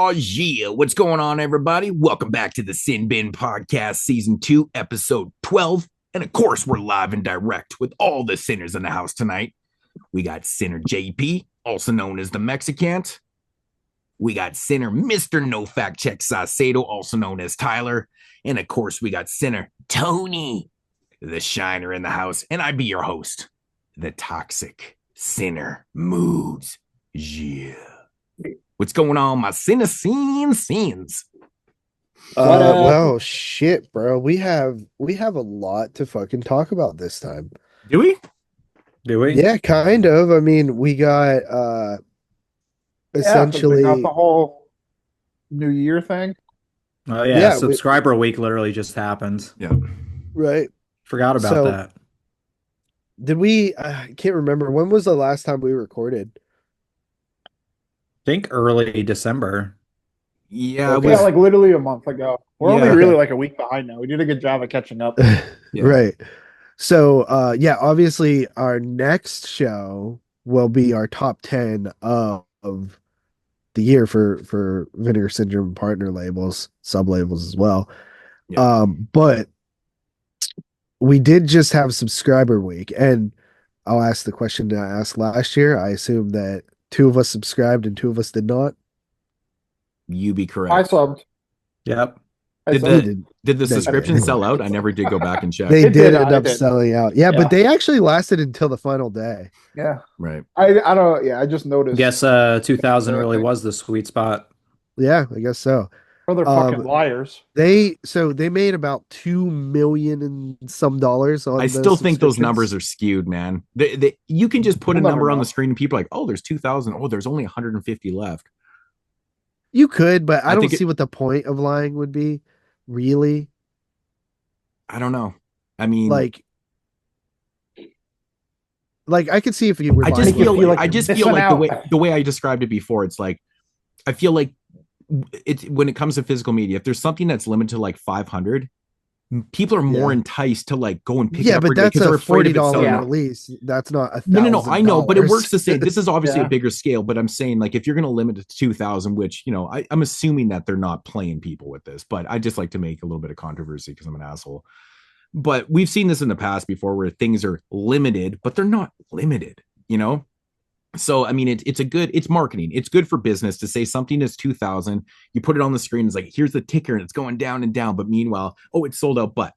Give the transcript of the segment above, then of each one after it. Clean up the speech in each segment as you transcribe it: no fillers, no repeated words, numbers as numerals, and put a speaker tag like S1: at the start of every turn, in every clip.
S1: Oh, yeah. What's going on, everybody? Welcome back to the Sin Bin Podcast, Season 2, Episode 12. And of course, we're live and direct with all the sinners in the house tonight. We got Sinner JP, also known as the Mexicant. We got Sinner Mr. No Fact Check Sasado, also known as Tyler. And of course, we got Sinner Tony, the Shiner in the house. And I be your host, the Toxic Sinner Moodz. Yeah. What's going on, my scenes?
S2: Well, shit, bro. We have a lot to fucking talk about this time.
S1: Do we?
S2: Yeah, kind of. I mean, we got essentially
S3: we got the whole New Year thing.
S4: Oh yeah, subscriber week literally just happened.
S1: Yeah.
S2: Right.
S4: Forgot about that.
S2: Did we I can't remember, when was the last time we recorded?
S4: I think early December.
S1: Yeah,
S3: like literally a month ago. We're only really like a week behind now. We did a good job of catching up.
S1: Yeah.
S2: Right. So obviously our next show will be our top 10 of the year for Vinegar Syndrome partner labels, sub labels as well.
S1: Yeah.
S2: But we did just have subscriber week, and I'll ask the question that I asked last year. I assume that 2 of us subscribed and 2 of us did not.
S1: You be correct.
S3: I subbed.
S4: Yep.
S1: Did the subscription sell out? I never did go back and check.
S2: They did end up selling out. Yeah, but they actually lasted until the final day.
S3: Yeah.
S1: Right.
S3: I don't. Yeah, I just noticed.
S4: Guess 2000 really was the sweet spot.
S2: Yeah, I guess so.
S3: Or they're fucking liars.
S2: They made about $2 million and some dollars on.
S1: I still think those numbers are skewed, man. You can just put a number on the screen and people are like, oh, there's 2,000. Oh, there's only 150 left.
S2: You could, but I don't see what the point of lying would be, really.
S1: I don't know. I mean,
S2: like I could see if you were.
S1: I just feel like the way I described it before. It's like I feel like it's when it comes to physical media, if there's something that's limited to like 500, people are more enticed to like go and pick it up.
S2: Yeah, but that's a $40 release. That's not a
S1: no. I know, but it works to say this is obviously a bigger scale. But I'm saying, like, if you're going to limit it to 2,000, which I'm assuming that they're not playing people with this, but I just like to make a little bit of controversy because I'm an asshole. But we've seen this in the past before where things are limited, but they're not limited, So, I mean, it's marketing. It's good for business to say something is 2,000. You put it on the screen. It's like, here's the ticker and it's going down and down. But meanwhile, it's sold out. But,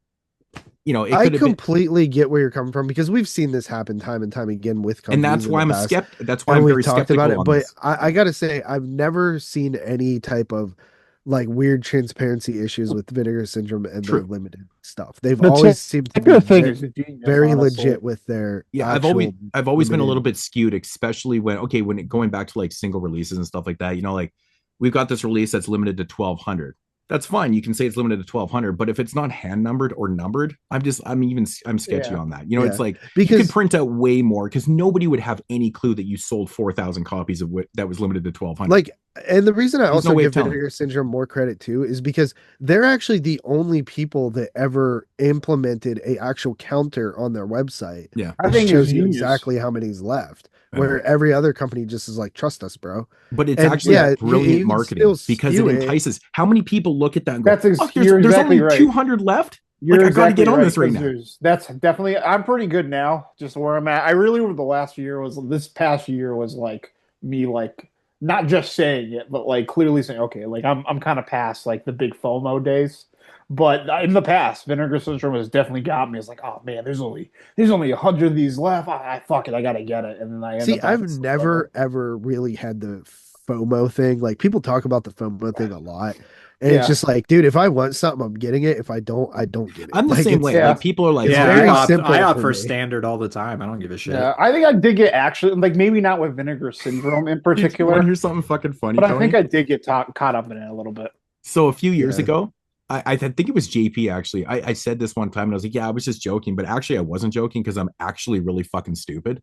S2: I completely get where you're coming from, because we've seen this happen time and time again with companies.
S1: And that's why I'm a skeptic. That's why I'm very skeptical about it.
S2: But I got to say, I've never seen any type of like weird transparency issues with Vinegar Syndrome and their limited stuff. They've always seemed to be very legit with their.
S1: Yeah, I've always been a little bit skewed, especially when going back to like single releases and stuff like that. Like we've got this release that's limited to 1,200. That's fine. You can say it's limited to 1,200, but if it's not hand numbered or numbered, I'm sketchy on that. It's like, because you could print out way more, because nobody would have any clue that you sold 4,000 copies of that was limited to 1,200.
S2: Like, and the reason I also give Vinegar Syndrome more credit too is because they're actually the only people that ever implemented a actual counter on their website.
S1: Yeah,
S2: I think shows you exactly how many's left. Where every other company just is like, trust us, bro.
S1: But it's actually brilliant marketing, because it entices. How many people look at that and go, there's exactly only 200 left? I got to get on this right now.
S3: That's definitely, I'm pretty good now, just where I'm at. I really, over the last year this past year was like me, like, not just saying it, but like clearly saying, okay, like I'm kind of past like the big FOMO days. But in the past, Vinegar Syndrome has definitely got me. It's like, oh man, there's only 100 of these left. Fuck it, I gotta get it. And then
S2: I've never ever really had the FOMO thing. Like, people talk about the FOMO thing a lot, and it's just like, dude, if I want something, I'm getting it. If I don't, I don't get it.
S1: I'm the same way. Like, people are like,
S4: I opt for standard all the time. I don't give a shit.
S3: Yeah, I think I did get actually, like, maybe not with Vinegar Syndrome in particular.
S1: You want to hear something fucking funny,
S3: but
S1: Tony?
S3: I think I did get caught up in it a little bit.
S1: So a few years ago, I think it was JP actually. I said this one time and I was like, yeah, I was just joking. But actually, I wasn't joking, because I'm actually really fucking stupid.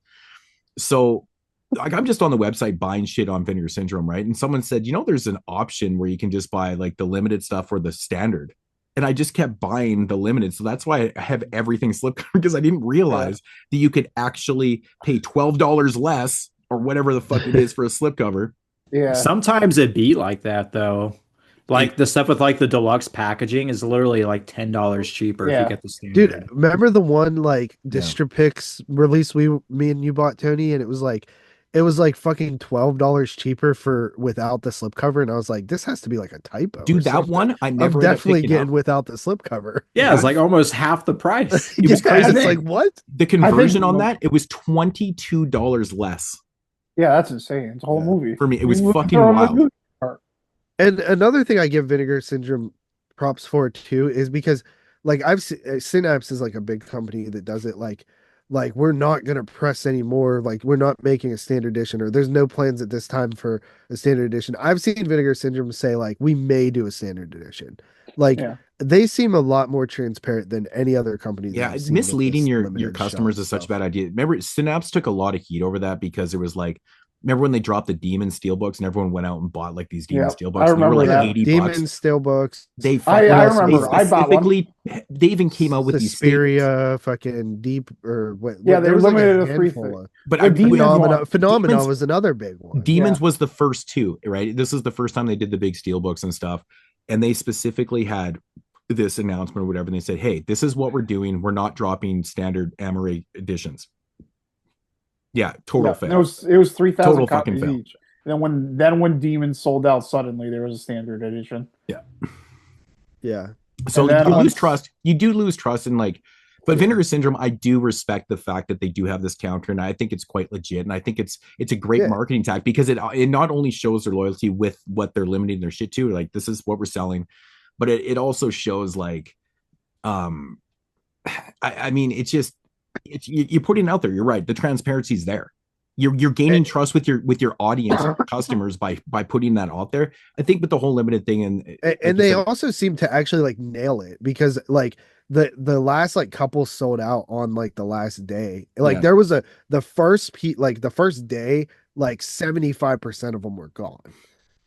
S1: So like, I'm just on the website buying shit on Vinegar Syndrome, right? And someone said, there's an option where you can just buy like the limited stuff or the standard. And I just kept buying the limited. So that's why I have everything slipcover, because I didn't realize that you could actually pay $12 less or whatever the fuck it is for a slipcover
S3: Yeah.
S4: Sometimes it be like that though. Like the stuff with like the deluxe packaging is literally like $10 cheaper if you
S3: Yeah.
S4: get the
S2: Dude,
S4: standard.
S2: remember the one like
S1: Yeah.
S2: Distrapix release me and you bought, Tony, and it was like fucking $12 cheaper for without the slipcover, and I was like, this has to be like a typo.
S1: Dude,
S2: or
S1: that
S2: something.
S1: one I
S2: I'm
S1: never ended up
S2: definitely
S1: picking
S2: getting
S1: up.
S2: without the slipcover.
S4: Yeah, it's like almost half the price.
S1: It was crazy.
S2: It's like, what?
S1: The conversion on that, it was $22 less
S3: Yeah, that's insane. It's a whole
S2: Yeah.
S3: movie.
S1: for me. It was
S3: You
S1: fucking
S3: throw in the
S1: wild.
S3: movie part.
S2: And another thing I give Vinegar Syndrome props for too is because like Synapse is like a big company that does it like we're not gonna press anymore, like we're not making a standard edition, or there's no plans at this time for a standard edition. I've seen Vinegar Syndrome say like we may do a standard edition. Like
S3: Yeah.
S2: they seem a lot more transparent than any other company.
S1: Yeah,
S2: I've seen with
S1: misleading
S2: this
S1: your
S2: limited
S1: customers
S2: shelf
S1: is such a
S2: stuff.
S1: bad idea. Remember, Synapse took a lot of heat over that because it was like, remember when they dropped the Demon Steelbooks and everyone went out and bought like these Demon
S3: Yeah,
S1: Steelbooks?
S3: I
S1: And they were
S3: remember
S1: like
S3: that.
S1: 80
S2: Demon
S1: bucks.
S2: Steelbooks.
S1: They
S3: I
S1: fucking
S3: remember. I bought one.
S1: specifically, they even came out with these statements.
S2: Suspiria, fucking deep or what?
S3: Yeah,
S2: there
S3: they
S2: was like
S3: limited
S2: a
S3: to 3
S2: handful
S3: things.
S2: of
S1: But
S3: The Demons one.
S2: Phenomena
S1: Demons-
S2: was another big one.
S1: Demons
S3: Yeah.
S1: was the first two, right? This is the first time they did the big Steelbooks and stuff. And they specifically had this announcement or whatever. And they said, hey, this is what we're doing. We're not dropping standard Amaray editions. Yeah, total fail.
S3: It was 3,000
S1: Total fucking
S3: copies
S1: fail.
S3: each. And then when Demons sold out suddenly, there was a standard edition.
S2: Yeah.
S1: So
S3: And then
S1: you lose
S3: once-
S1: trust. You do lose trust in like, but
S2: Yeah.
S1: Vinegar Syndrome, I do respect the fact that they do have this counter, and I think it's quite legit, and I think it's a great
S2: Yeah.
S1: marketing tactic because it not only shows their loyalty with what they're limiting their shit to, like this is what we're selling, but it also shows like, I mean, it's just you're putting it out there. You're right. The transparency is there. You're gaining trust with your audience customers by putting that out there. I think with the whole limited thing
S2: And they also seem to actually like nail it, because like the last like couple sold out on like the last day. Like
S1: Yeah.
S2: there was the first day, like 75% of them were gone.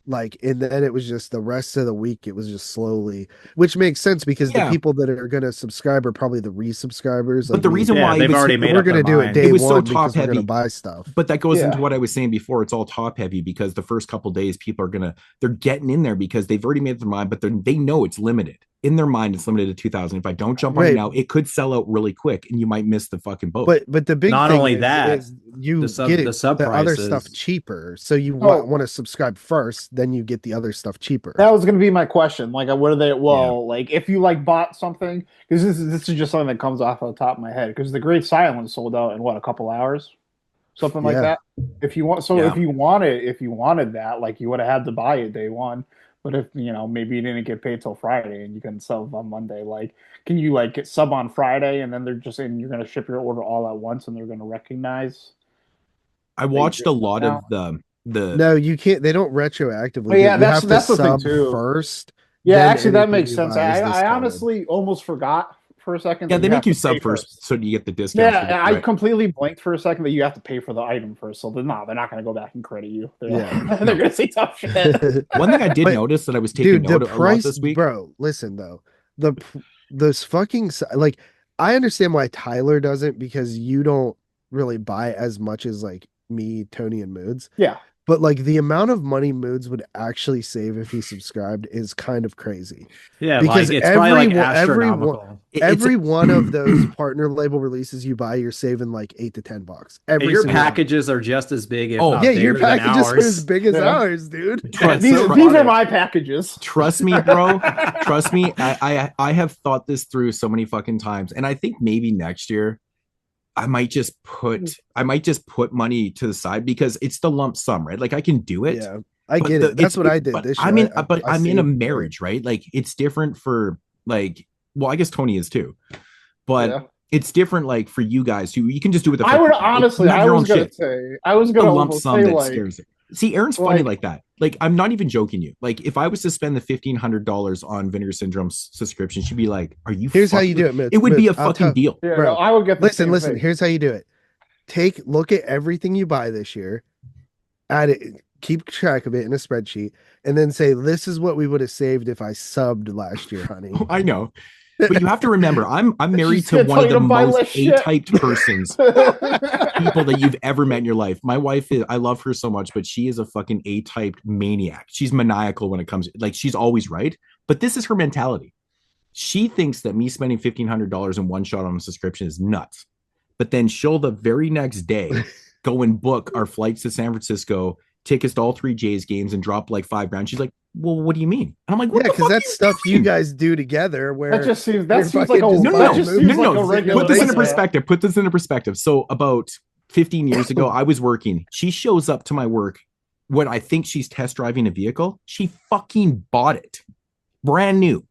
S2: Like, and then it was just the rest of the week, it was just slowly, which makes sense because
S1: Yeah.
S2: the people that are going to subscribe are probably the resubscribers.
S1: But
S2: Like
S1: the
S2: me.
S1: reason
S4: Yeah,
S1: why
S4: they've
S1: it was-
S4: already made
S2: we're
S4: up
S2: going to
S4: their
S2: do it
S4: mind.
S2: day
S1: It was so
S2: one because we're
S1: top-heavy.
S2: going to buy stuff.
S1: But that goes
S3: Yeah.
S1: into what I was saying before. It's all top heavy because the first couple days people are they're getting in there because they've already made up their mind, but they know it's limited. In their mind, it's limited to 2,000. If I don't jump on it
S2: Right.
S1: now, it could sell out really quick and you might miss the fucking boat.
S2: But the big
S4: Not
S2: thing
S4: only
S2: is,
S4: that,
S2: is you
S4: the
S2: get
S4: the sub
S2: the other
S4: prices.
S2: stuff cheaper. So you
S3: Oh.
S2: want to subscribe first, then you get the other stuff cheaper.
S3: That was going to be my question. Like, what are they? Well, like, if you like bought something, because this is just something that comes off of the top of my head. Because the Great Silence sold out in what, a couple hours, something like
S2: Yeah.
S3: that. If you want,
S1: Yeah.
S3: if you wanted that, like, you would have had to buy it day one. But if maybe you didn't get paid till Friday and you can sub on Monday, like, can you like get sub on Friday and then you're going to ship your order all at once and they're going to recognize?
S1: I watched a lot
S3: now.
S1: of the
S2: No, you can't. They don't retroactively.
S3: Well, yeah,
S2: you
S3: that's-
S2: have
S3: that's
S2: to
S3: the thing,
S2: sub
S3: too.
S2: first.
S3: Yeah,
S2: then
S3: actually, that
S2: anything
S3: makes
S2: you
S3: sense.
S2: buy is
S3: I
S2: discounted.
S3: honestly almost forgot for a second.
S1: yeah,
S3: that
S1: they make
S3: have
S1: you
S3: to
S1: sub
S3: pay
S1: first so you get the discount.
S3: Yeah, I completely blanked for a second that you have to pay for the item first. So they're not going to go back and credit you. They're,
S2: Yeah.
S3: they're going to say tough shit.
S1: One thing I did
S2: But,
S1: notice that I was taking
S2: Dude, the
S1: note of a lot
S2: price,
S1: this week.
S2: bro. Listen though, this fucking like, I understand why Tyler doesn't, because you don't really buy as much as like me, Tony, and Moodz.
S3: Yeah.
S2: But like the amount of money Moodz would actually save if he subscribed is kind of crazy.
S4: Yeah,
S2: Because
S4: like it's probably like
S2: everyone-
S4: astronomical.
S2: Every one of those partner label releases you buy, you're saving like $8 to $10.
S4: And
S2: Every
S4: your
S2: single one.
S4: packages are just as big, if
S1: Oh,
S4: not
S2: Yeah,
S4: bigger
S2: your
S4: than
S2: packages are
S4: ours.
S2: as big as
S3: Yeah.
S2: ours, dude.
S1: Trust-
S3: these
S1: trust-
S3: are my packages.
S1: Trust me, bro. Trust me. I have thought this through so many fucking times, and I think maybe next year I might just put money to the side because it's the lump sum, right? Like I can do it.
S2: Yeah, I
S1: but
S2: get
S1: the-
S2: it. That's what I did
S1: but
S2: this year.
S1: I'm in,
S2: I
S1: I'm in a
S2: saved,
S1: marriage, right? Like it's different for like, well, I guess Tony is too, but
S3: Yeah.
S1: it's different like for you guys who you can just do it.
S3: I would honestly, I was going to say, I was
S1: the
S3: going to
S1: lump sum
S3: say
S1: that
S3: like,
S1: scares it. See, Aaron's funny
S3: like-
S1: like that. Like, I'm not even joking you. Like, if I was to spend the $1,500 on Vinegar Syndrome's subscription, she'd be like, "Are you?"
S2: Here's how you
S1: fucking-"
S2: do it, Moodz.
S1: It would be a
S2: Moodz, I'll
S1: fucking
S2: tell-
S1: deal.
S3: yeah,
S2: Bro,
S3: no, I would get the
S2: Listen,
S3: same thing.
S2: here's how you do it. Look at everything you buy this year, add it, keep track of it in a spreadsheet, and then say, this is what we would have saved if I subbed last year, honey.
S1: I know. But you have to remember, I'm married
S3: She's
S1: to
S3: gonna
S1: one
S3: tell
S1: of
S3: you
S1: the
S3: to buy
S1: most
S3: less shit.
S1: A-typed persons, people that you've ever met in your life. My wife is, I love her so much, but she is a fucking A-typed maniac. She's maniacal when it comes, like, she's always right. But this is her mentality. She thinks that me spending $1,500 in one shot on a subscription is nuts. But then she'll the very next day go and book our flights to San Francisco, tickets to all 3 Jays games, and drop like $5,000. She's like, well, what do you mean? And I'm like, what
S2: Yeah,
S1: the
S2: because
S1: fuck
S2: that's stuff you guys do together. Where
S3: That just seems
S2: you're
S3: like a
S2: fucking just
S3: that just seems like a regular.
S1: Put this into
S3: thing.
S1: perspective. Put this into perspective. So about 15 years ago, I was working. She shows up to my work when I think she's test driving a vehicle. She fucking bought it, brand new,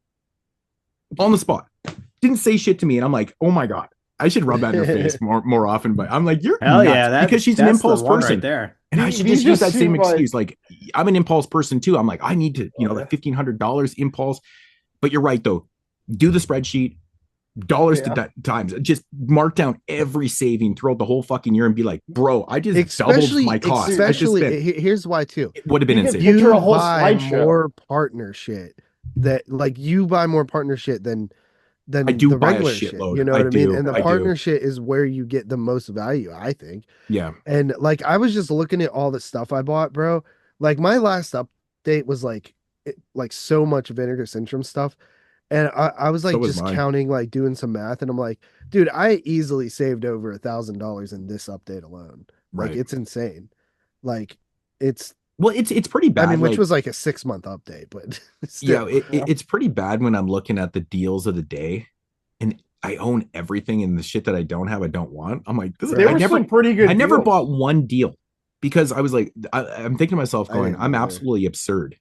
S1: on the spot. Didn't say shit to me, and I'm like, oh my god, I should rub that in her face more often. But I'm like, you're
S4: Hell
S1: nuts.
S4: yeah,
S1: because she's an
S4: that's
S1: impulse
S4: the one
S1: person.
S4: right there.
S1: And I should
S3: These
S1: just use
S3: just
S1: that same
S3: seem like-
S1: excuse. Like, I'm an impulse person too. I'm like, I need to, that $1,500 impulse. But you're right though. Do the spreadsheet, dollars to times. Just mark down every saving throughout the whole fucking year and be like, bro, I just doubled my cost.
S2: Especially, here's why too.
S1: It would have been insane.
S3: Picture
S2: You
S3: a whole
S2: buy
S3: slideshow.
S2: more partner shit. That like you buy more partner shit than
S1: I do
S2: the
S1: buy a
S2: regular shit.
S1: shitload.
S2: You know
S1: I
S2: what I mean?
S1: do.
S2: And the
S1: I
S2: partner
S1: do.
S2: shit is where you get the most value, I think.
S1: Yeah.
S2: And like I was just looking at all the stuff I bought, bro. Like my last update was like so much Vinegar Syndrome stuff. And I was like
S1: So was
S2: just
S1: mine.
S2: counting, like doing some math, and I'm like, dude, I easily saved over $1,000 in this update alone. Like
S1: Right.
S2: it's insane. Like it's
S1: Well, it's pretty bad.
S2: I mean, which
S1: like,
S2: was like a 6-month update, but still.
S1: It's pretty bad when I'm looking at the deals of the day and I own everything, and the shit that I don't have, I don't want. I'm like,
S3: There were some pretty good.
S1: I never
S3: deals.
S1: bought one deal because I was like, I'm thinking to myself,
S2: I
S1: going,
S2: didn't
S1: I'm
S2: either.
S1: absolutely absurd.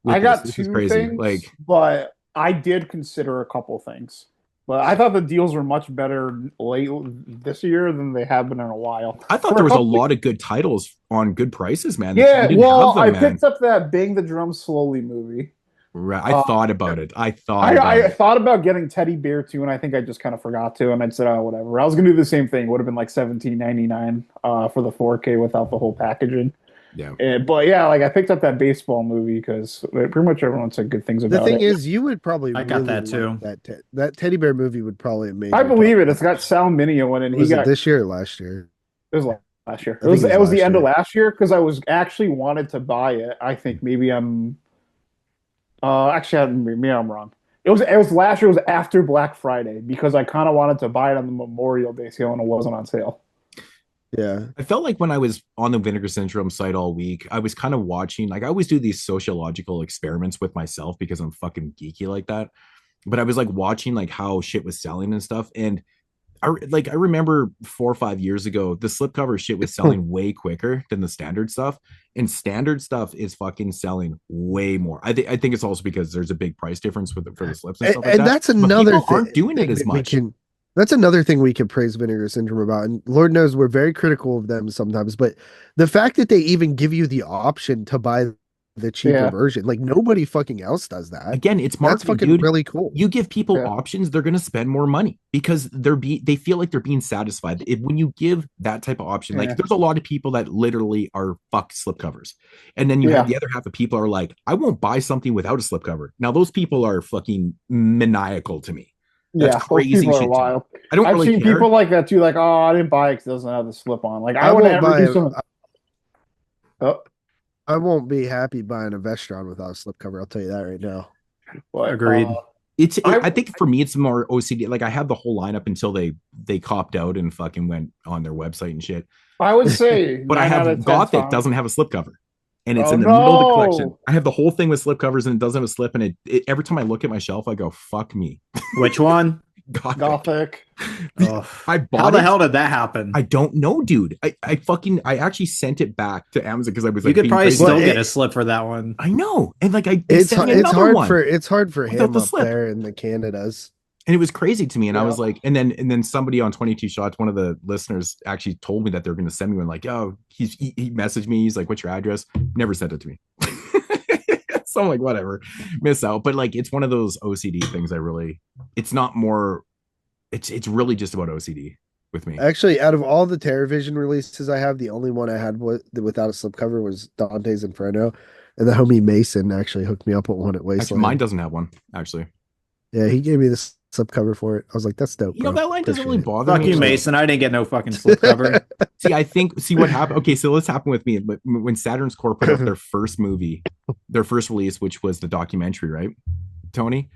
S1: with
S3: I got
S1: this.
S3: two
S1: This is crazy.
S3: things,
S1: Like,
S3: but I did consider a couple things. But I thought the deals were much better late this year than they have been in a while.
S1: I thought
S3: For
S1: there was a
S3: couple-
S1: lot of good titles on good prices, man.
S3: Yeah,
S1: didn't
S3: well,
S1: have them,
S3: I
S1: man.
S3: picked up that Bang the Drum Slowly movie.
S1: Right. I thought about it. I thought
S3: I thought about getting Teddy Bear too, and I think I just kind of forgot to, and I said, oh, whatever. I was gonna do the same thing. It would have been like $17.99 for the 4K without the whole packaging.
S1: Yeah.
S3: But yeah, like I picked up that baseball movie because pretty much everyone said good things about
S2: The thing
S3: it.
S2: is, you would probably
S4: I got
S2: really
S4: that too.
S2: like that Teddy Bear movie would probably have made.
S3: I
S2: your
S3: believe
S2: top
S3: it. It's got Sal Mineo in it. And
S2: Was
S3: he
S2: it
S3: got
S2: this year or last year?
S3: It was last year.
S2: I think
S3: It was the
S2: last
S3: end of
S2: year.
S3: last year because I was actually wanted to buy it. I think maybe I'm. Maybe I'm wrong. It was last year. It was after Black Friday because I kind of wanted to buy it on the Memorial Day sale and it wasn't on sale.
S2: Yeah,
S1: I felt like when I was on the Vinegar Syndrome site all week, I was kind of watching, like I always do these sociological experiments with myself because I'm fucking geeky like that. But I was like watching like how shit was selling and stuff. And I remember 4 or 5 years ago, the slipcover shit was selling way quicker than the standard stuff. And standard stuff is fucking selling way more. I think it's also because there's a big price difference for the slips and stuff like that.
S2: that's
S1: But
S2: another
S1: people
S2: thing.
S1: aren't doing it as
S2: that we
S1: much.
S2: That's another thing we can praise Vinegar Syndrome about. And Lord knows we're very critical of them sometimes, but the fact that they even give you the option to buy the cheaper version, like nobody fucking else does that.
S1: Again, it's
S2: That's
S1: marketing,
S2: fucking
S1: dude.
S2: really cool.
S1: You give people
S3: Yeah.
S1: options, they're going to spend more money because they feel like they're being satisfied. When you give that type of option, like
S3: Yeah.
S1: there's a lot of people that literally are fucked slipcovers. And then you have the other half of people are like, I won't buy something without a slipcover. Now those people are fucking maniacal to me. That's
S3: Yeah, those
S1: crazy
S3: people
S1: shit to
S3: are
S1: me.
S3: wild.
S1: I don't
S3: I've
S1: really
S3: seen
S1: care.
S3: people like that too. Like, oh, I didn't buy it because it doesn't have the slip on. Like, I
S2: I
S3: would
S2: won't
S3: ever
S2: buy
S3: do
S2: it.
S3: something. Oh,
S2: I won't be happy buying a Vestron without a slipcover. I'll tell you that right now.
S3: but,
S4: Agreed.
S1: I think for me it's more OCD. Like I had the whole lineup until they copped out and fucking went on their website and shit.
S3: I would say,
S1: But I
S3: 9 out of
S1: have
S3: 10
S1: Gothic
S3: times.
S1: doesn't have a slipcover. And it's
S3: Oh,
S1: in the middle of the collection.
S3: no.
S1: I have the whole thing with slipcovers and it doesn't have a slip. And it every time I look at my shelf, I go, fuck me.
S4: Which one?
S3: Gothic.
S4: Ugh.
S1: I bought
S4: How the
S1: it.
S4: hell did that happen?
S1: I don't know, dude. I actually sent it back to Amazon because I was
S4: You
S1: like,
S4: could
S1: being
S4: probably
S1: crazy.
S4: still
S2: Well,
S4: get a slip for that one.
S1: I know. And like they
S2: It's
S1: sent me
S2: it's
S1: another
S2: hard
S1: one.
S2: for
S1: Without
S2: him
S1: the
S2: up
S1: slip.
S2: there in the Canadas.
S1: And it was crazy to me. And I
S3: Yeah.
S1: was like, and then somebody on 22 Shots, one of the listeners actually told me that they're going to send me one. Like, oh, he messaged me. He's like, what's your address? Never sent it to me. So I'm like, whatever, miss out. But like, it's one of those OCD things. It's not more, it's really just about OCD with me.
S2: Actually, out of all the TerraVision releases I have, the only one I had without a slipcover was Dante's Inferno, and the homie Mason actually hooked me up with one at
S1: Actually,
S2: Wasteland.
S1: mine doesn't have one, actually.
S2: Yeah, he gave me this slipcover for it. I was like, that's dope.
S1: You know,
S2: bro.
S1: that line doesn't really
S2: Appreciate it.
S1: bother
S4: Fuck
S1: me.
S4: you, Mason. I didn't get no fucking slipcover.
S1: See what happened. Okay, so this happened with me. But when Saturn's Core put out their first movie, their first release, which was the documentary, right, Tony?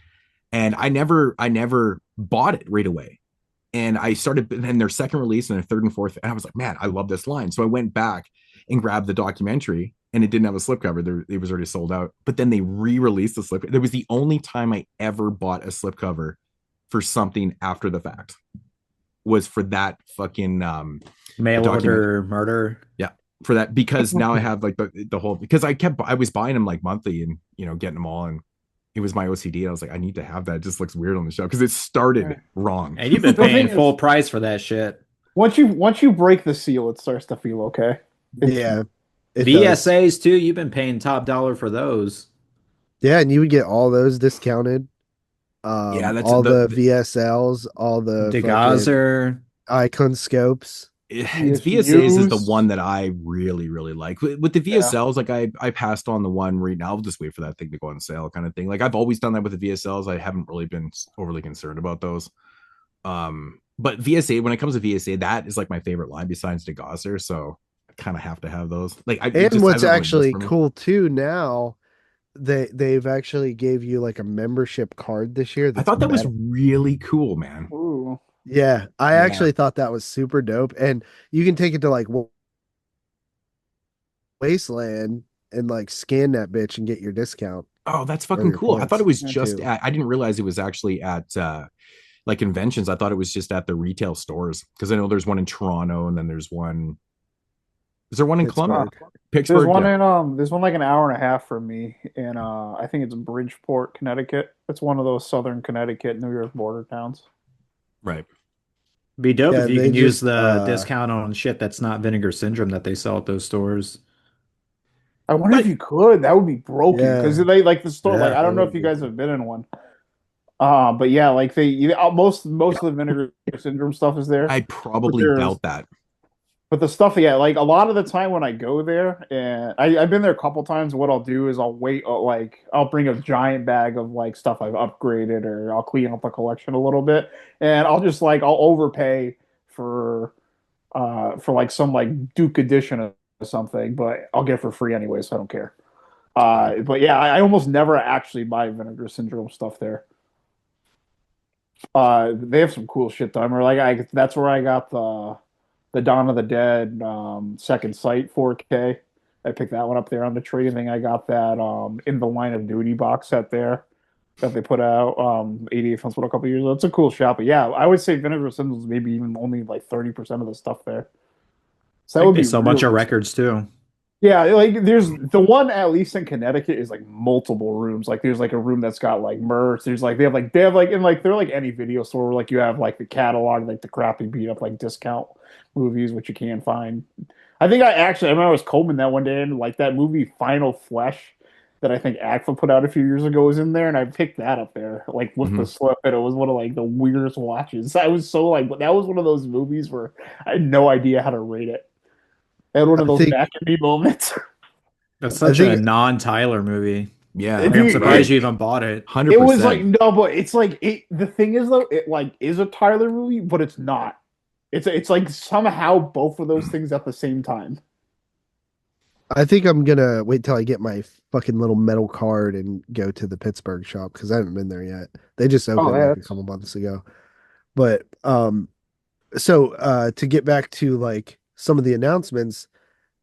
S1: And I never bought it right away. And I started, then their second release and their third and fourth, and I was like, man, I love this line. So I went back and grabbed the documentary, and it didn't have a slipcover. It was already sold out. But then they re-released the slipcover. It was the only time I ever bought a slipcover for something after the fact. Was for that fucking
S4: mail order murder.
S1: Yeah, for that, because now I have like the whole, because I was buying them like monthly and getting them all, and it was my OCD. I was like, I need to have that. It just looks weird on the show because it started wrong.
S4: And you've been paying full price for that shit.
S3: Once you break the seal, it starts to feel okay.
S2: Yeah.
S4: VSAs too. You've been paying top dollar for those.
S2: Yeah, and you would get all those discounted.
S1: Yeah, that's
S2: all the VSLs, all the
S4: Degazer,
S2: icon scopes.
S1: It's VSAs is the one that I really, really like. With the VSLs, like I passed on the one right now. I'll just wait for that thing to go on sale, kind of thing. Like I've always done that with the VSLs. I haven't really been overly concerned about those. But VSA, when it comes to VSA, that is like my favorite line besides Degazer. So I kind of have to have those. Like,
S2: what's actually cool too now, they've actually gave you like a membership card this year.
S1: I thought that was really cool, man.
S3: Ooh.
S2: Yeah, I actually thought that was super dope, and you can take it to like Wasteland and like scan that bitch and get your discount.
S1: Oh, that's fucking cool. I thought it was just I didn't realize it was actually at like conventions. I thought it was just at the retail stores, because I know there's one in Toronto, and then there's one. Is there one in Columbus? Pittsburgh.
S3: There's one like an hour and a half from me in I think it's Bridgeport, Connecticut. It's one of those southern Connecticut, New York border towns.
S1: Right.
S4: Be dope if you can use the discount on shit that's not Vinegar Syndrome that they sell at those stores.
S3: I wonder if you could. That would be broken, because they like the store. Like I don't know if you guys have been in one. But yeah, like most of the Vinegar Syndrome stuff is there.
S1: I probably doubt that.
S3: But the stuff, like a lot of the time when I go there, and I've been there a couple times, what I'll do is I'll bring a giant bag of like stuff I've upgraded, or I'll clean up the collection a little bit, and I'll overpay for like some like Duke edition or something, but I'll get it for free anyway, so I don't care. But yeah, I almost never actually buy Vinegar Syndrome stuff there. They have some cool shit though. I remember that's where I got the Dawn of the Dead Second Sight 4K. I picked that one up there on the trading thing. I got that in the Line of Duty box set there that they put out 88 cents a couple years ago. It's a cool shop. But yeah, I would say Vinegar Syndrome is maybe even only like 30% of the stuff there.
S4: So that would be so much of records too.
S3: Yeah, like there's the one at least in Connecticut is like multiple rooms. Like there's like a room that's got like merch. There's like they have like they're like any video store where like you have like the catalog, like the crappy beat up like discount movies, which you can find. I remember I was combing that one day, and like that movie Final Flesh that I think ACFA put out a few years ago was in there, and I picked that up there like with the slip, and it was one of like the weirdest watches. I was so like, that was one of those movies where I had no idea how to rate it. I had one of those back at me moments.
S4: That's such a non-Tyler movie.
S1: Yeah,
S4: I'm surprised you even bought it.
S1: 100%.
S3: It was like no, but it's like the thing is though, it like is a Tyler movie, but it's not. It's like somehow both of those things at the same time.
S2: I think I'm gonna wait till I get my fucking little metal card and go to the Pittsburgh shop, because I haven't been there yet. They just opened like a couple months ago. But so to get back to like some of the announcements,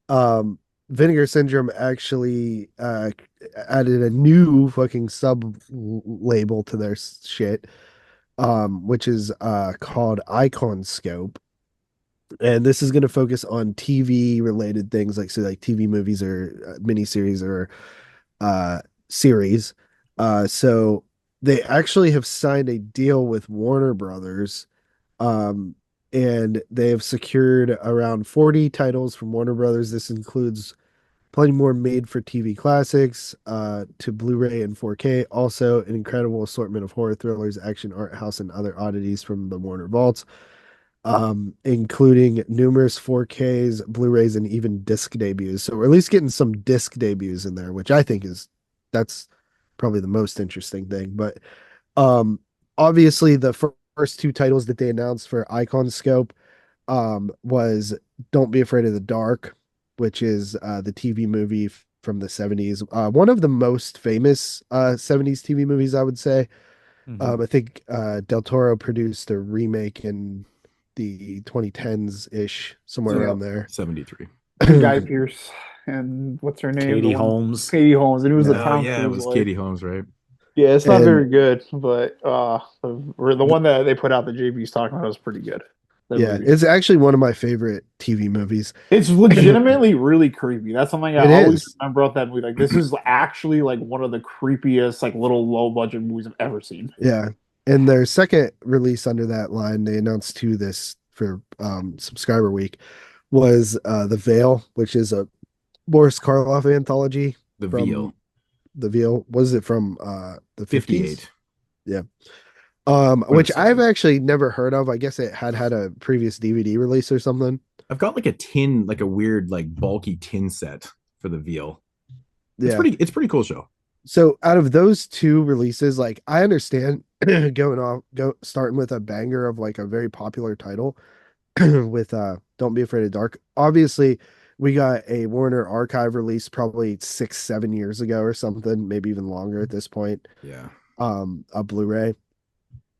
S2: Vinegar Syndrome actually added a new fucking sub label to their shit, which is called Icon Scope. And this is going to focus on TV related things, like like TV movies or miniseries or series. So they actually have signed a deal with Warner Brothers, and they have secured around 40 titles from Warner Brothers. This includes plenty more made for TV classics to Blu-ray and 4K. Also, an incredible assortment of horror thrillers, action, art house, and other oddities from the Warner vaults, including numerous 4Ks, Blu-rays, and even disc debuts. So we're at least getting some disc debuts in there, which I think that's probably the most interesting thing. But obviously the first two titles that they announced for Icon Scope was Don't Be Afraid of the Dark, which is the TV movie from the 70s. One of the most famous 70s TV movies, I would say. I think Del Toro produced a remake in the 2010s ish, somewhere
S3: Yeah.
S2: around there.
S1: 73.
S3: Guy Pearce and what's her name?
S4: Katie Holmes.
S3: Katie Holmes, and it was a
S2: Yeah.
S3: Tom
S1: Yeah, it
S3: Cruise
S1: was
S3: life.
S1: Katie Holmes, right?
S3: Yeah, it's not
S2: And-
S3: very good, but the one that they put out that JB's talking about was pretty good. That
S2: Yeah,
S3: movie.
S2: it's actually one of my favorite TV movies.
S3: It's legitimately really creepy. That's something I
S2: It
S3: always
S2: is.
S3: remember about that movie. Like, this is actually like one of the creepiest, like little low budget movies I've ever seen.
S2: Yeah. And their second release under that line, they announced two this for subscriber week, was The Veil, which is a Boris Karloff anthology.
S1: The
S2: from
S1: Veal.
S2: The Veil. Was it from the 50s?
S1: 58.
S2: Which
S1: the
S2: I've
S1: 70s.
S2: actually never heard of. I guess it had a previous DVD release or something.
S1: I've got like a tin, like a weird, like bulky tin set for the Veal.
S2: Yeah.
S1: It's pretty cool show.
S2: So out of those two releases, like I understand starting with a banger of like a very popular title with Don't Be Afraid of Dark. Obviously, we got a Warner Archive release probably 6-7 years ago or something, maybe even longer at this point.
S1: Yeah.
S2: A Blu-ray.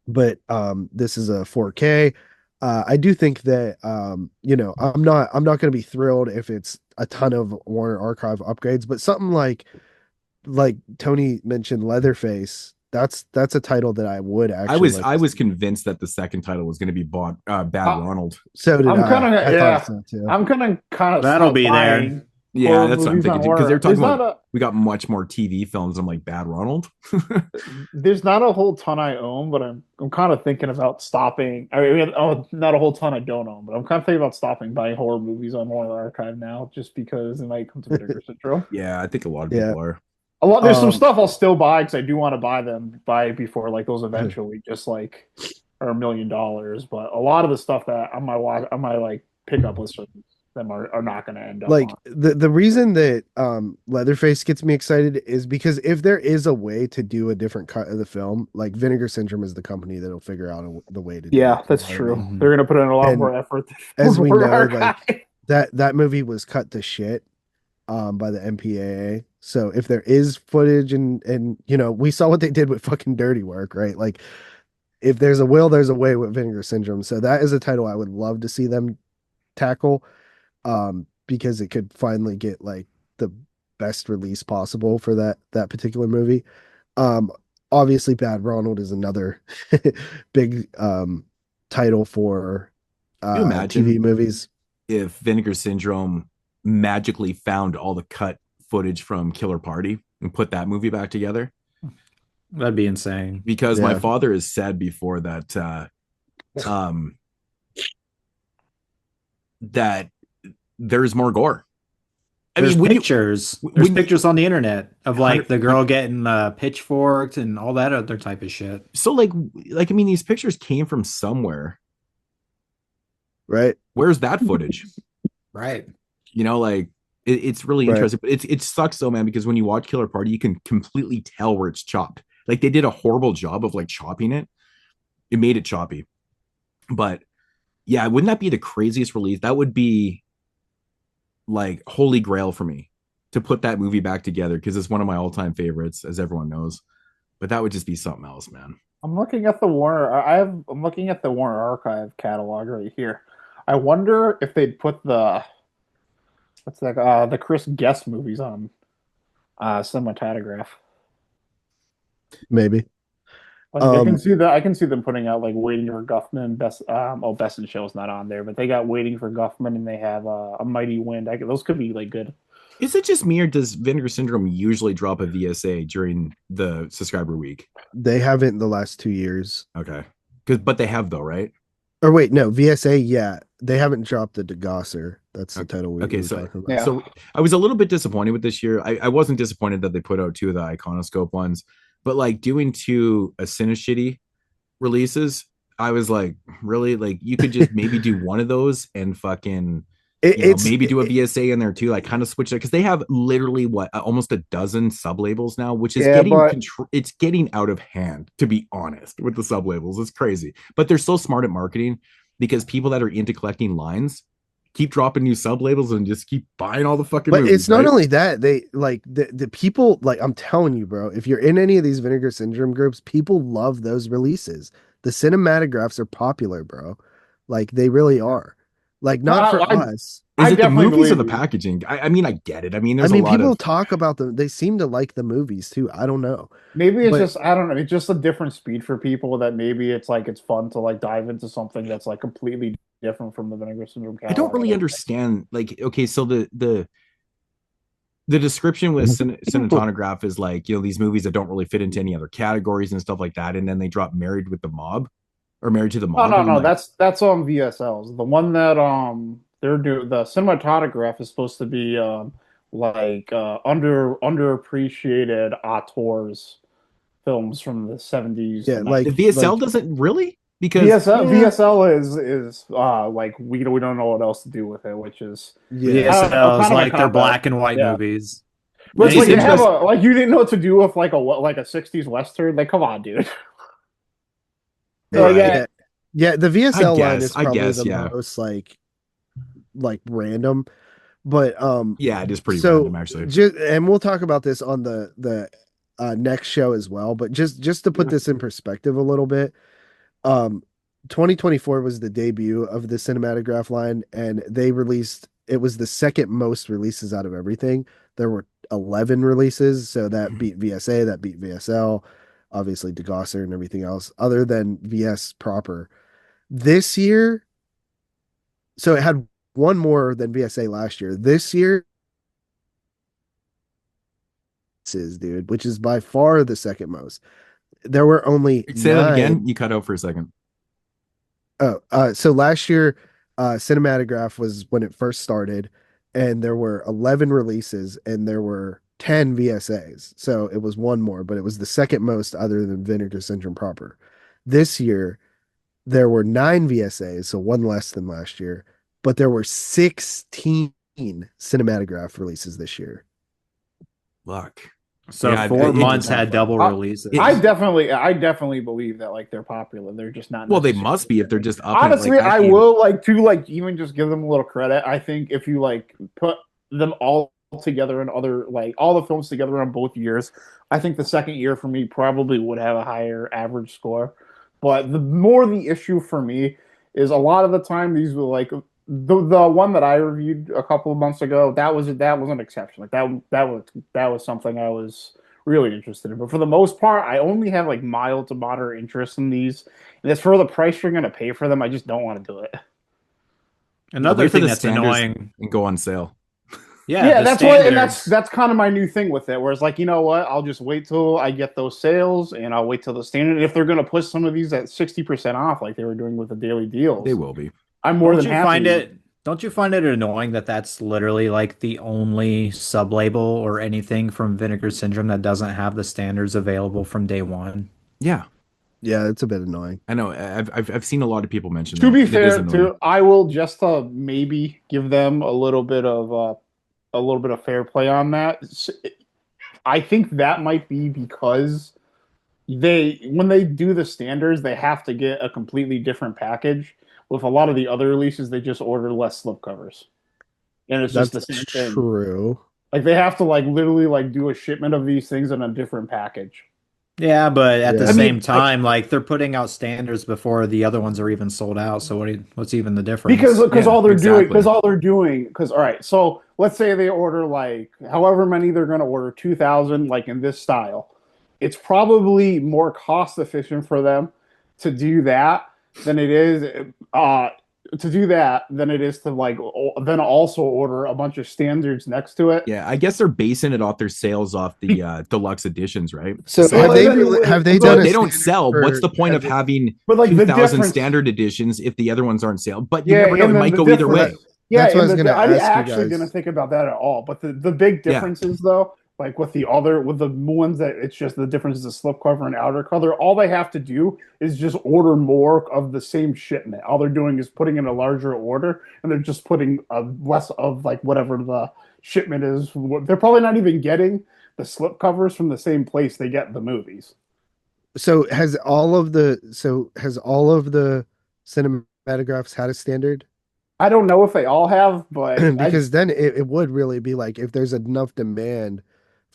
S2: But this is a 4K. I do think that I'm not going to be thrilled if it's a ton of Warner Archive upgrades, but something like Tony mentioned, Leatherface. That's a title that I would actually.
S1: I was convinced that the second title was going to be Bad Ronald.
S2: So did
S3: I'm
S2: I.
S3: kind of
S2: I
S3: yeah.
S2: thought so too.
S3: I'm kind of
S4: That'll be there.
S1: Yeah,
S3: horror
S1: that's what I'm
S3: movies on
S1: thinking because they're
S3: Warner.
S1: talking about we got much more TV films. I'm like Bad Ronald.
S3: There's not a whole ton I own, but I'm kind of thinking about stopping. I mean, not a whole ton I don't own, but I'm kind of thinking about stopping buying horror movies on Warner Archive now, just because it might come to Vinegar Syndrome.
S1: Yeah, I think a lot of
S2: Yeah.
S1: people are.
S3: There's some stuff I'll still buy because I do want to buy before like those eventually just like are $1 million. But a lot of the stuff that on my like pickup list of them are not going to end up
S2: Like
S3: on.
S2: the reason that Leatherface gets me excited is because if there is a way to do a different cut of the film, like Vinegar Syndrome is the company that'll figure out the way to do
S3: Yeah,
S2: it.
S3: that's
S2: You know what I
S3: true.
S2: mean?
S3: They're going to put in a lot
S2: And
S3: more effort.
S2: as we
S3: Warner
S2: know,
S3: Archive.
S2: like that movie was cut to shit by the MPAA. So if there is footage and we saw what they did with fucking Dirty Work, right? Like if there's a will, there's a way with Vinegar Syndrome. So that is a title I would love to see them tackle, because it could finally get like the best release possible for that particular movie. Obviously Bad Ronald is another big title for
S1: Can you imagine
S2: TV movies.
S1: if Vinegar Syndrome magically found all the cut footage from Killer Party and put that movie back together?
S4: That'd be insane.
S1: Because my
S2: Yeah.
S1: father has said before that that there's more gore.
S4: There's
S1: when you-
S4: pictures.
S1: when
S4: There's
S1: you-
S4: pictures on the internet of like the
S1: 100
S4: girl getting pitchforked and all that other type of shit.
S1: so like I mean, these pictures came from somewhere.
S2: Right.
S1: Where's that footage?
S4: Right.
S1: Like it's really
S2: Right.
S1: interesting. But it sucks though, man, because when you watch Killer Party, you can completely tell where it's chopped. Like they did a horrible job of like chopping it. It made it choppy. But yeah, wouldn't that be the craziest release? That would be like holy grail for me to put that movie back together because it's one of my all-time favorites, as everyone knows. But that would just be something else, man.
S3: I'm looking at the Warner. I'm looking at the Warner Archive catalog right here. I wonder if they'd put the Chris Guest movies on Cinematograph.
S2: Maybe.
S3: Like, I can see them putting out like Waiting for Guffman. Best in Show's not on there, but they got Waiting for Guffman and they have A Mighty Wind. Those could be like good.
S1: Is it just me or does Vinegar Syndrome usually drop a VSA during the subscriber week?
S2: They haven't the last 2 years.
S1: Okay. But they have though, right?
S2: Or wait, no, VSA, yeah. They haven't dropped the DeGosser. That's the title we were talking about.
S3: Yeah.
S1: So I was a little bit disappointed with this year. I wasn't disappointed that they put out two of the Iconoscope ones, but like doing two Cineshitty releases, I was like, really? Like you could just maybe do one of those and fucking
S2: It's
S1: maybe do a VSA in there too. Like kind of switch it because they have literally almost a dozen sub labels now, which is it's getting out of hand, to be honest, with the sub labels. It's crazy, but they're so smart at marketing because people that are into collecting lines keep dropping new sub labels and just keep buying all the fucking
S2: but
S1: movies,
S2: it's not only that, they like the people, like, I'm telling you, bro, if you're in any of these Vinegar Syndrome groups, people love those releases. The cinematographs are popular, bro. Like, they really are. Like, not for us.
S1: Is it the movies or the packaging? I mean, I get it. I mean, there's a lot
S2: people talk about them. They seem to like the movies too. I don't know.
S3: Maybe it's just, I don't know. It's just a different speed for people that maybe it's like, it's fun to like dive into something that's like completely different from the Vinegar Syndrome catalog.
S1: I don't really understand. Like, okay, so the description with cinematograph is like, these movies that don't really fit into any other categories and stuff like that. And then they drop Married with the Mob or Married to the Mob.
S3: No. That's on VSLs. The one that they're doing, the cinematograph is supposed to be underappreciated auteurs films from the 70s.
S2: Yeah, like
S1: the VSL doesn't really, because
S3: VSL is like we don't know what else to do with it, which is
S4: VSL is like their black and white movies.
S3: But it's like you have you didn't know what to do with like a 60s western. Like, come on, dude.
S2: The VSL line is probably the most like random, but
S1: it is pretty random actually.
S2: And we'll talk about this on the next show as well, but just to put this in perspective a little bit, 2024 was the debut of the cinematograph line, and it was the second most releases out of everything. There were 11 releases, so that beat VSA, that beat VSL, obviously DeGosser and everything else other than VS proper this year. So it had one more than VSA last year. This year, dude, which is by far the second most. There were only
S1: Say that again. You cut out for a second.
S2: So last year, Cinematograph was when it first started, and there were 11 releases, and there were 10 VSAs. So it was one more, but it was the second most other than Vinegar Syndrome proper. This year, there were 9 VSAs, so one less than last year, but there were 16 Cinematograph releases this year.
S1: Look.
S4: So 4 months had double releases.
S3: I definitely believe that like they're popular. They're just not.
S1: Well, they must be if they're just up.
S3: Honestly, I will even just give them a little credit. I think if you like put them all together and all the films together on both years, I think the second year for me probably would have a higher average score. But the issue for me is a lot of the time these were like the one that I reviewed a couple of months ago. That was an exception. Like that was something I was really interested in. But for the most part, I only have like mild to moderate interest in these, and it's for the price you're going to pay for them. I just don't want to do it.
S4: Another thing that's annoying
S1: and go on sale.
S3: That's why, and that's kind of my new thing with it. Where it's like, you know what? I'll just wait till I get those sales, and I'll wait till the standard. And if they're going to push some of these at 60% off, like they were doing with the daily deals,
S1: they will be.
S3: I'm more than happy.
S4: Don't you find it annoying that that's literally like the only sub-label or anything from Vinegar Syndrome that doesn't have the standards available from day one?
S1: Yeah,
S2: it's a bit annoying.
S1: I know. I've seen a lot of people mention.
S3: To be fair, too, I will just maybe give them a little bit of fair play on that. I think that might be because when they do the standards, they have to get a completely different package. With a lot of the other releases, they just order less slipcovers, and it's just the same thing.
S2: True.
S3: Like they have to literally do a shipment of these things in a different package.
S4: Yeah, but at the same time, they're putting out standards before the other ones are even sold out. So what's even the difference?
S3: Because all they're doing, all right. So let's say they order however many they're going to order, 2,000 in this style. It's probably more cost efficient for them to do that than it is to then also order a bunch of standards next to it.
S1: Yeah, I guess they're basing it off their sales off the deluxe editions, right?
S2: So have they done?
S1: They don't sell. What's the point of having 2,000 standard editions if the other ones aren't sale? But you never know; it might go either way.
S3: Yeah, I actually didn't think about that at all. But the big difference is though Like with the ones that it's just the difference is the slipcover and outer color. All they have to do is just order more of the same shipment. All they're doing is putting in a larger order, and they're just putting less of like whatever the shipment is. They're probably not even getting the slipcovers from the same place they get the movies.
S2: So has all of the cinematographs had a standard?
S3: I don't know if they all have, but
S2: Because then it would really be like if there's enough demand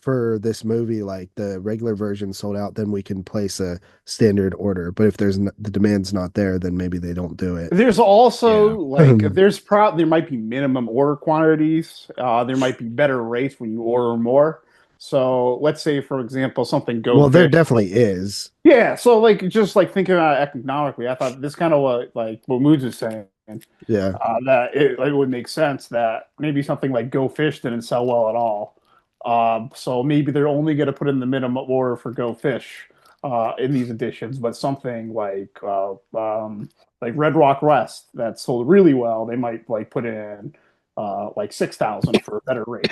S2: for this movie, like the regular version sold out, then we can place a standard order. But if the demand's not there, then maybe they don't do it.
S3: there's also like there might be minimum order quantities. There might be better rates when you order more. So let's say, for example, something goes.
S2: Well, there definitely is.
S3: Yeah. So like just like thinking about it economically, I thought this kind of what Moodz is saying.
S2: Yeah.
S3: That it would make sense that maybe something like Go Fish didn't sell well at all. So maybe they're only going to put in the minimum order for Go Fish in these editions, but something like Red Rock West that sold really well, they might like put in like 6,000 for a better rate.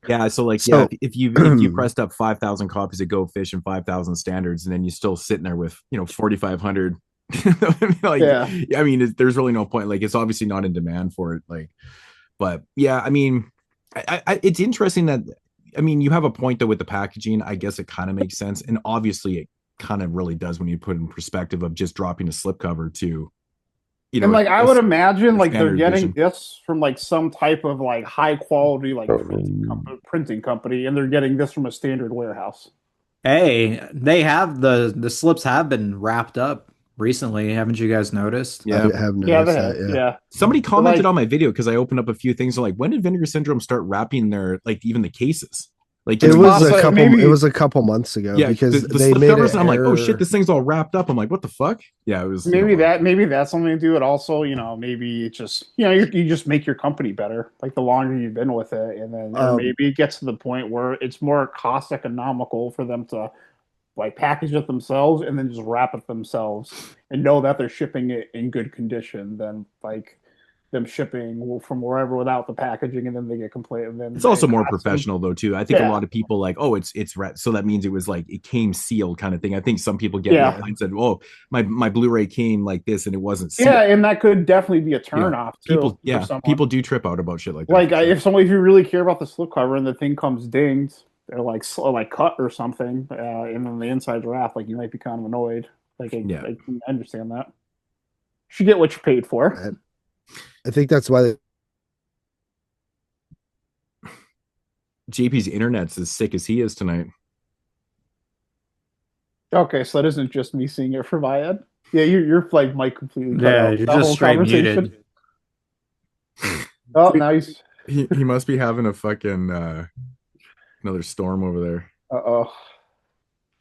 S1: Yeah, so like if you pressed up 5,000 copies of Go Fish and 5,000 standards, and then you're still sitting there with 4,500. I mean, there's really no point. Like, it's obviously not in demand for it. Like, but yeah, I mean, it's interesting that you have a point though with the packaging. I guess it kind of makes sense, and obviously it kind of really does when you put in perspective of just dropping a slipcover to.
S3: And like I would imagine, like they're getting this from like some type of like high quality like printing company, and they're getting this from a standard warehouse.
S4: Hey, they have the slips have been wrapped up recently. Haven't you guys noticed?
S2: Yeah, I have noticed that. Yeah.
S1: Somebody commented on my video because I opened up a few things. Like, when did Vinegar Syndrome start wrapping their even the cases? Like,
S2: it was a couple months ago.
S1: Yeah,
S2: because
S1: the
S2: they made
S1: covers, and I'm like, oh shit, this thing's all wrapped up. I'm like, what the fuck? Yeah, it was
S3: maybe that's something to do. It also, maybe it's just you just make your company better. Like the longer you've been with it, and then maybe it gets to the point where it's more cost economical for them to like package it themselves and then just wrap it themselves and know that they're shipping it in good condition than like them shipping from wherever without the packaging, and then they get complained. And then
S1: it's also more professional though too. I think a lot of people like, oh, it's so that means it was like it came sealed kind of thing. I think some people get and said, oh, my Blu-ray came like this and it wasn't sealed.
S3: Yeah, and that could definitely be a turn off too.
S1: People do trip out about shit like that.
S3: Like if you really care about the slipcover and the thing comes dinged, they're like cut or something, and then the inside's wrapped, like you might be kind of annoyed. Like I understand that. You should get what you paid for.
S2: I think that's why
S1: JP's internet's as sick as he is tonight.
S3: Okay, so that isn't just me seeing it from my end. Yeah, your like mic completely cut out.
S4: You're just straight muted.
S3: Oh, nice.
S1: He must be having a fucking another storm over there.
S3: Uh-oh.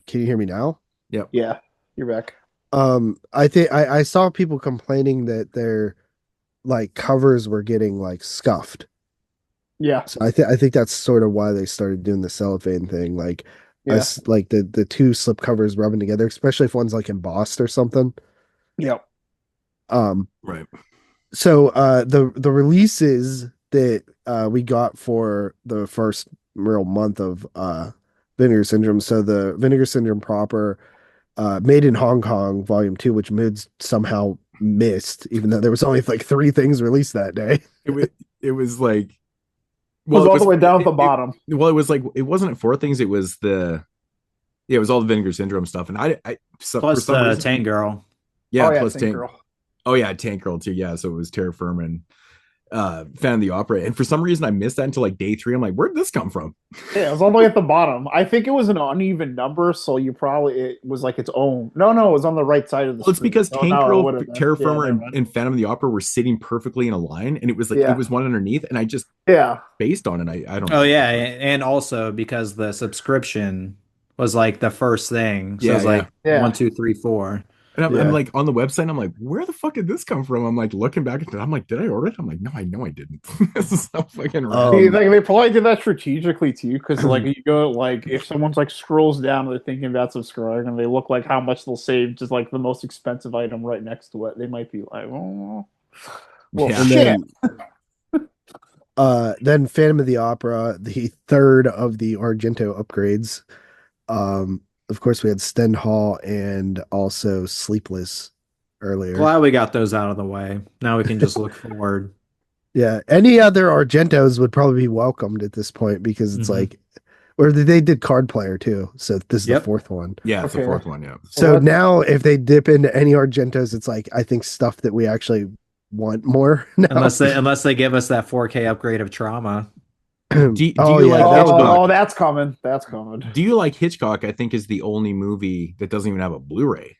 S2: Can you hear me now?
S1: Yep.
S3: Yeah, you're back.
S2: I think I saw people complaining that their like covers were getting like scuffed.
S3: Yeah.
S2: So I think that's sort of why they started doing the cellophane thing. Like like the two slip covers rubbing together, especially if one's like embossed or something.
S3: Yep.
S1: Right.
S2: So the releases that we got for the first real month of Vinegar Syndrome. So the Vinegar Syndrome proper, Made in Hong Kong Volume 2, which Moodz somehow missed, even though there was only like 3 things released that day.
S1: It was like,
S3: well, it was all the way down at the bottom.
S1: It was like, it wasn't 4 things. It was it was all the Vinegar Syndrome stuff, and
S4: plus the Tank Girl.
S1: Yeah, plus Tank Girl. Oh yeah, Tank Girl too. Yeah, so it was Terra Firma and Fan of the Opera, and for some reason I missed that until like day 3. I'm like, where'd this come from?
S3: Yeah, it was all the way at the bottom. I think it was an uneven number, so it was like its own. No, it was on the right side of the
S1: screen. It's because Tank Girl, Terra Firma, and Phantom of the Opera were sitting perfectly in a line, and it was like it was one underneath, and I just based on it. I don't know.
S4: Oh yeah, and also because the subscription was like the first thing, so it was like 1, 2, 3, 4.
S1: And I'm like on the website, I'm like, where the fuck did this come from? I'm like looking back at it. I'm like, did I order it? I'm like, no, I know I didn't. This is so fucking random.
S3: They probably did that strategically too, because like you go like if someone's like scrolls down and they're thinking about subscribing and they look like how much they'll save just like the most expensive item right next to it, they might be like, oh, well, shit.
S2: Then Phantom of the Opera, the third of the Argento upgrades. Of course, we had Stendhal and also Sleepless earlier.
S4: Glad we got those out of the way. Now we can just look forward.
S2: Yeah, any other Argentos would probably be welcomed at this point because it's like, or they did Card Player too. So this is the fourth one.
S1: Yeah, it's the fourth one. Yeah.
S2: So now if they dip into any Argentos, it's like I think stuff that we actually want more now.
S4: Unless they give us that 4K upgrade of Trauma.
S1: Do you like Hitchcock?
S3: Oh, that's coming. That's coming.
S1: Do you like Hitchcock? I think is the only movie that doesn't even have a Blu-ray.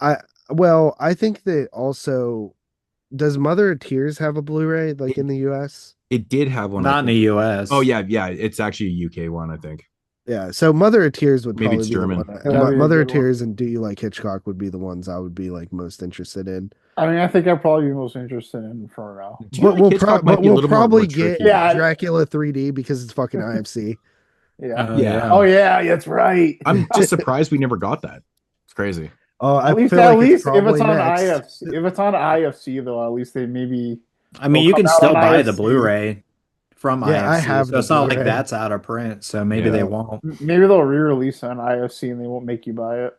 S2: I think that also does Mother of Tears have a Blu-ray like in the US?
S1: It did have one.
S4: Not in the US.
S1: Oh yeah. It's actually a UK one, I think.
S2: Yeah, so Mother of Tears would
S1: Maybe
S2: probably
S1: it's
S2: be
S1: German.
S2: the one. Mother of Tears and Do You Like Hitchcock would be the ones I would be like most interested in.
S3: I mean, I think I'd probably be most interested in Inferno.
S2: We'll probably get Dracula 3D because it's fucking IFC.
S3: Yeah. Oh yeah, that's right.
S1: I'm just surprised we never got that. It's crazy.
S2: Oh,
S3: at least if it's on IFC, if it's on IFC though, at least they maybe.
S4: I mean, you can still buy the Blu-ray from IFC.
S2: I have.
S4: So it's not like that's out of print. So maybe they won't.
S3: Maybe they'll re-release on IFC and they won't make you buy it.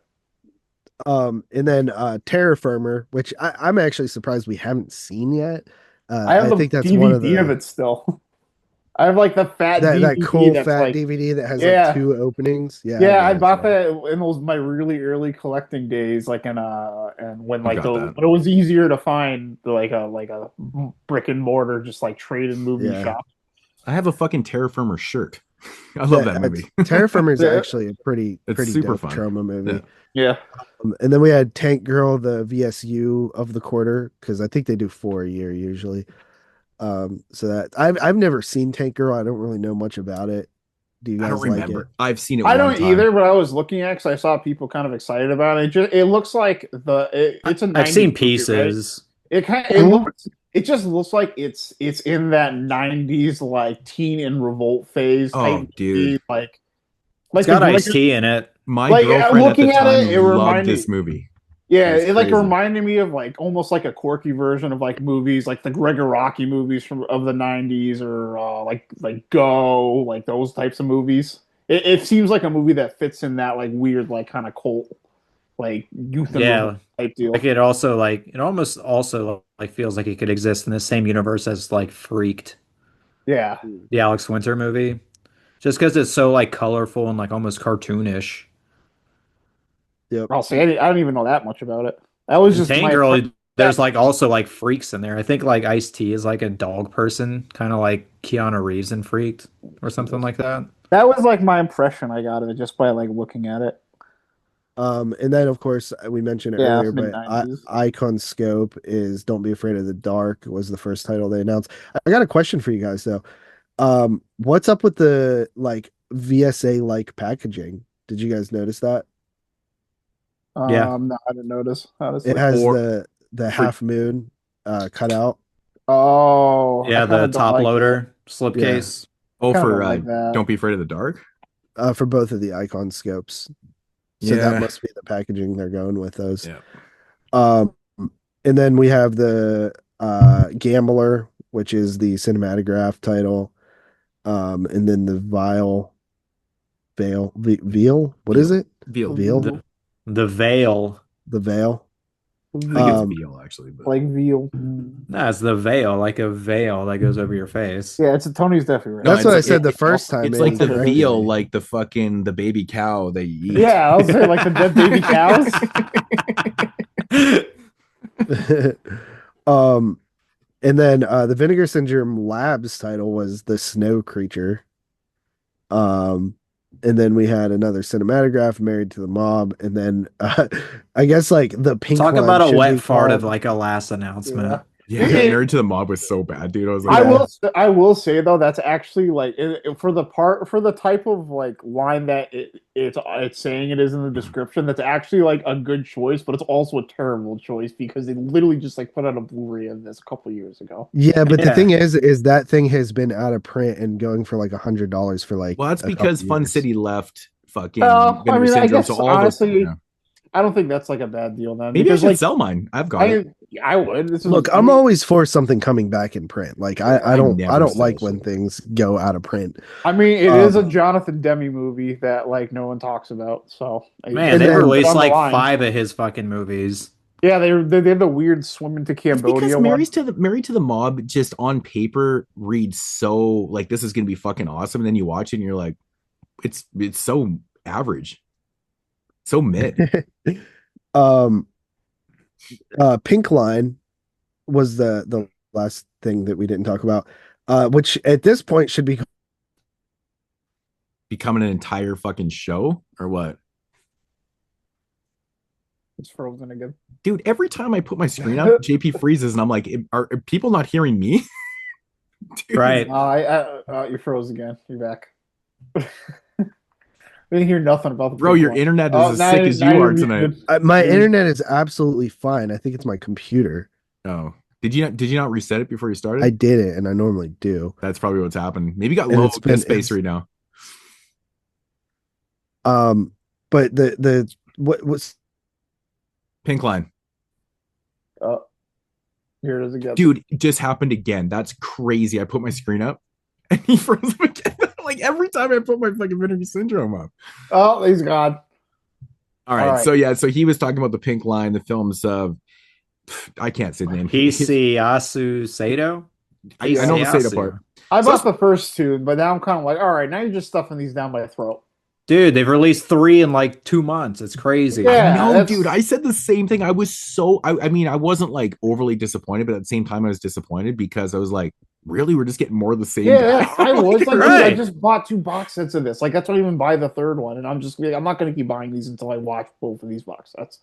S2: And then Terror Firmer, which I'm actually surprised we haven't seen yet.
S3: I think that's DVD one of it still. I have like the fat
S2: that
S3: DVD
S2: cool
S3: that's
S2: fat
S3: like,
S2: DVD that has like 2 openings.
S3: Yeah, I bought that in my really early collecting days, like and when like when it was easier to find like a brick and mortar just like trade and movie shop.
S1: I have a fucking Terror Firmer shirt. I love that movie.
S2: Terror Firmer is actually a pretty
S1: super
S2: dope
S1: fun
S2: trauma movie.
S3: Yeah.
S2: And then we had Tank Girl, the VSU of the quarter, because I think they do 4 a year usually. So that I've never seen Tank Girl. I don't really know much about it. Do you guys like
S1: remember.
S2: it?
S1: I've seen it.
S3: I don't either, but I was looking at because I saw people kind of excited about it. It looks like it's a.
S4: I've seen pieces.
S3: Movie, right? It just looks like it's in that 90s like teen in revolt phase.
S1: Oh, dude!
S3: Like
S4: it's got Ice-T in it.
S1: My girlfriend
S3: looking
S1: at the time
S3: it
S1: loved this movie.
S3: Yeah, it like reminded me of like almost like a quirky version of like movies like the Gregoraki movies of the 90s or like Go, like those types of movies. It seems like a movie that fits in that like weird like kind of cult like youth type deal.
S4: Like it almost also like feels like it could exist in the same universe as like Freaked.
S3: Yeah.
S4: The Alex Winter movie. Just because it's so like colorful and like almost cartoonish.
S2: Yep.
S3: I'll say I don't even know that much about it. That was just
S4: Tank Girl. There's like also like freaks in there. I think like Ice-T is like a dog person, kind of like Keanu Reeves in Freaked or something like that.
S3: That was like my impression I got of it just by like looking at it.
S2: And then of course we mentioned it earlier, but Icon Scope is Don't Be Afraid of the Dark was the first title they announced. I got a question for you guys though. What's up with the like VSA like packaging? Did you guys notice that?
S3: No, I didn't notice. Honestly.
S2: It has the half moon cut out.
S3: Oh,
S4: yeah, the top loader slipcase.
S1: Oh, for Don't Be Afraid of the Dark.
S2: For both of the Icon Scopes. So that must be the packaging they're going with those.
S1: Yeah.
S2: And then we have the Gambler, which is the cinematograph title. And then the Veil. What is it?
S1: Veil.
S4: The Veil.
S2: The Veil.
S1: I think it's veal actually, but
S3: like veal.
S4: No, it's the veil, like a veil that goes over your face.
S3: Yeah, Tony's definitely right.
S2: That's what I said the first time.
S1: It's like the veal, like the baby cow that you eat.
S3: Yeah, I was saying like the dead baby
S2: cows. And then the Vinegar Syndrome Labs title was The Snow Creature. And then we had another cinematograph, Married to the Mob, and then I guess like the pink.
S4: Talk about a wet fart of like a last announcement.
S1: Yeah, Married to the Mob was so bad, dude. I was like,
S3: I will say though, that's actually like for the type of like line that it's saying it is in the description. That's actually like a good choice, but it's also a terrible choice because they literally just like put out a Blu-ray of this a couple of years ago.
S2: Yeah, but the thing is that thing has been out of print and going for like $100 for like.
S1: Well, that's because Fun City left fucking.
S3: I mean, I guess honestly. I don't think that's like a bad deal then.
S1: Maybe I
S3: because
S1: should
S3: like
S1: sell mine. I've got it.
S3: I would. This is
S2: Look, I'm always for something coming back in print. Like I don't
S1: never
S2: like
S1: sell
S2: when
S1: shit.
S2: things go out of print.
S3: I mean, it is a Jonathan Demme movie that like no one talks about. So
S4: Man,
S2: And
S4: they
S2: then-
S4: released
S3: on the
S4: like
S3: line.
S4: 5 of his fucking movies.
S3: Yeah, they did the weird swimming to
S1: It's
S3: Cambodia
S1: because
S3: one.
S1: Married to the Mob just on paper reads so like this is gonna be fucking awesome, and then you watch it and you're like, it's so average, so mid.
S2: Pink Line was the last thing that we didn't talk about, which at this point should be
S1: Becoming an entire fucking show or what?
S3: It's frozen again.
S1: Dude, every time I put my screen up, JP freezes, and I'm like, are people not hearing me? Dude,
S4: Right.
S3: You froze again. You're back. We didn't hear nothing about the
S1: bro,
S3: Pink
S1: your
S3: one.
S1: internet is
S3: Oh,
S1: as
S3: now
S1: sick
S3: you-
S1: as
S3: now
S1: you
S3: you're
S1: are tonight.
S3: muted.
S2: my
S3: Dude.
S2: internet is absolutely fine. I think it's my computer.
S1: Oh, did you not reset it before you started?
S2: I did it, and I normally do.
S1: That's probably what's happened. Maybe you got
S2: And
S1: low
S2: it's been-
S1: disk space
S2: it's-
S1: right now.
S2: But the what's
S1: Pink Line.
S3: Here it is again.
S1: Dude, it just happened again. That's crazy. I put my screen up and he froze up again. Like every time I put my fucking Vinegar Syndrome up.
S3: Oh, he's gone.
S1: All right.
S3: All right.
S1: So yeah, so he was talking about the Pink Line, the films of I can't say the name.
S4: Hisayasu Sato?
S1: I know the Sado
S4: Hisayasu.
S1: part.
S3: I
S1: So-
S3: bought the first two, but now I'm kind of like, all right, now you're just stuffing these down my throat.
S4: Dude, they've released 3 in like 2 months. It's crazy.
S3: Yeah.
S1: No,
S3: that's-
S1: dude, I said the same thing. I was so I mean, I wasn't like overly disappointed, but at the same time I was disappointed because I was like, really, we're just getting more of the same.
S3: Yeah,
S1: guy?
S3: I was like, dude, I
S4: Right.
S3: just bought 2 box sets of this. Like, that's why I didn't even buy the third one, and I'm not going to keep buying these until I watch both of these box sets,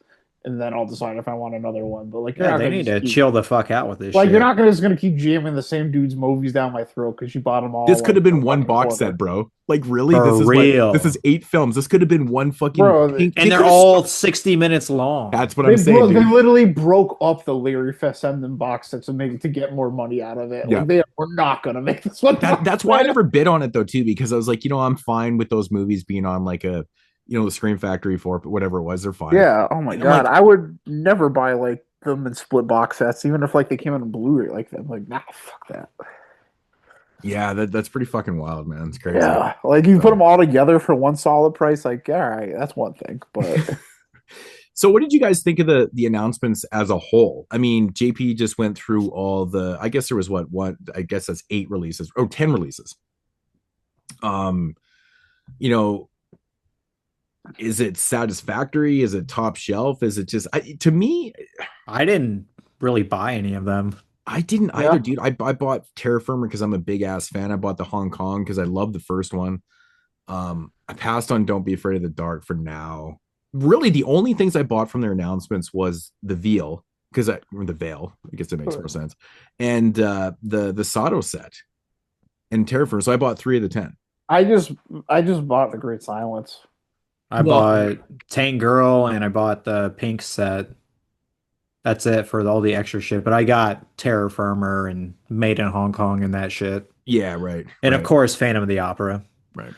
S3: and then I'll decide if I want another one. But like, you're
S4: Yeah,
S3: not
S4: they
S3: gonna
S4: need
S3: just
S4: to
S3: keep-
S4: chill the fuck out with this
S3: Like,
S4: shit.
S3: you're not just going to keep jamming the same dude's movies down my throat because you bought them all.
S1: This could have
S3: like,
S1: been
S3: for
S1: one
S3: fucking
S1: box
S3: quarter.
S1: set, bro. Like really,
S4: For
S1: this is
S4: real.
S1: this is 8 films. This could have been one fucking
S3: Bro,
S1: pink.
S4: And they're all 60 minutes long.
S1: That's what
S3: They,
S1: I'm saying.
S3: they
S1: Dude.
S3: literally broke up the Larry Fessenden box set to get more money out of it.
S1: Yeah.
S3: Like, they were not going to make this one.
S1: That's why I never bid on it though, too, because I was like, I'm fine with those movies being on like a, the Scream Factory for whatever it was. They're fine.
S3: Yeah. Oh my
S1: And I'm
S3: god,
S1: like-
S3: I would never buy like them in split box sets, even if like they came out in Blu-ray like that. Like, nah, fuck that.
S1: Yeah, that's pretty fucking wild, man. It's crazy.
S3: Yeah, like you put them all together for one solid price. Like, all right, that's one thing. But
S1: So what did you guys think of the announcements as a whole? I mean, JP just went through all the, I guess there was what I guess that's 8 releases or 10 releases. Is it satisfactory? Is it top shelf? Is it just to me,
S4: I didn't really buy any of them.
S1: I didn't
S3: Yeah.
S1: either, dude. I bought Terra Firma because I'm a big ass fan. I bought the Hong Kong because I love the first one. I passed on Don't Be Afraid of the Dark for now. Really, the only things I bought from their announcements was the Veil, or the Veil. I guess it makes more sense. And the Sado set and Terra Firma. So I bought 3 of the 10.
S3: I just bought the Great Silence.
S4: I bought Tank Girl and I bought the pink set. That's it for all the extra shit. But I got Terror Firmer and Made in Hong Kong and that shit.
S1: Yeah, right.
S4: And
S1: right.
S4: of course, Phantom of the Opera.
S1: Right.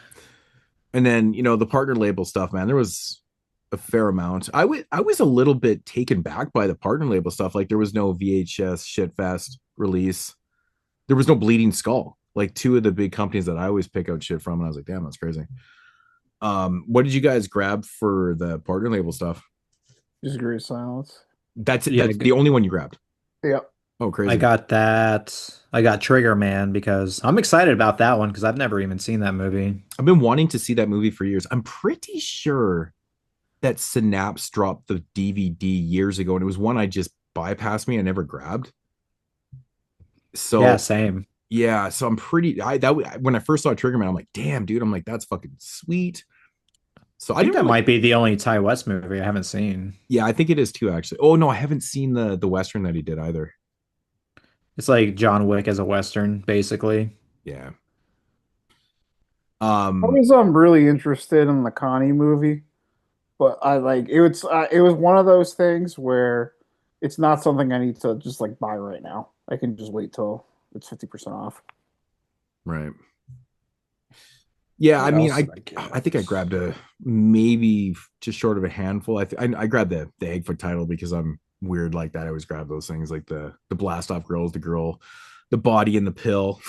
S1: And then, the partner label stuff, man, there was a fair amount. I was a little bit taken back by the partner label stuff. Like there was no VHS Shitfest release. There was no Bleeding Skull. Like 2 of the big companies that I always pick out shit from. And I was like, damn, that's crazy. What did you guys grab for the partner label stuff?
S3: Just Great Silence.
S1: That's it.
S4: Yeah,
S1: That's the only one you grabbed.
S3: Yep.
S1: Oh, crazy.
S4: I got that. I got Trigger Man because I'm excited about that one because I've never even seen that movie.
S1: I've been wanting to see that movie for years. I'm pretty sure that Synapse dropped the DVD years ago, and it was one I just bypassed me. I never grabbed. So
S4: Yeah, same.
S1: yeah, so I'm pretty. When I first saw Triggerman, I'm like, damn, dude. I'm like, that's fucking sweet. So
S4: I think
S1: didn't
S4: that
S1: really-
S4: might be the only Ty West movie I haven't seen.
S1: Yeah, I think it is too. Actually, oh no, I haven't seen the Western that he did either.
S4: It's like John Wick as a Western, basically.
S1: Yeah.
S3: I was really interested in the Connie movie, but it was one of those things where it's not something I need to just like buy right now. I can just wait till it's 50% off.
S1: Right. Yeah, I
S3: What
S1: mean,
S3: else did
S1: I think I grabbed a maybe just short of a handful. I grabbed the Eggfoot title because I'm weird like that. I always grab those things like the blast off girls, the girl, the body and the pill.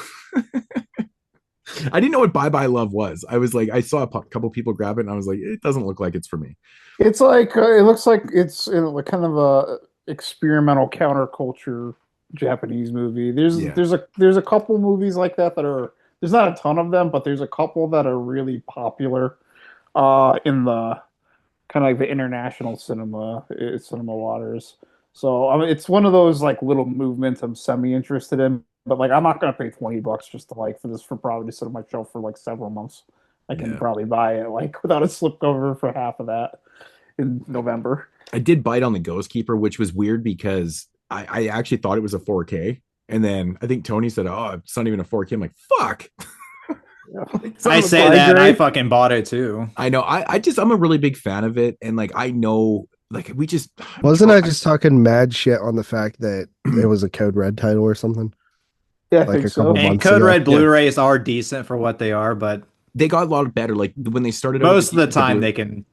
S1: I didn't know what Bye Bye Love was. I was like, I saw a couple people grab it, and I was like, it doesn't look like it's for me.
S3: It's like it looks like it's like kind of a experimental counterculture Japanese movie.
S1: Yeah.
S3: There's a couple movies like that are there's not a ton of them, but there's a couple that are really popular in the kind of like the international cinema waters. So I mean, it's one of those like little movements I'm semi interested in, but like I'm not gonna pay $20 just to like for probably to sit on my shelf for like several months. I can probably buy it like without a slipcover for half of that in November.
S1: I did bite on the Ghost Keeper, which was weird because I actually thought it was a 4K. And then I think Tony said, "Oh, it's not even a 4K." I'm like, "Fuck."
S4: I say that I fucking bought it too.
S1: I know. I'm a really big fan of it, and like I know, like we just
S2: wasn't I just talking mad shit on the fact that it was a Code Red title or something?
S3: Yeah, I
S2: like
S3: think
S2: a
S3: so.
S2: couple
S4: And
S2: months
S4: Code
S2: ago.
S4: Red Blu-rays are decent for what they are, but
S1: they got a lot better. Like when they started,
S4: most of the time they can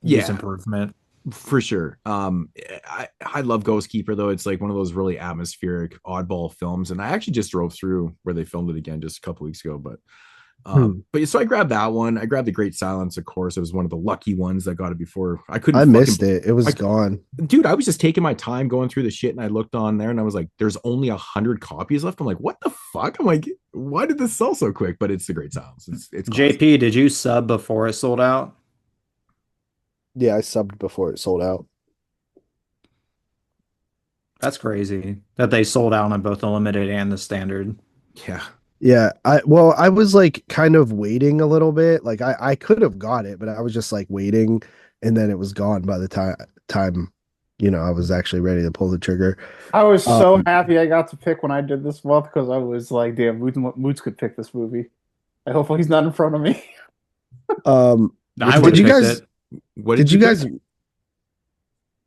S4: use improvement.
S1: For sure. I love Ghost Keeper though. It's like one of those really atmospheric oddball films, and I actually just drove through where they filmed it again just a couple weeks ago. But so I grabbed that one. I grabbed The Great Silence, of course. It was one of the lucky ones that got it before. I
S2: missed it. It was gone.
S1: Dude, I was just taking my time going through the shit, and I looked on there and I was like, there's only 100 copies left. I'm like, what the fuck? I'm like, why did this sell so quick? But it's The Great Silence. It's
S4: JP, did you sub before it sold out?
S2: Yeah, I subbed before it sold out.
S4: That's crazy that they sold out on both the limited and the standard.
S1: Yeah.
S2: Yeah, I was like kind of waiting a little bit. Like I could have got it, but I was just like waiting, and then it was gone by the time I was actually ready to pull the trigger.
S3: I was so happy I got to pick when I did this month because I was like, damn, Moodz could pick this movie. I hope he's not in front of me.
S2: Did you guys?
S1: What
S2: did you guys?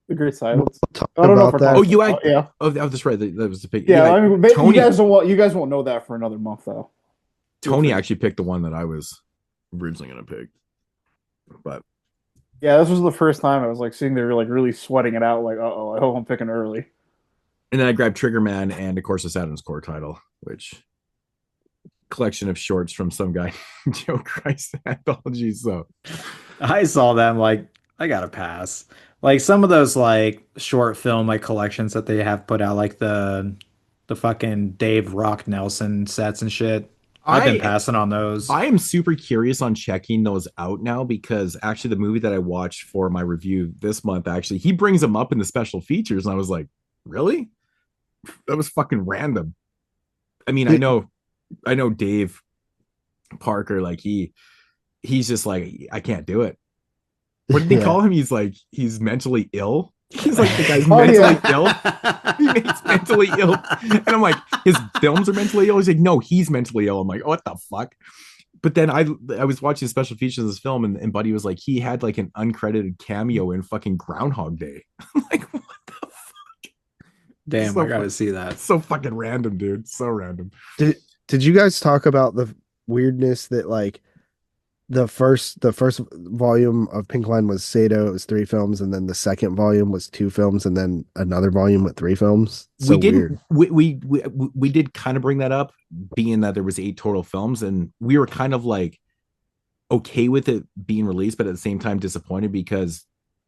S3: The Great Silence.
S2: I don't know if
S1: that.
S3: Yeah.
S1: Oh, that's right. That was the pick.
S3: Yeah, I mean, Tony, you guys won't know that for another month though.
S1: Tony actually picked the one that I was originally going to pick, but
S3: yeah, this was the first time I was like seeing they were like really sweating it out. Like, I hope I'm picking early.
S1: And then I grabbed Triggerman and of course the Saturn's Core title, which collection of shorts from some guy, Joe Christ anthology. So
S4: I saw them like I gotta pass. Like some of those like short film like collections that they have put out, like the fucking Dave Rock Nelson sets and shit. I've been passing on those.
S1: I am super curious on checking those out now because actually the movie that I watched for my review this month, actually, he brings them up in the special features. And I was like, really? That was fucking random. I mean, I know Dave Parker, like he's just like, I can't do it. What did they call him? He's like, he's mentally ill. He's like, the guy's mentally ill. He makes mentally ill. And I'm like, his films are mentally ill. He's like, no, he's mentally ill. I'm like, what the fuck? But then I was watching the special features of this film, and Buddy was like, he had like an uncredited cameo in fucking Groundhog Day. I'm like, what the fuck?
S4: Damn, I gotta see that.
S1: So fucking random, dude. So random.
S2: Did you guys talk about the weirdness that like the first volume of Pink Line was Sado, it was 3 films, and then the second volume was 2 films, and then another volume with 3 films? So
S1: we did kind of bring that up, being that there was 8 total films, and we were kind of like okay with it being released, but at the same time disappointed because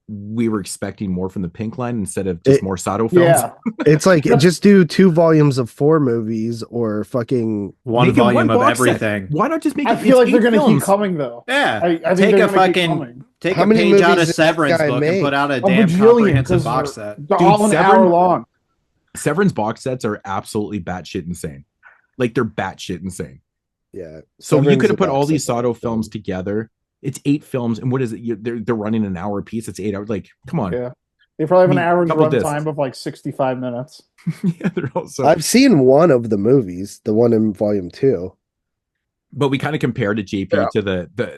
S1: we were expecting more from the Pink Line instead of just more Sado films.
S3: Yeah.
S2: It's like just do 2 volumes of 4 movies or fucking
S4: one volume of everything.
S1: Why not just make
S3: I feel like they're going to keep coming though.
S4: Yeah.
S3: I think
S4: take a page out of Severin's book and put out a damn comprehensive box set.
S3: They're all an hour long.
S1: Severin's box sets are absolutely batshit insane. Like they're batshit insane.
S2: Yeah.
S1: So you could have put all these Sado films together. It's 8 films, and what is it? They're running an hour a piece. It's 8 hours. Like, come on.
S3: Yeah, they probably have an average run time of like 65 minutes.
S1: Yeah, they're also.
S2: I've seen one of the movies, the one in volume 2.
S1: But we kind of compared to JP to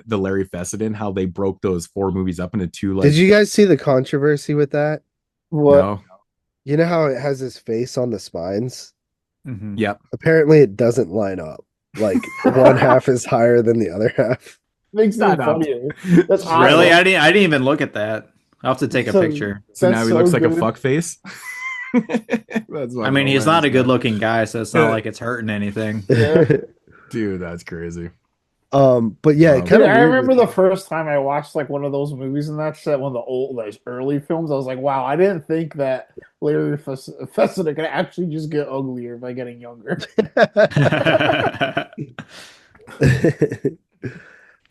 S1: the Larry Fessenden, how they broke those 4 movies up into 2. Like,
S2: did you guys see the controversy with that?
S3: What?
S1: No.
S2: You know how it has his face on the spines?
S4: Mm-hmm.
S1: Yep.
S2: Apparently, it doesn't line up. like one half is higher than the other half.
S3: Makes it
S1: Shut up.
S3: funnier. That's awesome.
S4: Really? I didn't even look at that. I'll have to take a
S3: So-
S4: picture.
S1: So
S3: That's
S1: now he
S3: so
S1: looks like a
S3: good.
S1: fuck face. That's
S4: I mean, he's not a good-looking guy, so it's not like it's hurting anything.
S3: Yeah.
S1: dude. That's crazy.
S2: But yeah,
S1: Wow.
S2: kind of.
S3: I remember the first time I watched like one of those movies in that set, one of the old, those early films. I was like, wow, I didn't think that Larry Fessenden could actually just get uglier by getting younger.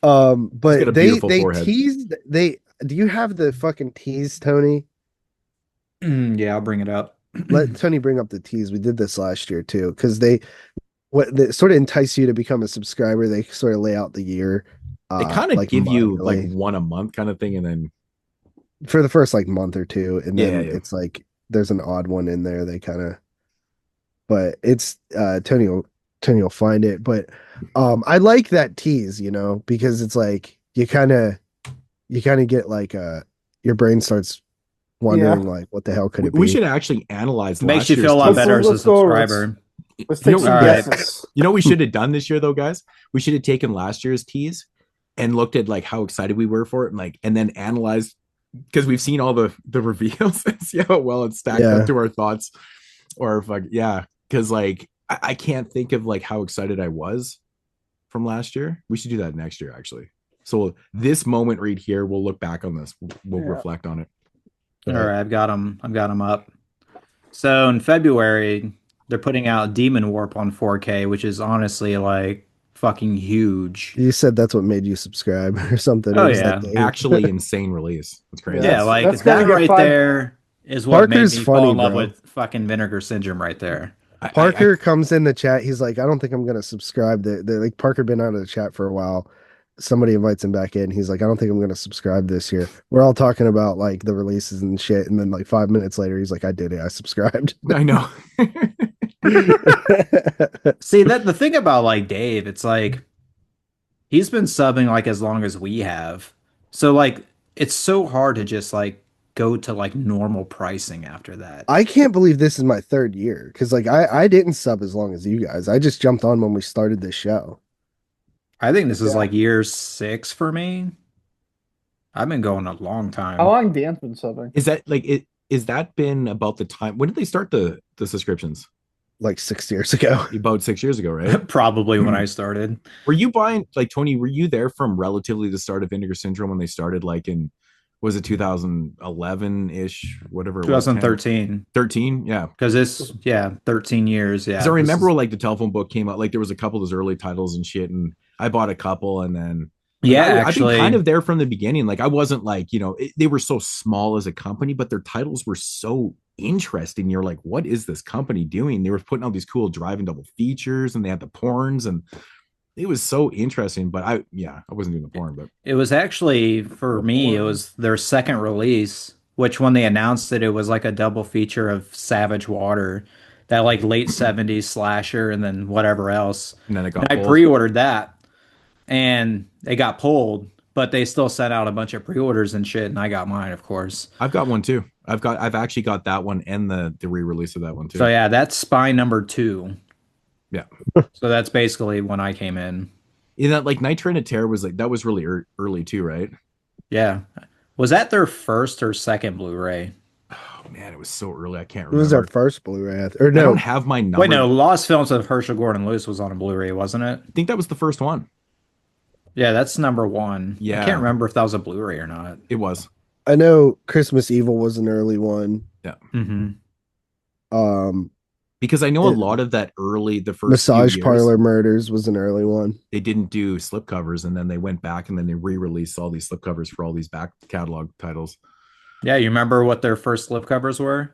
S2: But
S1: got a
S2: they
S1: beautiful forehead.
S2: teased. Do you have the fucking tease, Tony?
S4: Yeah, I'll bring it up.
S2: Let Tony bring up the tease. We did this last year too, because they sort of entice you to become a subscriber. They sort of lay out the year.
S1: They kind of
S2: like
S1: give you like
S2: monthly
S1: one a month kind of thing, and then
S2: for the first like month or two, and then
S1: Yeah.
S2: it's like there's an odd one in there. They kind of, but it's Tony will find it. But I like that tease, because it's like you kind of get like your brain starts wondering like what the hell could it be.
S1: we should actually analyze.
S4: Makes
S1: last
S4: you feel a
S1: year's
S4: lot
S1: tease.
S4: better as a
S3: Let's go over it.
S4: subscriber.
S3: Let's take some
S4: all right.
S3: guesses.
S1: You know what we should have done this year though, guys? We should have taken last year's tease and looked at like how excited we were for it, and like and then analyzed, because we've seen all the reveals and see how well it's stacked up to our thoughts. Or because like I can't think of like how excited I was from last year. We should do that next year actually. So this moment right here, we'll look back on this. We'll reflect on it.
S4: All right, I've got them up. So in February, they're putting out Demon Warp on 4K, which is honestly like fucking huge.
S2: You said that's what made you subscribe or something.
S4: Oh,
S2: Or is
S4: yeah.
S2: that Dave?
S1: Actually insane release. That's crazy.
S4: Yeah, like
S3: that's gonna
S4: that
S3: get
S4: right
S3: 5.
S4: there is what
S2: Parker's
S4: made me
S2: funny,
S4: fall in love
S2: bro.
S4: with fucking Vinegar Syndrome right there.
S2: Parker comes in the chat. He's like, I don't think I'm gonna subscribe. They're like, Parker been out of the chat for a while. Somebody invites him back in. He's like, I don't think I'm gonna subscribe this year. We're all talking about like the releases and shit, and then like 5 minutes later, he's like, I did it. I subscribed.
S1: I know.
S4: See, that the thing about like Dave, it's like he's been subbing like as long as we have. So like it's so hard to just like go to like normal pricing after that.
S2: I can't believe this is my 3rd year because like I didn't sub as long as you guys. I just jumped on when we started this show.
S4: I think this is
S3: Yeah.
S4: like year 6 for me. I've been going a long time.
S3: How long Dan's been subbing?
S1: Is that like it? Is that been about the time? When did they start the subscriptions?
S2: Like 6 years ago.
S1: About 6 years ago, right?
S4: Probably when I started.
S1: Were you buying like Tony? Were you there from relatively the start of Vinegar Syndrome when they started? Like in was it 2011 ish, whatever? It was,
S4: 2013.
S1: 13, yeah.
S4: Because 13 years. Yeah.
S1: Because I remember when like the telephone book came out, like there was a couple of those early titles and shit, and I bought a couple, and then
S4: Yeah,
S1: I've been
S4: actually,
S1: kind of there from the beginning. Like I wasn't like they were so small as a company, but their titles were so interesting. You're like, what is this company doing? They were putting out these cool driving double features, and they had the porns, and it was so interesting. But I wasn't doing the porn, but
S4: it was actually for me, it was their second release, which when they announced it was like a double feature of Savage Water, that like late 70s slasher, and then whatever else.
S1: and then it got
S4: And I
S1: pulled.
S4: pre-ordered that, and they got pulled, but they still sent out a bunch of pre-orders and shit, and I got mine, of course.
S1: I've got one too. I've actually got that one and the re-release of that one too.
S4: So yeah, that's Spy number 2.
S1: Yeah.
S4: So that's basically when I came in.
S1: That like Night Train to Terror was like that was really early too, right?
S4: Yeah. Was that their first or second Blu-ray?
S1: Oh man, it was so early. I can't
S2: It
S1: remember.
S2: was our first Blu-ray. Or
S1: I
S2: no,
S1: don't have my number.
S4: Wait, no, Lost Films of Herschel Gordon Lewis was on a Blu-ray, wasn't it?
S1: I think that was the first one.
S4: Yeah, that's number 1.
S1: Yeah.
S4: I can't remember if that was a Blu-ray or not.
S1: It was.
S2: I know Christmas Evil was an early one.
S4: Mm-hmm.
S1: Because I know a
S2: It-
S1: lot of that early, the first
S2: Massage
S1: few years,
S2: Parlor Murders was an early one.
S1: they didn't do slipcovers, and then they went back and then they re-released all these slipcovers for all these back catalog titles.
S4: Yeah, you remember what their first slipcovers were?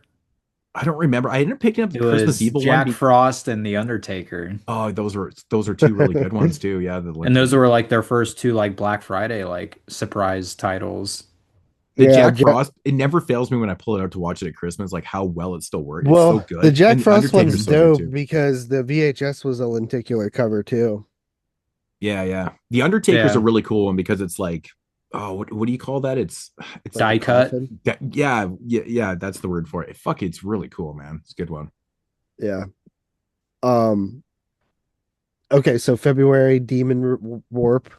S1: I don't remember. I ended up picking up the
S4: It
S1: Christmas
S4: was
S1: Evil
S4: Jack
S1: one.
S4: Frost and The Undertaker.
S1: Oh, those are two really good ones too. Yeah,
S4: And those were like their first 2 like Black Friday like surprise titles.
S1: the
S2: Yeah,
S1: Jack Frost. It never fails me when I pull it out to watch it at Christmas, like how well it still works.
S2: Well,
S1: it's so good.
S2: the Jack
S1: And
S2: Frost
S1: Undertaker's
S2: one's
S1: so good,
S2: dope
S1: too.
S2: because the VHS was a lenticular cover too.
S1: Yeah. The Undertaker's
S4: Yeah.
S1: a really cool one because it's like, oh, what do you call that? It's
S4: Die
S2: a
S4: cut.
S2: coffin.
S1: yeah. That's the word for it. Fuck, it's really cool, man. It's a good one.
S2: Yeah. Okay, so February Warp.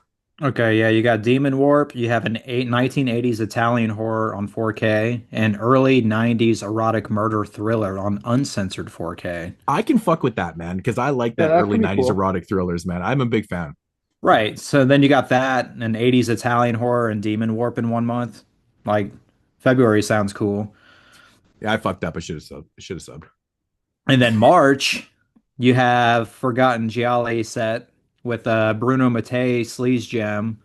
S4: Okay, yeah, you got Demon Warp, you have 1980s Italian horror on 4K, and early 90s erotic murder thriller on uncensored 4K.
S1: I can fuck with that, man, because I like
S3: Yeah,
S1: that
S3: that
S1: early
S3: could be
S1: 90s
S3: cool.
S1: erotic thrillers, man. I'm a big fan.
S4: Right, so then you got that, and 80s Italian horror and Demon Warp in 1 month. Like, February sounds cool.
S1: Yeah, I fucked up. I should have subbed. I should have subbed.
S4: And then March, you have Forgotten Gialli set with Bruno Mattei, Sleaze Gem,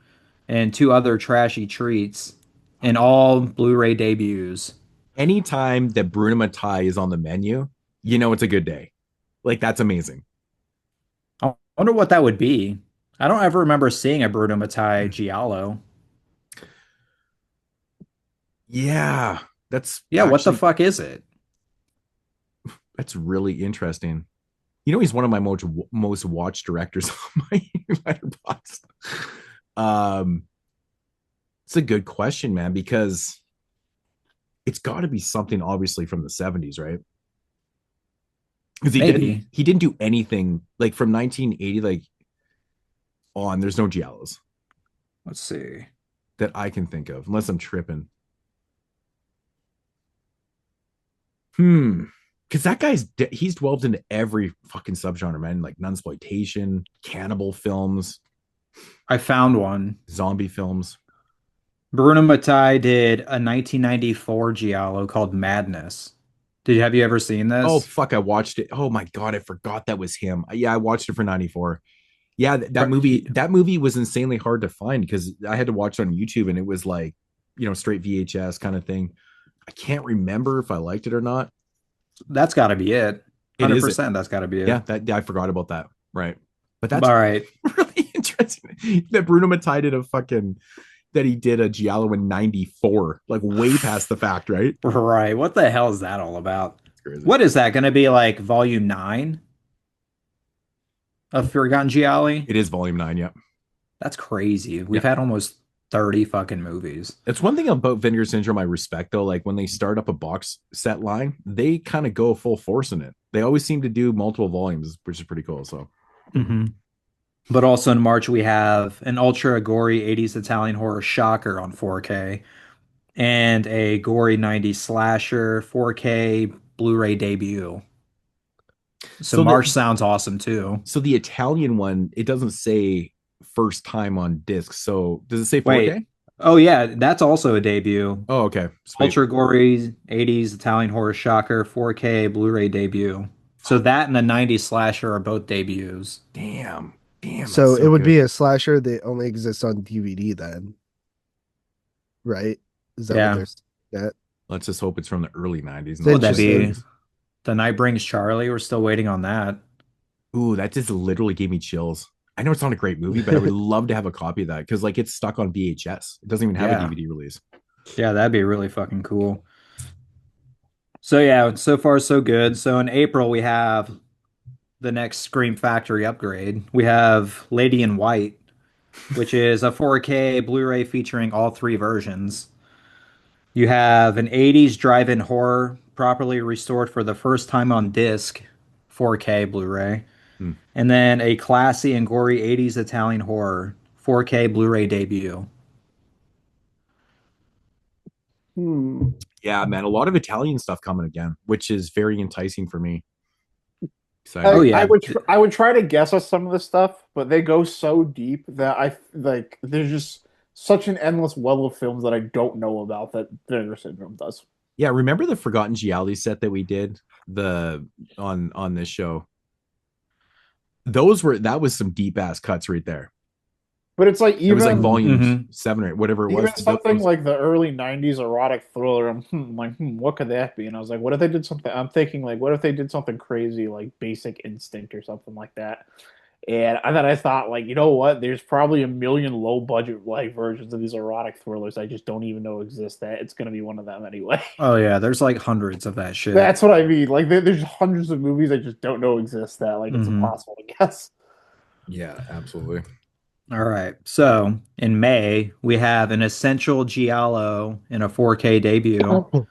S4: and two other trashy treats, and all Blu-ray debuts.
S1: Anytime that Bruno Mattei is on the menu, you know it's a good day. Like that's amazing.
S4: I wonder what that would be. I don't ever remember seeing a Bruno Mattei Giallo.
S1: Yeah, that's
S4: Yeah, what the
S1: actually
S4: fuck is it?
S1: that's really interesting. You know, he's one of my most watched directors on my letterbox. Um, it's a good question, man, because it's got to be something obviously from the 70s, right? Because
S4: Maybe.
S1: he didn't do anything like from 1980 like on. There's no giallos
S4: Let's see.
S1: that I can think of, unless I'm tripping. Because that he's delved into every fucking subgenre, man. Like nunsploitation, cannibal films,
S4: I found one.
S1: zombie films.
S4: Bruno Mattei did a 1994 Giallo called Madness. Have you ever seen
S1: Oh
S4: this?
S1: fuck, I watched it. Oh my god, I forgot that was him. Yeah, I watched it for 94. Yeah,
S4: Right.
S1: that movie was insanely hard to find because I had to watch it on YouTube and it was like, straight VHS kind of thing. I can't remember if I liked it or not.
S4: That's got to be it.
S1: It is it.
S4: 100% that's got to be
S1: Yeah,
S4: it.
S1: I forgot about that. Right. But that's
S4: All right.
S1: really interesting that Bruno Mattei did that he did a Giallo in 94, like way past the fact, right?
S4: Right. What the hell is that all about?
S1: It's crazy.
S4: What is that going to be like volume 9 of Forgotten Gialli?
S1: It is volume 9, yeah.
S4: That's crazy. We've
S1: Yeah.
S4: had almost 30 fucking movies.
S1: It's one thing about Vinegar Syndrome I respect though. Like when they start up a box set line, they kind of go full force in it. They always seem to do multiple volumes, which is pretty cool. So
S4: Hmm. But also in March, we have an ultra gory 80s Italian horror shocker on 4K and a gory 90s slasher 4K Blu-ray debut. So
S1: so
S4: March
S1: the
S4: sounds awesome too.
S1: so the Italian one, it doesn't say first time on disc. So does it say
S4: Wait.
S1: 4K?
S4: Oh yeah, that's also a debut.
S1: Oh, okay. Sweet.
S4: Ultra gory 80s Italian horror shocker 4K Blu-ray debut. So that and the 90s slasher are both debuts.
S1: Damn. Damn, that's
S2: So it
S1: so
S2: would
S1: good.
S2: be a slasher that only exists on DVD then, right? Is that what
S4: Yeah.
S2: they're saying?
S1: Let's just hope it's from the early 90s,
S2: It's
S4: What
S1: not
S4: would that
S1: the late
S4: be?
S2: interesting.
S1: 80s.
S4: The Night Brings Charlie. We're still waiting on that.
S1: Ooh, that just literally gave me chills. I know it's not a great movie, but I would love to have a copy of that because like it's stuck on VHS. It doesn't even have a
S4: Yeah.
S1: DVD release.
S4: Yeah, that'd be really fucking cool. So yeah, so far so good. So in April we have the next Scream Factory upgrade. We have Lady in White, which is a 4K Blu-ray featuring all three versions. You have an 80s drive-in horror properly restored for the first time on disc, 4K Blu-ray.
S1: Hmm.
S4: And then a classy and gory 80s Italian horror, 4K Blu-ray debut.
S3: Hmm.
S1: Yeah, man, a lot of Italian stuff coming again, which is very enticing for me.
S4: Oh
S1: Excited.
S4: yeah.
S3: I would try to guess at some of the stuff, but they go so deep that I like there's just such an endless well of films that I don't know about that Vinegar Syndrome does.
S1: Yeah, remember the Forgotten Gialli set that we did the on this show? That was some deep ass cuts right there.
S3: But it's like
S1: It was like
S3: even
S1: volumes
S4: Mhm.
S1: 7 or whatever it was.
S3: even something like the early '90s erotic thriller. What could that be? And I was like, what if they did something? I'm thinking like, what if they did something crazy like Basic Instinct or something like that? And then I thought, like, you know what? There's probably a million low budget like versions of these erotic thrillers I just don't even know exist. That it's gonna be one of them anyway.
S4: Oh yeah, there's like hundreds of that shit.
S3: That's what I mean. Like, there's hundreds of movies I just don't know exist that like it's
S4: Mhm.
S3: impossible to guess.
S1: Yeah, absolutely.
S4: All right. So in May, we have an Essential Giallo in a 4K debut.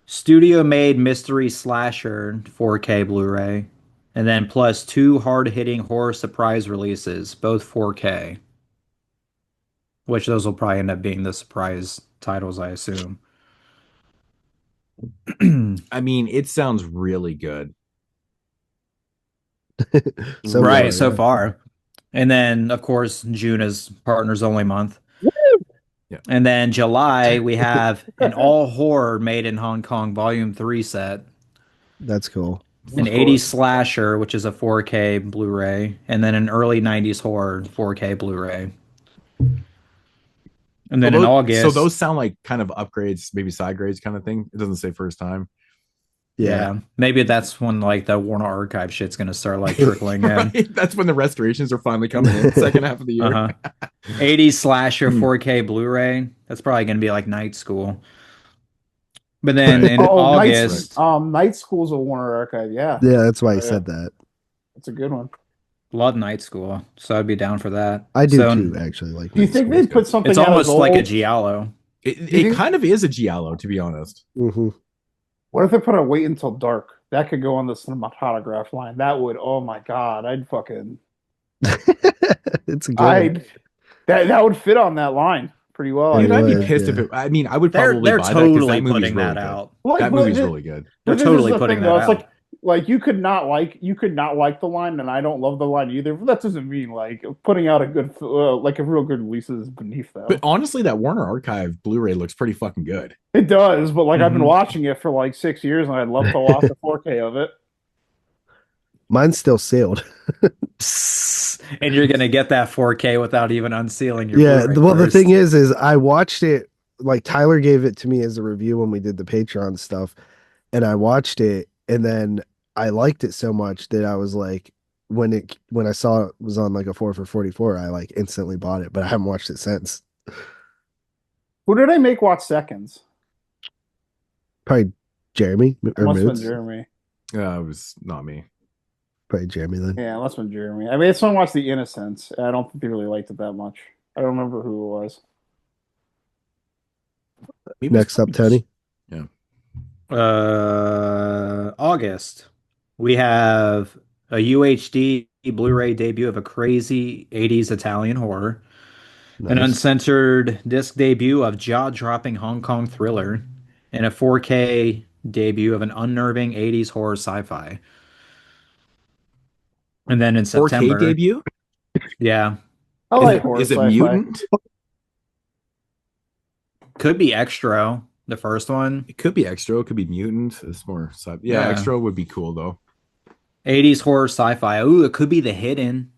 S4: Studio made mystery slasher 4K Blu-ray. And then plus 2 hard-hitting horror surprise releases, both 4K. Which those will probably end up being the surprise titles, I assume.
S1: I mean, it sounds really good.
S2: So
S4: right,
S2: far,
S4: so
S2: yeah.
S4: far. And then, of course, June is partners only month.
S1: Yeah.
S4: And then July, we have an all horror made in Hong Kong Volume 3 set,
S2: That's cool.
S4: an 80s slasher, which is a 4K Blu-ray, and then an early 90s horror 4K Blu-ray. And then in August.
S1: So those sound like kind of upgrades, maybe side grades kind of thing. It doesn't say first time.
S4: Yeah. Maybe that's when like the Warner Archive shit's gonna start like trickling in.
S1: That's when the restorations are finally coming in, second half of the year.
S4: 80s slasher 4K Blu-ray. That's probably gonna be like Night School. But then in August,
S3: Night School's a Warner Archive. Yeah,
S2: that's why he said that.
S3: That's a good one.
S4: love Night School, so I'd be down for that.
S2: I do too, actually. Like,
S3: do you think they'd put something?
S4: It's almost like a giallo.
S1: It kind of is a giallo, to be honest.
S2: Mm-hmm.
S3: What if they put a Wait Until Dark? That could go on the cinematograph line. That would, oh my god, I'd fucking.
S2: It's a good.
S3: That would fit on that line pretty well.
S1: Dude, I'd be pissed if it. I mean, I would probably
S4: they're
S1: buy
S4: totally
S1: that
S4: putting
S1: really
S4: that out.
S1: That movie's really good.
S4: They're totally putting that out.
S3: It's like you could not like the line, and I don't love the line either. But that doesn't mean like putting out a good like a real good release is beneath that.
S1: But honestly, that Warner Archive Blu-ray looks pretty fucking good.
S3: It does, but like I've been watching it for like 6 years, and I'd love to watch the 4K of it.
S2: Mine's still sealed.
S4: And you're gonna get that 4K without even unsealing your
S2: Blu-ray well,
S4: first.
S2: The thing is I watched it. Like Tyler gave it to me as a review when we did the Patreon stuff, and I watched it, and then I liked it so much that I was like, when I saw it was on like a 4 for 44, I like instantly bought it, but I haven't watched it since.
S3: Who did I make watch seconds?
S2: Probably Jeremy or
S3: Must have been
S2: Moodz.
S3: Jeremy.
S1: It was not me.
S2: Probably Jeremy then.
S3: Yeah, must have been Jeremy. I mean, it's someone watched The Innocents. I don't think they really liked it that much. I don't remember who it was.
S1: Maybe
S2: Next up, Tony.
S1: Yeah.
S4: August. We have a UHD Blu-ray debut of a crazy 80s Italian horror.
S2: Nice.
S4: An uncensored disc debut of jaw-dropping Hong Kong thriller. And a 4K debut of an unnerving 80s horror sci-fi. And then in September...
S1: 4K debut?
S4: Yeah.
S3: I like horror
S1: Is it
S3: sci-fi.
S1: Mutant?
S4: Could be Extra, the first one.
S1: It could be Extra. It could be Mutant. It's more... Yeah, Extra would be cool, though.
S4: 80s horror sci-fi. Ooh, it could be The Hidden.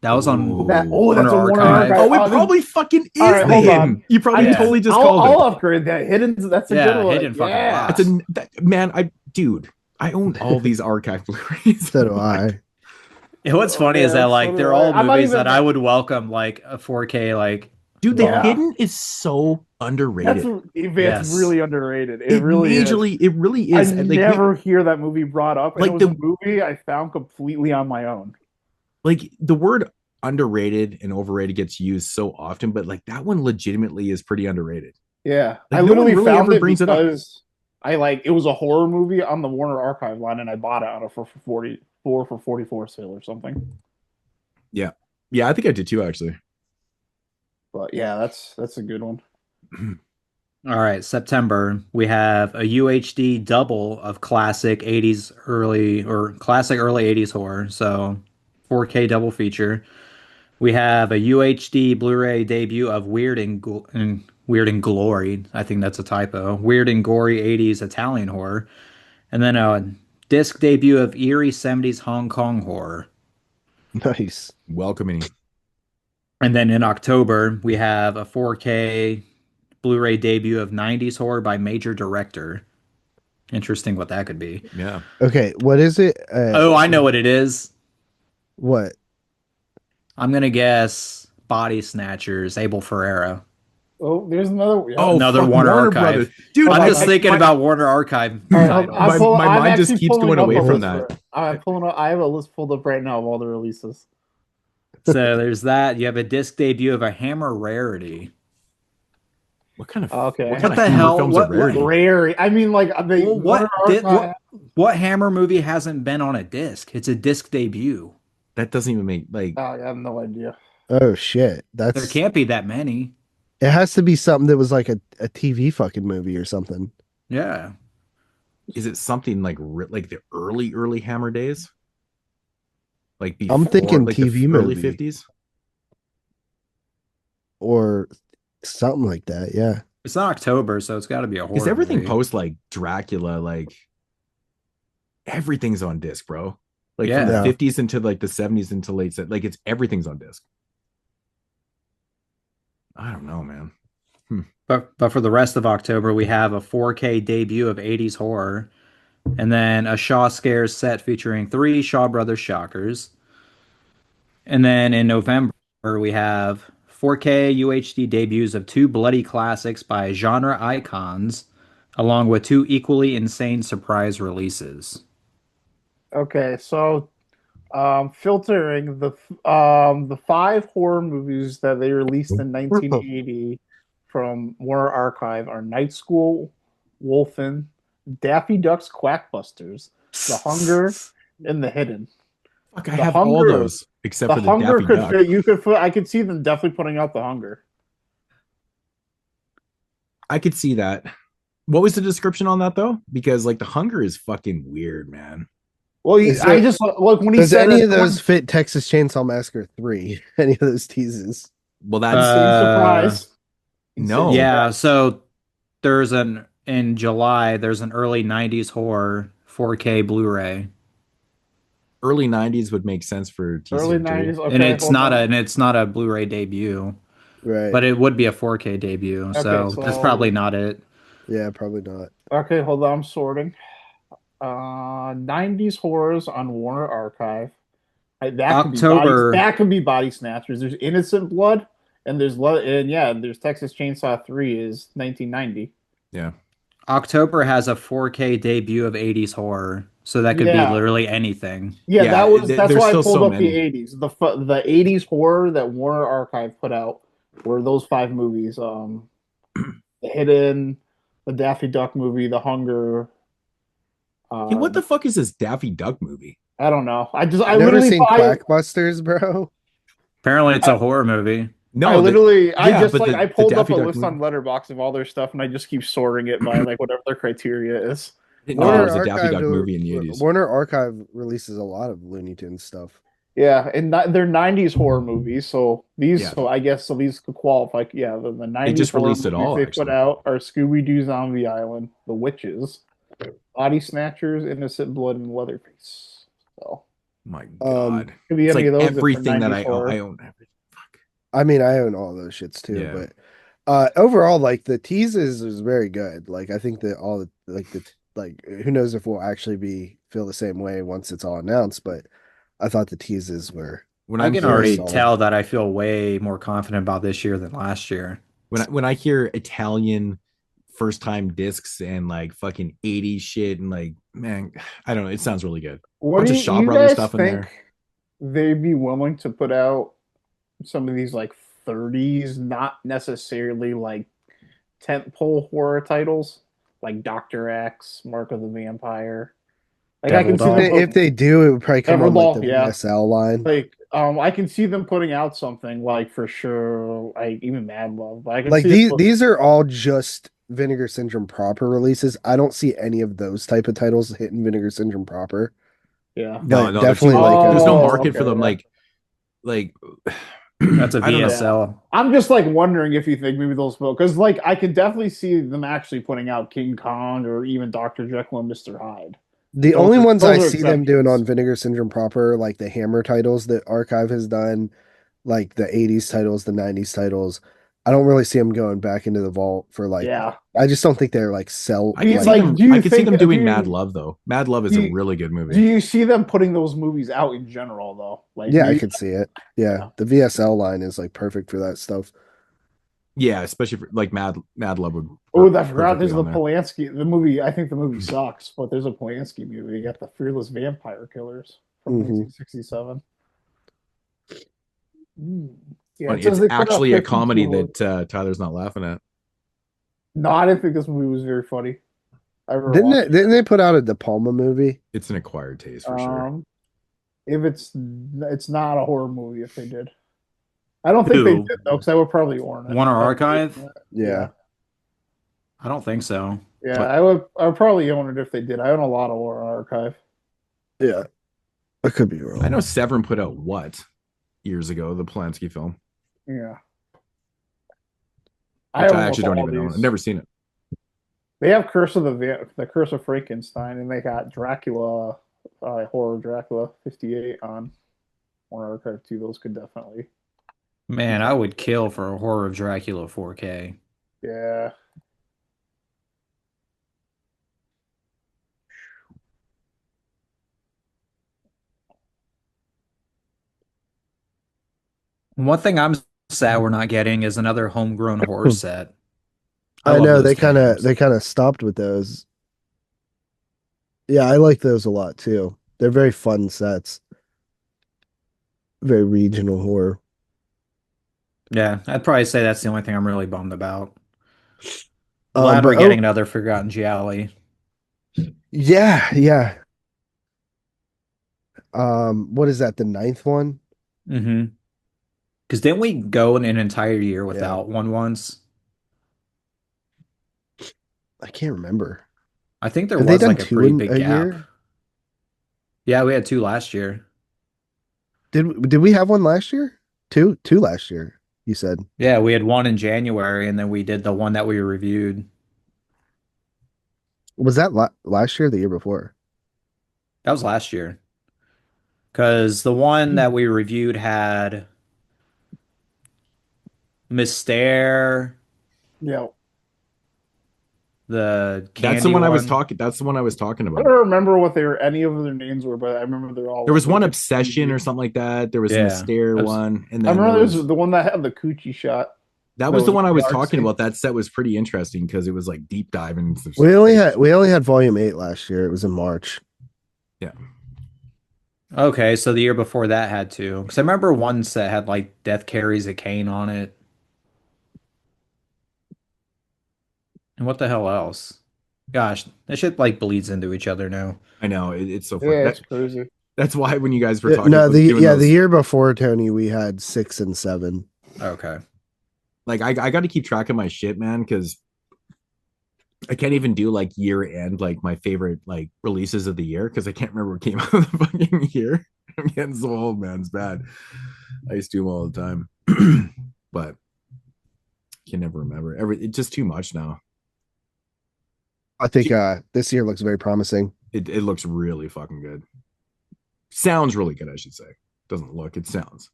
S4: That was on
S3: that's a
S4: Warner
S3: Warner
S4: Archive.
S3: Archive.
S1: Oh, it probably fucking is
S3: All right,
S1: The
S3: hold
S1: Hidden.
S3: on.
S1: You probably totally just called
S3: I'll
S1: it.
S3: upgrade that. Hidden. That's a good one.
S4: Hidden fucking
S3: yeah.
S4: rocks.
S1: Man, I own all these archive Blu-rays.
S2: So do I.
S4: What's funny is that like
S3: so
S4: they're
S3: do I.
S4: all
S3: I'm not
S4: movies
S3: even-
S4: that I would welcome like a 4K like.
S1: Dude, The
S3: Yeah.
S1: Hidden is so underrated.
S3: It's
S4: Yes.
S3: really underrated. It really is.
S1: It really is.
S3: I
S1: And, like,
S3: never hear that movie brought up. And
S1: Like
S3: it was
S1: the-
S3: a movie I found completely on my own.
S1: like the word underrated and overrated gets used so often, but like that one legitimately is pretty underrated.
S3: Yeah,
S1: Like,
S3: I
S1: no one
S3: literally
S1: really
S3: found
S1: ever
S3: it
S1: brings it up.
S3: because it was a horror movie on the Warner Archive line, and I bought it on a 4 for 44 sale or something.
S1: Yeah, I think I did too, actually.
S3: But yeah, that's a good one.
S4: All right, September we have a UHD double of classic 80s early 80s horror. So 4K double feature. We have a UHD Blu-ray debut of Weird and Glory. I think that's a typo. Weird and gory 80s Italian horror. And then a disc debut of eerie 70s Hong Kong horror.
S2: Nice.
S1: Welcoming.
S4: And then in October, we have a 4K Blu-ray debut of 90s horror by major director. Interesting what that could be.
S1: Yeah.
S2: Okay, what is it?
S4: Oh, I know what it is.
S2: What?
S4: I'm going to guess Body Snatchers, Abel Ferreira.
S3: Oh, there's another. Yeah.
S1: Oh,
S4: Another
S1: fuck,
S4: Warner Archive.
S1: Brothers. Dude,
S4: I'm
S1: I-
S4: just
S1: I-
S4: thinking
S1: my-
S4: about Warner Archive.
S3: All right,
S4: titles.
S1: My mind just
S3: actually
S1: keeps
S3: pulling
S1: going
S3: up
S1: away
S3: a
S1: from
S3: list
S1: that.
S3: I'm pulling up. I have a list pulled up right now of all the releases.
S4: So there's that. You have a disc debut of a Hammer rarity.
S1: What kind of
S3: Okay.
S1: what
S3: What
S1: kind
S4: the
S1: of
S4: hell?
S1: films
S4: What-
S1: are rarity?
S3: Rare. I mean, like
S4: Well, what What Hammer movie hasn't been on a disc? It's a disc debut.
S1: That doesn't even make like.
S3: I have no idea.
S2: Oh shit.
S4: There can't be that many.
S2: It has to be something that was like a TV fucking movie or something.
S4: Yeah.
S1: Is it something like the early Hammer days? Like before,
S2: I'm thinking
S1: like
S2: TV
S1: the early
S2: movie.
S1: 50s?
S2: Or something like that, yeah.
S4: It's not October, so it's got to be a horror
S1: Because everything
S4: movie.
S1: post like Dracula, like everything's on disc, bro. Like
S4: Yeah.
S1: from the
S2: Yeah.
S1: 50s into like the 70s into like it's everything's on disc. I don't know, man.
S4: But for the rest of October, we have a 4K debut of 80s horror, and then a Shaw Scares set featuring 3 Shaw Brothers shockers. And then in November, we have 4K UHD debuts of 2 bloody classics by genre icons, along with 2 equally insane surprise releases.
S3: Okay, so filtering the 5 horror movies that they released in 1980 from Warner Archive are Night School, Wolfen, Daffy Duck's Quackbusters, The Hunger, and The Hidden.
S1: Fuck, I
S3: The
S1: have all
S3: Hunger-
S1: those except
S3: The
S1: for the
S3: Hunger
S1: Daffy
S3: could
S1: Duck.
S3: fit. You could put. I could see them definitely putting out The Hunger.
S1: I could see that. What was the description on that though? Because like the Hunger is fucking weird, man.
S3: Well,
S2: Is
S3: I
S2: there-
S3: just like when he
S2: Does
S3: said
S2: any
S3: it,
S2: of those fit Texas Chainsaw Massacre 3? Any of those teases?
S1: Well, that's
S3: Insane surprise.
S1: no.
S4: Yeah, so in July, there's an early 90s horror 4K Blu-ray.
S1: Early 90s would make sense for TCM
S3: Early
S1: too.
S3: 90s. Okay,
S4: And it's
S3: hold
S4: not
S3: on.
S4: a Blu-ray debut,
S2: Right.
S4: but it would be a 4K debut. So
S3: Okay,
S4: that's
S3: so-
S4: probably not it.
S2: Yeah, probably not.
S3: Okay, hold on. I'm sorting. 90s horrors on Warner Archive.
S4: October.
S3: That could be Body Snatchers. There's Innocent Blood, and there's Texas Chainsaw 3 is 1990.
S1: Yeah.
S4: October has a 4K debut of 80s horror, so that could be
S3: Yeah.
S4: literally anything.
S3: Yeah,
S1: Yeah,
S3: that's
S1: there's
S3: why I
S1: still
S3: pulled
S1: so
S3: up
S1: many.
S3: the 80s. The 80s horror that Warner Archive put out were those 5 movies. The Hidden, the Daffy Duck movie, The Hunger.
S1: Hey, what the fuck is this Daffy Duck movie?
S3: I don't know. I
S2: Never
S3: literally
S2: seen Quackbusters, bro.
S4: Apparently, it's a horror movie.
S1: No,
S3: I literally,
S1: but
S3: I pulled up
S1: Daffy
S3: a
S1: Duck
S3: list
S1: movie-
S3: on Letterboxd of all their stuff, and I just keep sorting it by like whatever their criteria is.
S1: I didn't know there was a Daffy Duck movie in the 80s.
S2: Warner Archive releases a lot of Looney Tunes stuff.
S3: Yeah, and they're 90s horror movies, so these,
S1: Yeah.
S3: so I guess, so these could qualify. Yeah, the 90s
S1: just
S3: horror
S1: released it
S3: movies
S1: all,
S3: they
S1: actually.
S3: put out are Scooby-Doo Zombie Island, The Witches, Body Snatchers, Innocent Blood, and Leatherface. So
S1: My God.
S3: could be
S1: It's
S3: any
S1: like
S3: of those.
S1: everything that
S3: 90s horror.
S1: I own. Fuck.
S2: I mean, I own all those shits too,
S1: Yeah.
S2: but overall, like the teases is very good. Like I think that all the who knows if we'll actually feel the same way once it's all announced, but I thought the teases were
S1: When
S4: I
S1: I'm
S4: can
S1: hearing-
S4: already
S2: solid.
S4: tell that I feel way more confident about this year than last year.
S1: when I hear Italian first time discs and like fucking 80s shit and like, man, I don't know, it sounds really good.
S3: What
S1: Bunch
S3: do
S1: of
S3: you,
S1: Shaw
S3: you
S1: Brothers
S3: guys
S1: stuff in
S3: think
S1: there.
S3: they'd be willing to put out some of these like 30s, not necessarily like tentpole horror titles, like Doctor X, Mark of the Vampire. Like I
S4: Devil
S3: can see
S4: Doll.
S3: them
S2: if they do, it would probably come on like
S3: Everball,
S2: the
S3: yeah.
S2: VSL line.
S3: like I can see them putting out something like for sure, like even Mad Love. I can
S2: Like
S3: see them
S2: these are all just Vinegar Syndrome proper releases. I don't see any of those type of titles hitting Vinegar Syndrome proper.
S3: yeah.
S2: But
S1: they're
S2: definitely
S1: too-
S2: like
S1: there's no
S3: Oh,
S1: market for
S3: okay,
S1: them.
S3: yeah.
S1: Like
S4: That's a
S1: I don't know.
S4: VSL.
S3: I'm just like wondering if you think maybe those will, because like I can definitely see them actually putting out King Kong or even Dr. Jekyll and Mr. Hyde.
S2: The
S3: Those
S2: only
S3: are-
S2: ones
S3: those
S2: I
S3: are
S2: see them doing on
S3: exceptions.
S2: Vinegar Syndrome proper, like the Hammer titles that Archive has done, like the 80s titles, the 90s titles. I don't really see them going back into the vault for like.
S3: Yeah.
S2: I just don't think they're like sell.
S1: I can
S3: Like,
S1: see them.
S3: do you
S1: I can see
S3: think-
S1: them doing
S3: do you-
S1: Mad Love though. Mad Love is
S3: do
S1: a
S3: you-
S1: really good movie.
S3: Do you see them putting those movies out in general though? Like
S2: Yeah, I
S3: you-
S2: could see it. Yeah, the VSL line is like perfect for that stuff.
S1: Yeah, especially for like Mad Love would.
S3: Oh, I
S1: work
S3: forgot. There's the
S1: perfectly on there.
S3: Polanski. The movie. I think the movie sucks, but there's a Polanski movie. You got the Fearless Vampire Killers from
S2: Mhm.
S3: 1967. Yeah,
S1: Funny,
S3: it says
S1: it's
S3: they put out
S1: actually a
S3: 52
S1: comedy
S3: of-
S1: that Tyler's not laughing at.
S3: No, I didn't think this movie was very funny. I ever
S2: Didn't
S3: watched
S2: they, didn't they put out a De Palma movie?
S1: It's an acquired taste
S3: it.
S1: for sure.
S3: If it's not a horror movie if they did. I don't think they
S4: Who?
S3: did though, because I would probably own it.
S4: Warner Archive?
S2: Yeah.
S4: I don't think so.
S3: Yeah,
S1: But-
S3: I would probably own it if they did. I own a lot of Horror Archive.
S2: Yeah. I could be wrong.
S1: I know Severin put out what years ago, the Polanski film.
S3: Yeah.
S1: Which I
S3: almost
S1: actually don't
S3: all
S1: even own.
S3: these.
S1: I've never seen it.
S3: They have the Curse of Frankenstein, and they got Dracula, Horror Dracula 58 on Horror Archive too. Those could definitely.
S4: Man, I would kill for a Horror of Dracula 4K.
S3: Yeah.
S4: One thing I'm sad we're not getting is another homegrown horror set.
S2: I
S4: love
S2: know
S4: those
S2: they kind of
S4: games.
S2: they kind of stopped with those. Yeah, I like those a lot too. They're very fun sets. Very regional horror.
S4: Yeah, I'd probably say that's the only thing I'm really bummed about. Glad
S2: But
S4: we're getting another Forgotten Gialli.
S2: yeah. What is that? The ninth one?
S4: Mm-hmm. Because didn't we go in an entire year without one once?
S2: I can't remember.
S4: I think there
S2: Have they
S4: was
S2: done
S4: like a
S2: two
S4: pretty
S2: in
S4: big
S2: a
S4: gap.
S2: year?
S4: Yeah, we had 2 last year.
S2: Did we have one last year? Two last year. You said.
S4: Yeah, we had one in January, and then we did the one that we reviewed.
S2: Was that last year or the year before?
S4: That was last year. Because the one that we reviewed had Mystere,
S3: Yeah.
S4: the candy
S1: That's the one I was
S4: one.
S1: talking. That's the one I was talking
S3: I
S1: about.
S3: don't remember what any of their names were, but I remember they're all.
S1: There was
S3: like,
S1: one Obsession or something like that. There was
S4: Yeah.
S1: a Mystere one, and
S3: I
S1: then
S3: remember
S1: there
S3: there was the one that had the coochie shot.
S1: that was the one I was
S3: artsy.
S1: talking about. That set was pretty interesting because it was like deep diving.
S2: We only had volume 8 last year. It was in March.
S1: Yeah.
S4: Okay, so the year before that had 2. Because I remember one set had like Death Carries a Cane on it. And what the hell else? Gosh, that shit like bleeds into each other now.
S1: I know it's so funny.
S3: Yeah, it's crazy.
S1: That's why when you guys were talking,
S2: No,
S1: about
S2: the
S1: doing those,
S2: year before, Tony, we had 6 and 7.
S4: Okay.
S1: like I got to keep track of my shit, man, because I can't even do like year end, like my favorite like releases of the year, because I can't remember what came out of the fucking year. I'm getting so old, man. It's bad. I used to do them all the time, but can never remember. It's just too much now.
S2: I think this year looks very promising.
S1: It looks really fucking good. Sounds really good, I should say. Doesn't look, it sounds.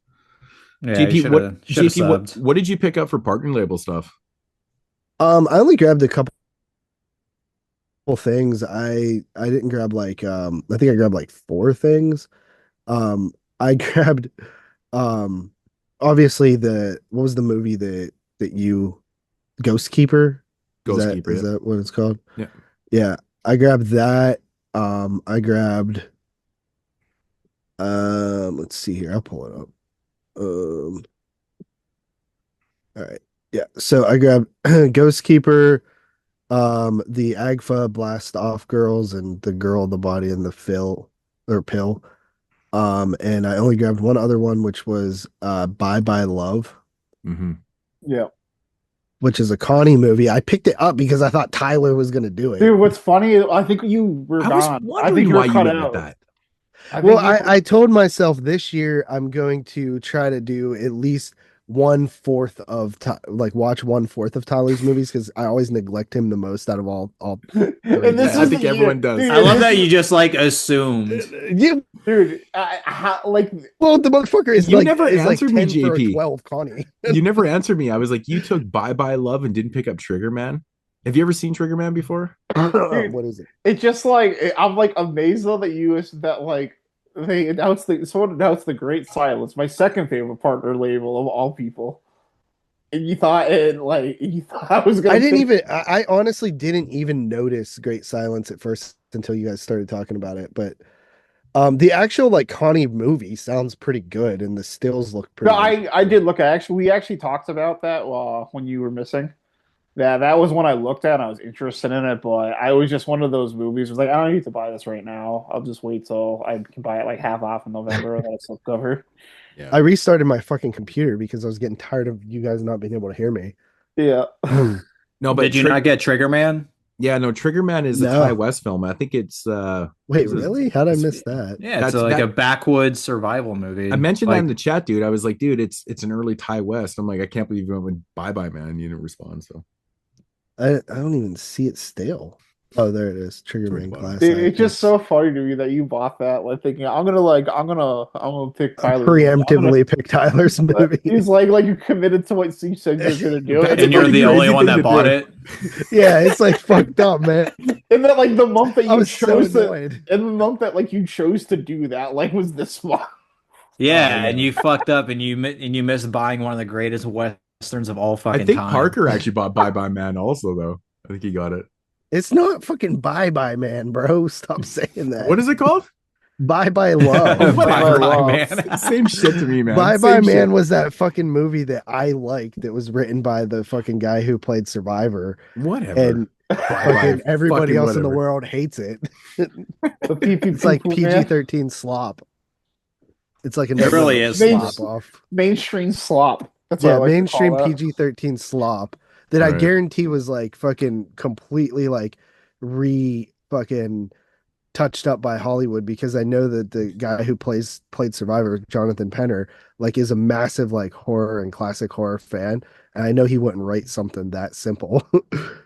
S4: Yeah,
S1: GP,
S4: you should have
S1: what did you pick up for partner label stuff?
S2: I only grabbed a couple things. I didn't grab like I think I grabbed like 4 things. I grabbed obviously what was the movie that you Ghost Keeper?
S1: Ghost Keeper.
S2: Is that what it's called?
S1: Yeah.
S2: Yeah. I grabbed that. I grabbed let's see here. I'll pull it up. All right. Yeah. So I grabbed Ghost Keeper, the Agfa Blast Off Girls, and the Girl, the Body, and the Pill. And I only grabbed one other one, which was Bye Bye Love,
S1: Mm-hmm.
S3: Yeah.
S2: which is a Connie movie. I picked it up because I thought Tyler was gonna do it.
S3: Dude, what's funny? I think you were
S1: I was
S3: gone. I
S1: wondering
S3: think you
S1: why
S3: were
S1: you
S3: cut
S1: went
S3: out.
S1: with that.
S2: Well, I told myself this year I'm going to try to do at least 1/4 of watch 1/4 of Tyler's movies because I always neglect him the most out of all.
S3: And this
S1: I
S3: is
S1: think
S3: the
S1: everyone
S3: year-
S1: does.
S3: dude,
S4: I love
S3: this
S4: that
S3: is-
S4: you just like assumed.
S2: Yeah,
S3: dude.
S2: well, the motherfucker is
S1: You
S2: like
S1: never
S2: is like
S1: answered me,
S2: 10 for a
S1: JP.
S2: 12, Connie.
S1: You never answered me. I was like, you took Bye Bye Love and didn't pick up Trigger Man. Have you ever seen Trigger Man before?
S2: What is it?
S3: It's just like I'm like amazed though that like someone announced the Great Silence, my second favorite partner label of all people. And you thought I was gonna.
S2: I didn't even. I honestly didn't even notice Great Silence at first until you guys started talking about it. But the actual like Connie movie sounds pretty good, and the stills look pretty.
S3: No, I did look at we actually talked about that when you were missing. that was one I looked at and I was interested in it, but I was just one of those movies. It was like, I don't need to buy this right now. I'll just wait till I can buy it like half off in November. That's slipcover.
S1: Yeah.
S2: I restarted my fucking computer because I was getting tired of you guys not being able to hear me.
S3: Yeah.
S1: No, but
S4: Did you not get Trigger Man?
S1: Yeah, no, Trigger Man is a
S2: No.
S1: Ty West film. I think it's
S2: Wait, really? How'd I miss that?
S4: Yeah, it's
S1: That's-
S4: like
S1: that-
S4: a backwoods survival movie.
S1: I mentioned that
S4: Like,
S1: in the chat, dude. I was like, dude, it's an early Ty West. I'm like, I can't believe you went with Bye Bye Man. You didn't respond. So
S2: I don't even see it still. Oh, there it is. Trigger Man Classic.
S3: Dude, it's just so funny to me that you bought that, like thinking I'm gonna pick Tyler.
S2: Preemptively pick Tyler's movie.
S3: He's like you committed to what you said you're gonna do.
S1: That's
S4: and
S1: a
S4: you're
S1: pretty
S4: the only
S1: crazy
S4: one
S1: thing
S4: that
S1: to
S4: bought
S1: do.
S4: it.
S2: Yeah, it's like fucked up, man.
S3: And then like the month that
S2: I
S3: you
S2: was so
S3: chose to,
S2: annoyed.
S3: and the month that like you chose to do that, like was this month.
S4: Yeah, and you fucked up, and you missed buying one of the greatest westerns of all fucking
S1: I think
S4: time.
S1: Parker actually bought Bye Bye Man also, though. I think he got it.
S2: It's not fucking Bye Bye Man, bro. Stop saying that.
S1: What is it called?
S2: Bye Bye Love?
S3: Bye
S1: Whatever.
S3: Bye
S4: Man.
S1: Same shit to me, man.
S2: Bye
S1: Same
S2: Bye
S1: shit.
S2: Man was that fucking movie that I liked that was written by the fucking guy who played Survivor.
S1: Whatever.
S2: And fucking everybody
S1: Fucking
S2: else in the
S1: whatever.
S2: world hates it.
S3: The PP
S2: It's like
S3: man.
S2: PG-13 slop. It's like a
S4: It really is
S2: slop
S3: slop.
S2: off.
S3: mainstream slop. That's what I
S2: Yeah,
S3: like to
S2: mainstream
S3: call that.
S2: PG-13 slop that I
S1: Right.
S2: guarantee was like fucking completely like fucking touched up by Hollywood, because I know that the guy who played Survivor, Jonathan Penner, like is a massive like horror and classic horror fan, and I know he wouldn't write something that simple.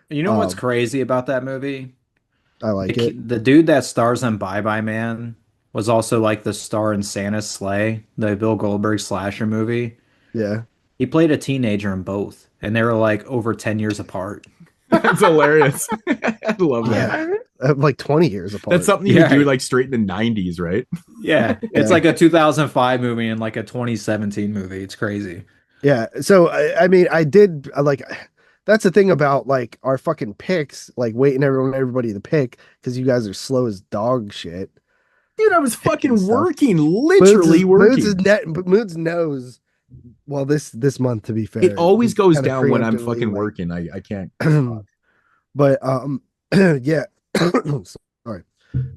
S4: You know what's
S2: Um,
S4: crazy about that movie?
S2: I like
S4: The,
S2: it.
S4: the dude that stars in Bye Bye Man was also like the star in Santa's Sleigh, the Bill Goldberg slasher movie.
S2: Yeah.
S4: He played a teenager in both, and they were like over 10 years apart.
S1: That's hilarious. I love that.
S2: Yeah. Like 20 years apart.
S1: That's something you
S4: Yeah.
S1: do like straight in the 90s, right?
S4: Yeah,
S2: Yeah.
S4: it's like a 2005 movie and like a 2017 movie. It's crazy.
S2: Yeah. So I mean, I did like. That's the thing about like our fucking picks, like waiting everybody to pick because you guys are slow as dog shit.
S1: Dude, I was fucking
S2: Stuff.
S1: working, literally working.
S2: Moods knows. Well, this month, to be fair,
S1: It always
S2: he's
S1: goes
S2: kinda
S1: down when I'm
S2: preemptively,
S1: fucking
S2: like-
S1: working. I can't.
S2: But yeah. Sorry.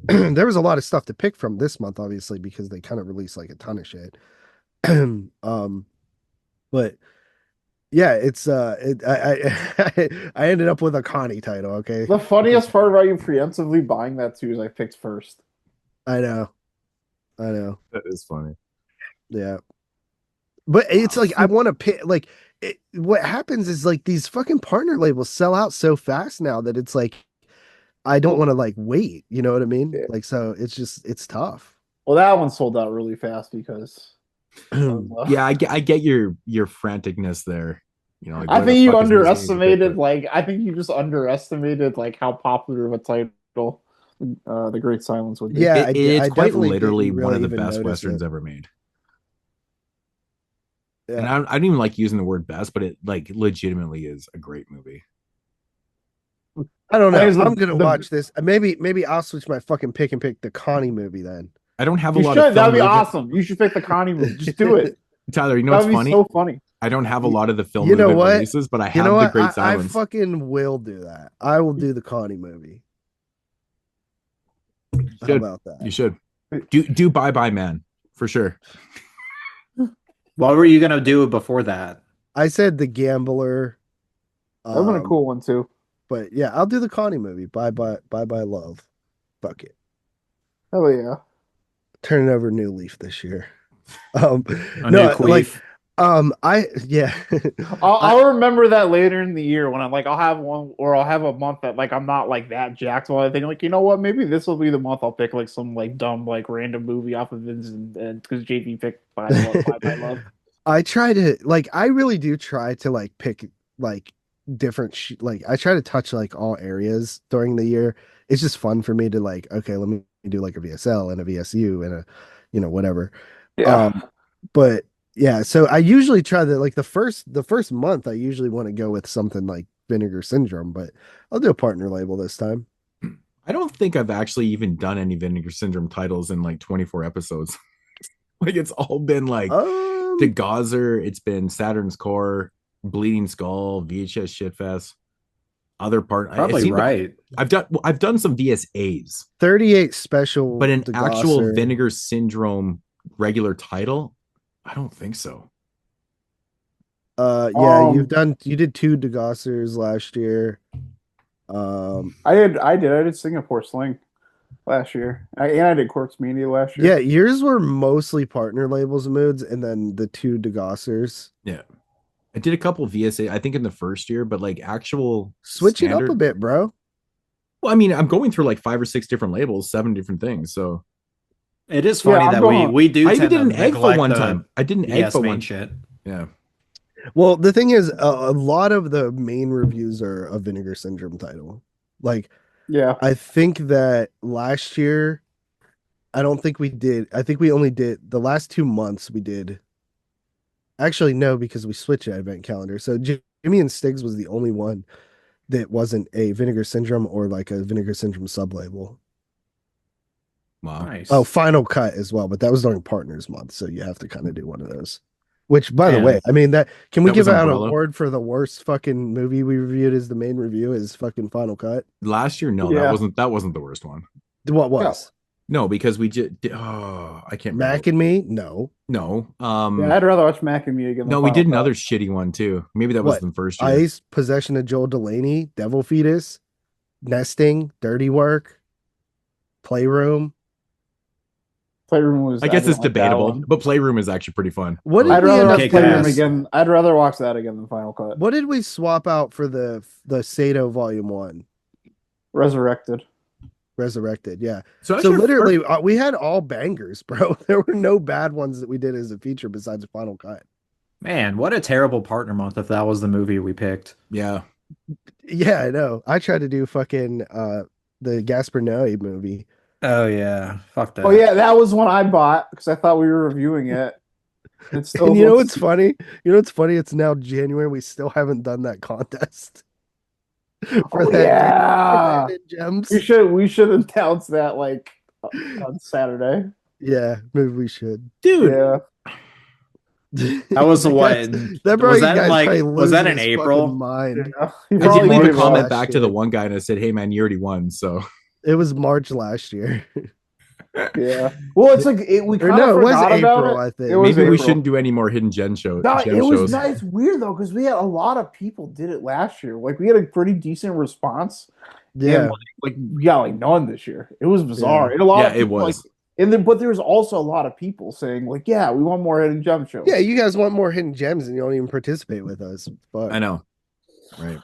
S2: There was a lot of stuff to pick from this month, obviously, because they kind of released like a ton of shit. But yeah, it's I ended up with a Connie title. Okay,
S3: The funniest part about you preemptively buying that too is I picked first.
S2: I know.
S1: That is funny.
S2: Yeah. But it's like I want to pick like what happens is like these fucking partner labels sell out so fast now that it's like I don't want to like wait, you know what I mean?
S3: Yeah.
S2: Like so it's tough.
S3: Well, that one sold out really fast because
S1: Yeah, I get your franticness there. You know, like,
S3: I
S1: where the
S3: think you
S1: fuck is this
S3: underestimated
S1: movie?
S3: I think you just underestimated like how popular of a title The Great Silence would be.
S2: Yeah,
S1: It's
S2: I
S1: quite
S2: definitely
S1: literally
S2: didn't
S1: one of
S2: really
S1: the
S2: even
S1: best
S2: notice
S1: westerns
S2: it.
S1: ever made.
S2: Yeah.
S1: And I don't even like using the word best, but it like legitimately is a great movie.
S2: I don't know.
S3: There's
S2: I'm
S3: the-
S2: gonna watch this. Maybe I'll switch my fucking pick and pick the Connie movie then.
S1: I don't have a
S3: You
S1: lot
S3: should.
S1: of film
S3: That'd be
S1: movie-
S3: awesome. You should pick the Connie movie. Just do it.
S1: Tyler, you know
S3: That'd
S1: what's
S3: be
S1: funny?
S3: so funny.
S1: I don't have a lot of the film
S2: You know
S1: movie
S2: what?
S1: releases, but I
S2: You
S1: have
S2: know
S1: the
S2: what?
S1: Great
S2: I
S1: Silence.
S2: fucking will do that. I will do the Connie movie. How
S1: Should.
S2: about that?
S1: You should do Bye Bye Man for sure.
S4: What were you gonna do before that?
S2: I said the Gambler.
S3: That would have been a cool one too.
S2: But yeah, I'll do the Connie movie. Bye bye love. Fuck it.
S3: Hell yeah.
S2: Turning over a new leaf this year.
S4: A
S2: No,
S4: new
S2: like,
S4: queef?
S2: Yeah.
S3: I'll remember that later in the year when I'm like I'll have one or I'll have a month that like I'm not like that jacked while I think like you know what maybe this will be the month I'll pick like some like dumb like random movie off of Vince and because JD picked Bye Bye Love.
S2: I try to like I really do try to like pick like different like I try to touch like all areas during the year. It's just fun for me to like okay, let me do like a VSL and a VSU and a whatever. But yeah, so I usually try to like the first month I usually want to go with something like Vinegar Syndrome, but I'll do a partner label this time.
S1: I don't think I've actually even done any Vinegar Syndrome titles in like 24 episodes. Like it's all been like the Gazer, it's been Saturn's Core, Bleeding Skull, VHS Shitfest. other part.
S4: Probably right.
S1: I've done some VSAs,
S2: 38 special,
S1: but an actual
S2: Degosser.
S1: Vinegar Syndrome regular title, I don't think so.
S2: Yeah, you did 2 Degossers last year.
S3: I did Singapore Sling last year. I did Corpse Media last year.
S2: Yeah, yours were mostly partner labels Moods, and then the 2 Degossers.
S1: Yeah. I did a couple VSA, I think in the first year, but like actual
S2: Switch
S1: standard,
S2: it up a bit, bro.
S1: Well, I mean, I'm going through like 5 or 6 different labels, 7 different things. So
S4: it is funny that we do.
S1: I even did an egg for one
S4: the
S1: time. I did an egg for one
S4: shit.
S1: Yeah.
S2: Well, the thing is, a lot of the main reviews are a Vinegar Syndrome title. Like,
S3: yeah,
S2: I think that last year, I don't think we did. I think we only did the last 2 months. We did. Actually, no, because we switched the advent calendar. So Jimmy and Stiggs was the only one that wasn't a Vinegar Syndrome or like a Vinegar Syndrome sub-label.
S1: Wow.
S4: Nice.
S2: Oh, Final Cut as well, but that was during Partners Month, so you have to kind of do one of those. Which, by the way, I mean that. Can we give out an award for the worst fucking movie we reviewed as the main review? Is fucking Final Cut
S1: last year? No, that wasn't the worst one.
S2: What was?
S1: No, because we just I can't remember.
S2: Mac and Me? No.
S3: I'd rather watch Mac and Me again.
S1: No, we did another shitty one too. Maybe that was the first year.
S2: Ice, Possession of Joel Delaney, Devil Fetus, Nesting, Dirty Work, Playroom.
S3: Playroom was.
S1: I guess it's debatable, but Playroom is actually pretty fun.
S2: What did
S3: I'd
S2: we
S3: rather
S2: end
S3: watch
S2: up
S3: Playroom again. I'd rather watch that again than Final Cut.
S2: What did we swap out for the Sado Volume 1?
S3: Resurrected,
S2: yeah. So
S1: actually,
S2: literally, we had all bangers, bro. There were no bad ones that we did as a feature besides Final Cut.
S4: Man, what a terrible partner month if that was the movie we picked.
S1: Yeah.
S2: Yeah, I know. I tried to do fucking the Gaspar Noé movie.
S4: Oh yeah, fuck that.
S3: Oh yeah, that was one I bought because I thought we were reviewing it. It's still.
S2: And you know what's funny? It's now January. We still haven't done that contest.
S3: Yeah,
S2: gems.
S3: We should announce that like on Saturday.
S2: Yeah, maybe we should,
S1: dude.
S3: Yeah.
S4: That was what? Was that in April?
S2: Mind.
S3: Yeah.
S1: I did leave a comment back to the one guy and I said, "Hey man, you already won." So
S2: it was March last year.
S3: Yeah. Well, it's like we kind of forgot about it.
S2: I think
S1: maybe we shouldn't do any more hidden gem shows.
S3: No, it was nice. Weird though, because we had a lot of people did it last year. Like we had a pretty decent response.
S2: Yeah.
S3: And, we got like none this year. It was bizarre. Yeah. And a lot of people,
S1: it was.
S3: But there was also a lot of people saying like, "Yeah, we want more hidden gem shows."
S2: Yeah, you guys want more hidden gems, and you don't even participate with us. Fuck.
S1: I know, right?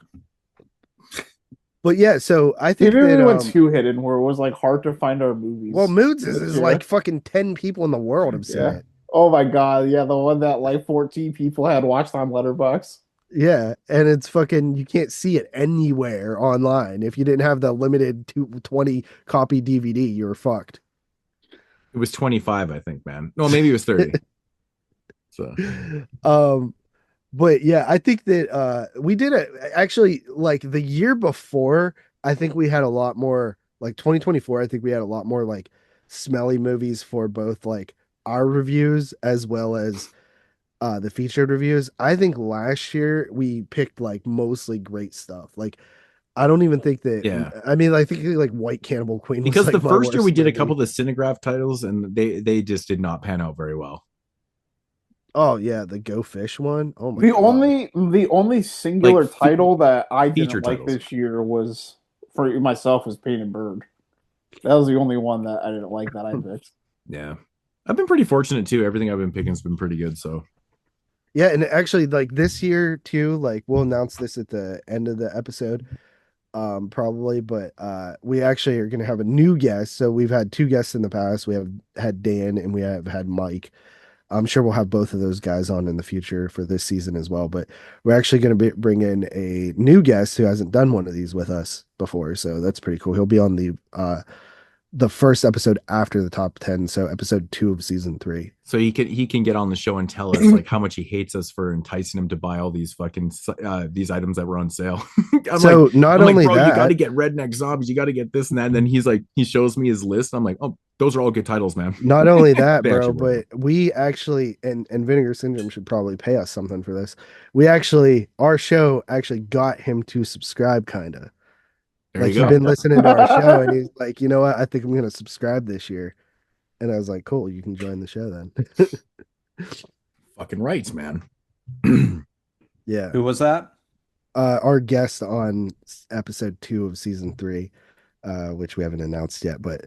S2: But yeah, so I think
S3: we went too hidden where it was like hard to find our movies.
S2: Well, Moodz is like fucking 10 people in the world have seen it.
S3: Oh my god, yeah, the one that like 14 people had watched on Letterboxd.
S2: Yeah, and it's fucking you can't see it anywhere online. If you didn't have the limited 20 copy DVD, you were fucked.
S1: It was 25, I think, man. No, maybe it was 30.
S2: So but yeah, I think that we did it actually like the year before. I think we had a lot more like 2024. I think we had a lot more like smelly movies for both like our reviews as well as the featured reviews. I think last year we picked like mostly great stuff. Like I don't even think that.
S1: Yeah.
S2: I mean, I think like White Cannibal Queen
S1: because
S2: was, like,
S1: the first year we did
S2: movie.
S1: a couple of the Cinegraph titles and they just did not pan out very well.
S2: Oh yeah, the Go Fish one. Oh my
S3: god. The only singular
S1: like,
S3: title that I didn't like
S1: titles.
S3: this year was for myself was Painted Bird. That was the only one that I didn't like that I picked.
S1: Yeah. I've been pretty fortunate too. Everything I've been picking has been pretty good. So
S2: yeah, and actually like this year too, like we'll announce this at the end of the episode. Probably, but we actually are gonna have a new guest. So we've had 2 guests in the past. We have had Dan and we have had Mike. I'm sure we'll have both of those guys on in the future for this season as well. But we're actually going to bring in a new guest who hasn't done one of these with us before. So that's pretty cool. He'll be on the first episode after the top 10. So episode 2 of season 3.
S1: So he can get on the show and tell us like how much he hates us for enticing him to buy all these fucking these items that were on sale.
S2: Not only
S1: bro,
S2: that,
S1: you got to get Redneck Zombies. You got to get this and that. And then he's like, he shows me his list. I'm like, oh, Those are all good titles, man.
S2: Not only that,
S1: They
S2: bro,
S1: actually were.
S2: but we actually and Vinegar Syndrome should probably pay us something for this. Our show actually got him to subscribe, kind of.
S1: There
S2: Like
S1: you
S2: he'd
S1: go.
S2: been listening to our show, and he's like, you know what? I think I'm gonna subscribe this year. And I was like, cool, you can join the show then.
S1: Fucking rights, man.
S2: Yeah.
S4: Who was that?
S2: Our guest on episode 2 of season 3, which we haven't announced yet, but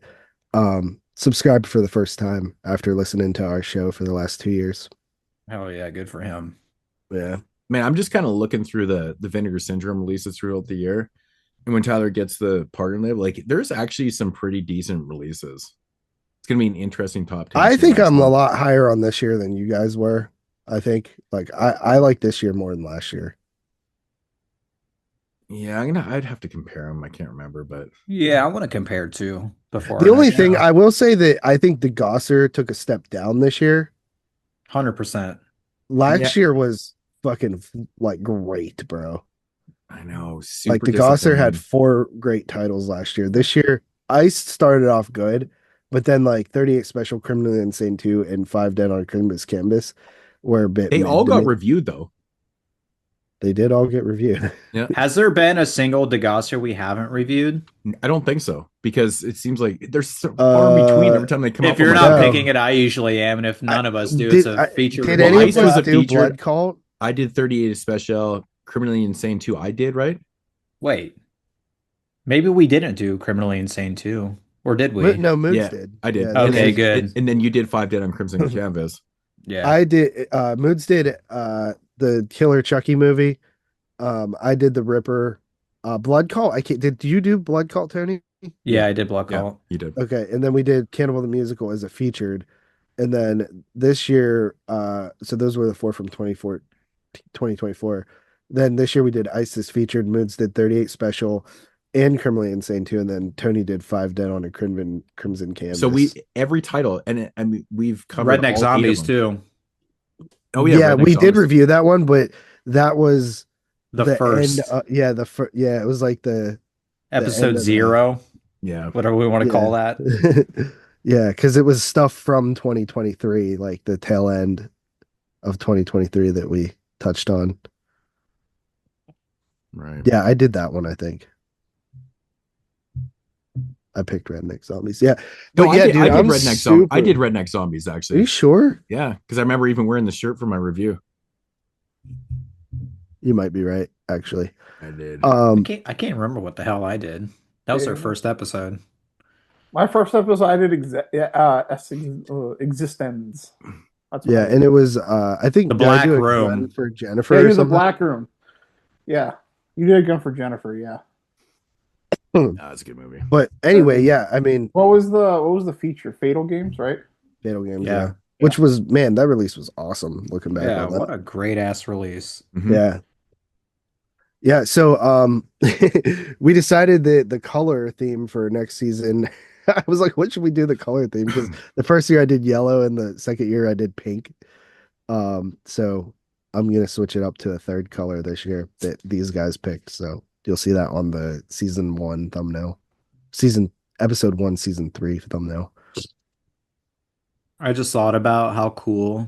S2: subscribed for the first time after listening to our show for the last 2 years.
S4: Hell yeah, good for him.
S2: Yeah.
S1: Man, I'm just kind of looking through the Vinegar Syndrome releases throughout the year. And when Tyler gets the partner label, like there's actually some pretty decent releases. It's gonna be an interesting top 10.
S2: I think I'm a
S1: month.
S2: lot higher on this year than you guys were. I think like I like this year more than last year.
S1: Yeah, I'd have to compare them. I can't remember, but
S4: Yeah, I want to compare too before.
S2: The only thing I will say that I think the Gosser took a step down this year.
S4: 100%.
S2: Last year was fucking like great, bro.
S1: I know. Super
S2: Like the Gosser had
S1: disappointing.
S2: 4 great titles last year. This year, Ice started off good, but then like 38 Special, Criminally Insane 2, and 5 Dead on Crimbus Canvas were a bit.
S1: They
S2: mid
S1: all
S2: to
S1: got
S2: me.
S1: reviewed though.
S2: They did all get reviewed.
S1: Yeah,
S4: Has there been a single Degasser we haven't reviewed?
S1: I don't think so because it seems like there's so far in between every time they come up.
S4: If you're
S1: I'm
S4: not
S1: like,
S2: No.
S4: picking it, I usually am, and if none of us do, it's a feature.
S2: Did
S1: Well,
S2: any
S1: Ice
S2: of
S1: was
S2: us
S1: a
S2: do
S1: feature.
S2: Blood Cult?
S1: I did 38 Special, Criminally Insane 2. I did, right?
S4: Wait, maybe we didn't do Criminally Insane 2, or did we?
S2: No, Moodz
S1: Yeah,
S2: did.
S1: I did.
S2: Yeah,
S1: And
S4: Okay,
S1: then-
S4: good.
S1: And then you did 5 Dead on Crimson Canvas.
S4: Yeah.
S2: I did. Moodz did the Killer Chucky movie. I did the Ripper. Blood Cult. I can't. Did you do Blood Cult, Tony?
S4: Yeah, I did Blood
S1: Yeah,
S4: Cult.
S1: you did.
S2: Okay, and then we did Cannibal the Musical as a featured, and then this year, so those were the 4 from 2024. Then this year we did ISIS featured, Moods did 38 Special, and Criminally Insane 2, and then Tony did 5 Dead on a Crimson Canvas.
S1: So every title, and I mean we've covered
S4: Redneck
S1: all 8
S4: Zombies
S1: of them.
S4: too.
S1: Oh yeah, Redneck
S2: we did
S1: Zombies.
S2: review that one, but that was
S4: The first
S2: end, it was like the end
S4: episode
S2: of
S4: 0,
S1: Yeah,
S4: whatever we want to call that.
S2: Yeah, because it was stuff from 2023, like the tail end of 2023 that we touched on.
S1: right.
S2: Yeah, I did that one, I think. I picked Redneck Zombies. Yeah.
S1: No,
S2: But
S1: I
S2: yeah,
S1: did,
S2: dude,
S1: I did
S2: I'm
S1: Redneck Zombies. I
S2: super-
S1: did Redneck Zombies
S2: Are
S1: actually.
S2: you sure?
S1: Yeah, because I remember even wearing the shirt for my review.
S2: You might be right, actually.
S1: I did.
S4: I can't remember what the hell I did. That was our first episode.
S3: My first episode, I did Existence. That's what
S2: Yeah,
S3: I did.
S2: and it was I think
S4: The
S2: did I
S4: Black
S2: do a
S4: Room.
S2: gun for Jennifer
S3: Yeah,
S2: or
S3: you did the
S2: something?
S3: Black Room. Yeah, you did a gun for Jennifer. Yeah.
S1: That's a good movie.
S2: But anyway, yeah, I mean,
S3: What was the feature? Fatal Games, right?
S2: Fatal Games,
S4: Yeah.
S2: yeah. Which was, man, that release was awesome looking back
S4: Yeah,
S2: on that.
S4: what a great ass release.
S1: Mhm.
S2: Yeah. Yeah, so we decided that the color theme for next season. I was like, what should we do the color theme? Because the first year I did yellow and the second year I did pink. So I'm gonna switch it up to a third color this year that these guys picked. So you'll see that on the season 1 thumbnail. Episode 1, season 3 thumbnail.
S4: I just thought about how cool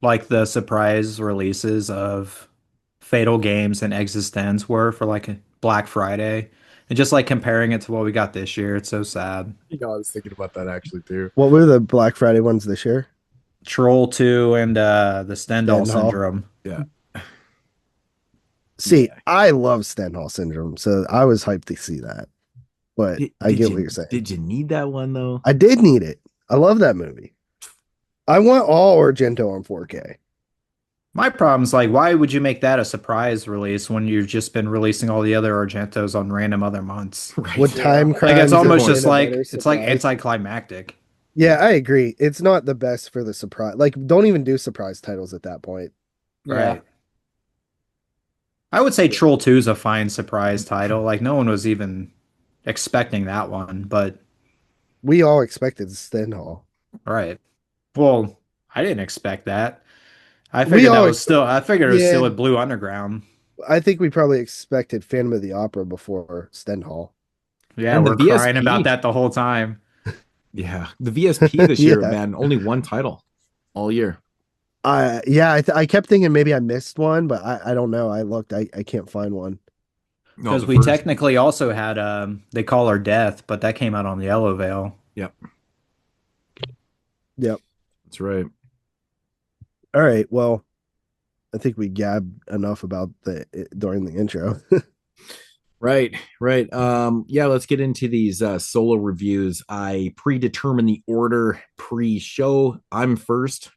S4: like the surprise releases of Fatal Games and Existence were for like Black Friday. And just like comparing it to what we got this year, it's so sad.
S1: I was thinking about that actually too.
S2: What were the Black Friday ones this year?
S4: Troll 2 and the Stendhal
S2: Stendhal.
S4: syndrome.
S1: Yeah.
S2: See,
S1: Yeah.
S2: I love Stendhal syndrome, so I was hyped to see that. But I get what you're saying.
S1: Did you need that one though?
S2: I did need it. I love that movie. I want all Argento on 4K.
S4: My problem's like, why would you make that a surprise release when you've just been releasing all the other Argentos on random other months?
S1: Right.
S2: What time
S4: Like it's
S2: crimes
S4: almost
S2: have
S4: just
S2: been a
S4: like
S2: better
S4: it's like
S2: surprise?
S4: anticlimactic.
S2: Yeah, I agree. It's not the best for the surprise. Like, don't even do surprise titles at that point.
S4: Right. I would say Troll 2 is a fine surprise title. Like no one was even expecting that one, but
S2: We all expected Stendhal.
S4: right. Well, I didn't expect that. I
S2: We
S4: figured that
S2: all
S4: was still I figured it was
S2: Yeah.
S4: still with Blue Underground.
S2: I think we probably expected Phantom of the Opera before Stendhal.
S4: Yeah,
S1: And the
S4: we're crying
S1: VSP.
S4: about that the whole time.
S1: Yeah, the VSP this year,
S2: Yeah.
S1: man, only one title all year.
S2: I kept thinking maybe I missed one, but I don't know. I looked, I can't find one.
S1: No,
S4: Because
S1: the
S4: we
S1: first.
S4: technically also had They Call Her Death, but that came out on the Yellow Veil.
S1: Yep,
S2: Yep.
S1: that's right.
S2: All right. Well, I think we gabbed enough about during the intro.
S1: Right, right. Yeah, let's get into these solo reviews. I predetermined the order pre-show. I'm first,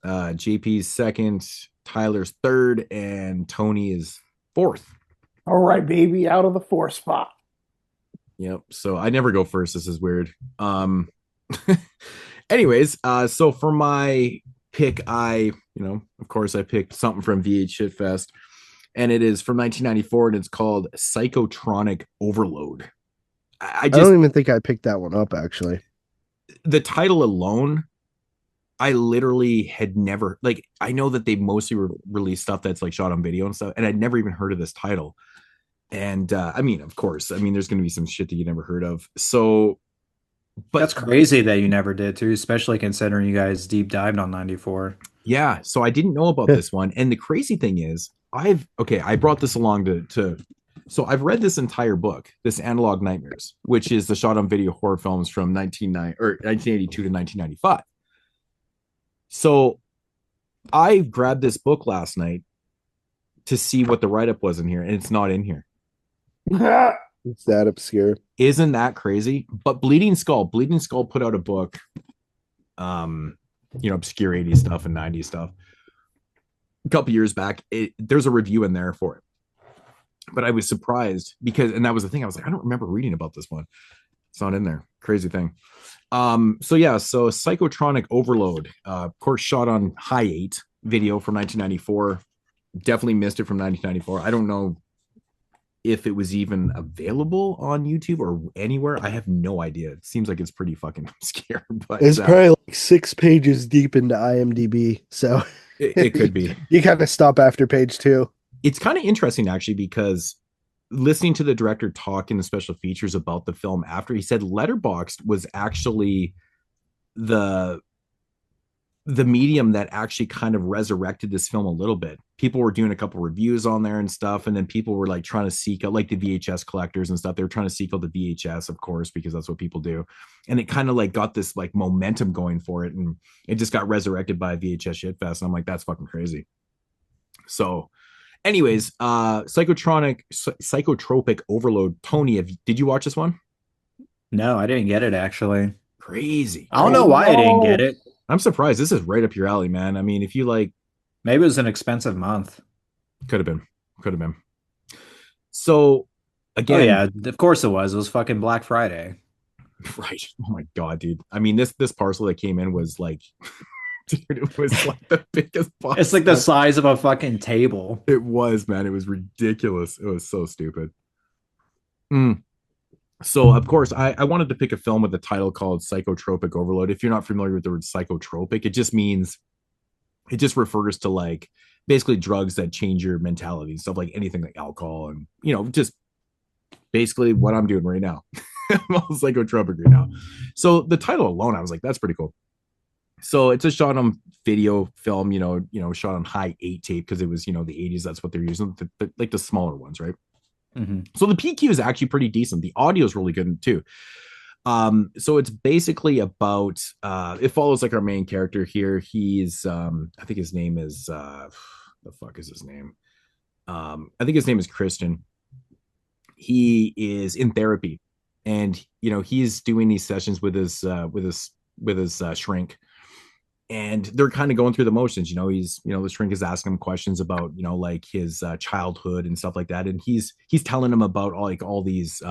S1: JP's second, Tyler's third, and Tony is fourth.
S3: All right, baby, out of the four spot.
S1: Yep. So I never go first. This is weird. Anyways, so for my pick, of course, I picked something from VH Shitfest, and it is from 1994, and it's called Psychotronic Overload. I
S2: I
S1: just,
S2: don't even think I picked that one up actually.
S1: the title alone, I literally had never, like, I know that they mostly release stuff that's like shot on video and stuff, and I'd never even heard of this title. And I mean, of course, I mean, there's going to be some shit that you never heard of. So, but
S4: That's crazy that you never did too, especially considering you guys deep dived on 94.
S1: yeah, so I didn't know about this one. And the crazy thing is, I brought this along so I've read this entire book, this Analog Nightmares, which is the shot on video horror films from 1982 to 1995. So I grabbed this book last night to see what the write-up was in here, and it's not in here.
S2: It's that obscure.
S1: Isn't that crazy? But Bleeding Skull put out a book, obscure 80s stuff and 90s stuff a couple years back. There's a review in there for it, but I was surprised and that was the thing. I was like, I don't remember reading about this one. It's not in there. Crazy thing. So Psychotronic Overload, of course, shot on High 8 video from 1994. Definitely missed it from 1994. I don't know if it was even available on YouTube or anywhere. I have no idea. It seems like it's pretty fucking obscure, but
S2: It's probably like 6 pages deep into IMDb, so
S1: it could be.
S2: You kind of stop after page 2.
S1: It's kind of interesting actually, because listening to the director talk in the special features about the film after, he said Letterboxd was actually the medium that actually kind of resurrected this film a little bit. People were doing a couple reviews on there and stuff, and then people were like trying to seek out, like the VHS collectors and stuff, they were trying to seek out the VHS, of course, because that's what people do. And it kind of like got this like momentum going for it, and it just got resurrected by VHS Shitfest, and I'm like, that's fucking crazy. So anyways, Psychotropic Overload. Tony, did you watch this one?
S4: No, I didn't get it actually.
S1: Crazy.
S4: I don't know why I didn't get it.
S1: I'm surprised. This is right up your alley, man. I mean, if you like,
S4: maybe it was an expensive month.
S1: Could have been. So again,
S4: oh yeah, of course it was. It was fucking Black Friday.
S1: Right. Oh my god, dude. I mean, this parcel that came in was like, dude, it was like the biggest box.
S4: It's like the size of a fucking table.
S1: It was, man. It was ridiculous. It was so stupid. So, of course, I wanted to pick a film with a title called Psychotropic Overload. If you're not familiar with the word psychotropic, it just refers to like basically drugs that change your mentality and stuff, like anything like alcohol and, just basically what I'm doing right now. I'm all psychotropic right now. So the title alone, I was like, that's pretty cool. So it's a shot on video film, shot on High 8 tape, because it was, the 80s. That's what they're using, like the smaller ones, right?
S4: Mm-hmm.
S1: So the PQ is actually pretty decent. The audio is really good too. So it's basically about, it follows like our main character here. He's, I think his name is, the fuck is his name? I think his name is Christian. He is in therapy, and, he's doing these sessions with his shrink, and they're kind of going through the motions. He's, the shrink is asking him questions about, like his childhood and stuff like that. And he's telling him about all these,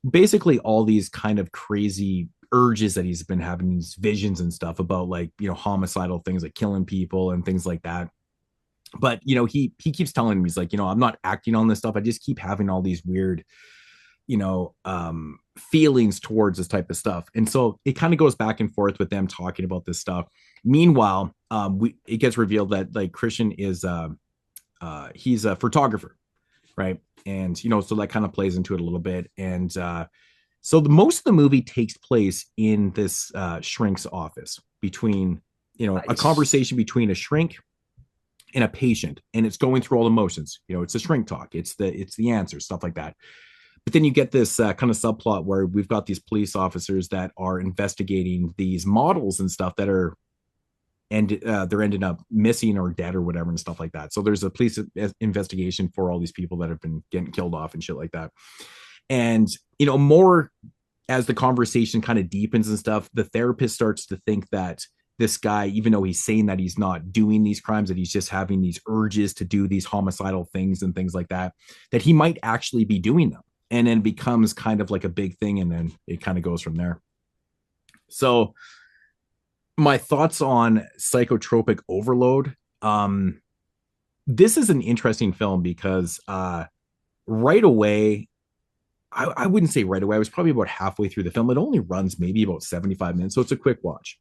S1: basically all these kind of crazy urges that he's been having, these visions and stuff about, like, homicidal things, like killing people and things like that. But, he keeps telling him, he's like, I'm not acting on this stuff. I just keep having all these weird, feelings towards this type of stuff. And so it kind of goes back and forth with them talking about this stuff. Meanwhile, it gets revealed that like Christian is he's a photographer, right? And so that kind of plays into it a little bit. And So most of the movie takes place in this shrink's office between, a conversation between a shrink and a patient, and it's going through all the motions. It's a shrink talk. It's the answer, stuff like that. But then you get this kind of subplot where we've got these police officers that are investigating these models and stuff that are, and they're ending up missing or dead or whatever and stuff like that. So there's a police investigation for all these people that have been getting killed off and shit like that. And, more as the conversation kind of deepens and stuff, the therapist starts to think that this guy, even though he's saying that he's not doing these crimes, that he's just having these urges to do these homicidal things and things like that, that he might actually be doing them. And then becomes kind of like a big thing. And then it kind of goes from there. So my thoughts on Psychotropic Overload. This is an interesting film because right away, I wouldn't say right away. I was probably about halfway through the film. It only runs maybe about 75 minutes. So it's a quick watch.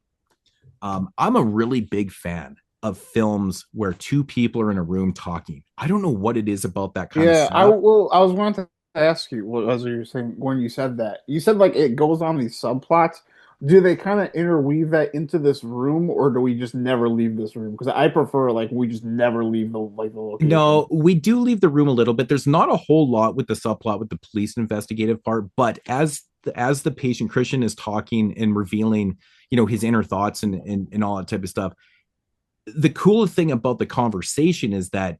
S1: I'm a really big fan of films where two people are in a room talking. I don't know what it is about that kind of stuff.
S3: I was wanting to ask you, what was you were saying when you said that? You said like it goes on these subplots. Do they kind of interweave that into this room, or do we just never leave this room? Because I prefer like we just never leave the location.
S1: No, we do leave the room a little bit. There's not a whole lot with the subplot with the police investigative part, but as the patient Christian is talking and revealing, his inner thoughts and all that type of stuff, the cool thing about the conversation is that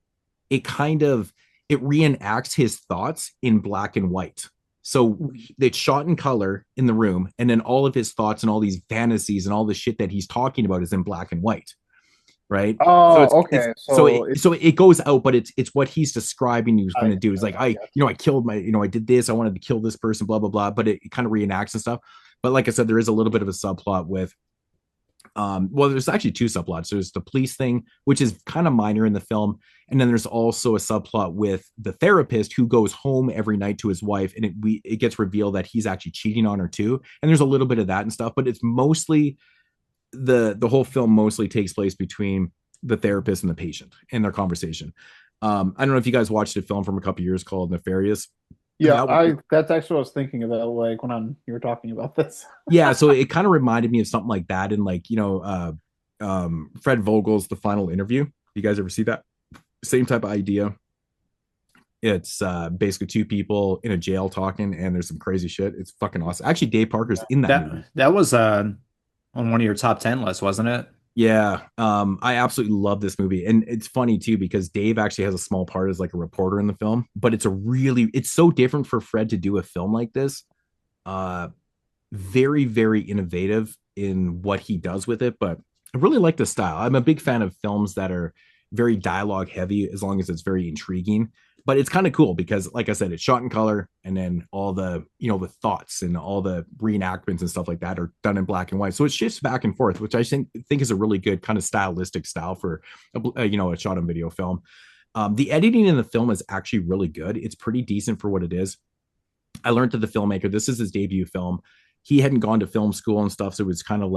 S1: it reenacts his thoughts in black and white. So it's shot in color in the room, and then all of his thoughts and all these fantasies and all the shit that he's talking about is in black and white, right?
S3: Oh, okay.
S1: So it goes out, but it's what he's describing he was going to do. It's like I killed I did this. I wanted to kill this person, blah blah blah. But it kind of reenacts and stuff. But like I said, there is a little bit of a subplot with. There's actually two subplots. There's the police thing, which is kind of minor in the film. And then there's also a subplot with the therapist who goes home every night to his wife. And it gets revealed that he's actually cheating on her too. And there's a little bit of that and stuff, but it's mostly the whole film mostly takes place between the therapist and the patient and their conversation. I don't know if you guys watched a film from a couple years called Nefarious.
S3: Yeah, that's actually what I was thinking about, like when you were talking about this.
S1: Yeah, so it kind of reminded me of something like that, and like Fred Vogel's The Final Interview. You guys ever see that? Same type of idea. It's basically two people in a jail talking, and there's some crazy shit. It's fucking awesome. Actually, Dave Parker's in that movie.
S4: That was on one of your top 10 lists, wasn't it?
S1: Yeah, I absolutely love this movie, and it's funny too because Dave actually has a small part as like a reporter in the film, but it's so different for Fred to do a film like this. Very, very innovative in what he does with it, but I really like the style. I'm a big fan of films that are very dialogue heavy, as long as it's very intriguing. But it's kind of cool because, like I said, it's shot in color, and then all the the thoughts and all the reenactments and stuff like that are done in black and white. So it shifts back and forth, which I think is a really good kind of stylistic style for a shot on video film. The editing in the film is actually really good. It's pretty decent for what it is. I learned that the filmmaker, this is his debut film. He hadn't gone to film school and stuff, so it was kind of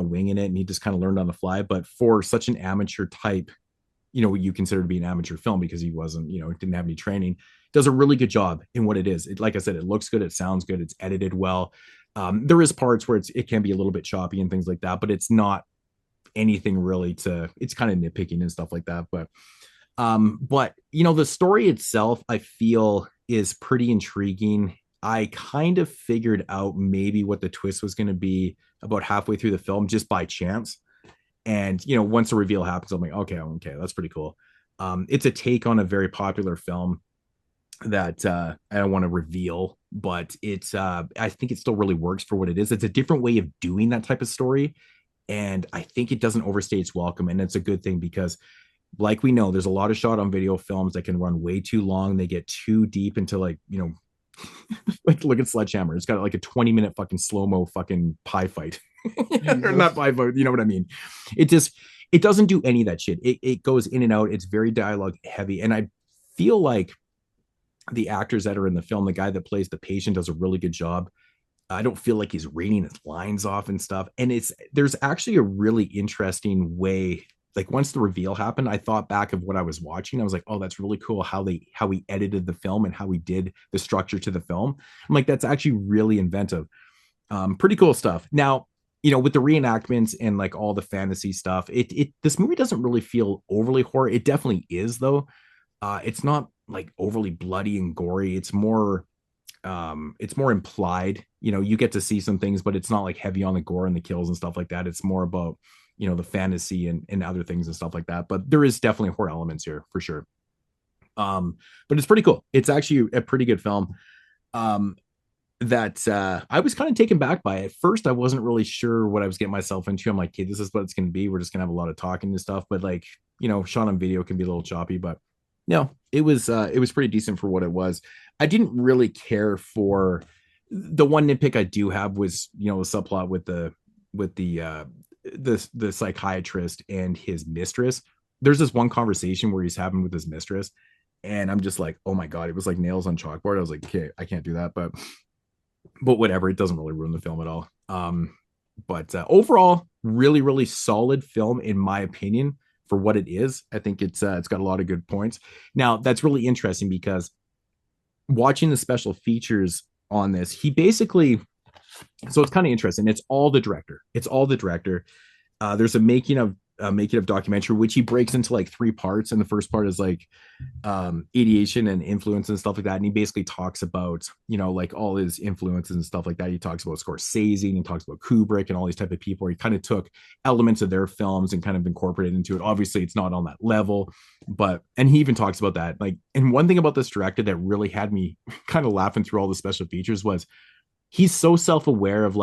S1: winging it, and he just kind of learned on the fly. But for such an amateur type, what you consider to be an amateur film, because he wasn't, didn't have any training, does a really good job in what it is. Like I said, it looks good, it sounds good, it's edited well. There is parts where it can be a little bit choppy and things like that, but it's not anything really it's kind of nitpicking and stuff like that. But the story itself, I feel, is pretty intriguing. I kind of figured out maybe what the twist was going to be about halfway through the film, just by chance. And, once the reveal happens, I'm like, okay, that's pretty cool. It's a take on a very popular film that I don't want to reveal, but I think it still really works for what it is. It's a different way of doing that type of story. And I think it doesn't overstay its welcome. And it's a good thing because, like we know, there's a lot of shot on video films that can run way too long. They get too deep into like look at Sledgehammer. It's got like a 20-minute fucking slow-mo fucking pie fight. Or not pie fight, you know what I mean? It doesn't do any of that shit. It goes in and out. It's very dialogue heavy. And I feel like the actors that are in the film, the guy that plays the patient does a really good job. I don't feel like he's reading his lines off and stuff. And there's actually a really interesting way like once the reveal happened, I thought back of what I was watching. I was like, oh, that's really cool how he edited the film and how he did the structure to the film. I'm like, that's actually really inventive. Pretty cool stuff. Now, with the reenactments and like all the fantasy stuff, this movie doesn't really feel overly horror. It definitely is though. It's not like overly bloody and gory. It's more implied. You get to see some things, but it's not like heavy on the gore and the kills and stuff like that. It's more about the fantasy and other things and stuff like that. But there is definitely horror elements here for sure. But it's pretty cool. It's actually a pretty good film. That I was kind of taken back by. At first, I wasn't really sure what I was getting myself into. I'm like, okay, this is what it's going to be. We're just going to have a lot of talking and stuff. But like, shot on video can be a little choppy, but no, it was pretty decent for what it was. I didn't really care for the one nitpick I do have was, the subplot with the psychiatrist and his mistress. There's this one conversation where he's having with his mistress, and I'm just like, oh my God, it was like nails on chalkboard. I was like, okay, I can't do that, but whatever, it doesn't really ruin the film at all. But overall, really, really solid film in my opinion for what it is. I think it's got a lot of good points. Now, that's really interesting because watching the special features on this, he basically, so it's kind of interesting. It's all the director. There's a making of documentary, which he breaks into like 3 parts. And the first part is like ideation and influence and stuff like that. And he basically talks about, like all his influences and stuff like that. He talks about Scorsese and he talks about Kubrick and all these type of people. He kind of took elements of their films and kind of incorporated into it. Obviously, it's not on that level, and he even talks about that. Like, and one thing about this director that really had me kind of laughing through all the special features was he's so self-aware of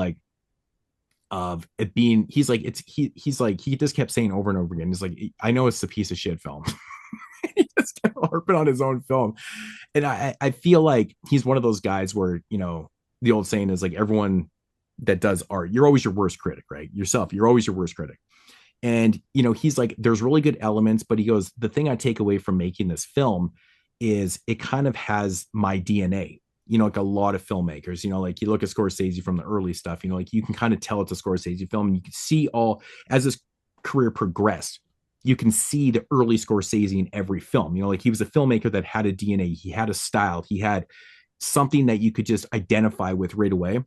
S1: it being, he's like he just kept saying over and over again, he's like, I know it's a piece of shit film. He just kept harping on his own film. And I feel like he's one of those guys where, the old saying is like, everyone that does art, you're always your worst critic, right? You're always your worst critic. And, he's like, there's really good elements, but he goes, the thing I take away from making this film is it kind of has my DNA. Like a lot of filmmakers, like you look at Scorsese from the early stuff, like you can kind of tell it's a Scorsese film, and you can see as his career progressed, you can see the early Scorsese in every film. Like he was a filmmaker that had a DNA, he had a style, he had something that you could just identify with right away.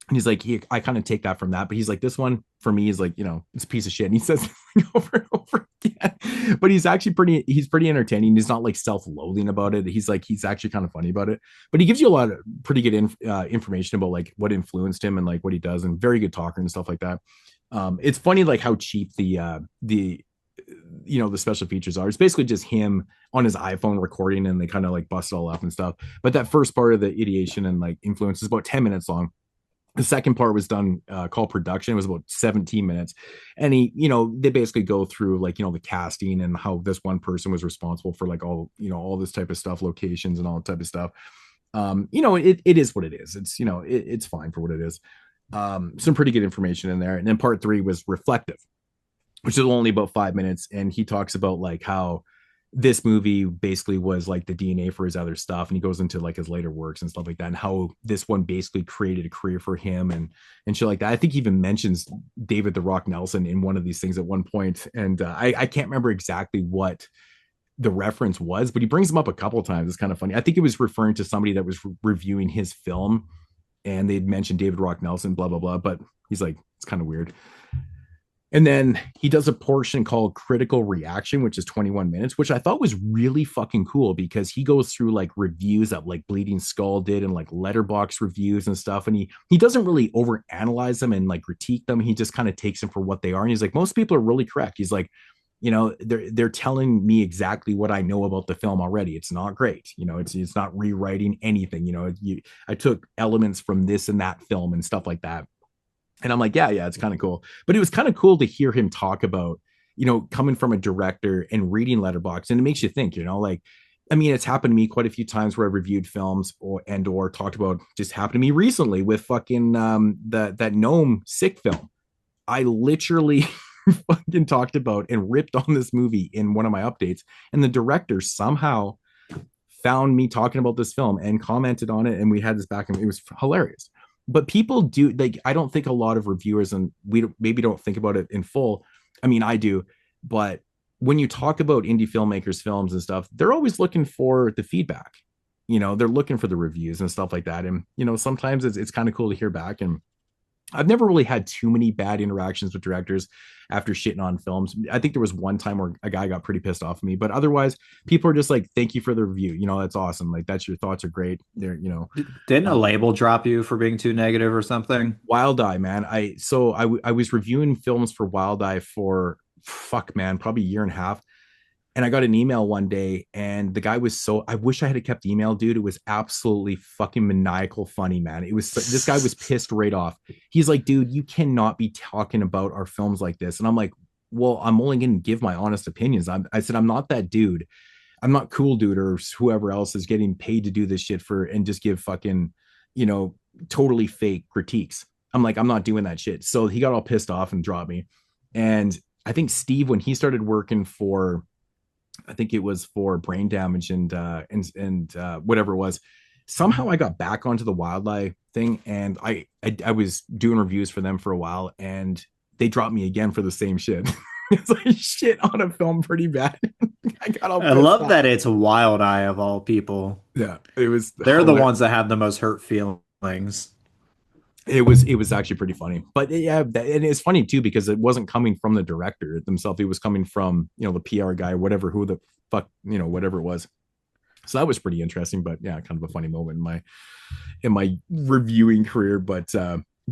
S1: And he's like, I kind of take that from that, but he's like, this one for me is like, it's a piece of shit. And he says over and over again, but he's actually he's pretty entertaining. He's not like self-loathing about it. He's actually kind of funny about it, but he gives you a lot of pretty good information about like what influenced him and like what he does, and very good talker and stuff like that. It's funny, like how cheap the special features are. It's basically just him on his iPhone recording, and they kind of like bust it all up and stuff. But that first part of the ideation and like influence is about 10 minutes long. The second part was done called production. It was about 17 minutes. And they basically go through like, the casting and how this one person was responsible for like all this type of stuff, locations and all that type of stuff. It is what it is. It's, it's fine for what it is. Some pretty good information in there. And then part 3 was reflective, which is only about 5 minutes. And he talks about like how this movie basically was like the DNA for his other stuff. And he goes into like his later works and stuff like that, and how this one basically created a career for him and shit like that. I think he even mentions David the Rock Nelson in one of these things at one point. And I can't remember exactly what the reference was, but he brings him up a couple of times. It's kind of funny. I think it was referring to somebody that was reviewing his film, and they'd mentioned David Rock Nelson, blah, blah, blah. But he's like, it's kind of weird. And then he does a portion called Critical Reaction, which is 21 minutes, which I thought was really fucking cool, because he goes through like reviews that like Bleeding Skull did and like Letterboxd reviews and stuff. And he doesn't really overanalyze them and like critique them. He just kind of takes them for what they are. And he's like, most people are really correct. He's like, they're telling me exactly what I know about the film already. It's not great. It's not rewriting anything. I took elements from this and that film and stuff like that. And I'm like, yeah, it's kind of cool. But it was kind of cool to hear him talk about, coming from a director and reading Letterboxd. And it makes you think, like, I mean, it's happened to me quite a few times where I reviewed films or talked about, just happened to me recently with fucking that Gnome Sick film. I literally fucking talked about and ripped on this movie in one of my updates. And the director somehow found me talking about this film and commented on it. And we had this back, and it was hilarious. But people do, like, I don't think a lot of reviewers, and we maybe don't think about it in full. I mean, I do. But when you talk about indie filmmakers, films and stuff, they're always looking for the feedback. They're looking for the reviews and stuff like that. And, sometimes it's kind of cool to hear back. And I've never really had too many bad interactions with directors after shitting on films. I think there was one time where a guy got pretty pissed off at me, but otherwise people are just like, thank you for the review. That's awesome. Like, that's, your thoughts are great.
S4: Didn't a label drop you for being too negative or something?
S1: Wild Eye, man. I was reviewing films for Wild Eye for probably a year and a half. And I got an email one day, and the guy was I wish I had kept the email, dude. It was absolutely fucking maniacal funny, man. This guy was pissed right off. He's like, dude, you cannot be talking about our films like this. And I'm like, well, I'm only going to give my honest opinions. I said, I'm not that dude. I'm not Cool Dude or whoever else is getting paid to do this shit and just give fucking, totally fake critiques. I'm like, I'm not doing that shit. So he got all pissed off and dropped me. And I think Steve, when he started working for, I think it was for Brain Damage and whatever it was, somehow I got back onto the Wildlife thing, and I was doing reviews for them for a while, and they dropped me again for the same shit. It's like shit on a film pretty bad. I
S4: love that it's Wild Eye of all people.
S1: Yeah, it was.
S4: They're the ones that have the most hurt feelings.
S1: It was actually pretty funny, but yeah, and it's funny too because it wasn't coming from the director themselves. It was coming from the PR guy, or whatever, who the fuck, whatever it was. So that was pretty interesting, but yeah, kind of a funny moment in my reviewing career. But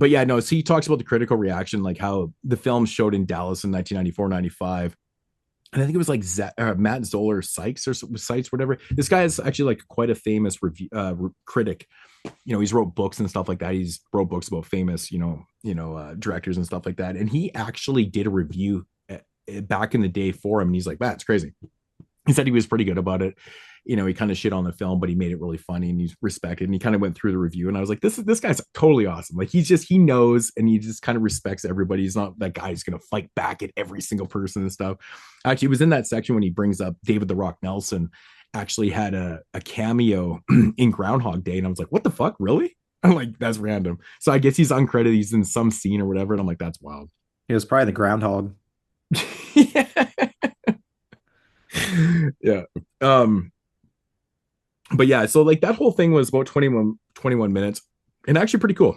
S1: yeah, no. So he talks about the critical reaction, like how the film showed in Dallas in 1994-95. And I think it was like Matt Zoller Sykes or Sykes, whatever. This guy is actually like quite a famous critic. He's wrote books and stuff like that. He's wrote books about famous, directors and stuff like that. And he actually did a review back in the day for him. And he's like, that's crazy. He said he was pretty good about it. He kind of shit on the film, but he made it really funny and he's respected. And he kind of went through the review. And I was like, this guy's totally awesome. Like he knows, and he just kind of respects everybody. He's not that guy who's going to fight back at every single person and stuff. Actually, it was in that section when he brings up David the Rock Nelson actually had a cameo in Groundhog Day. And I was like, what the fuck? Really? I'm like, that's random. So I guess he's uncredited. He's in some scene or whatever. And I'm like, that's wild.
S4: He was probably the groundhog.
S1: Yeah. But yeah, so like that whole thing was about 21 minutes and actually pretty cool.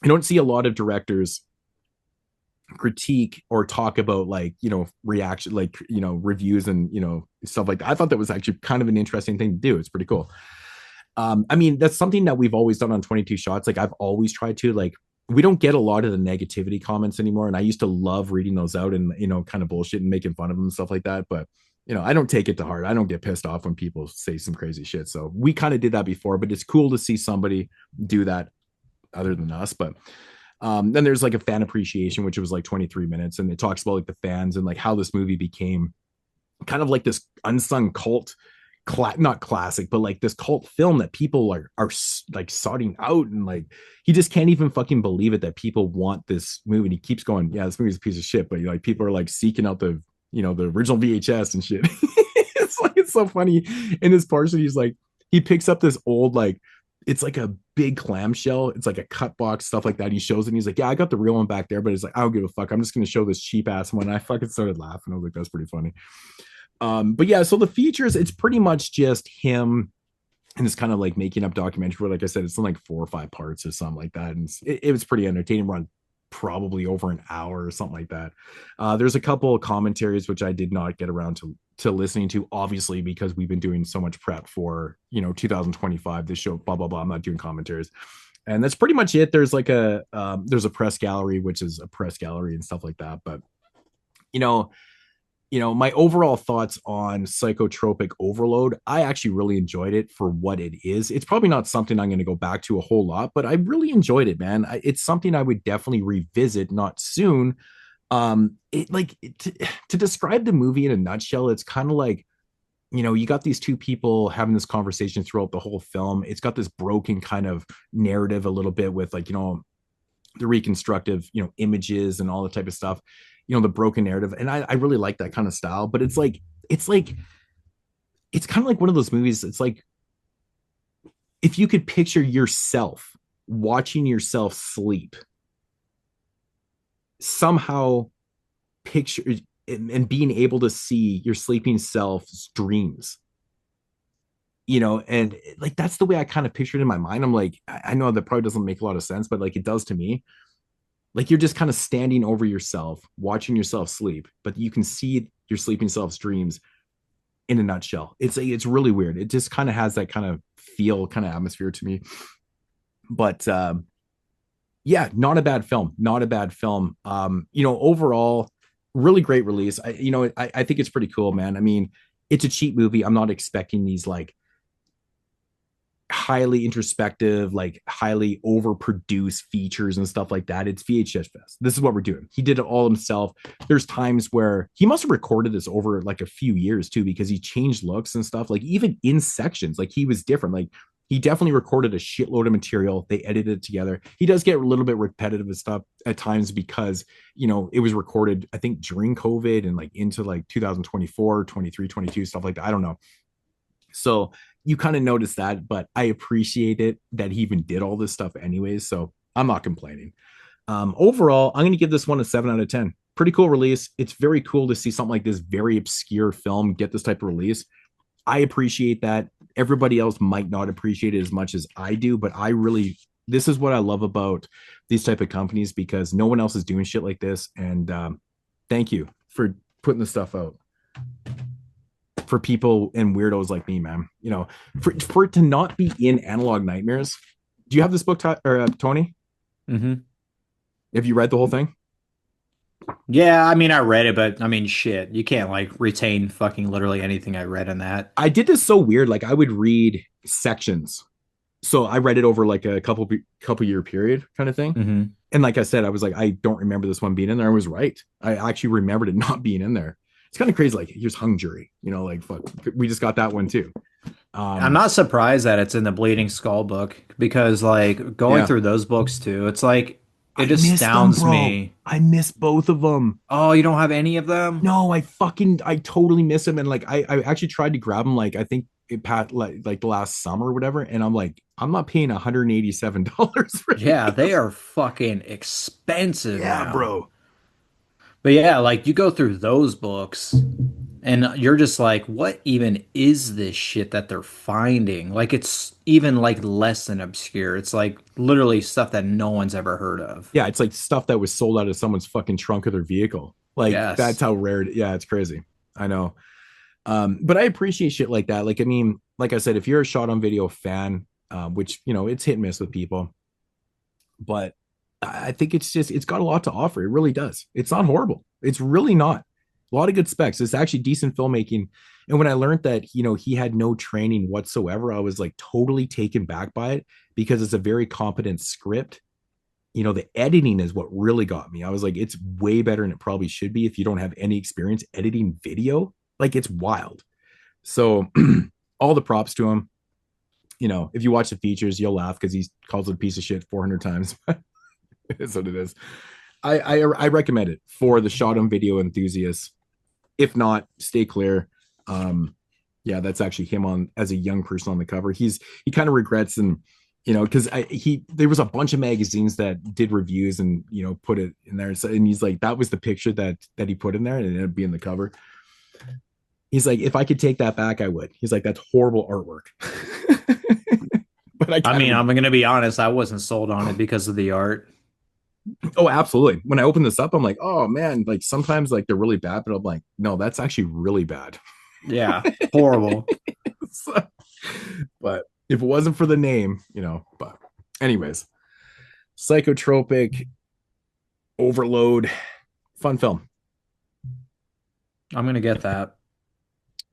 S1: You don't see a lot of directors critique or talk about like, reaction, like, reviews and, stuff like that. I thought that was actually kind of an interesting thing to do. It's pretty cool. I mean, that's something that we've always done on 22 Shots. Like I've always tried to, like, we don't get a lot of the negativity comments anymore. And I used to love reading those out and, kind of bullshit and making fun of them and stuff like that. But I don't take it to heart. I don't get pissed off when people say some crazy shit. So we kind of did that before, but it's cool to see somebody do that other than us. But then there's like a fan appreciation, which was like 23 minutes. And it talks about like the fans and like how this movie became kind of like this unsung cult, not classic, but like this cult film that people are like sorting out. And like, he just can't even fucking believe it that people want this movie. And he keeps going, yeah, this movie's a piece of shit. But like people are like seeking out the original VHS and shit. It's so funny. In this portion, he's like, he picks up this old, like, it's like a big clamshell. It's like a cut box, stuff like that. He shows it and he's like, yeah, I got the real one back there, but it's like, I don't give a fuck. I'm just going to show this cheap ass one. I fucking started laughing. I was like, that's pretty funny. But yeah, so the features, it's pretty much just him and this kind of like making up documentary where, like I said, it's in like 4 or 5 parts or something like that. And it was pretty entertaining. Run probably over an hour or something like that. There's a couple of commentaries which I did not get around to listening to, obviously, because we've been doing so much prep for 2025, this show, blah blah blah. I'm not doing commentaries, and that's pretty much it. There's like there's a press gallery, which is a press gallery and stuff like that. But my overall thoughts on Psychotropic Overload, I actually really enjoyed it for what it is. It's probably not something I'm going to go back to a whole lot, but I really enjoyed it, man. It's something I would definitely revisit, not soon. To describe the movie in a nutshell, it's kind of like, you got these two people having this conversation throughout the whole film. It's got this broken kind of narrative a little bit with like, the reconstructive, images and all the type of stuff. The broken narrative. And I really like that kind of style, but it's kind of like one of those movies. It's like, if you could picture yourself watching yourself sleep, somehow and being able to see your sleeping self's dreams, and like that's the way I kind of pictured it in my mind. I'm like, I know that probably doesn't make a lot of sense, but like it does to me. Like you're just kind of standing over yourself, watching yourself sleep, but you can see your sleeping self's dreams in a nutshell. It's really weird. It just kind of has that kind of feel, kind of atmosphere to me. But yeah, not a bad film. Not a bad film. Overall, really great release. I think it's pretty cool, man. I mean, it's a cheap movie. I'm not expecting these like highly introspective, like highly overproduced features and stuff like that. It's VHS Fest. This is what we're doing. He did it all himself. There's times where he must have recorded this over like a few years too, because he changed looks and stuff. Like even in sections, like he was different. Like he definitely recorded a shitload of material. They edited it together. He does get a little bit repetitive and stuff at times because, it was recorded, I think, during COVID and like into like 2024, 23, 22, stuff like that. I don't know. So you kind of notice that, but I appreciate it that he even did all this stuff anyways. So I'm not complaining. Overall, I'm going to give this one a 7 out of 10. Pretty cool release. It's very cool to see something like this very obscure film get this type of release. I appreciate that. Everybody else might not appreciate it as much as I do, but this is what I love about these type of companies, because no one else is doing shit like this. And thank you for putting this stuff out for people and weirdos like me, man. For it to not be in Analog Nightmares. Do you have this book, Tony?
S4: Mm-hmm.
S1: Have you read the whole thing?
S4: Yeah, I mean, I read it, but I mean, shit, you can't like retain fucking literally anything I read in that.
S1: I did this so weird. Like I would read sections. So I read it over like a couple year period kind of thing.
S4: Mm-hmm.
S1: And like I said, I was like, I don't remember this one being in there. I was right. I actually remembered it not being in there. It's kind of crazy. Like here's Hung Jury, like fuck, we just got that one too.
S4: I'm not surprised that it's in the Bleeding Skull book, because like going through those books too, it's like it astounds me.
S1: I miss both of them.
S4: Oh, you don't have any of them?
S1: No, I totally miss them. And like I actually tried to grab them. Like I think it passed like the last summer or whatever. And I'm like, I'm not paying $187 for it.
S4: Yeah, they are fucking expensive.
S1: Yeah,
S4: now.
S1: bro.
S4: But yeah, like you go through those books and you're just like, what even is this shit that they're finding? Like it's even like less than obscure. It's like literally stuff that no one's ever heard of.
S1: Yeah, it's like stuff that was sold out of someone's fucking trunk of their vehicle. Like that's how rare yeah, it's crazy. I know. But I appreciate shit like that. Like, I mean, like I said, if you're a shot on video fan, which it's hit and miss with people, but I think it's got a lot to offer. It really does. It's not horrible. It's really not. A lot of good specs. It's actually decent filmmaking. And when I learned that, he had no training whatsoever, I was like totally taken back by it, because it's a very competent script. The editing is what really got me. I was like, it's way better than it probably should be if you don't have any experience editing video. Like it's wild. So all the props to him. If you watch the features, you'll laugh because he calls it a piece of shit 400 times. That's what it is. I recommend it for the shot on video enthusiasts. If not, stay clear. Yeah, that's actually him on as a young person on the cover. He kind of regrets, and because there was a bunch of magazines that did reviews and put it in there. So, and he's like, that was the picture that he put in there, and it ended up being the cover. He's like, if I could take that back, I would. He's like, that's horrible artwork. But I'm
S4: going to be honest. I wasn't sold on it because of the art.
S1: Oh, absolutely. When I open this up, I'm like, oh man, like sometimes like they're really bad, but I'm like, no, that's actually really bad.
S4: Yeah, horrible.
S1: So, but if it wasn't for the name, but anyways, Psychotropic, Overload, fun film.
S2: I'm gonna get that.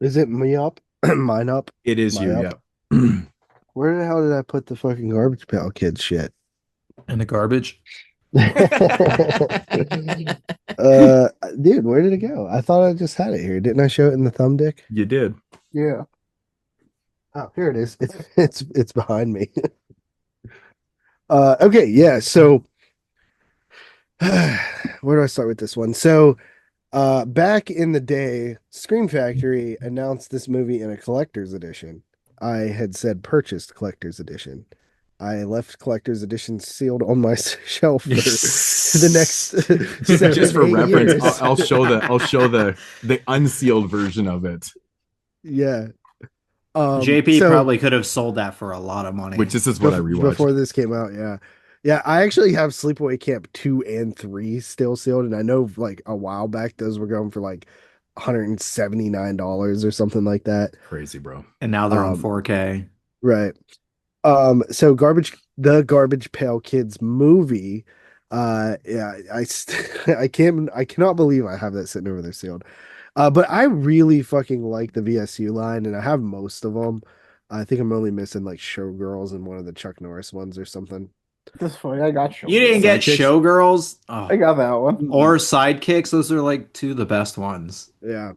S2: Is it me up? Mine up?
S1: It is you,
S2: up? Yeah. Where the hell did I put the fucking Garbage Pail Kids shit?
S4: In the garbage?
S2: Dude, where did it go? I thought I just had it here. Didn't I show it in the thumb dick?
S1: You did.
S2: Yeah. Oh, here it is. It's behind me. Okay, yeah. So where do I start with this one? So back in the day, Scream Factory announced this movie in a collector's edition. I had said purchased collector's edition. I left collector's edition sealed on my shelf for the next
S1: Just for
S2: 7-8
S1: reference,
S2: years.
S1: I'll show the unsealed version of it,
S2: Yeah.
S4: JP
S2: So
S4: probably could have sold that for a lot of money.
S1: which this is what I rewatched.
S2: before this came out, yeah. Yeah, I actually have Sleepaway Camp 2 and 3 still sealed, and I know like a while back those were going for like $179 or something like that.
S1: Crazy, bro.
S4: And now they're on
S2: Um,
S4: 4K.
S2: Right. So the Garbage Pail Kids movie, yeah, I cannot believe I have that sitting over there sealed. But I really fucking like the VSU line, and I have most of them. I think I'm only missing like Showgirls and one of the Chuck Norris ones or something.
S3: That's funny. I got you.
S4: You didn't get
S1: Sidekicks?
S4: Showgirls?
S3: I
S4: Oh.
S3: got that one.
S4: Or Sidekicks? Those are like two of the best ones.
S2: Yeah.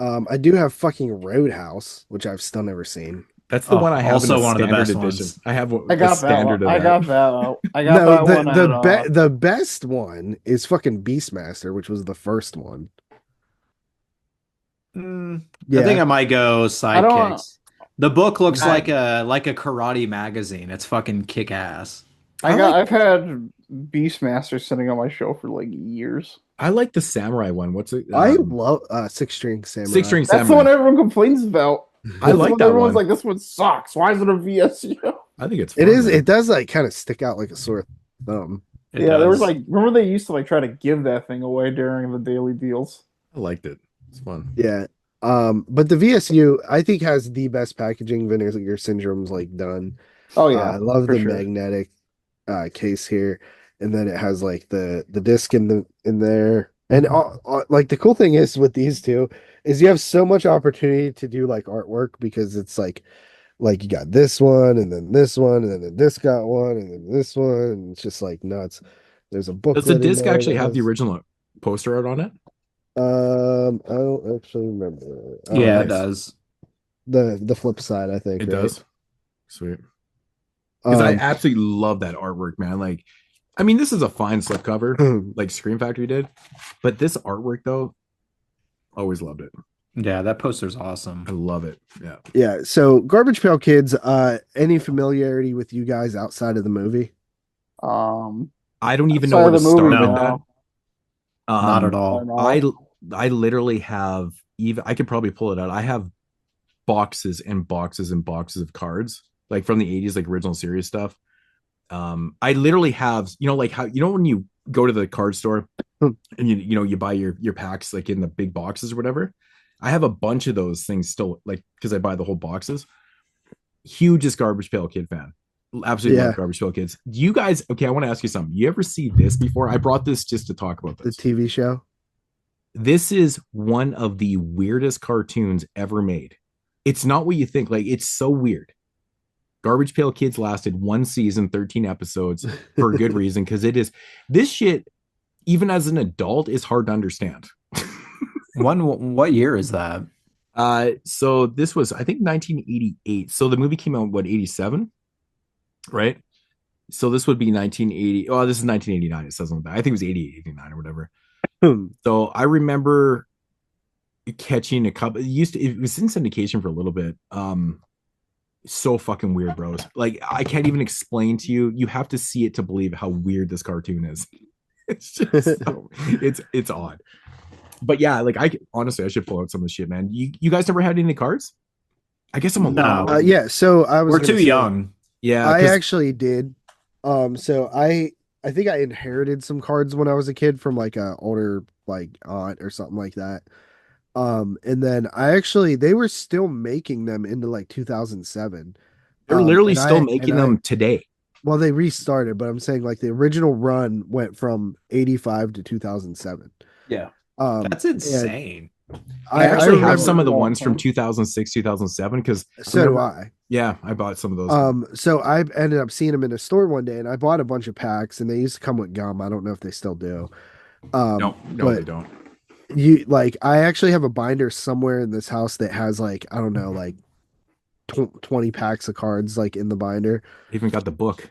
S2: I do have fucking Roadhouse, which I've still never seen.
S1: That's the
S4: Oh,
S1: one I have
S4: also
S1: in the
S4: one of the
S1: standard
S4: best
S1: edition.
S4: ones.
S1: I have
S3: I
S1: the
S3: got that
S1: standard
S3: one.
S1: of
S3: I got that. I got that one.
S2: The best one is fucking Beastmaster, which was the first one.
S4: I think I might go
S3: I don't-
S4: Sidekicks. The book looks
S3: I-
S4: like a karate magazine. It's fucking kick ass.
S3: I've had Beastmaster sitting on my shelf for like years.
S1: I like the samurai one. What's it?
S2: I love Six String Samurai.
S1: Six String
S3: That's the
S1: Samurai.
S3: one everyone complains about.
S1: I
S3: That's
S1: like
S3: what
S1: that
S3: everyone's
S1: one.
S3: like, this one sucks. Why is it a VSU?
S1: I think it's
S2: It
S1: fun,
S2: is.
S1: man.
S2: It does like kind of stick out like a sore thumb.
S4: It
S3: Yeah, there was
S4: does.
S3: like, remember they used to like try to give that thing away during the daily deals.
S1: I liked it. It's fun.
S2: Yeah. But the VSU I think has the best packaging Vinegar Syndrome's like done.
S3: Oh yeah,
S2: I love
S3: for
S2: the
S3: sure.
S2: magnetic case here, and then it has like the disc in there. And like the cool thing is with these two is you have so much opportunity to do like artwork because it's like you got this one and then this one and then the disc got one and then this one and it's just like nuts. There's a book.
S1: Does the disc actually have the original poster art on it?
S2: I don't actually remember.
S4: Yeah,
S1: nice.
S4: it does.
S2: The flip side, I think.
S1: It
S2: right?
S1: does. Sweet. Because I
S2: Um,
S1: absolutely love that artwork, man. Like, I mean, this is a fine slipcover, like Scream Factory did, but this artwork though, always loved it.
S4: Yeah, that poster's awesome.
S1: I love it. Yeah.
S2: yeah. So Garbage Pail Kids. Any familiarity with you guys outside of the movie?
S1: I don't even know
S3: Outside
S1: where
S3: of
S1: to
S3: the movie,
S1: start with
S3: no.
S1: that.
S4: Not at all.
S1: I literally have even I could probably pull it out. I have boxes and boxes and boxes of cards, like from the 80s, like original series stuff. I literally have, like how when you go to the card store and you buy your packs like in the big boxes or whatever. I have a bunch of those things still, like, because I buy the whole boxes. Hugest Garbage Pail Kid fan. Absolutely love Garbage Pail Kids. You guys, okay, I want to ask you something. You ever see this before? I brought this just to talk about
S2: The
S1: this.
S2: TV show.
S1: This is one of the weirdest cartoons ever made. It's not what you think. Like, it's so weird. Garbage Pail Kids lasted 1 season, 13 episodes for a good reason, because this shit, even as an adult, is hard to understand.
S4: What year is that?
S1: So this was, I think, 1988. So the movie came out, what, 87? Right? So this would be 1980. Oh, this is 1989. It says on that. I think it was 88, 89 or whatever. So I remember catching a couple. It was in syndication for a little bit. So fucking weird, bros. Like, I can't even explain to you. You have to see it to believe how weird this cartoon is. It's just it's odd. But yeah, like, honestly, I should pull out some of the shit, man. You guys never had any cards? I guess I'm allowed.
S4: No.
S2: Yeah. So I was.
S4: We're
S2: gonna
S4: too
S2: say-
S4: young.
S1: Yeah,
S2: I
S1: 'cause-
S2: actually did. So I think I inherited some cards when I was a kid from like a older like aunt or something like that. And then they were still making them into like 2007.
S1: they're literally
S2: and
S1: still
S2: I-
S1: making
S2: and I-
S1: them today.
S2: Well, they restarted, but I'm saying like the original run went from 85 to 2007.
S4: Yeah.
S2: Um,
S4: That's insane.
S1: I actually have
S2: remember-
S1: some of the
S3: all
S1: ones from
S3: time.
S1: 2006, 2007, because
S2: So do I.
S1: yeah, I bought some of those.
S2: So I ended up seeing them in a store one day, and I bought a bunch of packs, and they used to come with gum. I don't know if they still do.
S1: No,
S2: but
S1: they don't.
S2: I actually have a binder somewhere in this house that has like, I don't know, like 20 packs of cards like in the binder.
S1: I even got the book.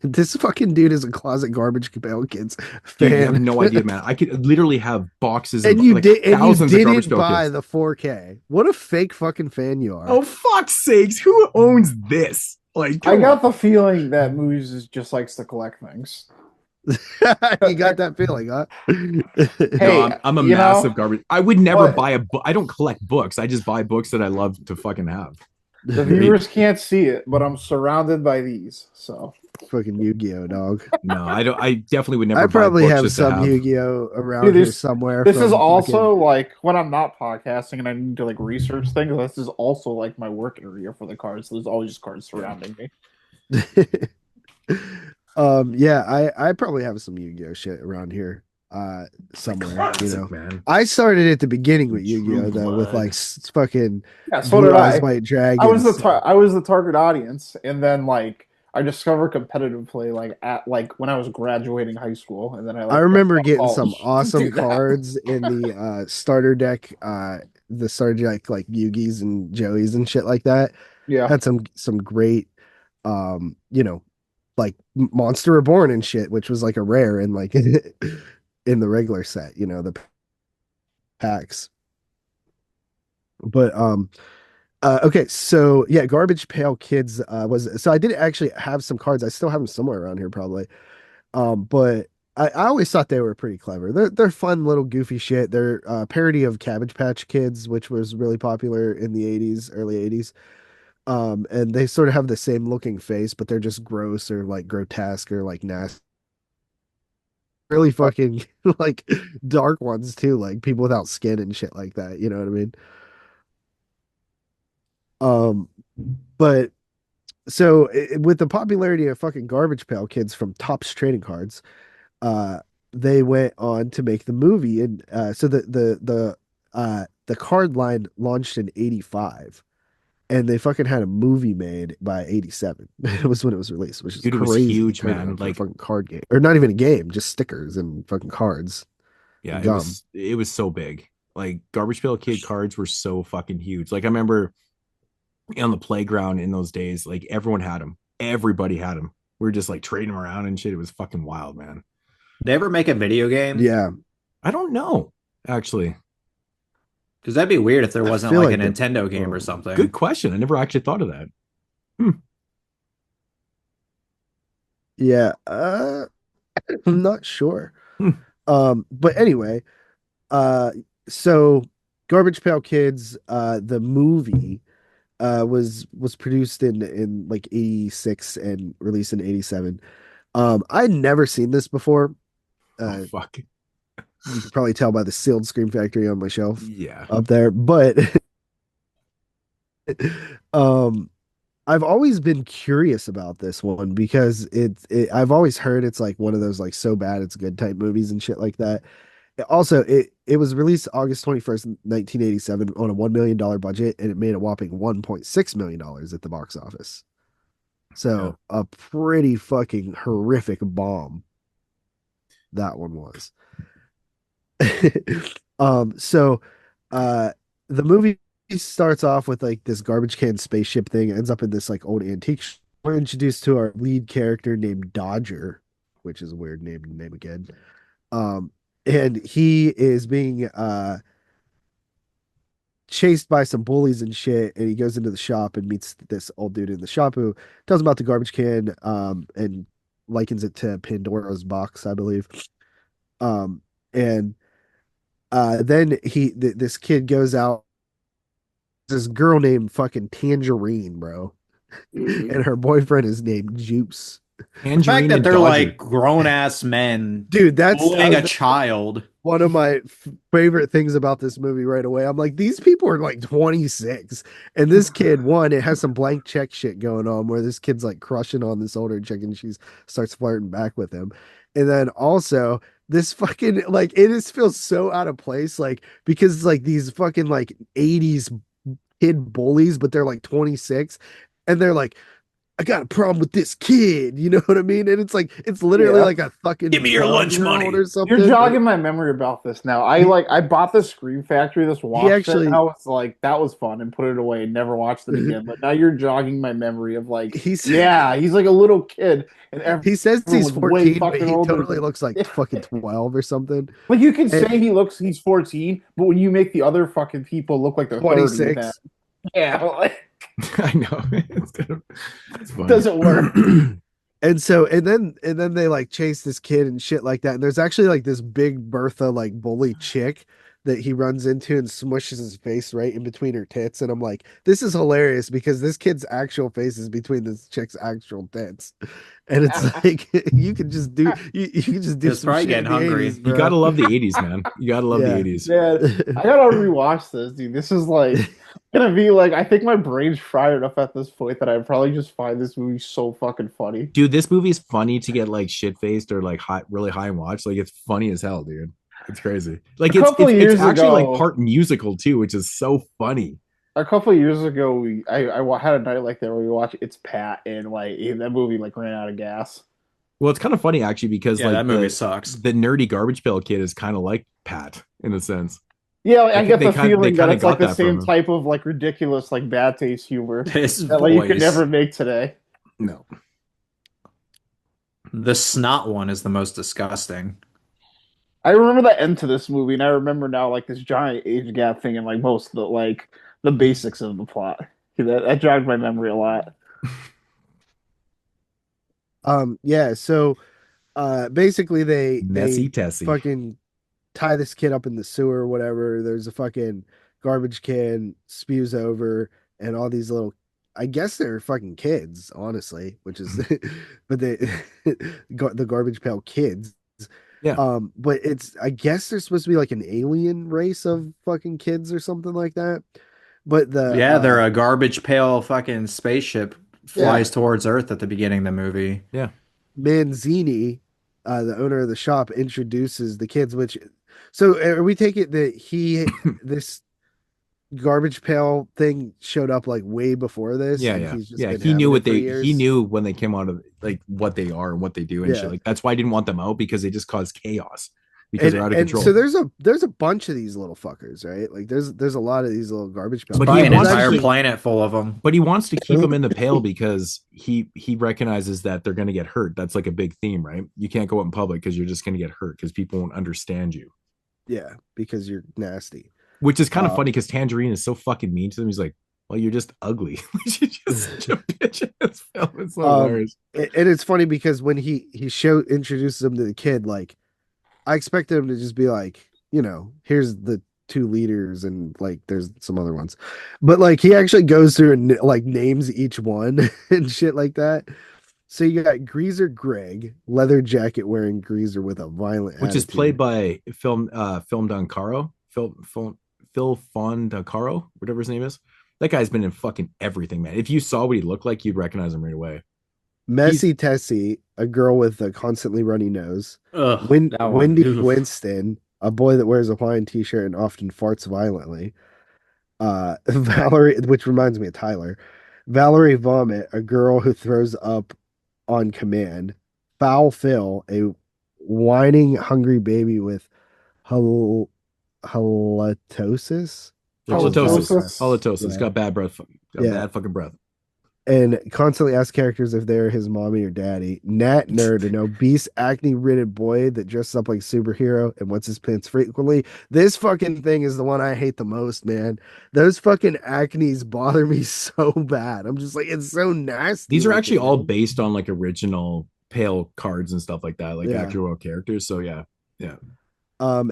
S2: This fucking dude is a closet Garbage Pail Kids
S1: Dude, you
S2: fan.
S1: have no idea, man. I could literally have boxes
S2: and you
S1: like
S2: and you
S1: thousands of Garbage
S2: didn't
S1: Pail
S2: buy
S1: Kids.
S2: the 4K. What a fake fucking fan you are.
S1: Oh, fuck's sakes. Who owns this? Like,
S3: I
S1: come
S3: got
S1: on.
S3: the feeling that Moodz just likes to collect things.
S2: You got that feeling, huh?
S1: No,
S3: Hey,
S1: I'm a
S3: you
S1: massive
S3: know
S1: garbage. I would never
S3: what?
S1: buy a book. I don't collect books. I just buy books that I love to fucking have.
S3: The viewers can't see it, but I'm surrounded by these. So
S2: Fucking Yu-Gi-Oh, dog.
S1: No, I don't. I definitely would
S2: I
S1: never buy
S2: probably
S1: books
S2: have
S1: just to
S2: some
S1: have.
S2: Yu-Gi-Oh
S3: dude,
S2: around here somewhere
S3: this is
S2: from
S3: also
S2: fucking.
S3: like when I'm not podcasting and I need to like research things. This is also like my work area for the cards. So there's always just cards surrounding me.
S2: Yeah, I probably have some Yu-Gi-Oh shit around here somewhere,
S1: Classic, man.
S2: I started at the beginning with Yu-Gi-Oh
S1: True
S2: though, with
S1: Blood.
S2: like fucking
S3: Yeah, so did
S2: Blue Eyes
S3: I.
S2: White
S3: I was the
S2: Dragons.
S3: I was the target audience, and then like I discovered competitive play like at like when I was graduating high school, and then I
S2: I
S3: like
S2: remember
S3: dropped out of
S2: getting some
S3: college to
S2: awesome
S3: do that.
S2: cards in the starter deck, the starter deck like Yugi's and Joey's and shit like that.
S3: Yeah,
S2: Had some great like Monster Reborn and shit, which was like a rare in like in the regular set, the packs. But okay, so yeah, Garbage Pail Kids was so I did actually have some cards. I still have them somewhere around here probably. But I always thought they were pretty clever. They're fun little goofy shit. They're a parody of Cabbage Patch Kids, which was really popular in the 80s, early 80s. And they sort of have the same looking face, but they're just gross or like grotesque or like nasty. Really fucking like dark ones too, like people without skin and shit like that. You know what I mean? Um, but so with the popularity of fucking Garbage Pail Kids from Topps Trading Cards, uh, they went on to make the movie, and so the card line launched in '85, and they fucking had a movie made by '87. It was when it was released, which is
S1: Dude, it was
S2: crazy
S1: huge,
S2: turnaround
S1: man.
S2: for a
S1: Like,
S2: fucking card game, or not even a game, just stickers and fucking cards
S1: yeah,
S2: and gum.
S1: it was so big. Like, Garbage Pail Kid cards were so fucking huge. Like, I remember on the playground in those days, like everyone had them. Everybody had them. We were just like trading them around and shit. It was fucking wild, man.
S4: They ever make a video game?
S2: Yeah,
S1: I don't know, actually.
S4: Because that'd be weird if there
S2: I
S4: wasn't
S2: feel
S4: like a
S2: like they
S4: Nintendo game or
S2: will.
S4: something.
S1: Good question. I never actually thought of that.
S2: Yeah, I'm not sure.
S1: Hmm.
S2: But anyway, uh, so Garbage Pail Kids, the movie, was produced in like '86 and released in '87. I'd never seen this before.
S1: Oh,
S2: Uh,
S1: fuck.
S2: you can probably tell by the sealed Scream Factory on my shelf
S1: Yeah.
S2: up there, but um, I've always been curious about this one because I've always heard it's like one of those like so bad it's good type movies and shit like that. Also, it was released August 21st, 1987 on a $1 million budget, and it made a whopping $1.6 million at the box office. So a pretty fucking horrific bomb that one was. So the movie starts off with like this garbage can spaceship thing, ends up in this like old antique. We're introduced to our lead character named Dodger, which is a weird name again. And he is being chased by some bullies and shit, and he goes into the shop and meets this old dude in the shop who tells him about the garbage can and likens it to Pandora's box, I believe. And then this kid goes out, this girl named fucking Tangerine, bro, and her boyfriend is named Juice.
S4: The fact that
S1: and
S4: they're
S1: Dodger.
S4: like grown ass men
S2: Dude,
S4: bullying a child.
S2: one of my favorite things about this movie right away. I'm like, these people are like 26, and this kid, one, it has some blank check shit going on where this kid's like crushing on this older chick and she starts flirting back with him. And then also this fucking like it just feels so out of place, like because like these fucking like 80s kid bullies, but they're like 26, and they're like, I got a problem with this kid, you know what I mean? And it's like it's literally like a fucking
S4: Give me your lunch
S2: 12-year-old
S4: money.
S2: or something.
S3: You're jogging my memory about this now. I bought the Scream Factory, this watched it, and I was like, that was fun, and put it away and never watched it again. But now you're jogging my memory of like, he's like a little kid, and
S2: he says he's 14, but
S3: fucking
S2: he
S3: older.
S2: totally looks like fucking 12 or something.
S3: Like you can say he's 14, but when you make the other fucking people look like they're
S2: 26.
S3: 30, Yeah, like,
S1: I know. It's
S3: it
S1: funny.
S3: doesn't work.
S2: And then they like chase this kid and shit like that. And there's actually like this big Bertha like bully chick that he runs into and smushes his face right in between her tits. And I'm like, this is hilarious because this kid's actual face is between this chick's actual tits. And it's like you can just
S4: He
S2: do
S4: was
S2: some
S4: probably
S2: shit in
S4: getting
S2: the
S4: hungry.
S2: 80s,
S1: You
S2: bro.
S1: gotta love the 80s, man. You gotta love the
S2: Yeah.
S1: 80s.
S3: Man, I gotta rewatch this, dude. This is like gonna be like I think my brain's fried enough at this point that I probably just find this movie so fucking funny.
S1: Dude, this movie is funny to get like shit faced or like high, really high and watch. Like it's funny as hell, dude. It's crazy.
S3: A
S1: Like
S3: couple of
S1: it's
S3: years
S1: actually like
S3: ago,
S1: part musical too, which is so funny.
S3: a couple of years ago, had a night like that where we watched It's Pat and like that movie like ran out of gas.
S1: Well, it's kind of funny actually because
S4: Yeah,
S1: like
S4: that movie sucks.
S1: the nerdy garbage pail kid is kind of like Pat in a sense.
S3: Yeah, like, I get the
S1: They
S3: feeling that
S1: kind of
S3: it's like
S1: got
S3: the
S1: that
S3: same
S1: from him.
S3: type of like ridiculous like bad taste humor
S4: His
S3: that like you could
S4: voice.
S3: never make today.
S1: No.
S4: The snot one is the most disgusting.
S3: I remember the end to this movie, and I remember now like this giant age gap thing and like most of the basics of the plot. That jogged my memory a lot.
S2: Yeah, so basically they
S1: Messy Tessie.
S2: fucking tie this kid up in the sewer or whatever. There's a fucking garbage can spews over and all these little I guess they're fucking kids, honestly, which is but they the garbage pail kids.
S1: Yeah.
S2: But it's I guess they're supposed to be like an alien race of fucking kids or something like that. But the
S4: Yeah, they're a garbage pail fucking spaceship
S3: Yeah.
S4: flies towards Earth at the beginning of the movie.
S1: Yeah.
S2: Manzini, the owner of the shop, introduces the kids. Which, so are we take it that this garbage pail thing showed up like way before this,
S1: Yeah,
S2: and
S1: yeah.
S2: he's just
S1: Yeah,
S2: been
S1: he knew
S2: having
S1: what
S2: it for
S1: they
S2: years?
S1: he knew when they came out of like what they are and what they do and
S2: Yeah.
S1: shit. Like that's why I didn't want them out because they just cause chaos because they're out of
S2: And
S1: control.
S2: so there's a bunch of these little fuckers, right? Like there's a lot of these little garbage pails.
S1: But
S4: Probably
S1: he
S4: an
S1: wants
S4: entire
S1: to-
S4: planet full of them.
S1: But he wants to keep them in the pail because he recognizes that they're going to get hurt. That's like a big theme, right? You can't go out in public because you're just going to get hurt because people won't understand you.
S2: Yeah, because you're nasty.
S1: Which is kind of funny because Tangerine is so fucking mean to them. He's like, "Well, you're just ugly." She's just such a bitch in this film. It's so hilarious.
S2: And it's funny because when he introduces him to the kid, like I expected him to just be like, here's the two leaders and like there's some other ones, but like he actually goes through and like names each one and shit like that. So you got Greaser Greg, leather jacket wearing greaser with a violent
S1: Which is
S2: attitude.
S1: played by Film Dancaro, Phil Fondacaro, whatever his name is. That guy's been in fucking everything, man. If you saw what he looked like, you'd recognize him right away.
S2: Messy Tessie, a girl with a constantly runny nose.
S4: Ugh, that one.
S2: Wendy
S4: Oof.
S2: Winston, a boy that wears a Hawaiian t-shirt and often farts violently. Valerie, which reminds me of Tyler. Valerie Vomit, a girl who throws up on command. Foul Phil, a whining, hungry baby with halitosis.
S1: Halitosis.
S2: Yeah.
S1: Got bad breath. Got
S2: Yeah.
S1: bad fucking breath.
S2: And constantly asks characters if they're his mommy or daddy. Nat Nerd, an obese, acne-ridden boy that dresses up like a superhero and wets his pants frequently. This fucking thing is the one I hate the most, man. Those fucking acnes bother me so bad. I'm just like, it's so nasty.
S1: These are actually
S2: looking,
S1: all
S2: man.
S1: based on like original Pale cards and stuff like that, like
S2: Yeah.
S1: actual characters. So yeah.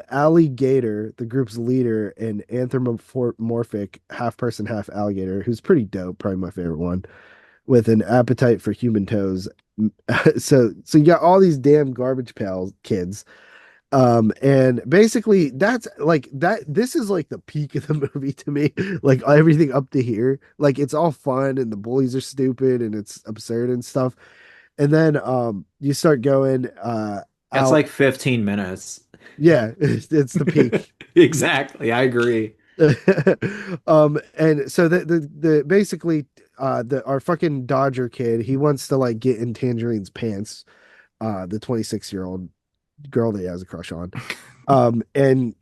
S2: Alligator, the group's leader, an anthropomorphic half person, half alligator, who's pretty dope, probably my favorite one, with an appetite for human toes. So you got all these damn garbage pail kids. And basically that's like that. This is like the peak of the movie to me. Like everything up to here, like it's all fun and the bullies are stupid and it's absurd and stuff. And then you start going
S4: That's
S2: out.
S4: like 15 minutes.
S2: Yeah, it's the peak.
S4: Exactly. I agree.
S2: And so the basically our fucking Dodger kid, he wants to like get in Tangerine's pants, the 26-year-old girl that he has a crush on. And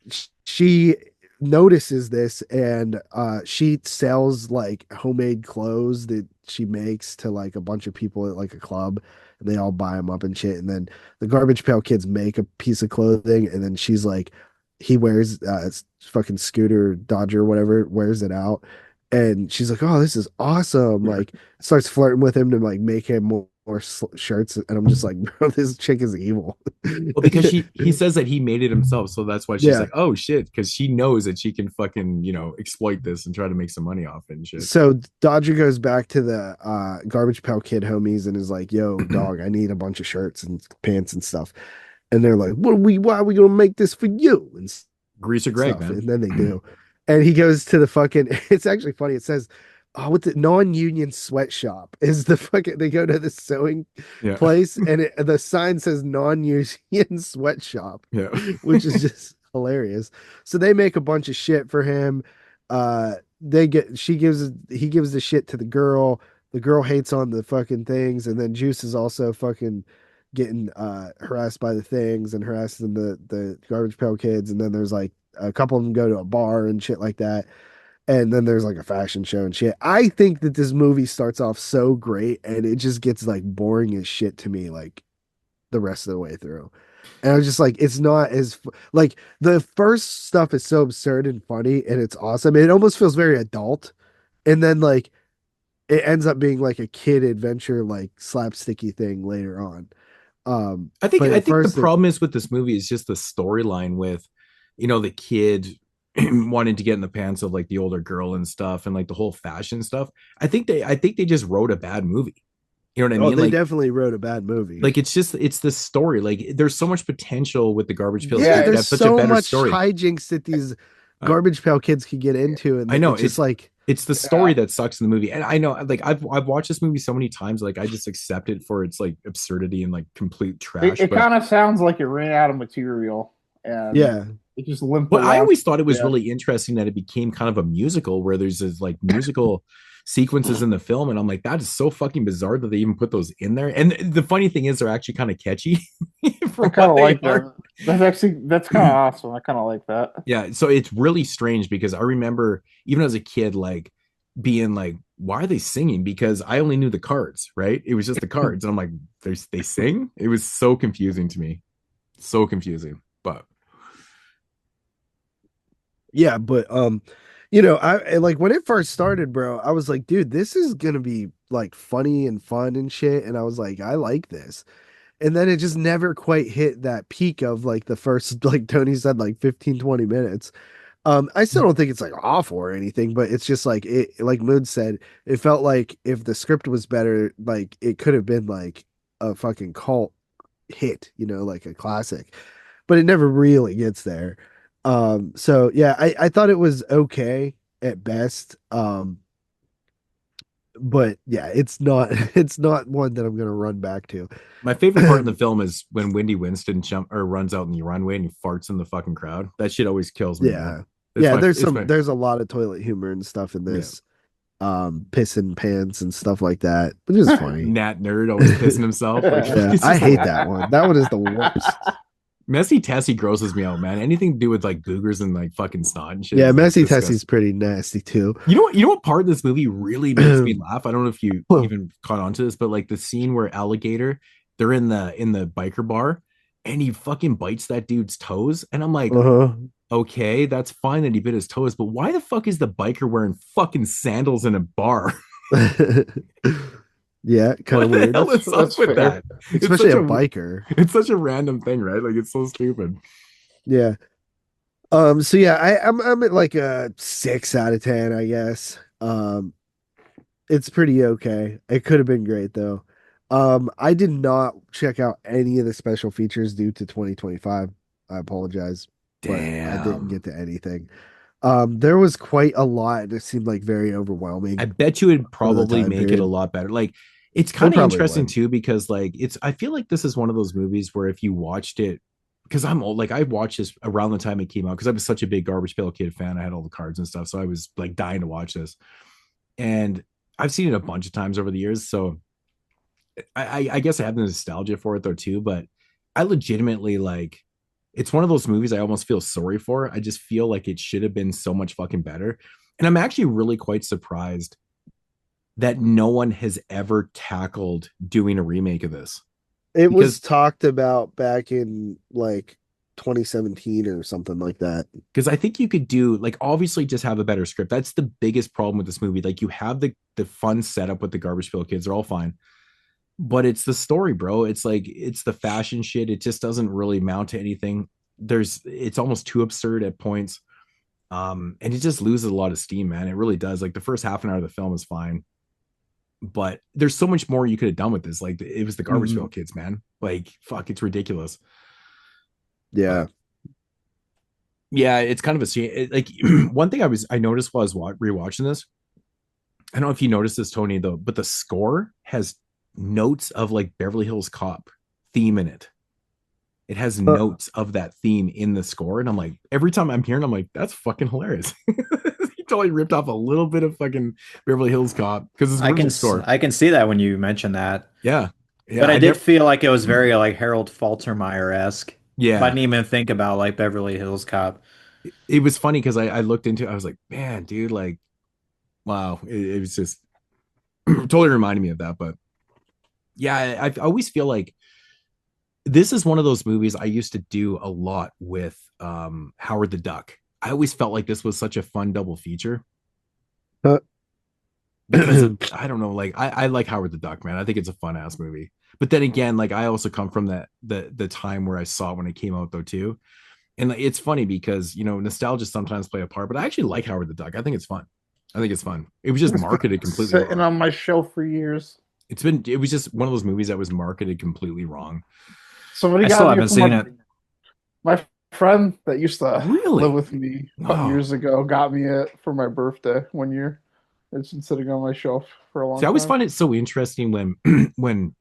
S2: she notices this and she sells like homemade clothes that she makes to like a bunch of people at like a club, and they all buy them up and shit. And then the garbage pail kids make a piece of clothing, and then she's like, he wears fucking Scooter Dodger whatever, wears it out, and she's like, "Oh, this is awesome!" Like, starts flirting with him to like make him more shirts, and I'm just like, "Bro, this chick is evil."
S1: Well, because he says that he made it himself, so that's why she's
S2: Yeah.
S1: like, oh shit, because she knows that she can fucking exploit this and try to make some money off it and shit.
S2: So Dodger goes back to the Garbage Pail Kid homies and is like, "Yo, dog, I need a bunch of shirts and pants and stuff." And they're like, why are we gonna make this for you?" And
S1: Greaser Greg,
S2: stuff.
S1: man.
S2: And then they do. And he goes to the fucking, it's actually funny. It says, "Oh, with the non-union sweatshop is the fucking," they go to the sewing
S1: Yeah.
S2: place and the sign says non-union sweatshop,
S1: Yeah.
S2: which is just hilarious. So they make a bunch of shit for him. He gives the shit to the girl. The girl hates on the fucking things. And then Juice is also fucking getting harassed by the things and harassing the Garbage Pail Kids. And then there's like a couple of them go to a bar and shit like that. And then there's like a fashion show and shit. I think that this movie starts off so great and it just gets like boring as shit to me, like the rest of the way through. And I was just like, it's not as like the first stuff is so absurd and funny and it's awesome. It almost feels very adult. And then like it ends up being like a kid adventure, like slapsticky thing later on.
S1: I think
S2: But
S1: I
S2: at
S1: think the
S2: first
S1: problem is with this movie is just the storyline with, the kid wanting to get in the pants of like the older girl and stuff and like the whole fashion stuff. I think they just wrote a bad movie. You know what I
S2: oh,
S1: mean?
S2: they
S1: Like
S2: definitely wrote a bad movie.
S1: it's the story. Like there's so much potential with the Garbage Pail
S2: Yeah,
S1: Kids to
S2: there's
S1: have such a
S2: so
S1: better
S2: much
S1: story.
S2: hijinks that these
S1: Uh,
S2: Garbage Pail Kids could get into, and
S1: I know
S2: it's just like,
S1: it's the story that sucks in the movie. And I know like I've watched this movie so many times, like I just accept it for its like absurdity and like complete trash.
S3: It
S1: But
S3: kind of sounds like it ran out of material and
S2: yeah,
S3: it just limped
S1: But I
S3: along.
S1: always thought it was
S3: Yeah.
S1: really interesting that it became kind of a musical where there's this like musical sequences in the film. And I'm like, that is so fucking bizarre that they even put those in there. And the funny thing is they're actually kind of catchy for
S3: I kind
S1: what
S3: of
S1: they
S3: like
S1: are.
S3: that. That's kind of awesome. I kind of like that.
S1: Yeah. So it's really strange because I remember even as a kid, like being like, why are they singing? Because I only knew the cards, right? It was just the cards. And I'm like, they sing? It was so confusing to me. So confusing. But
S2: yeah, but I like when it first started, bro. I was like, dude, this is gonna be like funny and fun and shit, and I was like, I like this. And then it just never quite hit that peak of like the first, like Tony said, like 15-20 minutes. I still don't think it's like awful or anything, but it's just like like Mood said, it felt like if the script was better, like it could have been like a fucking cult hit, like a classic, but it never really gets there. So yeah, I thought it was okay at best. But yeah, it's not it's not one that I'm gonna run back to.
S1: my favorite part in the film is when Wendy Winston runs out in the runway and he farts in the fucking crowd. That shit always kills me.
S2: Yeah.
S1: Man.
S2: Yeah, there's a lot of toilet humor and stuff in
S1: Yeah.
S2: this. Pissing pants and stuff like that, which is funny.
S1: Nat Nerd always pissing himself. Like,
S2: Yeah, I hate that one. That one is the worst.
S1: Messy Tessie grosses me out, man. Anything to do with like boogers and like fucking snot and shit.
S2: Yeah,
S1: is, like,
S2: Messy
S1: disgusting.
S2: Tessie's pretty nasty too.
S1: You know what part of this movie really makes me laugh? I don't know if you even caught on to this, but like the scene where Alligator, they're in the biker bar and he fucking bites that dude's toes. And I'm like,
S2: Uh-huh.
S1: okay, that's fine that he bit his toes, but why the fuck is the biker wearing fucking sandals in a bar?
S2: Yeah, kind
S1: What
S2: of
S1: the
S2: weird.
S1: hell is up
S3: That's
S1: with
S3: fair.
S1: that?
S2: Especially
S1: it's
S2: a biker.
S1: It's such a random thing, right? Like it's so stupid.
S2: Yeah. So yeah, I'm at like a 6 out of 10, I guess. It's pretty okay. It could have been great though. I did not check out any of the special features due to 2025. I apologize, but I didn't get to anything. There was quite a lot, and it seemed like very overwhelming.
S1: I bet you would probably
S2: time
S1: make it
S2: period.
S1: a lot better. Like it's kind of
S2: probably
S1: interesting
S2: would.
S1: too because like I feel like this is one of those movies where if you watched it because I'm old, like I watched this around the time it came out because I was such a big Garbage Pail Kid fan. I had all the cards and stuff, so I was like dying to watch this. And I've seen it a bunch of times over the years, so I guess I have the nostalgia for it though too. But I legitimately like it's one of those movies I almost feel sorry for. I just feel like it should have been so much fucking better. And I'm actually really quite surprised that no one has ever tackled doing a remake of this.
S2: It was
S1: Because-
S2: talked about back in like 2017 or something like that.
S1: Because I think you could do like obviously just have a better script. That's the biggest problem with this movie. Like you have the fun setup with the Garbage Pail Kids, they're all fine, but it's the story, bro. It's like it's the fashion shit. It just doesn't really mount to anything. It's almost too absurd at points. And it just loses a lot of steam, man. It really does. Like the first half an hour of the film is fine, but there's so much more you could have done with this. Like it was the Garbage Pail Kids, man. Like fuck, it's ridiculous.
S2: Yeah.
S1: Yeah, it's kind of a scene. Like one thing I noticed while I was rewatching this. I don't know if you noticed this, Tony, though, but the score has notes of like Beverly Hills Cop theme in it. It has notes of that theme in the score, and I'm like, every time I'm hearing, I'm like, that's fucking hilarious. He totally ripped off a little bit of fucking Beverly Hills Cop because it's original score.
S4: I can see that when you mention that.
S1: Yeah,
S4: but I did feel like it was very like Harold Faltermeyer-esque.
S1: Yeah,
S4: I didn't even think about like Beverly Hills Cop.
S1: It was funny because I looked into it. I was like, man, dude, like, wow. It was just totally reminding me of that. But yeah, I always feel like this is one of those movies I used to do a lot with Howard the Duck. I always felt like this was such a fun double feature. Because I don't know, like I like Howard the Duck, man. I think it's a fun ass movie. But then again, like I also come from the time where I saw it when it came out though too. And like, it's funny because nostalgia sometimes play a part, but I actually like Howard the Duck. I think it's fun. It was just marketed completely
S3: sitting on my shelf for years.
S1: It was just one of those movies that was marketed completely wrong.
S3: I still haven't seen it. My friend that used to live with me years ago got me it for my birthday one year. It's been sitting on my shelf for a long time.
S1: I always find it so interesting when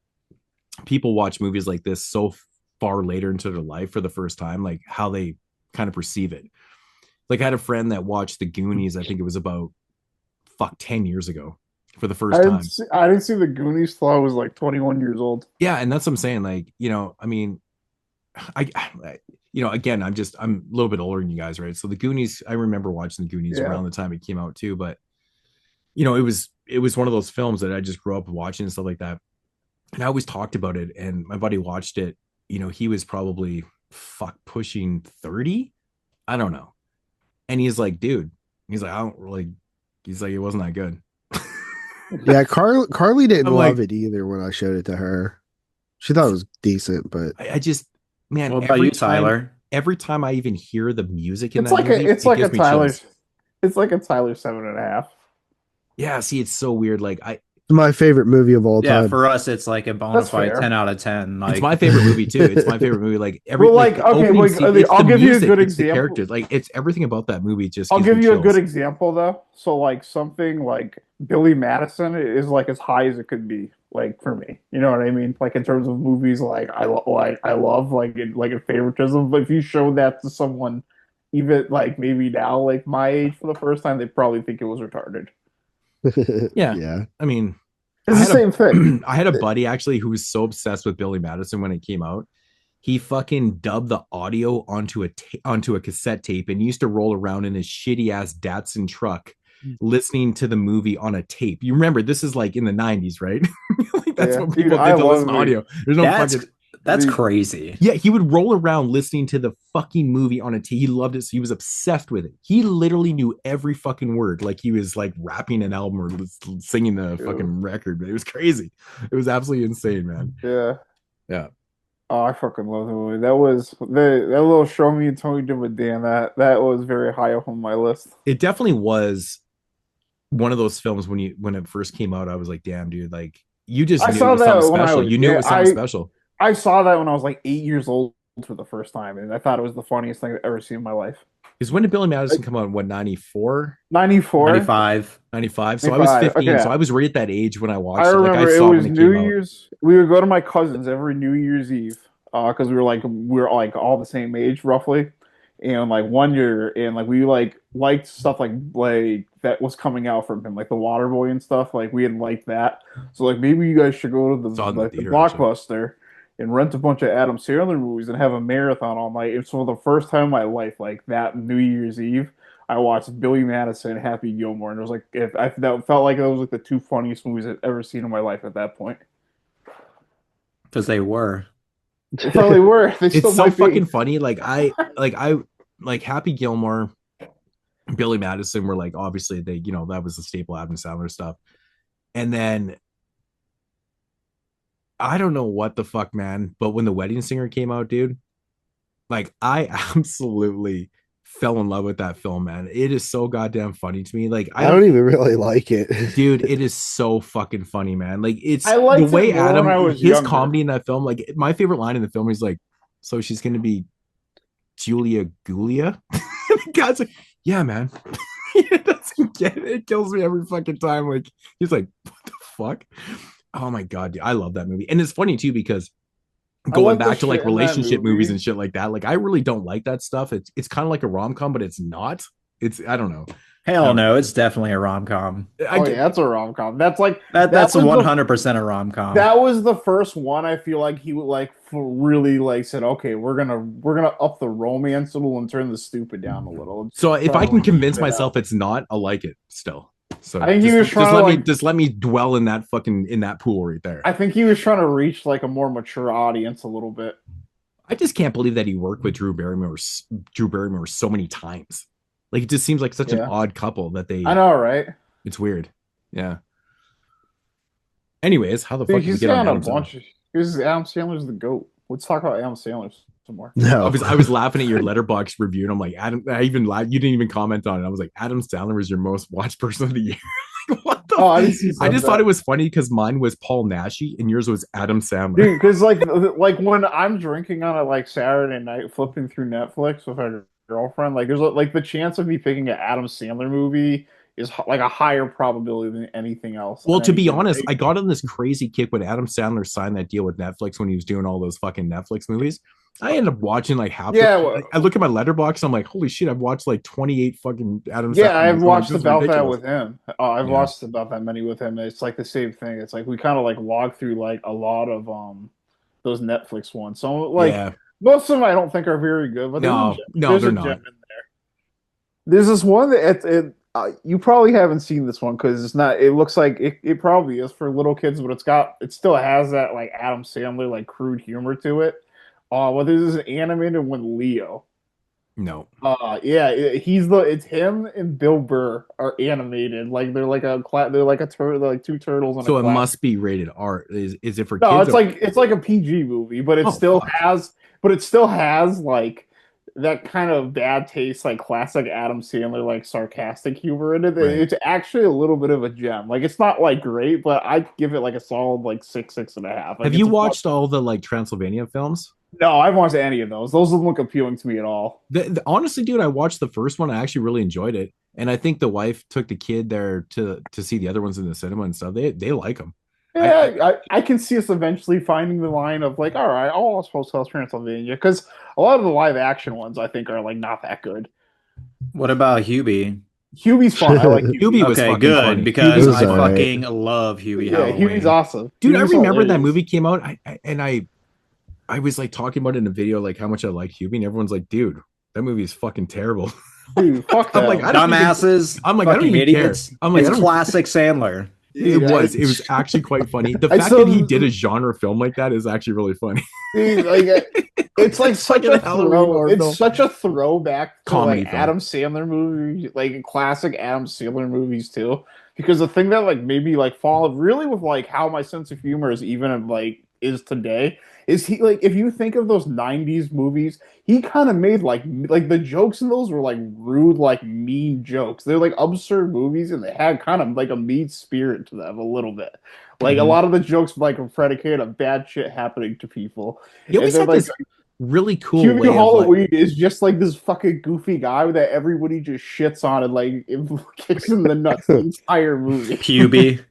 S1: people watch movies like this so far later into their life for the first time, like how they kind of perceive it. Like I had a friend that watched The Goonies. I think it was about 10 years ago for the first time.
S3: I didn't see The Goonies till I was like 21 years old.
S1: Yeah, and that's what I'm saying. Like, I mean, again, I'm a little bit older than you guys, right? So The Goonies, I remember watching The Goonies around the time it came out too, but it was one of those films that I just grew up watching and stuff like that. And I always talked about it, and my buddy watched it. He was probably pushing 30. I don't know. And he's like, dude, he's like, it wasn't that good.
S2: Yeah, Carly didn't love it either when I showed it to her. She thought it was decent, but
S1: I just, man,
S4: what about you, Tyler?
S1: Every time I even hear the music in
S3: it's
S1: that
S3: like
S1: movie,
S3: it's like a Tyler, it's like a Tyler 7.5.
S1: Yeah, see, it's so weird. Like
S2: my favorite movie of all time.
S4: Yeah, for us, it's like a bona fide 10 out of 10. Like,
S1: it's my favorite movie too. It's my favorite movie. Like
S3: I'll give you a good example.
S1: Characters, like it's everything about that movie.
S3: I'll give you a good example though. So like something like Billy Madison is like as high as it could be. Like for me, you know what I mean? Like in terms of movies, like I love in favoritism. But if you show that to someone, even like maybe now, like my age for the first time, they probably think it was retarded.
S1: Yeah. I mean,
S3: it's the same thing.
S1: I had a buddy actually who was so obsessed with Billy Madison when it came out. He fucking dubbed the audio onto a cassette tape and used to roll around in his shitty ass Datsun truck listening to the movie on a tape. You remember this is like in the 90s, right? Like that's what people did to listen to audio. There's no
S4: that's crazy.
S1: Yeah, he would roll around listening to the fucking movie on a tape. He loved it. So he was obsessed with it. He literally knew every fucking word. Like he was like rapping an album or singing the fucking record. It was crazy. It was absolutely insane, man.
S3: Yeah. Oh, I fucking love the movie. That was that little Show Me and Tony did with Dan. That was very high up on my list.
S1: It definitely was one of those films when it first came out. I was like, damn, dude, like you just knew it was something special. You knew it was something special.
S3: I saw that when I was like 8 years old for the first time, and I thought it was the funniest thing I've ever seen in my life.
S1: Because when did Billy Madison come out? What, 94?
S3: 94?
S4: 95.
S1: 95. So I was 15. Okay. So I was right at that age when I watched it.
S3: I remember it was New Year's. We would go to my cousin's every New Year's Eve because we were like all the same age roughly. And like one year, and like we liked stuff like that was coming out from him, like the Waterboy and stuff. Like we had liked that. So like maybe you guys should go to the Blockbuster and rent a bunch of Adam Sandler movies and have a marathon all night. And so for the first time in my life, like that New Year's Eve, I watched Billy Madison and Happy Gilmore, and it was like that felt like those like the two funniest movies I've ever seen in my life at that point.
S4: Because they were.
S3: They probably were. They still
S1: It's so
S3: might be.
S1: fucking funny. Like Happy Gilmore, Billy Madison were like, obviously they, that was the staple Adam Sandler stuff. And then I don't know what the fuck, man, but when The Wedding Singer came out, dude, like I absolutely fell in love with that film, man. It is so goddamn funny to me. Like
S2: I don't even really like it.
S1: dude, it is so fucking funny, man. Like it's
S3: I liked
S1: the way
S3: it more
S1: Adam,
S3: when I was
S1: his
S3: younger.
S1: comedy in that film, like my favorite line in the film is like, so she's gonna be Julia Gulia. The guy's like, yeah, man. He doesn't get it. It kills me every fucking time. Like he's like, what the fuck? Oh my god, dude, I love that movie. And it's funny too because going back to like relationship movies and shit like that, like I really don't like that stuff. It's kind of like a rom-com, but it's not. It's I don't know.
S4: Hell no, it's definitely a rom-com.
S3: Yeah, that's a rom-com. That's like
S4: that's 100% a rom-com.
S3: That was the first one I feel like he would like really like said, okay, we're gonna up the romance a little and turn the stupid down a little.
S1: So if I can convince myself it's not, I'll like it still. So
S3: I think he was trying
S1: just let me dwell in that pool right there.
S3: I think he was trying to reach like a more mature audience a little bit.
S1: I just can't believe that he worked with Drew Barrymore so many times. Like it just seems like such an odd couple that they.
S3: I know, right?
S1: It's weird. Yeah. Anyways, how the fuck did you get on Adam Sandler?
S3: Adam Sandler's the GOAT. Let's talk about Adam Sandler some more.
S2: No,
S1: I was laughing at your Letterboxd review, and I'm like, Adam. I even laughed. You didn't even comment on it. I was like, Adam Sandler was your most watched person of the year. Like, what the?
S3: Oh,
S1: I just thought it was funny because mine was Paul Naschy and yours was Adam Sandler.
S3: Dude, because like when I'm drinking on a like Saturday night, flipping through Netflix with our girlfriend, like there's like the chance of me picking an Adam Sandler movie is like a higher probability than anything else.
S1: Well, to be honest, I got on this crazy kick when Adam Sandler signed that deal with Netflix when he was doing all those fucking Netflix movies. I ended up watching like half. I look at my Letterboxd, I'm like, holy shit, I've watched like 28 fucking Adam.
S3: Yeah, I've watched about that with him. I've watched about that many with him. It's like the same thing. It's like we kind of like log through like a lot of those Netflix ones. So like most of them I don't think are very good, but there's a gem in there. There's this one that you probably haven't seen this one because it's not. It looks like it probably is for little kids, but it still has that like Adam Sandler like crude humor to it. Well, there's this animated one, Leo.
S1: No.
S3: Yeah, it's him and Bill Burr are animated. Like they're like a turtle, like two turtles.
S1: So it must be rated R. Is it for kids?
S3: No, it's like a PG movie, but it still has like that kind of bad taste, like classic Adam Sandler, like sarcastic humor in it. Right. It's actually a little bit of a gem. Like it's not like great, but I'd give it like a solid like 6.5. Like,
S1: have you watched all the like Transylvania films?
S3: No, I haven't watched any of those. Those don't look appealing to me at all.
S1: Honestly, dude, I watched the first one. I actually really enjoyed it, and I think the wife took the kid there to see the other ones in the cinema and stuff. They like them.
S3: Yeah, I can see us eventually finding the line of like, all right, I'll supposed to tell Transylvania, because a lot of the live action ones I think are like not that good.
S4: What about Hubie?
S3: Hubie's fun. I like Hubie.
S1: Hubie was fucking
S4: good
S1: funny.
S4: because I fucking love Hubie.
S3: Yeah, Hubie's awesome.
S1: Dude, I remember that movie came out, I was like talking about it in a video, like how much I like Hubie, and everyone's like, dude, that movie is fucking terrible.
S3: Dude, fuck that.
S4: I'm like, dumbasses.
S1: I don't even
S4: idiots.
S1: care. I'm like,
S4: it's classic Sandler.
S1: It was actually quite funny. The fact that he did a genre film like that is actually really funny.
S3: Dude, like it's like such a such a throwback to comedy like film. Adam Sandler movies, like classic Adam Sandler movies too. Because the thing that like made me like fall really with like how my sense of humor is even like is today is he like if you think of those 90s movies, he kind of made like the jokes in those were like rude, like mean jokes. They're like absurd movies and they had kind of like a mean spirit to them a little bit. Like a lot of the jokes like were predicated on bad shit happening to people.
S1: He always had this really cool
S3: Hubie Halloween is just like this fucking goofy guy that everybody just shits on and like it kicks in the nuts the entire movie.
S4: Hubie.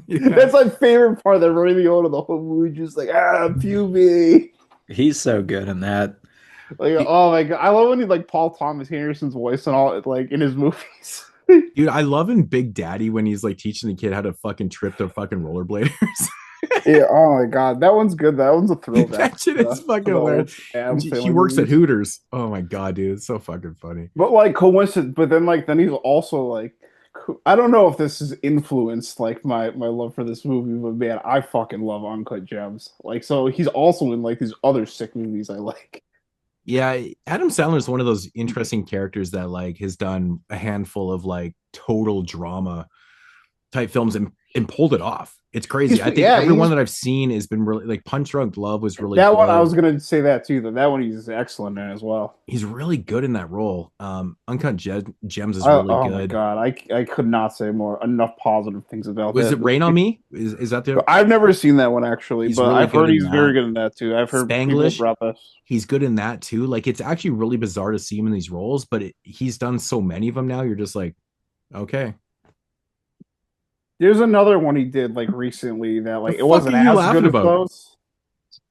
S3: Yeah. That's my favorite part. That Ray Liotta, the whole movie, just like Hubie.
S4: He's so good in that.
S3: Like, oh my god, I love when he like Paul Thomas Anderson's voice and all like in his movies.
S1: Dude, I love in Big Daddy when he's like teaching the kid how to fucking trip the fucking rollerbladers.
S3: Yeah, oh my god, that one's good. That one's a throwback.
S1: That shit is fucking hilarious. He works at Hooters. Oh my god, dude, it's so fucking funny.
S3: But like coincidence, but then he's also like I don't know if this has influenced like my love for this movie, but man, I fucking love Uncut Gems. Like, so he's also in like these other sick movies I like.
S1: Yeah, Adam Sandler is one of those interesting characters that like has done a handful of like total drama type films and pulled it off. It's crazy. I think everyone that I've seen has been really like Punch Drunk Love was really
S3: that
S1: good.
S3: one. I was gonna say that too. That one he's excellent in as well.
S1: He's really good in that role. Uncut Gems is really
S3: oh
S1: good.
S3: My god, I could not say enough positive things about
S1: Was
S3: that.
S1: it Rain on Me? Is that the?
S3: I've never seen that one actually, but
S1: really
S3: I've heard he's very good in that too. I've heard
S1: Spanglish,
S3: people drop this.
S1: He's good in that too. Like it's actually really bizarre to see him in these roles, but he's done so many of them now. You're just like, okay.
S3: There's another one he did like recently that like it wasn't as good as those.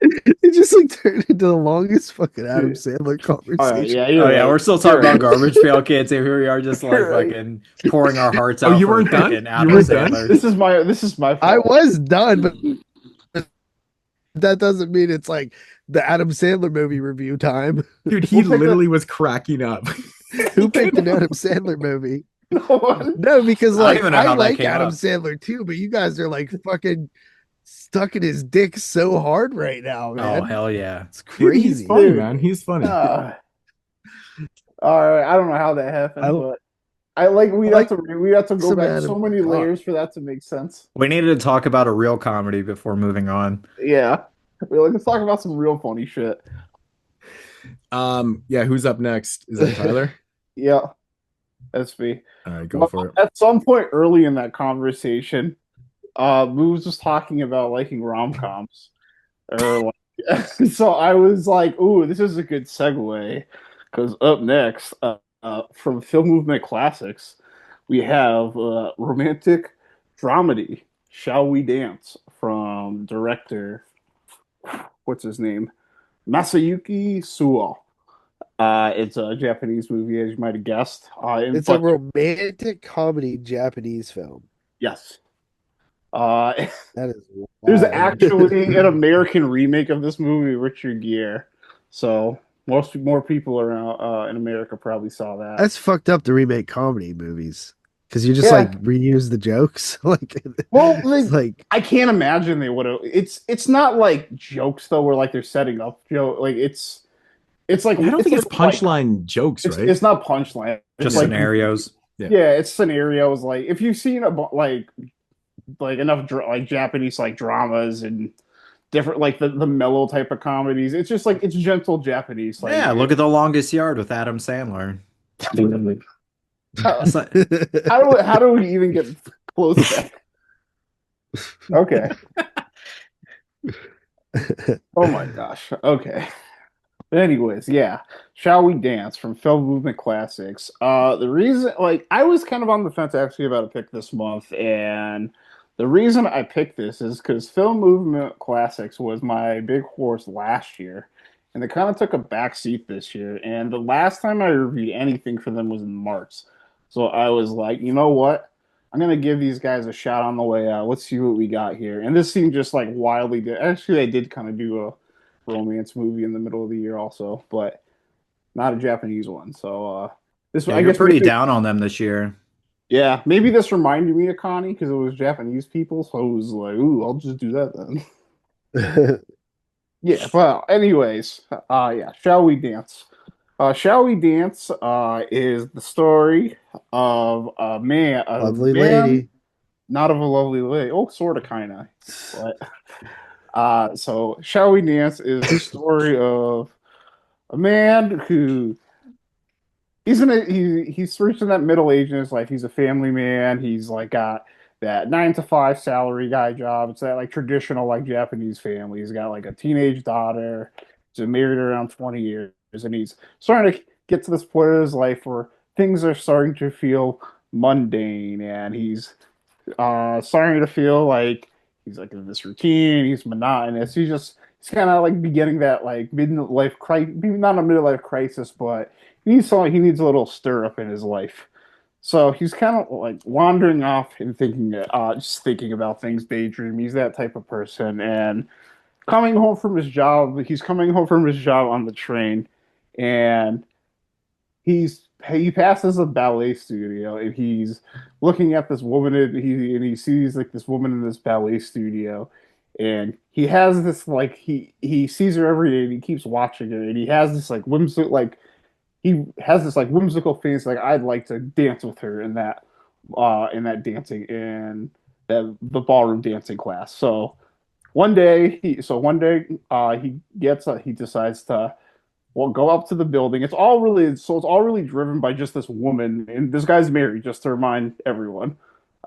S2: It just like turned into the longest fucking Adam Sandler conversation.
S4: We're still talking about Garbage Pail Kids. Here we are, just like fucking pouring our hearts out.
S1: Oh, you weren't done?
S4: You weren't done?
S3: This is my fault.
S2: I was done, but that doesn't mean it's like the Adam Sandler movie review time.
S1: Dude, he literally was cracking up.
S2: Who picked an Adam Sandler movie? No, because like I like Adam Sandler too, but you guys are like fucking stuck in his dick so hard right now, man.
S4: Oh hell yeah,
S2: it's crazy.
S1: He's funny, man. He's funny.
S3: All right, I don't know how that happened, but I like we have to go back so many layers for that to make sense.
S4: We needed to talk about a real comedy before moving on.
S3: Yeah, let's talk about some real funny shit.
S1: Yeah, who's up next? Is that Tyler?
S3: Yeah. That's me.
S1: All right, go for it.
S3: At some point early in that conversation, Moodz was talking about liking rom-coms. So I was like, ooh, this is a good segue. Because up next, from Film Movement Classics, we have romantic dramedy, Shall We Dance, from director, what's his name? Masayuki Suo. It's a Japanese movie, as you might have guessed.
S2: It's a romantic comedy Japanese film.
S3: Yes.
S2: That is wild.
S3: There's actually an American remake of this movie, Richard Gere. So more people around in America probably saw that.
S2: That's fucked up to remake comedy movies because you just like reuse the jokes.
S3: like I can't imagine they would have. It's not like jokes though, where like they're setting up joke. Like it's like
S1: I don't think it's punchline jokes, right?
S3: It's not punchline.
S4: Just
S3: like,
S4: scenarios.
S3: Yeah, it's scenarios. Like if you've seen like enough like Japanese like dramas and different like the mellow type of comedies, it's just like it's gentle Japanese. Like,
S4: yeah, look at The Longest Yard with Adam Sandler.
S3: How do we even get close to that? Okay. Oh my gosh. Okay. But anyways, yeah. Shall We Dance from Film Movement Classics. The reason, like, I was kind of on the fence actually about a pick this month, and the reason I picked this is because Film Movement Classics was my big horse last year, and they kind of took a back seat this year. And the last time I reviewed anything for them was in March. So I was like, you know what? I'm going to give these guys a shot on the way out. Let's see what we got here. And this seemed just like wildly good. Actually, I did kind of do a romance movie in the middle of the year also, but not a Japanese one. So
S4: I guess pretty down on them this year.
S3: Yeah, maybe this reminded me of Connie because it was Japanese people, so I was like, ooh, I'll just do that then. Yeah, well, anyways, yeah, Shall We Dance? Shall We Dance is the story of a man,
S2: lady.
S3: Not of a lovely lady. Oh, sort of, kind of. But so Shall We Dance is the story of a man who he's reaching that middle age in his life. He's a family man. He's like got that 9-to-5 salary guy job. It's that like traditional like Japanese family. He's got like a teenage daughter. He's been married around 20 years, and he's starting to get to this point in his life where things are starting to feel mundane, and he's starting to feel like he's like in this routine. He's monotonous. He's kind of like beginning that like midlife crisis, not a midlife crisis, but he needs a little stir up in his life. So he's kind of like wandering off and thinking, just thinking about things, daydream. He's that type of person. And coming home from his job, he's coming home from his job on the train, and he passes a ballet studio and he's looking at this woman and he sees like this woman in this ballet studio and he has this like he sees her every day and he keeps watching her and he has this like whimsical face like I'd like to dance with her in that dancing in the ballroom dancing class. So one day he decides to well, go up to the building. It's all really driven by just this woman, and this guy's married, just to remind everyone.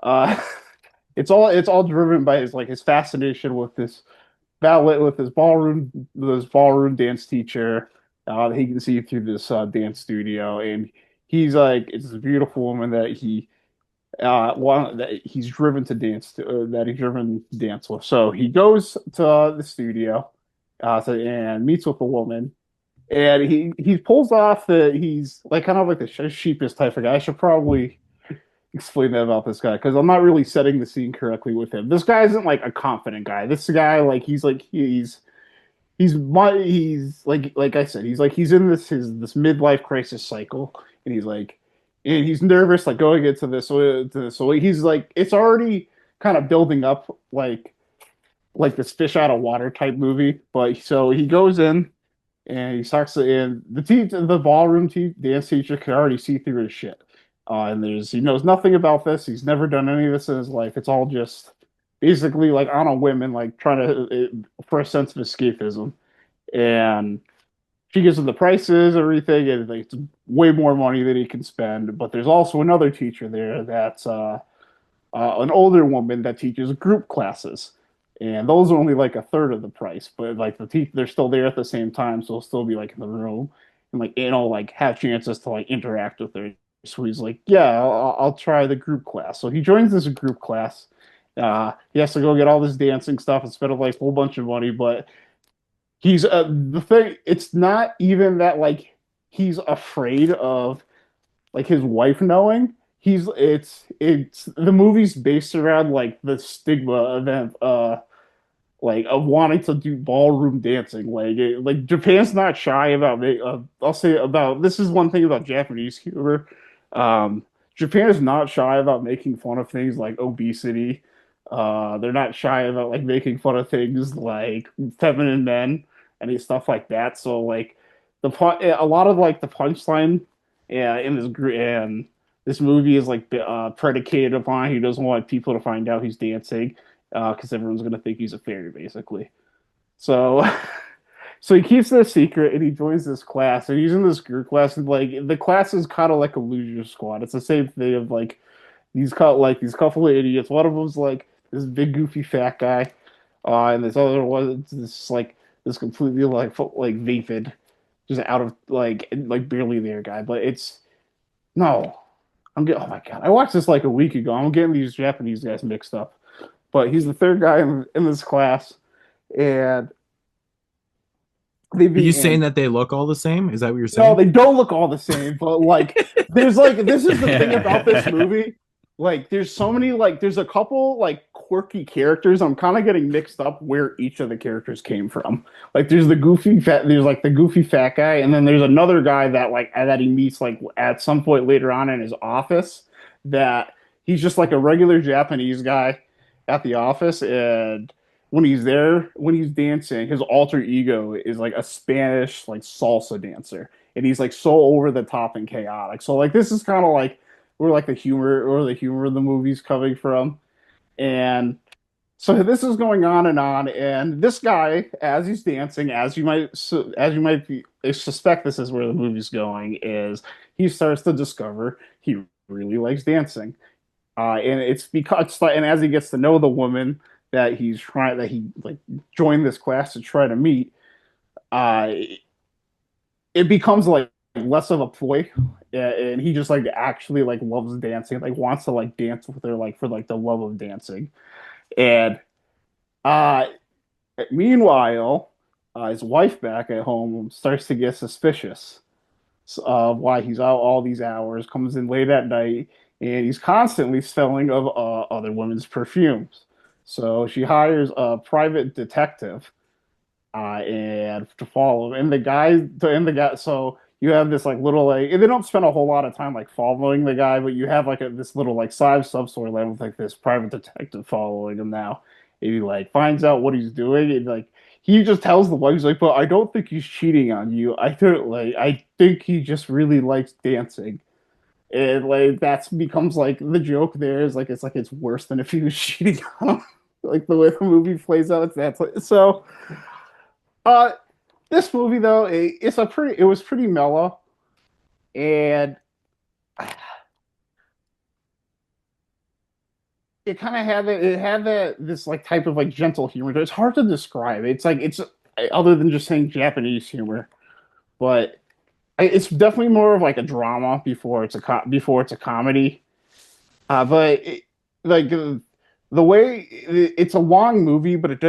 S3: Uh, it's all driven by his fascination with this ballet, with this ballroom dance teacher. He can see through this dance studio, and he's like, it's this beautiful woman that he's driven to dance with. So he goes to the studio, and meets with a woman and he pulls off that he's like kind of like the sheepish type of guy. I should probably explain that about this guy because I'm not really setting the scene correctly with him. This guy isn't like a confident guy. This guy like I said he's in this midlife crisis cycle and he's nervous like going into this so he's like it's already kind of building up like this fish out of water type movie. But so he goes in and he starts to, and the dance teacher can already see through his shit. And he knows nothing about this. He's never done any of this in his life. It's all just basically like on a whim and like trying to for a sense of escapism. And she gives him the prices, everything, and like, it's way more money than he can spend. But there's also another teacher there that's an older woman that teaches group classes and those are only like a third of the price. But like they're still there at the same time, so they'll still be like in the room and like like have chances to like interact with her. So he's like, yeah, I'll try the group class. So he joins this group class. He has to go get all this dancing stuff and spend like a whole bunch of money. But he's the thing. It's not even that like he's afraid of like his wife knowing. It's the movie's based around like the stigma event like of wanting to do ballroom dancing. Like Japan's not shy about I'll say about this is one thing about Japanese humor. Japan is not shy about making fun of things like obesity. They're not shy about like making fun of things like feminine men and stuff like that. So like a lot of like the punchline in this movie is like predicated upon he doesn't want people to find out he's dancing because everyone's gonna think he's a fairy basically. So so he keeps it a secret and he joins this class and he's in this group class and like the class is kind of like a loser squad. It's the same thing of like these couple of idiots. One of them's like this big goofy fat guy, and this other one this completely like vapid, just out of like barely there guy. But it's no. Oh my God. I watched this like a week ago. I'm getting these Japanese guys mixed up. But he's the third guy in this class. And
S1: Are you saying that they look all the same? Is that what you're saying?
S3: No, they don't look all the same. But there's this is the thing about this movie. There's so many there's a couple quirky characters. I'm kind of getting mixed up where each of the characters came from. There's the goofy fat guy, and then there's another guy that he meets at some point later on in his office. That he's just like a regular Japanese guy at the office, and when he's dancing, his alter ego is like a Spanish salsa dancer, and he's so over the top and chaotic. So this is kind of where the humor of the movie's coming from. And so this is going on, and this guy, as he's dancing, as you might suspect, this is where the movie's going. Is he starts to discover he really likes dancing, and it's because and as he gets to know the woman that he joined this class to try to meet, it becomes less of a ploy, and he just actually loves dancing, wants to dance with her for the love of dancing. And meanwhile, his wife back at home starts to get suspicious of why he's out all these hours, comes in late at night, and he's constantly smelling of other women's perfumes. So she hires a private detective and to follow him. So you have this like little like they don't spend a whole lot of time like following the guy, but you have like this little like side sub storyline with like this private detective following him now. And he like finds out what he's doing, and like he just tells the wife, he's like, "But I don't think he's cheating on you. I think he just really likes dancing." And like that's becomes like the joke there is like it's worse than if he was cheating on him. Like the way the movie plays out, that's like so. Uh, this movie though, it was pretty mellow, and it kind of had that this like type of like gentle humor. It's hard to describe. It's like it's other than just saying Japanese humor, but it's definitely more of like a drama before it's a comedy. But like the way it's a long movie, but it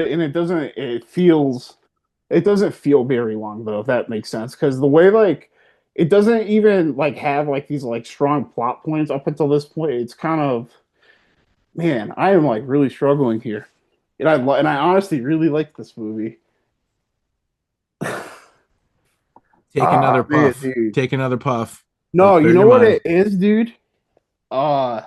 S3: doesn't feel very long though, if that makes sense. Because the way like it doesn't even like have like these like strong plot points up until this point. It's kind of man, I am like really struggling here, and I honestly really like this movie.
S1: Take another
S3: Man,
S1: puff.
S3: dude.
S1: Take another puff.
S3: No,
S1: Clear
S3: you know
S1: your
S3: what
S1: mind.
S3: it is, dude. Uh,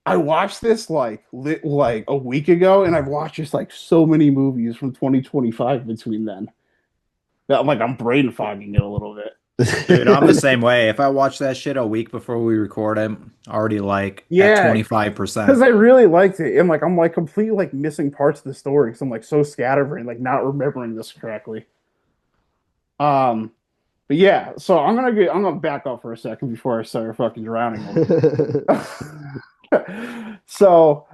S3: I watched this like a week ago, and I've watched just like so many movies from 2025 between then that I'm brain fogging it a little bit.
S4: Dude, I'm the same way. If I watch that shit a week before we record, I'm already like at
S3: Yeah, because
S4: 25%.
S3: I really liked it, and like I'm like completely like missing parts of the story because I'm like so scatterbrained, like not remembering this correctly. Um, but yeah, so I'm gonna back up for a second before I start fucking drowning So,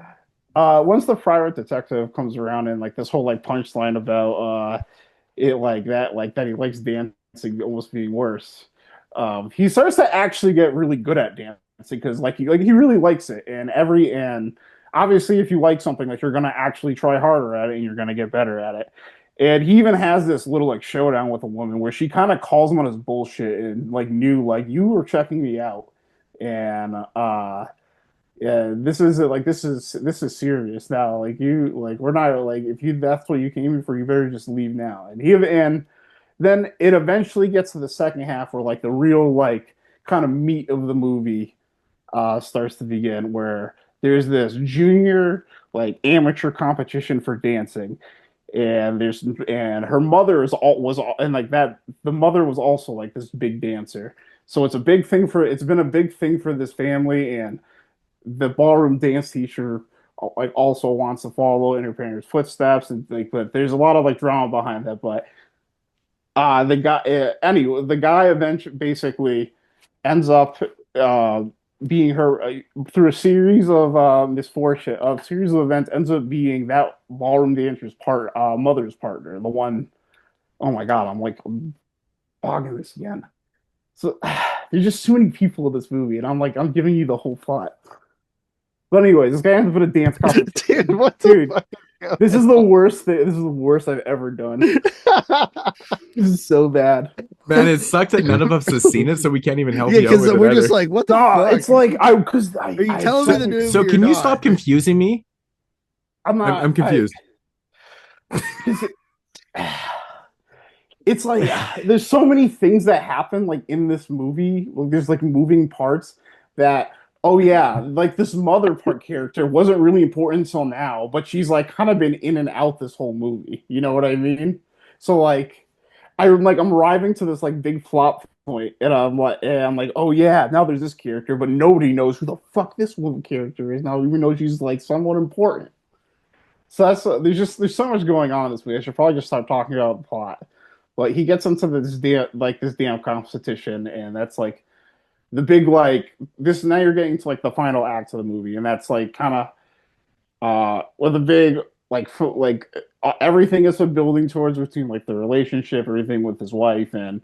S3: once the private detective comes around and like this whole like punchline about it like that he likes dancing almost being worse, he starts to actually get really good at dancing because he really likes it, and obviously if you like something like you're gonna actually try harder at it and you're gonna get better at it. And he even has this little like showdown with a woman where she kind of calls him on his bullshit and like knew like you were checking me out, and yeah, this is serious now. Like you like we're not like if you that's what you came in for, you better just leave now. And then it eventually gets to the second half where like the real like kind of meat of the movie starts to begin where there's this junior like amateur competition for dancing, and her mother and like that the mother was also like this big dancer, so it's been a big thing for this family, and the ballroom dance teacher like also wants to follow in her parents' footsteps, and like but there's a lot of like drama behind that. But the guy eventually basically ends up being her through a series of misfortune, a series of events, ends up being that ballroom dancer's mother's partner, the one. Oh my god, I'm bogging this again. So there's just too many people in this movie, and I'm giving you the whole plot. But anyways, this guy ends up in a dance competition.
S2: Dude, what the
S3: Dude,
S2: fuck?
S3: this is the worst thing. This is the worst I've ever done. This is so bad.
S1: Man, it sucks that none of us have seen it, so we can't even help
S2: Yeah,
S1: you out
S2: because
S1: with
S2: we're
S1: it
S2: just
S1: either.
S2: like, what the
S3: No,
S2: fuck?
S3: it's like
S2: Are you telling me the movie?
S1: So can
S2: or
S1: you
S2: not?
S1: stop confusing me?
S3: I'm not.
S1: I'm confused.
S3: It's like there's so many things that happen like in this movie. Like, there's like moving parts that oh yeah, like this mother part character wasn't really important until now, but she's like kind of been in and out this whole movie. You know what I mean? So like I'm arriving to this like big plot point, and I'm like, oh yeah, now there's this character, but nobody knows who the fuck this woman character is now, even though she's like somewhat important. So there's so much going on in this movie. I should probably just start talking about the plot. But he gets into this damn competition, and that's like the big like this. Now you're getting to like the final act of the movie, and that's like kind of with the big everything is building towards between like the relationship, everything with his wife, and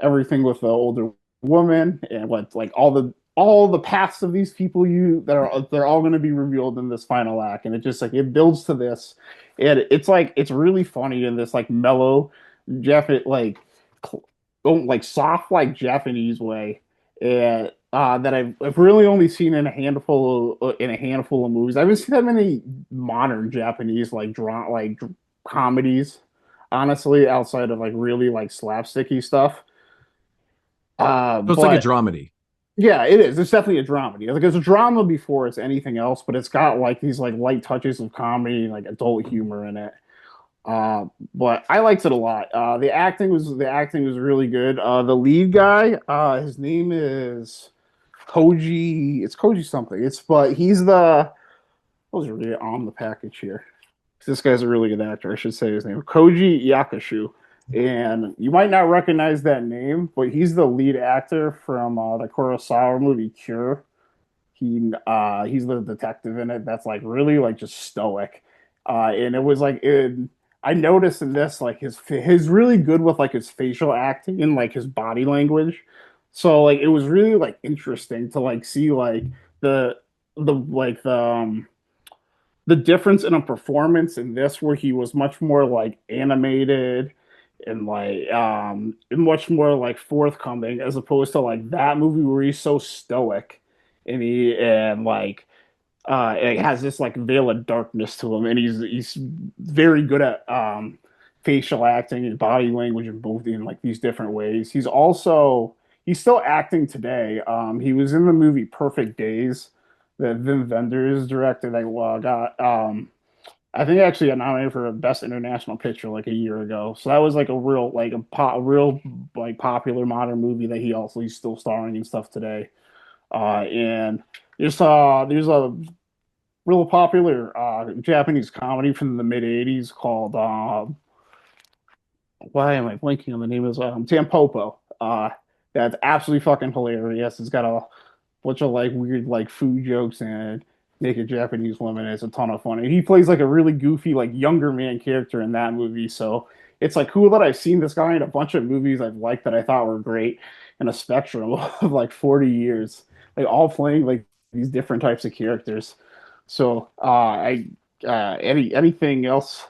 S3: everything with the older woman, and what like all the paths of these people they're all going to be revealed in this final act, and it just like it builds to this, and it's like it's really funny in this like mellow like soft like Japanese way, and that I've really only seen in a handful of movies. I haven't seen that many modern Japanese comedies, honestly, outside of like really like slapsticky stuff.
S1: So it's like a
S3: But
S1: dramedy.
S3: yeah, it is. It's definitely a dramedy. Like it's a drama before it's anything else, but it's got like these like light touches of comedy, like adult humor in it. Uh, but I liked it a lot. The acting was really good. The lead guy, his name is Koji. It's Koji something. But he's the what was really on the package here. This guy's a really good actor. I should say his name, Koji Yakushu. And you might not recognize that name, but he's the lead actor from the Kurosawa movie Cure. He's the detective in it that's like really like just stoic. And it was like I noticed in this like his really good with like his facial acting and like his body language. So like it was really like interesting to like see like the the difference in a performance in this where he was much more like animated and much more like forthcoming as opposed to like that movie where he's so stoic and like it has this like veil of darkness to him, and he's very good at facial acting and body language in both in like these different ways. He's still acting today. He was in the movie Perfect Days that Vim Vendors directed. That got I think actually got nominated for Best International Picture like a year ago. So that was like a real like popular modern movie that he's still starring and stuff today. And there's a real popular Japanese comedy from the mid '80s called why am I blanking on the name of Tampopo. That's absolutely fucking hilarious. It's got a bunch of like weird like food jokes and naked Japanese women. It's a ton of fun. And he plays like a really goofy like younger man character in that movie. So it's like cool that I've seen this guy in a bunch of movies I've liked that I thought were great in a spectrum of like 40 years, like all playing like these different types of characters. So I anything else.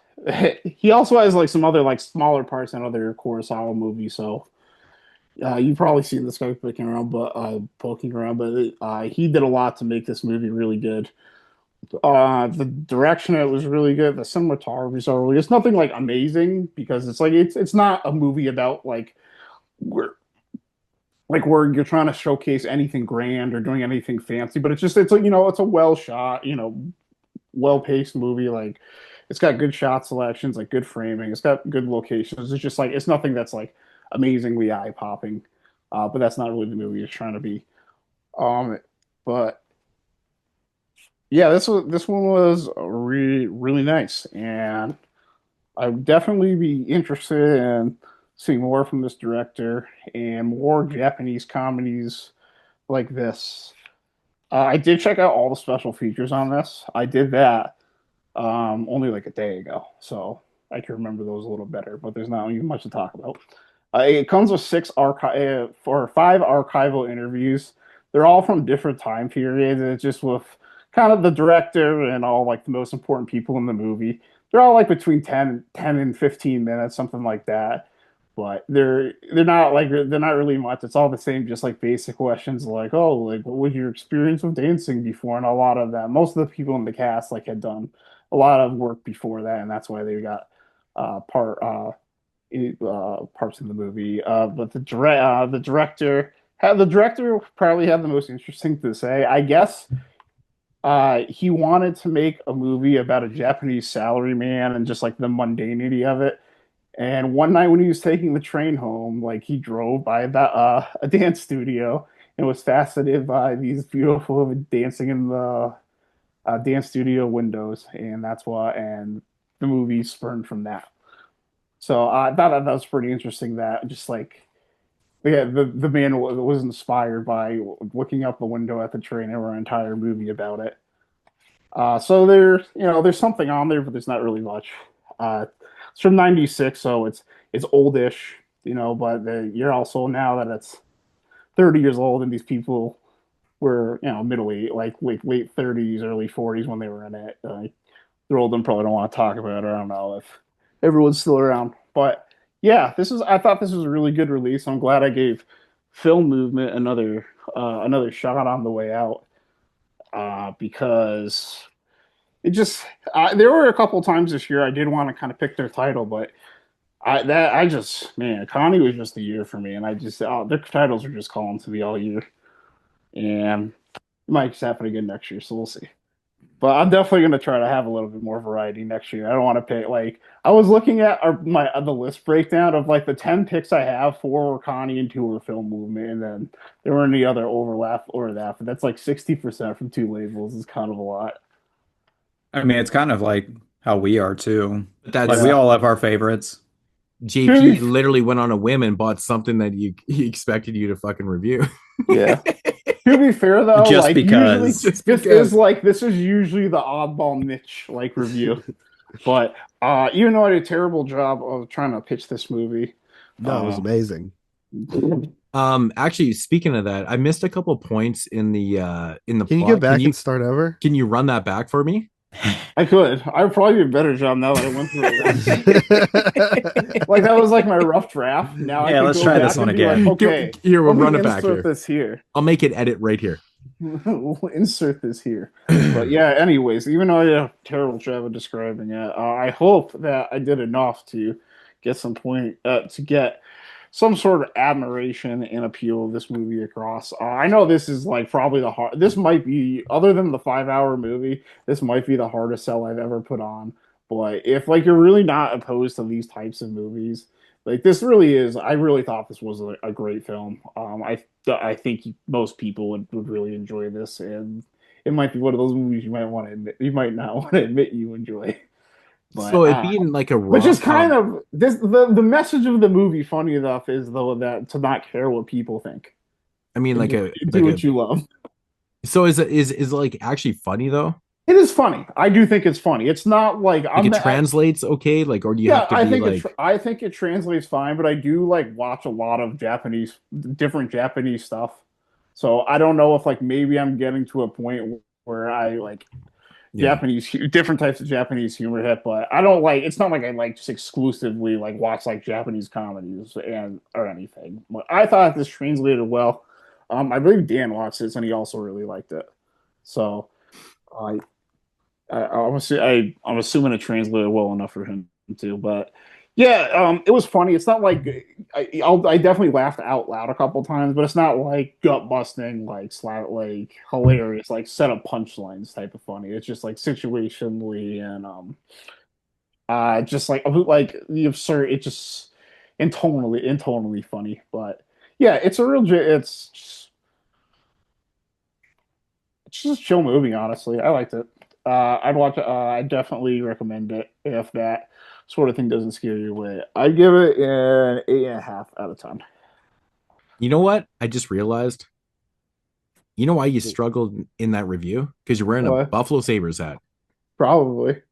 S3: He also has like some other like smaller parts in other Kurosawa movies. So you've probably seen this guy poking around, but he did a lot to make this movie really good. The direction it was really good. The cinematography are really. It's nothing like amazing because it's not a movie about where where you're trying to showcase anything grand or doing anything fancy, but it's a it's a well shot, well paced movie. Like it's got good shot selections, like good framing. It's got good locations. It's just like it's nothing that's like amazingly eye popping, but that's not really the movie it's trying to be. But yeah, this one was really really nice, and I would definitely be interested in seeing more from this director and more Japanese comedies like this. I did check out all the special features on this. I did that only like a day ago, so I can remember those a little better. But there's not even much to talk about. It comes with five archival interviews. They're all from different time periods. It's just with kind of the director and all like the most important people in the movie. They're all like between 10 and 15 minutes, something like that. But they're not really much. It's all the same, just like basic questions like, oh, like what was your experience with dancing before? And a lot of that, most of the people in the cast like had done a lot of work before that, and that's why they got parts in the movie. But the director probably had the most interesting to say. I guess he wanted to make a movie about a Japanese salaryman and just like the mundanity of it. And one night when he was taking the train home, like he drove by a dance studio and was fascinated by these beautiful women dancing in the dance studio windows, and that's why. And the movie spurned from that. So I thought that was pretty interesting. That just like yeah, the man was inspired by looking out the window at the train and wrote an entire movie about it. So there's something on there, but there's not really much. It's from '96, so it's oldish, but you're also now that it's 30 years old, and these people were middle age, like late 30s, early 40s when they were in it. They're old and probably don't want to talk about it. I don't know if everyone's still around, but yeah, I thought this was a really good release. I'm glad I gave Film Movement another shot on the way out because it just there were a couple times this year I did want to kind of pick their title, but I just, man, Connie was just a year for me, and I just their titles are just calling to me all year, and it might just happen again next year, so we'll see. But I'm definitely going to try to have a little bit more variety next year. I don't want to pick like I was looking at the list breakdown of like the 10 picks I have, 4 were Connie and 2 were Film Movement, and then there weren't any other overlap or that. But that's like 60% from 2 labels is kind of a lot.
S4: I mean, it's kind of like how we are too.
S1: That's
S4: Like we all have our favorites.
S1: JP literally went on a whim and bought something that he expected you to fucking review.
S3: Yeah. To be fair though,
S4: Just
S3: like
S4: because.
S3: usually this is usually the oddball niche like review. But even though I did a terrible job of trying to pitch this movie.
S2: No, it was amazing.
S1: Actually, speaking of that, I missed a couple points in the
S2: Can you go back and start over?
S1: Can you run that back for me?
S3: I could. I would probably do a better job now that I went through it. Like that was like my rough draft. Now
S4: yeah, let's try this one again.
S3: Like, okay,
S1: here we'll run it back.
S3: Insert this here.
S1: I'll make it edit right here.
S3: We'll insert this here. But yeah, anyways, even though I did a terrible job of describing it, I hope that I did enough to get to get some sort of admiration and appeal of this movie across. I know this is like probably this might be, other than the 5-hour movie, this might be the hardest sell I've ever put on. But if like you're really not opposed to these types of movies, like this really is, I really thought this was a great film. I think most people would really enjoy this, and it might be one of those movies you might not want to admit you enjoy. But,
S1: so it being like a
S3: which is kind of this the message of the movie. Funny enough, is though that to not care what people think.
S1: I mean, like
S3: do what you love.
S1: So is it like actually funny though?
S3: It is funny. I do think it's funny. It's not like
S1: it translates okay, like, or do you have to be like?
S3: I think it translates fine, but I do like watch a lot of different Japanese stuff. So I don't know if like maybe I'm getting to a point where I like. Different types of Japanese humor hit, but I don't like. It's not like I like just exclusively like watch like Japanese comedies or anything. But I thought this translated well. I believe Dan watched this and he also really liked it. So I'm assuming it translated well enough for him too. But yeah, it was funny. It's not like I definitely laughed out loud a couple times, but it's not like gut busting, like hilarious, like set up punchlines type of funny. It's just like situationally and just like the absurd. It just tonally funny. But yeah, it's it's just a chill movie. Honestly, I liked it. I'd watch it. I definitely recommend it if that sort of thing doesn't scare you away. I'd give it an 8.5 out of 10.
S1: You know what? I just realized. You know why you struggled in that review? Because you're wearing a Buffalo Sabres hat.
S3: Probably.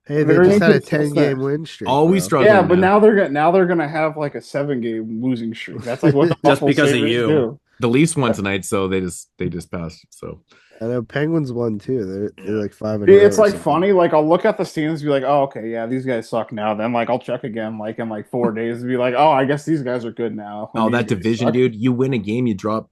S2: Hey, they just had a 10-game win streak.
S1: Always struggle.
S3: Yeah, but now they're gonna have like a 7-game losing streak. That's like what the
S4: just
S3: Buffalo
S4: because
S3: Sabres
S4: of you.
S3: do.
S1: The Leafs won tonight, so they just passed. So
S2: I know Penguins won too. They're like 5-0.
S3: It's like funny. Like I'll look at the standings and be like, oh, okay, yeah, these guys suck now. Then like I'll check again, like in like 4 days, and be like, oh, I guess these guys are good now.
S1: Oh, that division, dude! You win a game, you go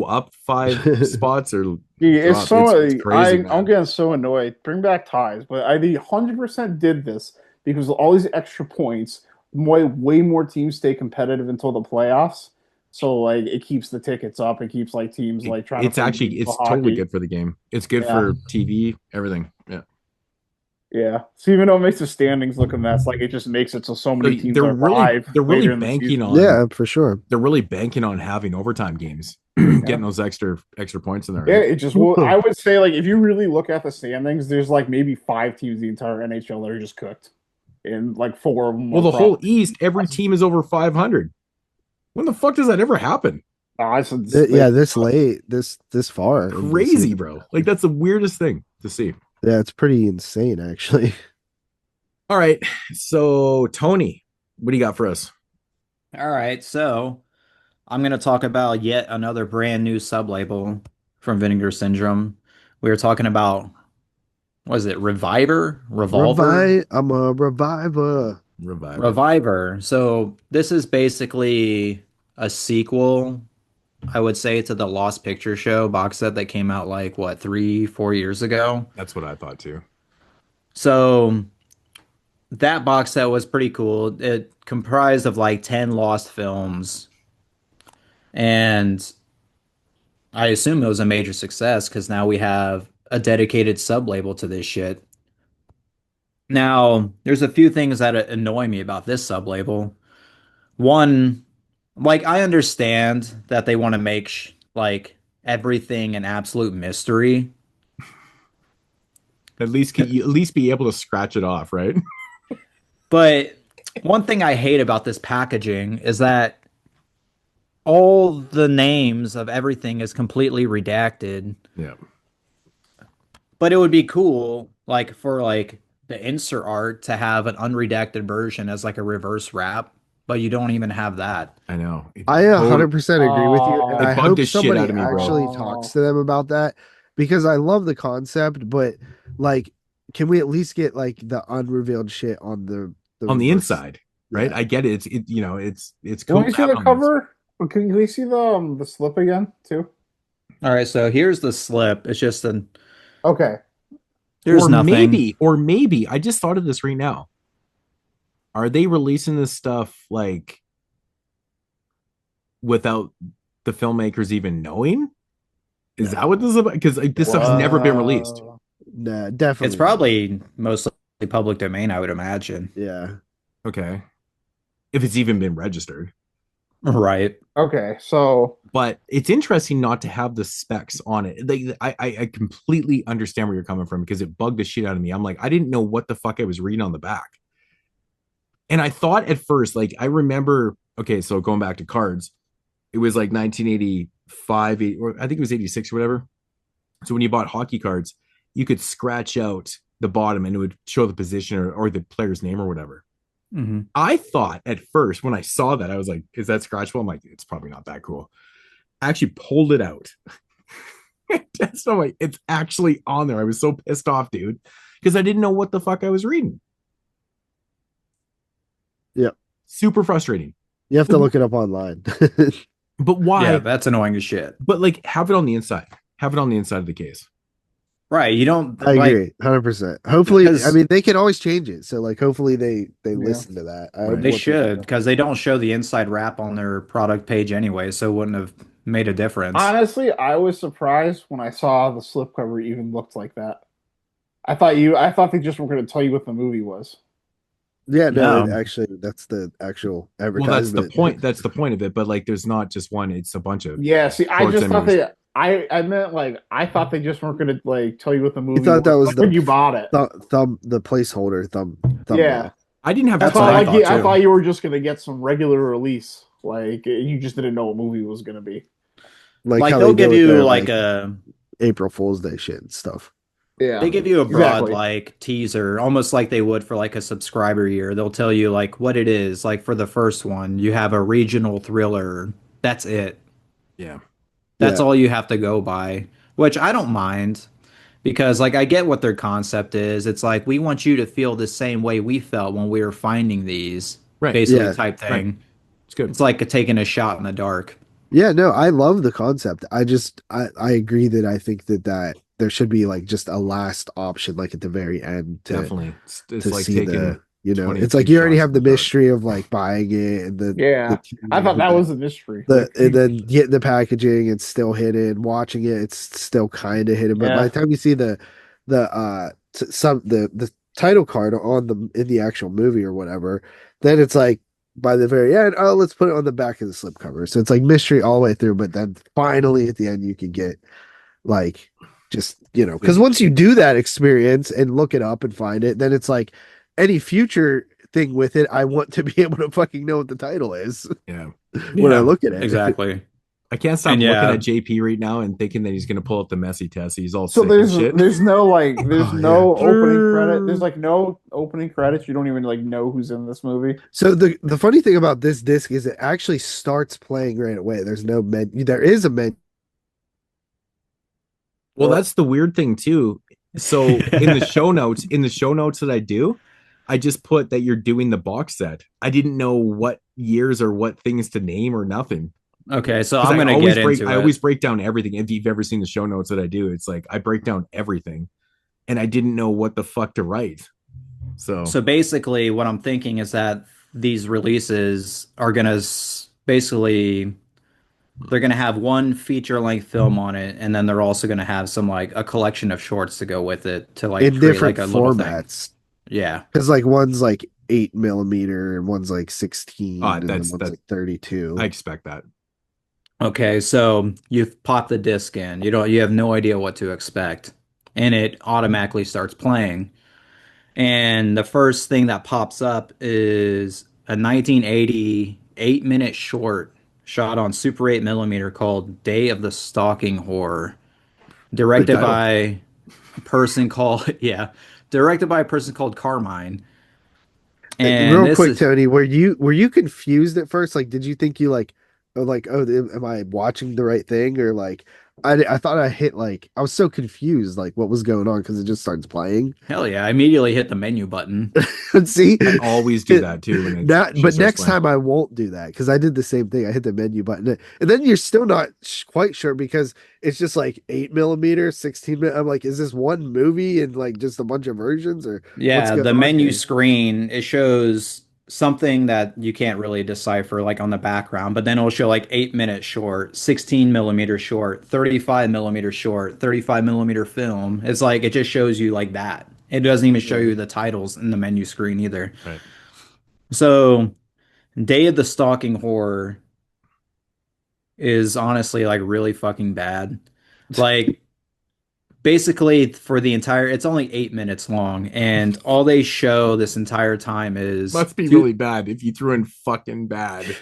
S1: up 5 spots, or
S3: it's so.
S1: It's crazy,
S3: I'm getting so annoyed. Bring back ties, but I 100% did this because of all these extra points. Way more teams stay competitive until the playoffs. So like it keeps the tickets up. It keeps like teams like trying.
S1: It's totally good for the game. It's good for TV, everything. Yeah.
S3: Yeah. So even though it makes the standings look a mess, like it just makes it so many teams
S1: they're really banking on.
S2: Yeah, for sure.
S1: They're really banking on having overtime games, getting those extra points in there.
S3: Yeah, it just. Well, I would say like if you really look at the standings, there's like maybe 5 teams in the entire NHL that are just cooked, and like 4 of them.
S1: Well, the whole East, every team is over 500. When the fuck does that ever happen?
S2: This late, this far.
S1: Crazy, bro. Like that's the weirdest thing to see.
S2: Yeah, it's pretty insane, actually.
S1: All right. So, Tony, what do you got for us?
S4: All right. So, I'm going to talk about yet another brand new sub-label from Vinegar Syndrome. We were talking about, what is it, Revolver?
S2: I'm a reviver.
S4: Reviver. So, this is basically a sequel, I would say, to the Lost Picture Show box set that came out like, 3-4 years ago?
S1: That's what I thought too.
S4: So that box set was pretty cool. It comprised of like 10 lost films, and I assume it was a major success because now we have a dedicated sub label to this shit. Now, there's a few things that annoy me about this sub label. One, like I understand that they want to make like everything an absolute mystery.
S1: At least you at least be able to scratch it off, right?
S4: But one thing I hate about this packaging is that all the names of everything is completely redacted.
S1: Yeah.
S4: But it would be cool, like for like the insert art to have an unredacted version as like a reverse wrap, but you don't even have that.
S1: I know.
S2: I 100% agree with you, and
S3: It
S2: I
S1: bugged
S2: hope
S1: the shit
S2: somebody
S1: out of me, bro.
S2: actually talks to them about that because I love the concept, but like, can we at least get like the unrevealed shit on the
S1: On the
S2: reverse?
S1: inside, right?
S2: Yeah.
S1: I get it. It's
S3: Can
S1: cool.
S3: we see the cover? Can we see the slip again too?
S4: All right, so here's the slip. It's just an
S3: Okay.
S4: there's
S1: or
S4: nothing.
S1: maybe I just thought of this right now. Are they releasing this stuff like without the filmmakers even knowing? Is that what this is about? Because like, this stuff's never been released.
S2: Nah, definitely.
S4: It's probably mostly public domain, I would imagine.
S2: Yeah.
S1: Okay. If it's even been registered.
S4: Right.
S3: Okay. So
S1: But it's interesting not to have the specs on it. Like, I completely understand where you're coming from because it bugged the shit out of me. I'm like, I didn't know what the fuck I was reading on the back. And I thought at first, like, I remember, okay, so going back to cards, it was like 1985, or I think it was 86 or whatever. So when you bought hockey cards, you could scratch out the bottom and it would show the position or the player's name or whatever.
S4: Mm-hmm.
S1: I thought at first when I saw that, I was like, is that scratchable? I'm like, it's probably not that cool. I actually pulled it out. So like, it's actually on there. I was so pissed off, dude, because I didn't know what the fuck I was reading.
S2: Yep.
S1: Super frustrating.
S2: You have to look it up online.
S1: But why?
S4: Yeah, that's annoying as shit.
S1: But like, have it on the inside. Have it on the inside of the case.
S4: Right. You don't
S2: I
S4: like
S2: agree, 100%. Hopefully,
S4: Because-
S2: I mean, they can always change it. So, like, hopefully they
S3: Yeah.
S2: listen to that. I
S1: Right.
S2: want
S4: they
S2: them
S4: should
S2: to.
S4: because they don't show the inside wrap on their product page anyway, so it wouldn't have made a difference.
S3: honestly, I was surprised when I saw the slipcover even looked like that. I thought they just were going to tell you what the movie was.
S2: Yeah, no,
S4: No.
S2: actually, that's the actual
S1: Well,
S2: advertisement.
S1: that's the point. That's the point of it. But like, there's not just one. It's a bunch of.
S3: Yeah. See, I
S1: Shorts
S3: just
S1: and
S3: thought
S1: movies.
S3: I meant like I thought they just weren't going to like tell you what the movie.
S2: thought that was
S3: when
S2: the
S3: you bought it.
S2: the placeholder thumbnail.
S3: Yeah.
S1: I didn't have
S3: I
S1: that.
S4: what
S3: thought
S4: I
S3: like
S4: thought,
S3: I
S4: too.
S3: thought you were just going to get some regular release. Like you just didn't know what movie it was going to be.
S4: Like
S2: how
S4: they'll
S2: they do
S4: give
S2: with
S4: you
S2: their,
S4: like a
S2: April Fool's Day shit and stuff.
S3: Yeah.
S4: they give you a broad
S3: Exactly.
S4: like teaser, almost like they would for like a subscriber year. They'll tell you like what it is. Like for the first one, you have a regional thriller. That's it.
S1: Yeah.
S4: That's
S2: Yeah.
S4: all you have to go by, which I don't mind because like I get what their concept is. It's like we want you to feel the same way we felt when we were finding these,
S1: Right.
S4: basically
S2: Yeah.
S4: type thing.
S1: Right. It's good.
S4: It's like taking a shot in the dark.
S2: Yeah, no, I love the concept. I agree that I think that there should be like just a last option, like at the very end
S1: Definitely. It's
S2: to
S1: like
S2: see
S1: taking.
S2: the, you know,
S1: 20
S2: it's like you already
S1: shots
S2: have
S1: in
S2: the
S1: the dark.
S2: mystery of like buying it and the
S3: Yeah. I thought that was a mystery.
S2: and then getting the packaging, it's still hidden. Watching it, it's still kind of hidden. But by
S3: Yeah.
S2: the time you see the title card on in the actual movie or whatever, then it's like by the very end, oh, let's put it on the back of the slipcover. So it's like mystery all the way through. But then finally at the end, you can get like just, you know, because once you do that experience and look it up and find it, then it's like any future thing with it, I want to be able to fucking know what the title is
S1: Yeah.
S2: when I
S1: Yeah.
S2: look at it.
S4: Exactly.
S1: I can't stop
S4: And
S1: looking
S4: yeah.
S1: at JP right now and thinking that he's going to pull up the messy test. He's all
S3: So
S1: sick and shit.
S3: there's no like there's
S2: Oh,
S3: no
S1: yeah.
S3: opening credit. There's like no opening credits. You don't even like know who's in this movie.
S2: So the funny thing about this disc is it actually starts playing right away. There's no menu. There is a menu.
S1: Well, that's the weird thing too. So in the show notes that I do, I just put that you're doing the box set. I didn't know what years or what things to name or nothing.
S4: Okay, so
S1: 'Cause
S4: I'm gonna
S1: always
S4: get
S1: break,
S4: into
S1: I
S4: it.
S1: always break down everything. If you've ever seen the show notes that I do, it's like I break down everything, and I didn't know what the fuck to write. So
S4: So basically, what I'm thinking is that these releases are gonna basically they're gonna have one feature length film on it, and then they're also gonna have some like a collection of shorts to go with it to like
S2: In
S4: create
S2: different
S4: like a little thing.
S2: formats.
S4: Yeah.
S2: Because like one's like 8 millimeter and one's like 16 and then
S1: that's
S2: one's
S1: that
S2: like 32.
S1: I expect that.
S4: Okay, so you pop the disc in. You have no idea what to expect, and it automatically starts playing. And the first thing that pops up is a 1980 8-minute short shot on Super 8 millimeter called Day of the Stalking Horror,
S2: Good
S4: directed
S2: title.
S4: by a person called yeah, directed by a person called Carmine. And
S2: Real
S4: this
S2: quick,
S4: is
S2: Tony, were you confused at first? Like, did you think you like, oh, am I watching the right thing? Or like, I thought I hit like, I was so confused, like what was going on because it just starts playing.
S4: hell yeah, I immediately hit the menu button.
S2: See,
S1: I always do that too when it's
S2: not,
S1: shit
S2: but
S1: starts
S2: next
S1: playing.
S2: time I won't do that because I did the same thing. I hit the menu button, and then you're still not quite sure because it's just like 8 millimeter, 16 minute. I'm like, is this one movie and like just a bunch of versions or what's
S4: Yeah,
S2: going
S4: the
S2: on
S4: menu
S2: here?
S4: screen, it shows something that you can't really decipher like on the background, but then it'll show like 8-minute short, 16 millimeter short, 35 millimeter short, 35 millimeter film. It's like it just shows you like that. It doesn't even show
S2: Yeah.
S4: you the titles in the menu screen either.
S1: Right.
S4: So, Day of the Stalking Horror is honestly like really fucking bad. Like basically for the entire it's only 8 minutes long and all they show this entire time is
S1: Must be really bad if you threw in fucking bad.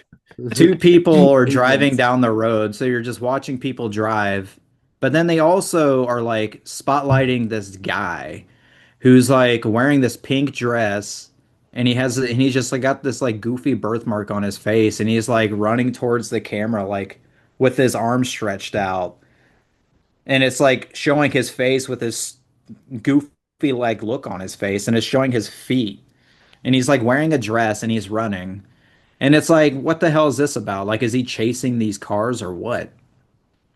S4: two people are
S1: 8 minutes.
S4: driving down the road, so you're just watching people drive, but then they also are like spotlighting this guy who's like wearing this pink dress, and he's just like got this like goofy birthmark on his face, and he's like running towards the camera like with his arms stretched out, and it's like showing his face with his goofy like look on his face, and it's showing his feet, and he's like wearing a dress and he's running, and it's like what the hell is this about? Like, is he chasing these cars or what?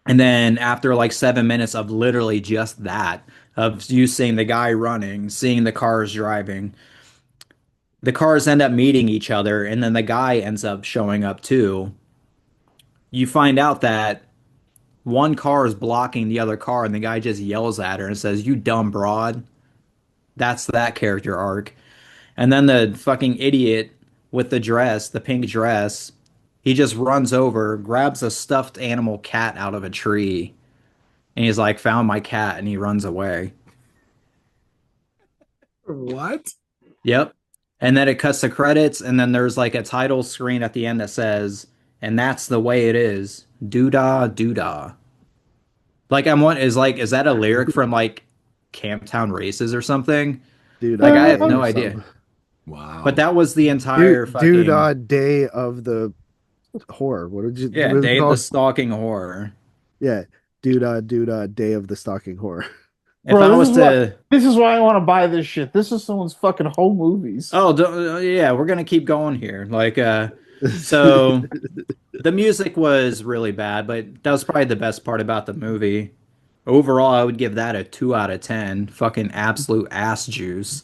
S4: And then after like 7 minutes of literally just that, of you seeing the guy running, seeing the cars driving, the cars end up meeting each other, and then the guy ends up showing up too. You find out that one car is blocking the other car, and the guy just yells at her and says, "You dumb broad." That's that character arc. And then the fucking idiot with the dress, the pink dress, he just runs over, grabs a stuffed animal cat out of a tree, and he's like, "Found my cat," and he runs away.
S1: What?
S4: Yep. And then it cuts to credits, and then there's like a title screen at the end that says, "And that's the way it is. Doo-dah, doo-dah." Like is that a lyric from like Camptown Races or something?
S2: Dude, I
S4: Like I
S2: gotta
S4: have no
S2: hear
S4: idea.
S2: some.
S4: But
S1: Wow.
S4: that was the entire
S2: Dude,
S4: fucking
S2: Day of the Horror.
S4: yeah,
S2: What is it
S4: Day of the
S2: called?
S4: Stalking Horror.
S2: Yeah, Day of the Stalking Horror.
S4: If
S3: Bro,
S4: I was to
S3: this is why I want to buy this shit. This is someone's fucking home movies.
S4: oh yeah, we're gonna keep going here. Like so the music was really bad, but that was probably the best part about the movie. Overall, I would give that a 2 out of 10. Fucking absolute ass juice.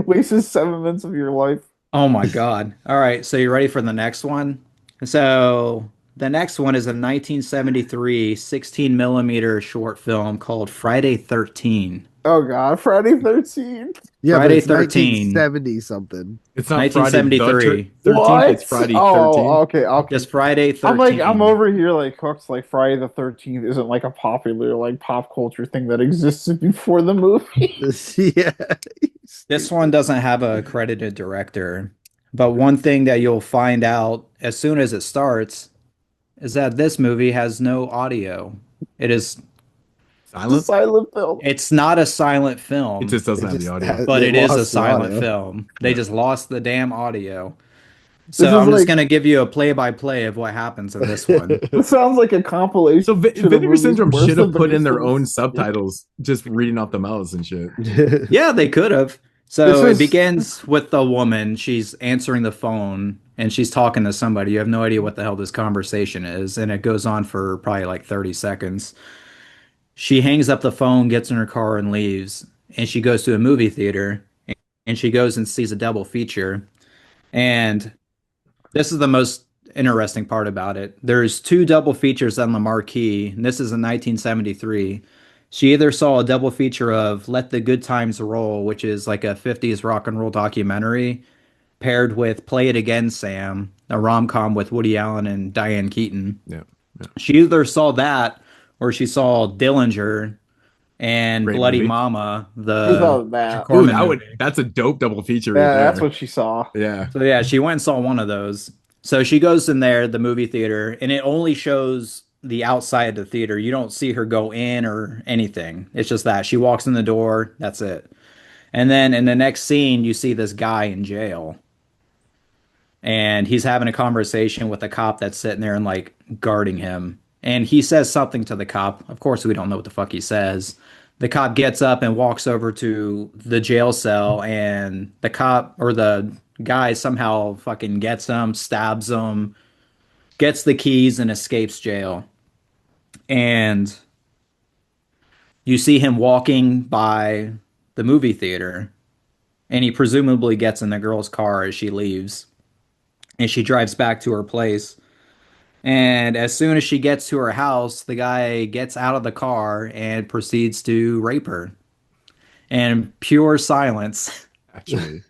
S3: Wasted 7 minutes of your life.
S4: Oh my God. All right, so you ready for the next one? So the next one is a 1973 16 millimeter short film called Friday 13.
S3: Oh God, Friday 13th.
S2: Yeah, but
S4: Friday
S2: it's
S4: 13,
S2: 1970 something.
S1: It's not Friday the
S4: 1973.
S1: 13th, it's
S3: What?
S1: Friday
S3: Oh,
S1: 13th.
S3: okay, okay.
S4: Just Friday
S3: I'm like, I'm
S4: 13.
S3: over here like hooked. Like Friday the 13th isn't like a popular like pop culture thing that existed before the movie.
S2: Yeah.
S4: This one doesn't have a credited director, but one thing that you'll find out as soon as it starts is that this movie has no audio. It is
S3: It's a
S1: Silent?
S3: silent film.
S4: it's not a silent
S1: It
S4: film,
S1: just doesn't
S2: It
S1: have the
S2: just
S1: audio.
S4: but
S2: they
S4: it is a
S2: lost the
S4: silent
S2: audio.
S4: film. They just lost the damn audio.
S3: This
S4: So
S3: is
S4: I'm just
S3: like
S4: gonna give you a play-by-play of what happens in this one.
S3: this sounds like a compilation.
S1: So
S3: of
S1: Vinegar
S3: movies
S1: Syndrome
S3: worse
S1: should
S3: than
S1: have put in their
S3: Vinegar
S1: own
S3: Syndrome.
S1: subtitles, just reading off the mouths and shit.
S4: Yeah, they could have.
S3: This
S4: So it
S3: is
S4: begins with the woman. She's answering the phone and she's talking to somebody. You have no idea what the hell this conversation is, and it goes on for probably like 30 seconds. She hangs up the phone, gets in her car, and leaves. And she goes to a movie theater, and and she goes and sees a double feature. And this is the most interesting part about it. There's two double features on the marquee, and this is in 1973. She either saw a double feature of Let the Good Times Roll, which is like a 50s rock and roll documentary, paired with Play It Again, Sam, a rom-com with Woody Allen and Diane Keaton.
S1: Yeah.
S4: She either saw that or she saw Dillinger and
S1: Great
S4: Bloody
S1: movie.
S4: Mama,
S3: Who
S4: the
S3: thought that?
S1: Ooh,
S4: Corman movie.
S1: that's a dope double feature right
S3: Yeah,
S1: there.
S3: that's what she saw.
S1: Yeah.
S4: So yeah, she went and saw one of those. So she goes in there, the movie theater, and it only shows the outside of the theater. You don't see her go in or anything. It's just that she walks in the door, that's it. And then in the next scene, you see this guy in jail. And he's having a conversation with a cop that's sitting there and like guarding him. And he says something to the cop. Of course, we don't know what the fuck he says. The cop gets up and walks over to the jail cell, and the cop or the guy somehow fucking gets him, stabs him, gets the keys, and escapes jail. And you see him walking by the movie theater, and he presumably gets in the girl's car as she leaves. And she drives back to her place. And as soon as she gets to her house, the guy gets out of the car and proceeds to rape her. And pure silence.
S1: Actually.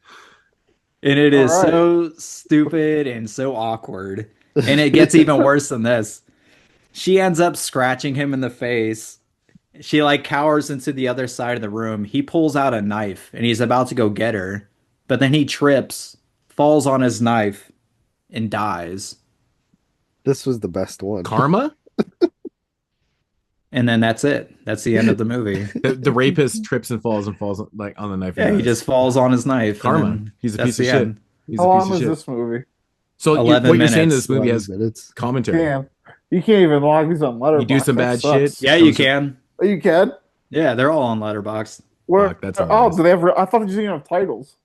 S4: And it is
S3: All right.
S4: so stupid and so awkward. And it gets even worse than this. She ends up scratching him in the face. She like cowers into the other side of the room. He pulls out a knife and he's about to go get her. But then he trips, falls on his knife, and dies.
S2: This was the best one.
S1: Karma?
S4: And then that's it. That's the end of the movie.
S1: The rapist trips and falls like on the knife.
S4: Yeah,
S1: and
S4: he
S1: dies.
S4: just falls on his knife.
S1: Karma.
S4: and then
S1: He's a
S4: that's
S1: piece of
S4: the
S1: shit.
S4: end.
S1: He's
S3: How
S1: a piece
S3: long
S1: of
S3: was
S1: shit.
S3: this movie?
S1: So
S4: 11
S1: what you're saying,
S4: minutes.
S1: this movie
S2: 11
S1: has
S2: minutes.
S1: commentary.
S3: Damn, you can't even log these on Letterboxd.
S1: You do some
S3: That
S1: bad
S3: sucks.
S1: shit.
S4: Yeah, you can.
S3: Oh, you can.
S4: Yeah, they're all on Letterboxd.
S3: Where?
S1: Fuck, that's
S3: Oh,
S1: hilarious.
S3: do they have? I thought they just didn't have titles.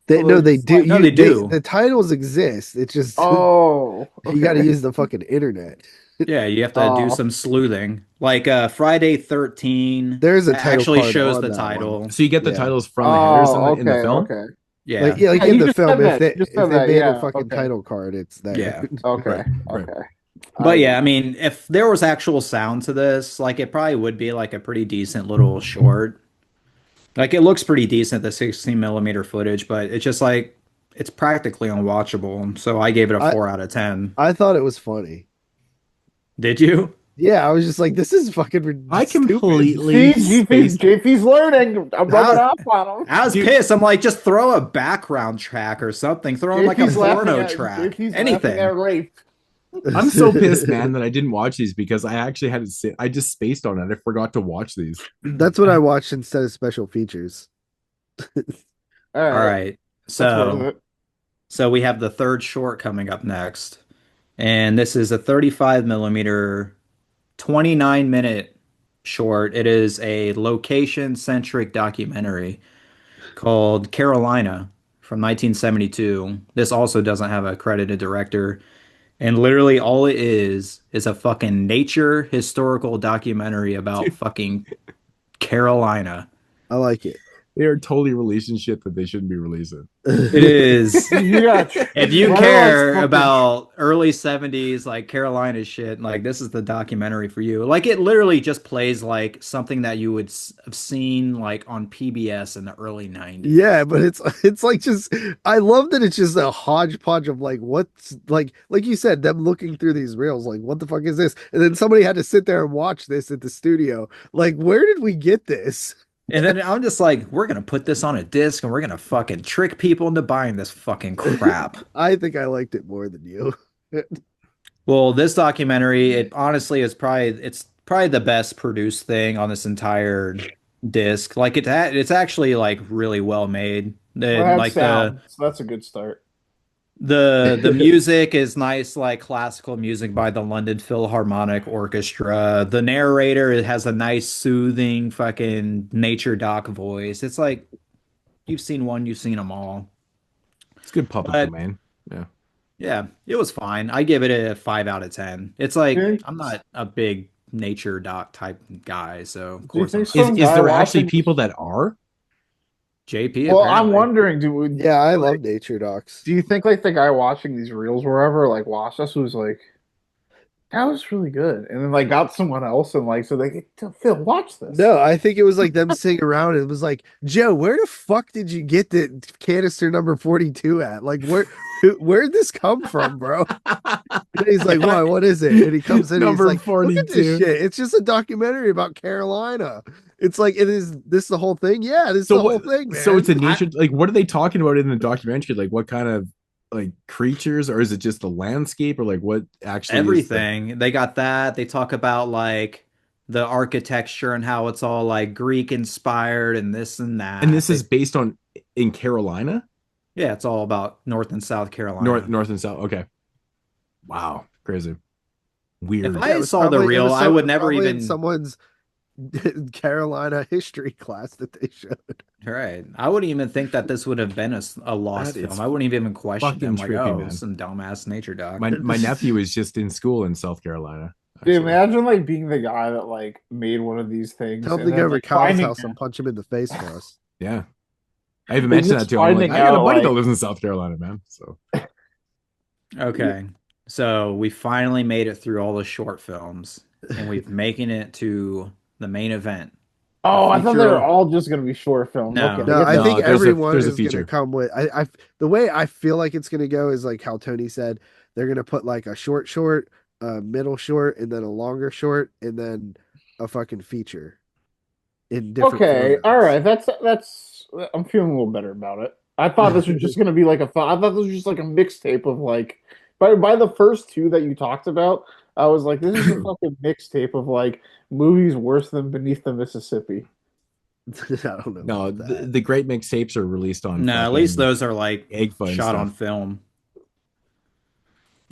S2: They,
S3: So
S2: no,
S3: they're
S2: they
S3: just
S2: do.
S3: like-
S4: No, they do.
S2: The titles exist. It's just
S3: Oh,
S2: you got to
S3: okay.
S2: use the fucking internet.
S4: Yeah, you have to do
S3: Oh.
S4: some sleuthing. Like Friday 13
S2: There's a title
S4: actually
S2: card
S4: shows
S2: on
S4: the
S2: that
S4: title.
S1: So you get the
S2: Yeah.
S1: titles from the headers in the film?
S3: Okay.
S4: Yeah.
S2: Like
S3: Yeah,
S2: in
S3: you
S2: the
S3: just
S2: film,
S3: said
S2: if
S3: that.
S2: they
S3: You just
S2: if
S3: said
S2: they
S3: that,
S2: made
S3: yeah,
S2: a fucking
S3: okay.
S2: title card, it's there.
S4: Yeah.
S3: Okay.
S1: Right.
S3: Okay.
S4: But yeah, I mean, if there was actual sound to this, like it probably would be like a pretty decent little short. Like it looks pretty decent, the 16 millimeter footage, but it's just like it's practically unwatchable. So I gave it a
S2: I-
S4: 4 out of 10.
S2: I thought it was funny.
S4: Did you?
S2: Yeah, I was just like, this is fucking.
S1: I
S2: stupid.
S1: completely
S3: See,
S1: spaced.
S3: JP's learning. I'm rubbing off on him.
S4: I was
S1: Dude.
S4: pissed. I'm like, just throw a background track or something. Throw in like a
S3: JP's laughing
S4: porno
S3: at-
S4: track.
S3: JP's
S4: Anything.
S3: laughing at rape.
S1: I'm so pissed, man, that I didn't watch these because I actually had to sit. I just spaced on it. I forgot to watch these.
S2: That's what I watched instead of special features.
S3: All
S4: All right.
S3: That's worth
S4: So
S3: it.
S4: so we have the third short coming up next. And this is a 35 millimeter, 29-minute short. It is a location-centric documentary called Carolina from 1972. This also doesn't have a credited director. And literally all it is a fucking nature historical documentary about fucking Carolina.
S2: I like it.
S1: They are totally releasing shit that they shouldn't be releasing.
S4: It is.
S3: You got-
S4: If you
S3: Why
S4: care
S3: else-
S4: about early 70s like Carolina shit, like this is the documentary for you. Like it literally just plays like something that you would have seen like on PBS in the early 90s.
S2: Yeah, but it's like just I love that it's just a hodgepodge of like what's like you said, them looking through these reels, like what the fuck is this? And then somebody had to sit there and watch this at the studio. Like, where did we get this?
S4: And then I'm just like, we're gonna put this on a disc and we're gonna fucking trick people into buying this fucking crap.
S2: I think I liked it more than you.
S4: Well, this documentary, it honestly is it's probably the best produced thing on this entire disc. Like it's actually like really well made.
S3: Well, that's
S4: Like
S3: sound, so that's a good start.
S4: the music is nice, like classical music by the London Philharmonic Orchestra. The narrator has a nice, soothing, fucking nature doc voice. It's like you've seen one, you've seen them all.
S1: It's good public
S4: But-
S1: domain.
S4: Yeah, it was fine. I give it a 5 out of 10. It's like
S3: Okay.
S4: I'm not a big nature doc type guy, so of
S3: Do you
S4: course I'm
S3: think
S1: Is
S3: Some
S1: there
S3: guy
S1: actually
S3: watching-
S1: people that are?
S4: JP
S3: Well, I'm
S4: apparently.
S3: wondering,
S2: Yeah, I love nature docs.
S3: do you think like the guy watching these reels wherever like watched us was like that was really good, and then like got someone else and like so they Phil watch this.
S2: No, I think it was like them sitting around and it was like, Joe, where the fuck did you get the canister number 42 at? Like where'd this come from, bro? And he's like, what is it? And he comes in and he's
S1: Number
S2: like, look at this
S1: 42.
S2: shit. It's just a documentary about Carolina. It's like, it is this the whole thing? Yeah, this is
S1: So
S2: the whole
S1: what?
S2: thing, man.
S1: So it's a nature. Like, what are they talking about in the documentary? Like, what kind of like creatures, or is it just the landscape, or like what actually is the?
S4: Everything. They got that. They talk about like the architecture and how it's all like Greek inspired and this and
S1: And
S4: that.
S1: this is based on in Carolina,
S4: Yeah, it's all about North and South Carolina.
S1: North and South. Okay, wow, crazy,
S4: If
S1: weird.
S2: Yeah,
S4: I saw the
S2: it
S4: reel,
S2: was
S4: I would never
S2: probably in
S4: even.
S2: someone's Carolina history class that they showed.
S4: Right. I wouldn't even think that this would have been a lost
S1: That is
S4: film. I wouldn't even question
S1: fucking
S4: them like,
S1: trippy,
S4: oh,
S1: man.
S4: some dumbass nature doc.
S1: My nephew was just in school in South Carolina.
S3: Dude,
S1: Actually,
S3: imagine like being the guy that like made one of these things
S2: Tell him
S3: and
S2: to go
S3: then
S2: over to
S3: like
S2: Kyle's
S3: finding
S2: house and punch him in the face for us.
S1: yeah. I even
S3: They're
S1: mentioned
S3: just
S1: that to him. I'm like,
S3: finding
S1: I got a
S3: out,
S1: buddy that
S3: like-
S1: lives in South Carolina, man. So
S4: Okay. So we finally made it through all the short films and we've making it to the main event.
S3: Oh, I thought they
S4: feature
S3: were
S4: of-
S3: all just gonna be short films.
S4: No.
S3: Okay,
S2: No, I
S1: No,
S2: think
S1: there's
S2: everyone
S1: there's a
S2: is going to
S1: feature.
S2: come with. The way I feel like it's going to go is like how Tony said they're going to put like a short, a middle short, and then a longer short, and then a fucking feature in different.
S3: okay,
S2: formats.
S3: all right. That's. I'm feeling a little better about it. I thought this was just gonna be like I thought this was just like a mixtape of like. By the first two that you talked about, I was like, this is a fucking mixtape of like movies worse than Beneath the Mississippi.
S2: I don't know.
S1: No,
S2: about
S1: the,
S2: that.
S1: the great mixtapes are released on
S4: No, at least
S1: fucking
S4: those are like
S1: egg fun
S4: shot on
S1: stuff.
S4: film.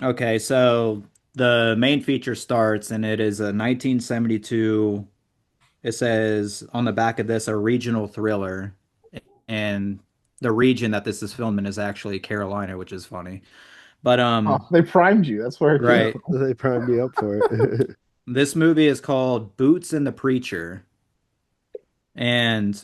S4: Okay, so the main feature starts and it is a 1972. It says on the back of this a regional thriller, and the region that this is filmed in is actually Carolina, which is funny. But
S3: Oh, they primed you. That's where it came
S4: right,
S3: from.
S2: They primed me up for it.
S4: this movie is called Boots and the Preacher, and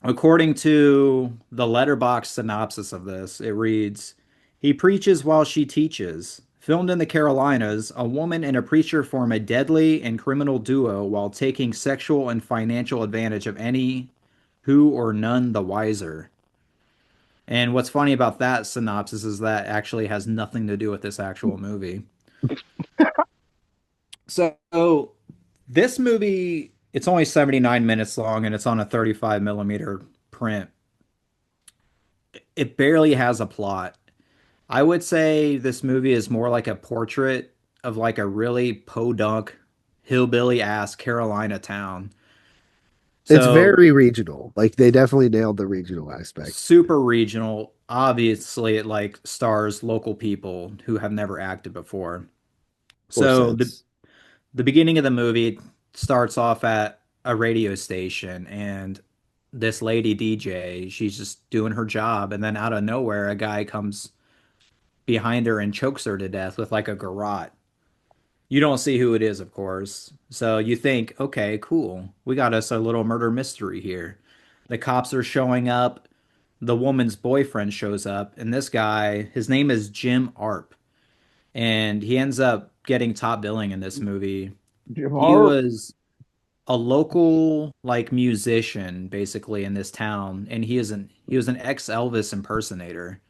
S4: according to the letterbox synopsis of this, it reads, "He preaches while she teaches." Filmed in the Carolinas, a woman and a preacher form a deadly and criminal duo while taking sexual and financial advantage of any who or none the wiser. And what's funny about that synopsis is that actually has nothing to do with this actual movie. So this movie, it's only 79 minutes long and it's on a 35 millimeter print. It barely has a plot. I would say this movie is more like a portrait of like a really podunk, hillbilly ass Carolina town.
S2: It's
S4: So
S2: very regional. Like they definitely nailed the regional aspect.
S4: super regional. Obviously, it like stars local people who have never acted before.
S2: Or
S4: So
S2: sense.
S4: the beginning of the movie starts off at a radio station and this lady DJ, she's just doing her job, and then out of nowhere a guy comes behind her and chokes her to death with like a garrote. You don't see who it is, of course. So you think, okay, cool. We got us a little murder mystery here. The cops are showing up. The woman's boyfriend shows up, and this guy, his name is Jim Arp, and he ends up getting top billing in this movie. He
S3: Jamar,
S4: was a local like musician basically in this town, and he was an ex Elvis impersonator.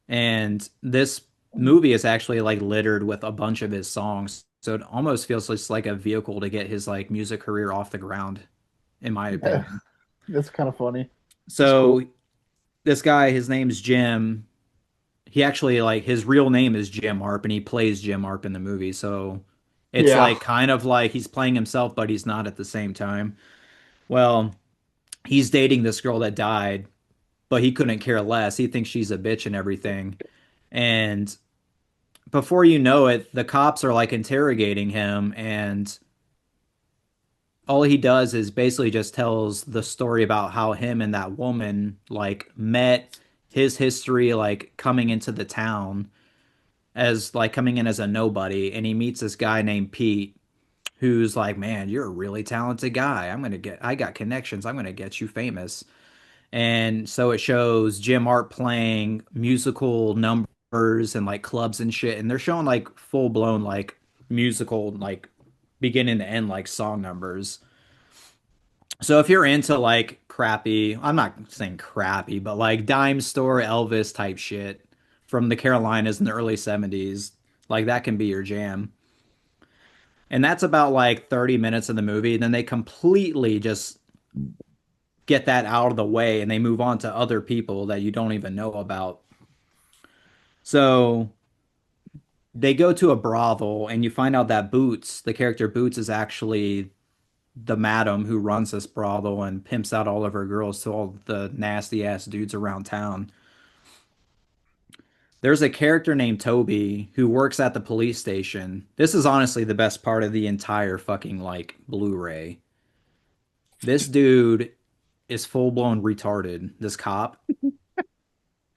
S4: And this movie is actually like littered with a bunch of his songs. So it almost feels just like a vehicle to get his like music career off the ground, in my
S3: yeah,
S4: opinion.
S3: that's kind of funny. That's
S4: So
S3: cool.
S4: this guy, his name's Jim. He actually like his real name is Jim Harp and he plays Jim Harp in the movie. So it's
S3: Yeah.
S4: like kind of like he's playing himself, but he's not at the same time. Well, he's dating this girl that died, but he couldn't care less. He thinks she's a bitch and everything. And before you know it, the cops are like interrogating him, and all he does is basically just tells the story about how him and that woman like met, his history like coming into the town as like coming in as a nobody, and he meets this guy named Pete who's like, "Man, you're a really talented guy. I got connections. I'm gonna get you famous." And so it shows Jim Art playing musical numbers and like clubs and shit. And they're showing like full blown like musical, like beginning to end, like song numbers. So if you're into like crappy, I'm not saying crappy, but like dime store Elvis type shit from the Carolinas in the early 70s, like that can be your jam. And that's about like 30 minutes of the movie. Then they completely just get that out of the way and they move on to other people that you don't even know about. So they go to a brothel and you find out that Boots, the character Boots, is actually the madam who runs this brothel and pimps out all of her girls to all the nasty ass dudes around town. There's a character named Toby who works at the police station. This is honestly the best part of the entire fucking like Blu-ray. This dude is full blown retarded, this cop.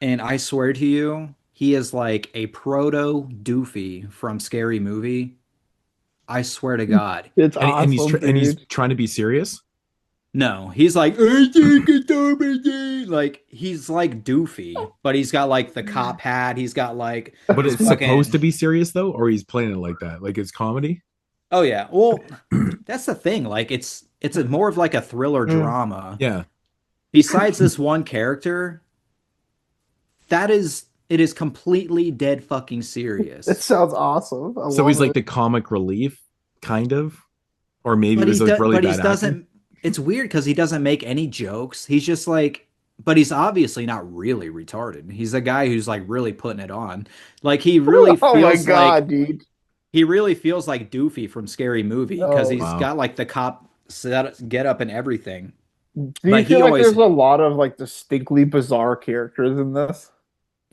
S4: And I swear to you, he is like a proto Doofy from Scary Movie. I swear to God.
S3: It's
S1: And,
S3: awesome,
S1: and he's
S3: dude.
S1: trying to be serious.
S4: No, he's like, "I think it's Doofy." Like he's like Doofy, but he's got like the cop hat. He's got like
S1: But
S4: this
S1: it's
S4: fucking.
S1: supposed to be serious though, or he's playing it like that, like it's comedy.
S4: Oh yeah, well, that's the thing. Like it's a more of like a thriller
S3: Mm.
S4: drama.
S1: Yeah.
S4: Besides this one character, it is completely dead fucking
S3: It
S4: serious.
S3: sounds awesome. I
S1: So
S3: love
S1: he's like
S3: it.
S1: the comic relief, kind of, or maybe
S4: But
S1: it was
S4: he
S1: like
S4: do,
S1: really
S4: but he
S1: bad acting.
S4: doesn't. It's weird because he doesn't make any jokes. He's just like, but he's obviously not really retarded. He's a guy who's like really putting it on. Like he really
S3: Oh my
S4: feels
S3: god,
S4: like
S3: dude.
S4: he really feels like Doofy from Scary Movie because
S3: Oh.
S4: he's
S1: Wow.
S4: got like the cop get up and everything.
S3: Do you
S4: But he
S3: feel like
S4: always
S3: there's a lot of like distinctly bizarre characters in this?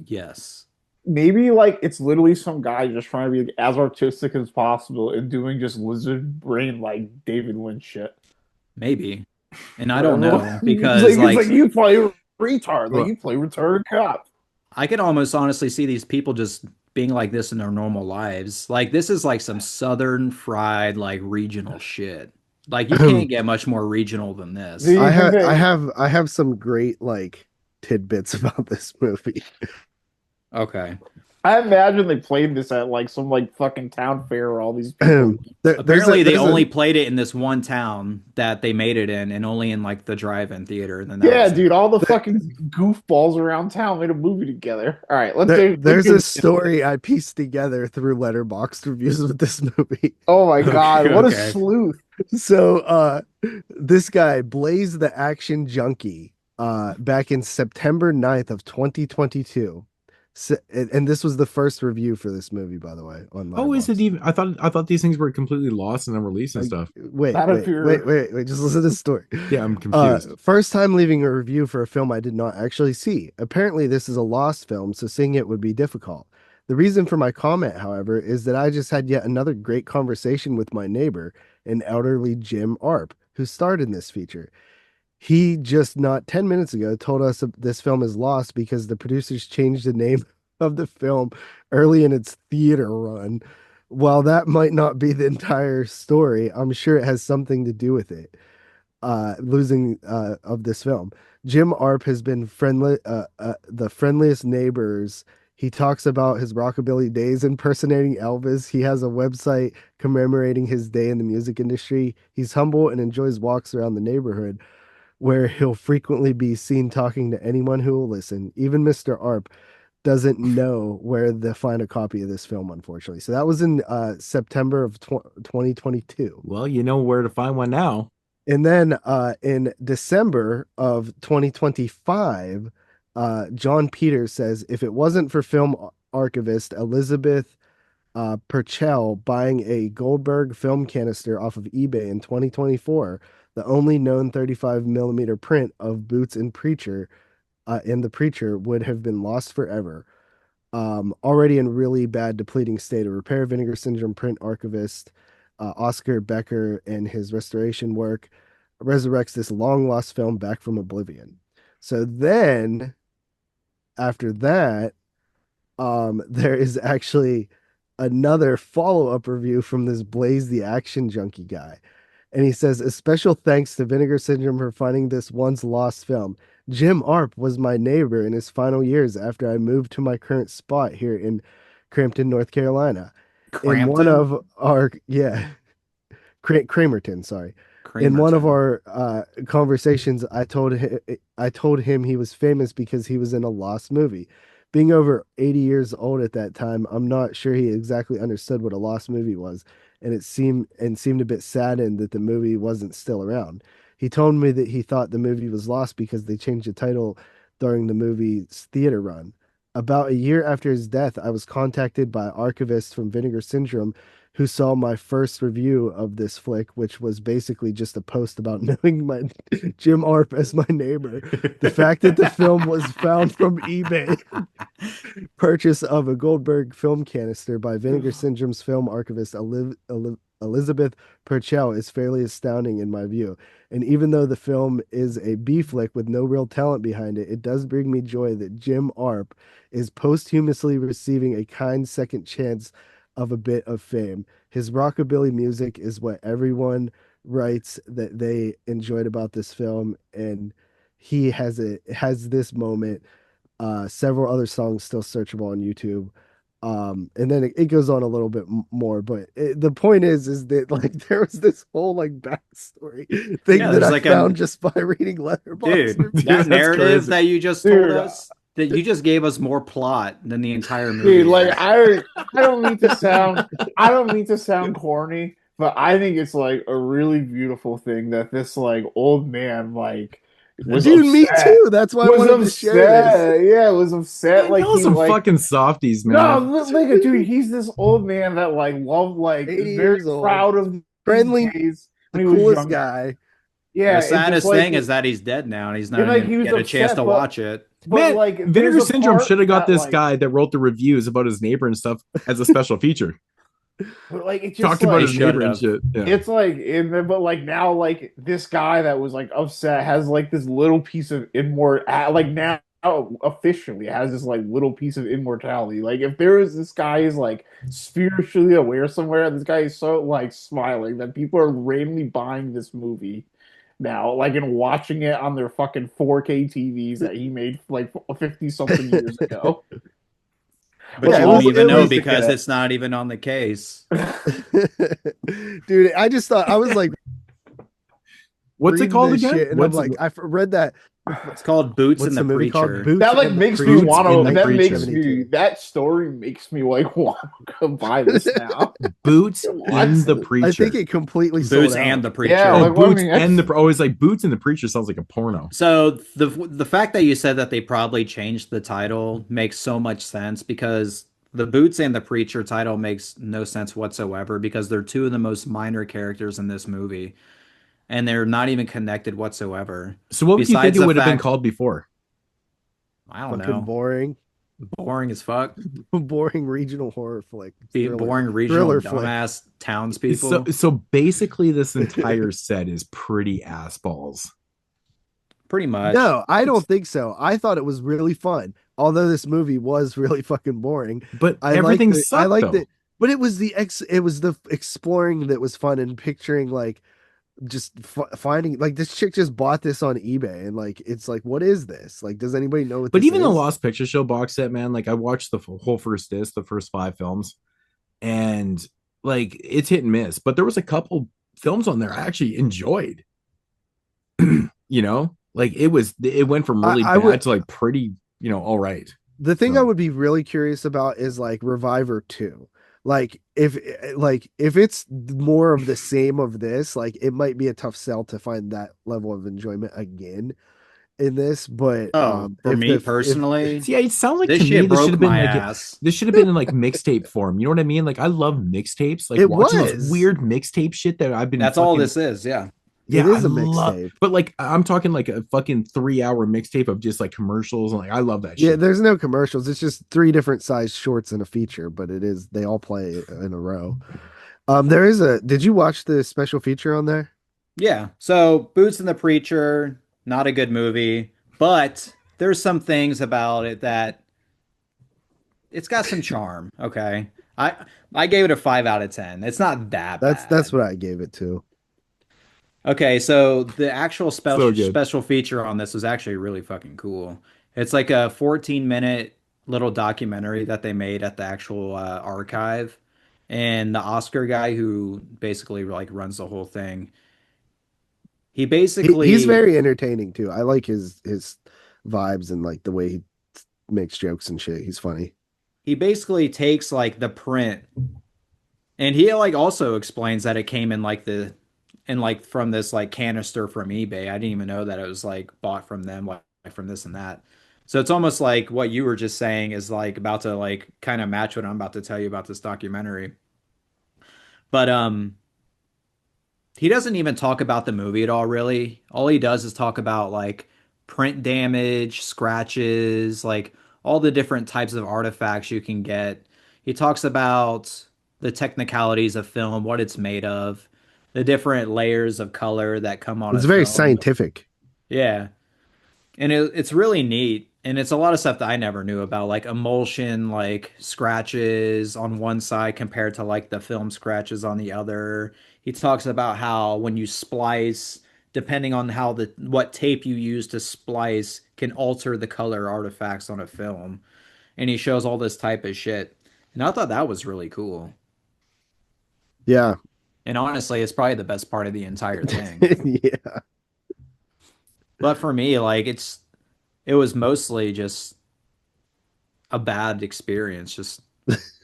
S4: yes.
S3: Maybe like it's literally some guy just trying to be like, as artistic as possible and doing just lizard brain like David Lynch shit.
S4: Maybe. And I
S3: Where
S4: don't know
S3: everyone-
S4: because
S3: it's
S4: like
S3: like you play retard, like
S1: Well-
S3: you play retarded cop.
S4: I could almost honestly see these people just being like this in their normal lives. Like this is like some southern fried like regional shit. Like you can't get much more regional than this.
S3: Do you
S2: I
S3: think
S2: have
S3: that-
S2: I have some great like tidbits about this movie.
S4: Okay.
S3: I imagine they played this at like some like fucking town fair where all these people.
S4: Apparently they
S2: there's
S4: only played it in this one town that they made it in and only in like the drive-in theater and then that
S3: Yeah,
S4: was it.
S3: dude, all the fucking goofballs around town made a movie together. All right,
S2: there's
S3: let's
S2: a story I pieced together through Letterboxd reviews with this movie.
S3: Oh my god, what a
S4: Okay.
S3: sleuth!
S2: So this guy Blaze the Action Junkie back in September 9th of 2022. And this was the first review for this movie, by the way, on
S1: Oh, is
S2: Letterboxd.
S1: it even? I thought these things were completely lost and unreleased and stuff.
S2: Wait,
S3: Not if you're-
S2: wait, just listen to the story.
S1: Yeah, I'm confused.
S2: First time leaving a review for a film I did not actually see. Apparently, this is a lost film, so seeing it would be difficult. The reason for my comment, however, is that I just had yet another great conversation with my neighbor, an elderly Jim Arp, who starred in this feature. He just not 10 minutes ago told us this film is lost because the producers changed the name of the film early in its theater run. While that might not be the entire story, I'm sure it has something to do with it. Losing of this film. Jim Arp has been the friendliest neighbors. He talks about his rockabilly days impersonating Elvis. He has a website commemorating his day in the music industry. He's humble and enjoys walks around the neighborhood where he'll frequently be seen talking to anyone who will listen. Even Mr. Arp doesn't know where to find a copy of this film, unfortunately. So that was in September of 2022.
S1: Well, you know where to find one now.
S2: And then in December of 2025, John Peters says, if it wasn't for film archivist Elizabeth Purcell buying a Goldberg film canister off of eBay in 2024, the only known 35 millimeter print of Boots and Preacher in The Preacher would have been lost forever. Already in really bad depleting state of repair, Vinegar Syndrome print archivist Oscar Becker and his restoration work resurrects this long lost film back from oblivion. So then after that, there is actually another follow-up review from this Blaze the Action Junkie guy. And he says, a special thanks to Vinegar Syndrome for finding this once lost film. Jim Arp was my neighbor in his final years after I moved to my current spot here in Crampton, North Carolina. In one
S4: Crampton?
S2: of our, yeah, Cramerton, sorry. In one of
S4: Creamerton.
S2: our conversations, I told him he was famous because he was in a lost movie. Being over 80 years old at that time, I'm not sure he exactly understood what a lost movie was, and seemed a bit saddened that the movie wasn't still around. He told me that he thought the movie was lost because they changed the title during the movie's theater run. About a year after his death, I was contacted by archivists from Vinegar Syndrome who saw my first review of this flick, which was basically just a post about knowing my Jim Arp as my neighbor. The fact that the film was found from eBay purchase of a Goldberg film canister by Vinegar Syndrome's film archivist Elizabeth Purcell is fairly astounding in my view. And even though the film is a B flick with no real talent behind it, it does bring me joy that Jim Arp is posthumously receiving a kind second chance of a bit of fame. His rockabilly music is what everyone writes that they enjoyed about this film, and he has this moment. Several other songs still searchable on YouTube. And then it goes on a little bit more, but the point is that like there was this whole like backstory thing
S4: Yeah,
S2: that
S4: there's
S2: I
S4: like a
S2: found just by reading Letterboxd
S4: dude,
S2: reviews.
S4: that
S1: Dude, that's
S4: narrative
S1: crazy.
S4: that you just told
S3: Dude,
S4: us, that you just gave us more plot than the entire
S3: dude,
S4: movie
S3: like
S4: is.
S3: I don't mean to sound corny, but I think it's like a really beautiful thing that this like old man like was
S2: Dude, me
S3: upset.
S2: too. That's why I wanted to share this.
S3: Yeah, was upset.
S1: Man,
S3: Like
S1: y'all
S3: he
S1: some
S3: like
S1: fucking softies,
S3: no,
S1: man.
S3: like dude, he's this old man that like loved like
S2: 80
S3: is very
S2: years old,
S3: proud of these
S2: friendly,
S3: days
S2: the
S3: when he was
S2: coolest
S3: young.
S2: guy.
S4: The
S3: Yeah, it's just
S4: saddest
S3: like
S4: thing is that he's dead now and he's not
S3: and like
S4: even
S3: he was
S4: get a chance
S3: upset,
S4: to watch it.
S3: but
S1: Man,
S3: like there's
S1: Vinegar
S3: a
S1: Syndrome
S3: part
S1: should have got
S3: that
S1: this
S3: like
S1: guy that wrote the reviews about his neighbor and stuff as a special feature.
S3: but like it's just
S1: Talked about
S4: They
S3: like
S1: his
S4: should
S1: neighbor and
S4: have.
S1: shit. Yeah.
S3: it's like in the, but like now like this guy that was like upset has like this little piece of like now officially has this like little piece of immortality. Like if there is this guy is like spiritually aware somewhere, this guy is so like smiling that people are randomly buying this movie now, like and watching it on their fucking 4K TVs that he made like 50 something years ago.
S4: But
S3: With
S2: Yeah,
S4: you
S2: it
S3: all
S4: won't
S2: was
S3: the
S4: even
S2: it
S4: know
S2: was
S3: music in
S4: because it's not even on the case.
S2: dude, I just thought I was like
S1: What's it
S2: reading
S1: called
S2: this
S1: again?
S2: shit and I'm like I read that
S4: It's called Boots
S2: what's
S4: and
S2: the
S4: the
S2: movie called?
S4: Preacher.
S2: Boots
S3: that like
S2: and the
S3: makes me
S2: Preacher
S1: Boots
S3: want
S1: in
S3: to
S1: the
S3: that
S1: Preacher.
S3: makes me
S2: 1972.
S3: that story makes me like want to buy this now.
S1: Boots
S3: What?
S1: in the
S2: I think
S1: Preacher.
S2: it completely sold
S4: Boots and
S2: out.
S4: the
S3: Yeah,
S1: Oh,
S4: Preacher.
S3: like what I
S1: Boots
S3: mean
S1: and
S3: that's
S1: the always like Boots and the Preacher sounds like a porno.
S4: So the fact that you said that they probably changed the title makes so much sense because the Boots and the Preacher title makes no sense whatsoever because they're two of the most minor characters in this movie and they're not even connected whatsoever.
S1: So what would you think
S4: Besides
S1: it
S4: the
S1: would have been
S4: fact,
S1: called before?
S4: I don't
S2: Fucking
S4: know,
S2: boring.
S4: boring as fuck,
S2: Boring regional horror flick.
S4: boring regional
S2: Thriller flick.
S4: dumbass
S1: So
S4: townspeople.
S1: so basically this entire set is pretty ass balls.
S4: Pretty much.
S2: No, I don't think so. I thought it was really fun. Although this movie was really fucking boring.
S1: But
S2: I
S1: everything
S2: liked it. I
S1: sucked
S2: liked
S1: though.
S2: it. But it was the exploring that was fun and picturing like just finding like this chick just bought this on eBay and like it's like what is this? Like does anybody know what
S1: But
S2: this
S1: even the
S2: is?
S1: Lost Picture Show box set, man, like I watched the whole first disc, the first 5 films, and like it's hit and miss. But there was a couple films on there I actually enjoyed. You know, like it went from really
S2: I
S1: bad
S2: would
S1: to like pretty, all right.
S2: the thing I
S1: So
S2: would be really curious about is like Reviver 2. Like if it's more of the same of this, like it might be a tough sell to find that level of enjoyment again in this, but
S4: Oh, for
S2: if
S4: me
S2: if
S4: personally,
S1: see, it sounds like
S4: this
S1: to me
S4: shit
S1: this should
S4: broke
S1: have been
S4: my
S1: like
S4: ass.
S1: this should have been in like mixtape form. You know what I mean? Like I love mixtapes. Like
S2: it
S1: watching those
S2: was
S1: weird mixtape shit that I've been
S4: That's all
S1: fucking
S4: this is, yeah.
S2: it
S1: yeah, I
S2: is a
S1: love.
S2: mixtape.
S1: But like I'm talking like a fucking 3 hour mixtape of just like commercials and like I love that
S2: Yeah,
S1: shit.
S2: there's no commercials. It's just three different size shorts and a feature, but they all play in a row. There is a did you watch the special feature on there?
S4: Yeah. So Boots and the Preacher, not a good movie, but there's some things about it that it's got some charm. Okay. I gave it a 5 out of 10. It's not that
S2: That's
S4: bad.
S2: what I gave it to.
S4: Okay, so the actual
S1: So
S4: special
S1: good.
S4: special feature on this was actually really fucking cool. It's like a 14-minute little documentary that they made at the actual archive, and the Oscar guy who basically like runs the whole thing, he
S2: He's
S4: basically
S2: very entertaining too. I like his vibes and like the way he makes jokes and shit. He's funny.
S4: he basically takes like the print, and he like also explains that it came in like from this like canister from eBay. I didn't even know that it was like bought from them, like from this and that. So it's almost like what you were just saying is like about to like kind of match what I'm about to tell you about this documentary. But he doesn't even talk about the movie at all, really. All he does is talk about like print damage, scratches, like all the different types of artifacts you can get. He talks about the technicalities of film, what it's made of, the different layers of color that come on a
S2: It's very
S4: film.
S2: scientific.
S4: Yeah. And it's really neat. And it's a lot of stuff that I never knew about, like emulsion, like scratches on one side compared to like the film scratches on the other. He talks about how when you splice, depending on how the what tape you use to splice can alter the color artifacts on a film. And he shows all this type of shit. And I thought that was really cool.
S2: Yeah.
S4: And honestly, it's probably the best part of the entire thing.
S2: Yeah.
S4: But for me, like it was mostly just a bad experience, just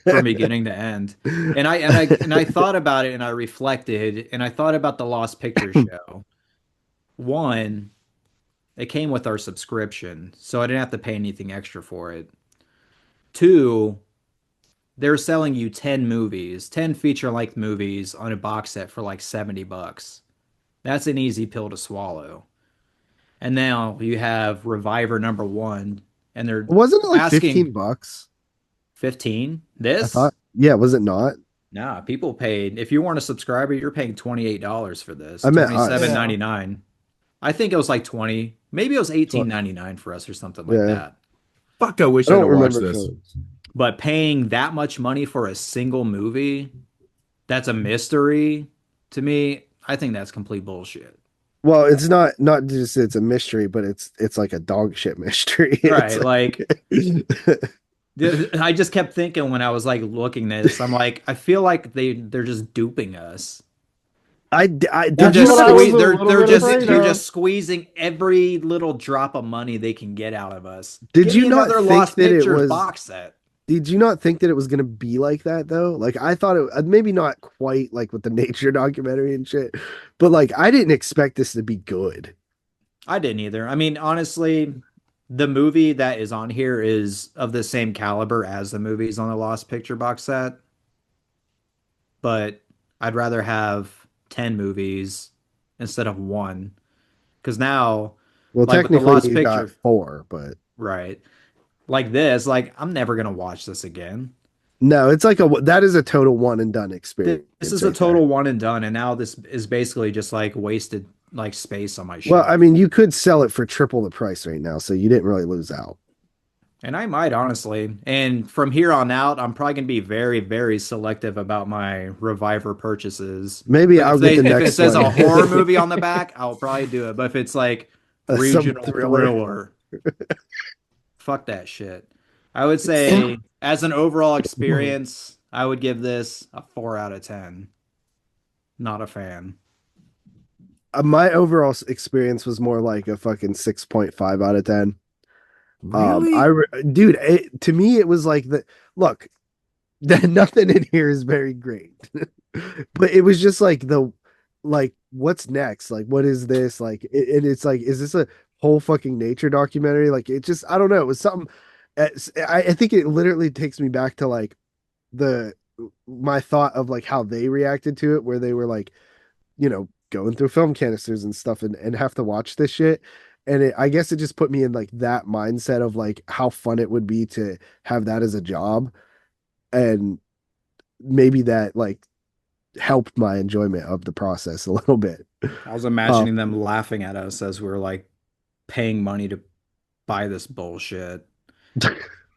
S4: from beginning to end. And I thought about it and I reflected and I thought about the Lost Pictures show. One, it came with our subscription, so I didn't have to pay anything extra for it. Two, they're selling you 10 movies, 10 feature-length movies on a box set for like $70. That's an easy pill to swallow. And now you have Reviver #1, and they're
S2: Wasn't it like
S4: asking
S2: 15 bucks?
S4: 15.
S2: I
S4: This?
S2: thought. Yeah, was it not?
S4: Nah, people paid. If you weren't a subscriber, you're paying $28 for this.
S2: I meant
S4: Twenty-seven
S2: us.
S3: Yeah.
S4: ninety nine. I think it was like 20. Maybe it was
S2: So,
S4: 18.99 for us or something like
S2: yeah.
S4: that.
S1: Fuck, I wish
S2: I
S1: I'd
S2: don't
S1: have watched
S2: remember if it
S1: this.
S2: was.
S4: But paying that much money for a single movie that's a mystery, to me, I think that's complete bullshit.
S2: Well, it's not just it's a mystery, but it's like a dog shit mystery. It's
S4: Right. Like
S2: like
S4: I just kept thinking when I was like looking this, I'm like, I feel like they're just duping us.
S2: I
S4: They're
S2: did
S3: That's
S2: you
S3: what
S4: just
S2: not
S3: I was a
S4: they're
S3: little
S4: they're
S3: bit
S4: just
S3: afraid
S4: they're
S3: of.
S4: just squeezing every little drop of money they can get out of us.
S2: did
S4: Give
S2: you
S4: me
S2: not
S4: another
S2: think
S4: Lost
S2: that it
S4: Pictures
S2: was
S4: box set.
S2: did you not think that it was gonna be like that though? Like I thought it maybe not quite like with the nature documentary and shit, but like I didn't expect this to be good.
S4: I didn't either. I mean, honestly, the movie that is on here is of the same caliber as the movies on the Lost Picture box set, but I'd rather have 10 movies instead of one. Because now,
S2: Well,
S4: like with the
S2: technically
S4: Lost
S2: you got
S4: Picture,
S2: four, but
S4: right? Like this, like I'm never gonna watch this again.
S2: no, it's like that is a total one and done
S4: This
S2: experience
S4: is a
S2: right there.
S4: total one and done, and now this is basically just like wasted like space on my
S2: Well, I
S4: shelf.
S2: mean, you could sell it for triple the price right now, so you didn't really lose out.
S4: And I might honestly. And from here on out, I'm probably gonna be very, very selective about my Reviver purchases.
S2: Maybe
S4: Like
S2: I'll get the
S4: if it
S2: next
S4: says
S2: one.
S4: a horror movie on the back, I'll probably do it. But if it's like
S2: Some
S4: regional
S2: thriller.
S4: thriller, fuck that shit. I would say as an overall experience, I would give this a 4 out of 10. Not a fan.
S2: My overall experience was more like a fucking 6.5 out of 10.
S1: Really?
S2: Dude, to me it was like the look, nothing in here is very great. But it was just like the like what's next? Like what is this? Like and it's like is this a whole fucking nature documentary? Like it just I don't know. It was something I think it literally takes me back to like the my thought of like how they reacted to it where they were like going through film canisters and stuff and have to watch this shit. And I guess it just put me in like that mindset of like how fun it would be to have that as a job. And maybe that like helped my enjoyment of the process a little bit.
S4: I was
S2: Um,
S4: imagining them laughing at us as we are like paying money to buy this bullshit.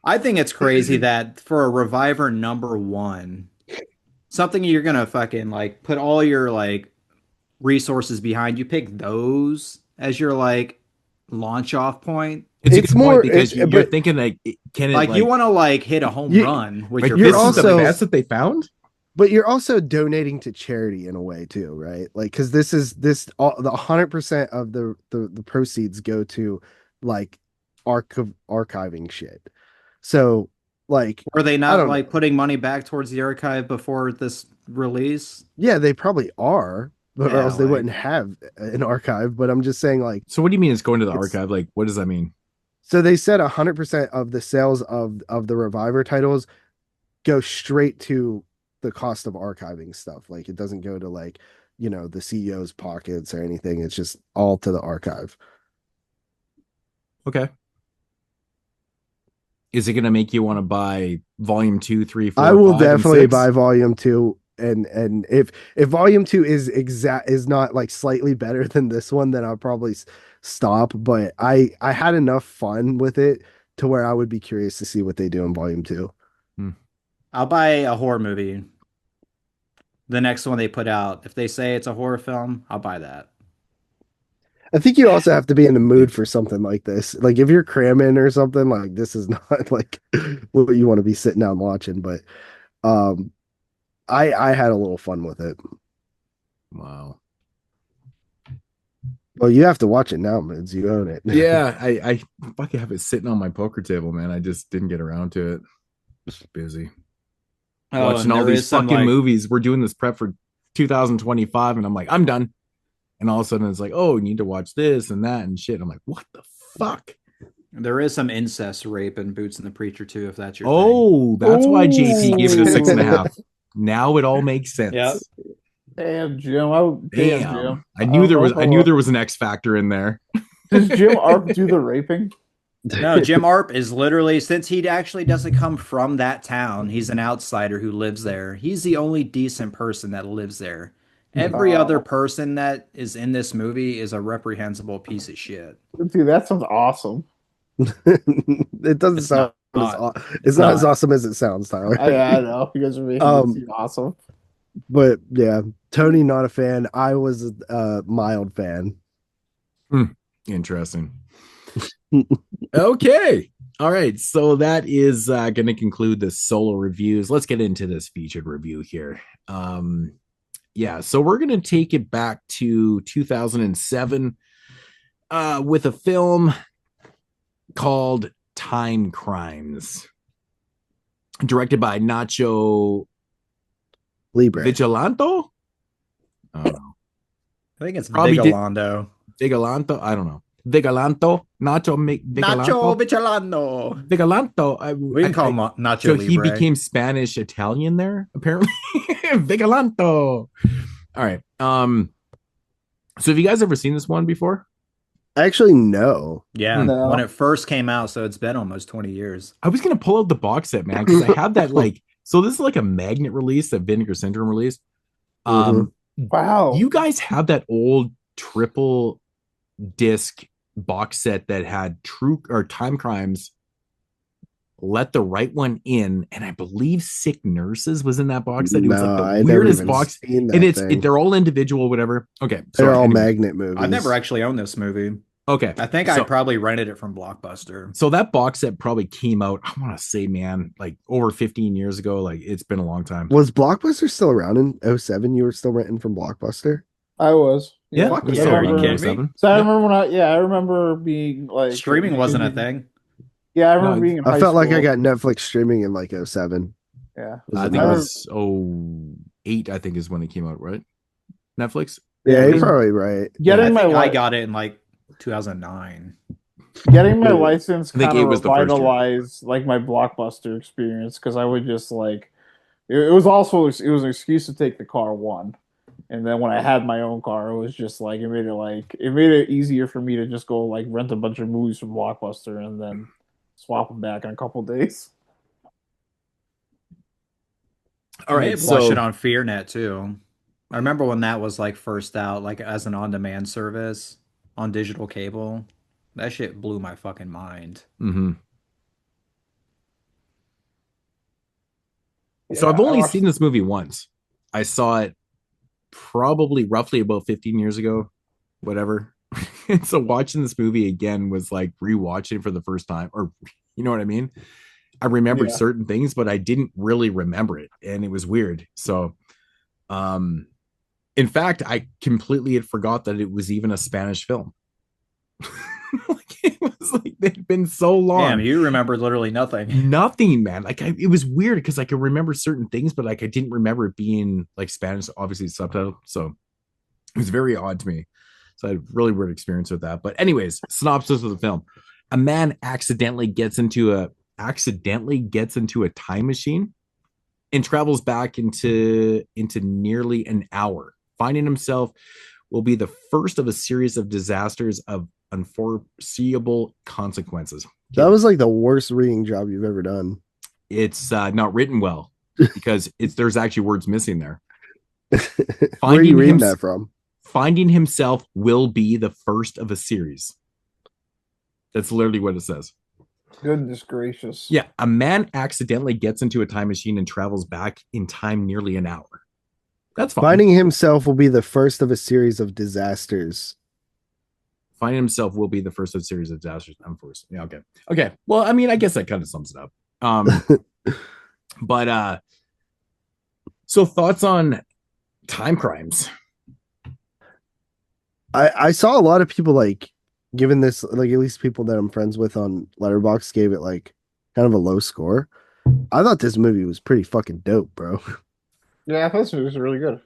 S4: I think it's crazy that for a Reviver #1, something you're gonna fucking like put all your like resources behind, you pick those as your like launch off point.
S1: It's a
S2: It's
S1: good
S2: more-
S1: point because
S2: it's-
S1: you're
S2: but-
S1: thinking like, can it
S4: Like you want to like hit a home
S2: You-
S4: run with
S1: like
S4: your
S2: you're
S1: this is the
S2: also-
S1: best that they found?
S2: But you're also donating to charity in a way too, right? Like, because the 100% of the proceeds go to like archiving shit. So like,
S4: Were they
S2: I
S4: not
S2: don't
S4: like
S2: know.
S4: putting money back towards the archive before this release?
S2: Yeah, they probably are, but or
S4: Yeah,
S2: else they
S4: like-
S2: wouldn't have an archive. But I'm just saying, like,
S1: So what do you mean it's going to the
S2: It's-
S1: archive? Like, what does that mean?
S2: so they said 100% of the sales of the Reviver titles go straight to the cost of archiving stuff. Like, it doesn't go to like, the CEO's pockets or anything. It's just all to the archive.
S1: Okay. Is it going to make you want to buy volume 2, 3, 4?
S2: I will
S1: 5, and
S2: definitely
S1: 6?
S2: buy volume 2, and if volume 2 is not like slightly better than this one, then I'll probably stop. But I had enough fun with it to where I would be curious to see what they do in volume 2.
S4: I'll buy a horror movie. The next one they put out. If they say it's a horror film, I'll buy that.
S2: I think you also have to be in the mood for something like this. Like, if you're cramming or something, like, this is not like what you want to be sitting down watching. But I had a little fun with it.
S1: Wow.
S2: Well, you have to watch it now, Moodz. You own it.
S1: Yeah, I fucking have it sitting on my poker table, man. I just didn't get around to it. Just busy. Watching all these fucking movies. We're doing this prep for 2025, and I'm like, I'm done. And all of a sudden it's like, oh, you need to watch this and that and shit. I'm like, what the fuck?
S4: There is some incest rape in Boots and the Preacher too, if that's your thing.
S1: Oh, that's why JP gave it a
S3: Ooh.
S1: 6.5. Now it all makes sense.
S4: Yep.
S3: Damn, Jim.
S1: Damn.
S3: Jim.
S1: I knew there was an X factor in there.
S3: Does Jim Arp do the raping?
S4: No, Jim Arp is literally, since he actually doesn't come from that town, he's an outsider who lives there. He's the only decent person that lives there. Every
S3: Wow.
S4: other person that is in this movie is a reprehensible piece of shit.
S3: Dude, that sounds awesome.
S2: It doesn't
S4: It's
S2: sound
S4: not.
S2: it's not as awesome as it sounds, Tyler.
S3: I know. You guys are making it seem awesome.
S2: But yeah, Tony not a fan. I was a mild fan.
S1: Interesting. Okay. All right. So that is going to conclude the solo reviews. Let's get into this featured review here. Yeah. So we're going to take it back to 2007 with a film called TimeCrimes, directed by Nacho
S2: Libre.
S1: Vigilanto. I don't know.
S4: I think it's
S1: Probably
S4: Vigilando.
S1: Vigilanto. I don't know. Vigilanto. Nacho
S4: Nacho
S1: Vigilanto.
S4: Vigilando.
S1: Vigilanto.
S4: We can call him Nacho
S1: So
S4: Libre.
S1: he became Spanish Italian there, apparently. Vigilanto. All right. So have you guys ever seen this one before?
S2: Actually, no.
S4: Yeah,
S3: No.
S4: when it first came out, so it's been almost 20 years.
S1: I was gonna pull out the box set, man, because I have that like. So this is like a magnet release, a Vinegar Syndrome release.
S3: Wow.
S1: You guys have that old triple disc box set that had TimeCrimes, Let the Right One In, and I believe Sick Nurses was in that box set. It was like
S2: I
S1: the
S2: never
S1: weirdest
S2: even
S1: box,
S2: seen that
S1: and
S2: thing.
S1: they're all individual, whatever. Okay,
S2: They're all
S1: anyway.
S2: magnet movies.
S4: I've never actually owned this movie.
S1: Okay,
S4: I think I probably rented it from Blockbuster.
S1: So that box set probably came out, I want to say, man, like over 15 years ago. Like it's been a long time.
S2: Was Blockbuster still around in 2007? You were still renting from Blockbuster?
S3: I was.
S1: Yeah,
S4: Fuck
S1: it was
S4: yeah,
S1: still
S4: are you
S1: around
S4: kidding me?
S1: 07.
S3: So I remember I remember being like
S4: Streaming wasn't a thing.
S3: Yeah, I remember
S1: No,
S3: being in
S2: I
S3: high
S2: felt like I
S3: school.
S2: got Netflix streaming in like 07.
S3: Yeah.
S1: I think
S3: I
S1: it was 08, I think is when it came out, right? Netflix.
S2: Yeah,
S3: Yeah,
S2: you're probably right.
S3: Getting
S4: I think
S3: my
S4: I got it in like 2009.
S3: getting my license
S1: I think
S3: kind
S1: it
S3: of
S1: was the first year.
S3: revitalized like my Blockbuster experience because I would just like it was an excuse to take the car one. And then when I had my own car, it was just like it made it easier for me to just go like rent a bunch of movies from Blockbuster and then swap them back in a couple days.
S1: All right,
S4: Watch
S1: so
S4: it on FearNet too. I remember when that was like first out, like as an on-demand service on digital cable. That shit blew my fucking mind.
S1: mhm.
S3: Yeah,
S1: So I've
S3: I
S1: only
S3: watched-
S1: seen this movie once. I saw it probably roughly about 15 years ago, whatever. And so watching this movie again was like rewatching it for the first time, or you know what I mean? I remembered
S3: Yeah.
S1: certain things, but I didn't really remember it, and it was weird. So, in fact, I completely had forgot that it was even a Spanish film. Like it was like they'd been so long.
S4: Damn, you remember literally nothing.
S1: Nothing, man. Like it was weird because I could remember certain things, but like I didn't remember it being like Spanish, obviously subtitle. So it was very odd to me. So I had a really weird experience with that. But anyways, synopsis of the film: a man accidentally gets into a time machine and travels back into nearly an hour. Finding himself will be the first of a series of disasters of unforeseeable consequences.
S2: That was like the worst reading job you've ever done.
S1: It's not written well because there's actually words missing there.
S2: Where are you reading that from?
S1: Finding himself will be the first of a series. That's literally what it says.
S3: Goodness gracious.
S1: Yeah, a man accidentally gets into a time machine and travels back in time nearly an hour. That's fine.
S2: Finding himself will be the first of a series of disasters.
S1: Finding himself will be the first of a series of disasters. I'm forced. Yeah, okay. Okay. Well, I mean, I guess that kind of sums it up. But so thoughts on TimeCrimes?
S2: I saw a lot of people like giving this, like at least people that I'm friends with on Letterboxd gave it like kind of a low score. I thought this movie was pretty fucking dope, bro.
S3: Yeah, I thought this movie was really good.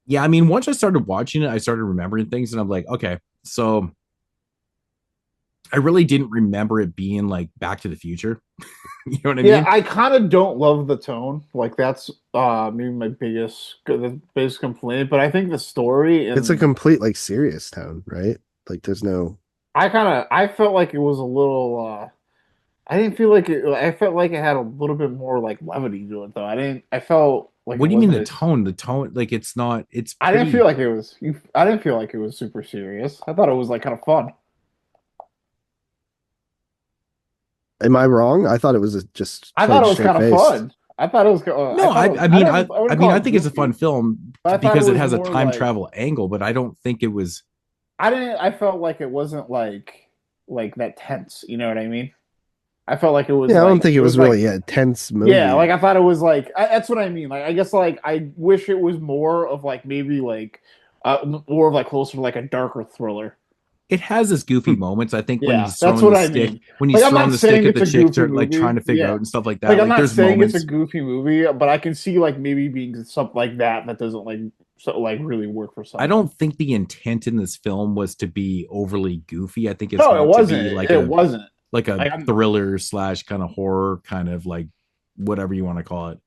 S1: Yeah, I mean, once I started watching it, I started remembering things, and I'm like, okay, so I really didn't remember it being like Back to the Future. You know what I mean?
S3: Yeah, I kind of don't love the tone. Like that's maybe my biggest complaint. But I think the story
S2: It's a complete like serious tone, right? Like there's no.
S3: I felt like it was a little. I didn't feel like it. I felt like it had a little bit more like levity to it, though. I felt like.
S1: What do you mean the tone? The tone, like it's not. It's.
S3: I didn't feel like it was. I didn't feel like it was super serious. I thought it was like kind of fun.
S2: Am I wrong? I thought it was just.
S3: I thought it was kind of fun. I thought it was.
S1: No, I think it's a fun film because it has a time travel angle, but I don't think it was.
S3: I felt like it wasn't like that tense. You know what I mean? I felt like it was.
S2: Yeah, I don't think it was really a tense movie.
S3: Yeah, like I thought it was like that's what I mean. Like I guess like I wish it was more of like maybe like more of like closer to like a darker thriller.
S1: It has its goofy moments. I think when he's
S3: that's
S1: throwing
S3: what
S1: the
S3: I
S1: stick,
S3: mean.
S1: when he's
S3: Like,
S1: throwing the stick at the chicks are like
S3: movie.
S1: trying to figure out and stuff like that.
S3: Like I'm not
S1: there's
S3: saying
S1: moments...
S3: it's a goofy movie, but I can see like maybe being something like that doesn't like really work for some.
S1: I don't think the intent in this film was to be overly goofy. I think it's
S3: it wasn't.
S1: To be like
S3: it wasn't
S1: like a thriller / kind of horror, kind of like whatever you want to call it.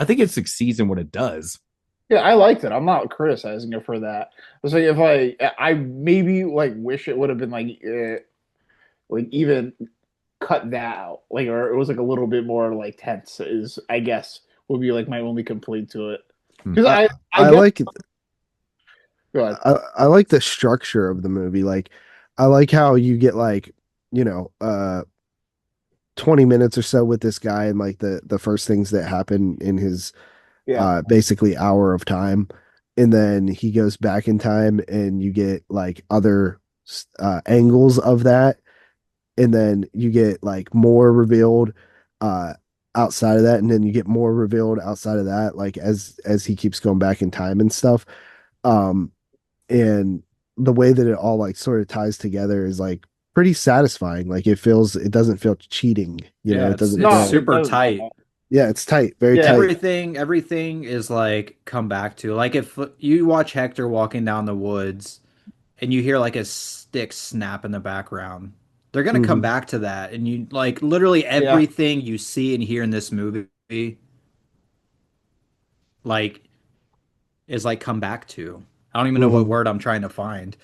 S1: I think it succeeds in what it does.
S3: Yeah, I liked it. I'm not criticizing it for that. It's like if I maybe like wish it would have been like even cut that out, like, or it was like a little bit more like tense. Is I guess would be like my only complaint to it. Because I
S2: like it.
S3: Go ahead.
S2: I like the structure of the movie. Like, I like how you get like 20 minutes or so with this guy and like the first things that happen in his basically hour of time, and then he goes back in time and you get like other angles of that, and then you get like more revealed outside of that, and then you get more revealed outside of that, like as he keeps going back in time and stuff. And the way that it all like sort of ties together is like pretty satisfying. Like it doesn't feel cheating, you know. It doesn't.
S4: It's super tight.
S2: Yeah, it's tight, very tight.
S4: Everything is like come back to, like, if you watch Hector walking down the woods and you hear like a stick snap in the background, they're gonna come back to that, and you like literally everything you see and hear in this movie, like, is like come back to. I don't even know what word I'm trying to find.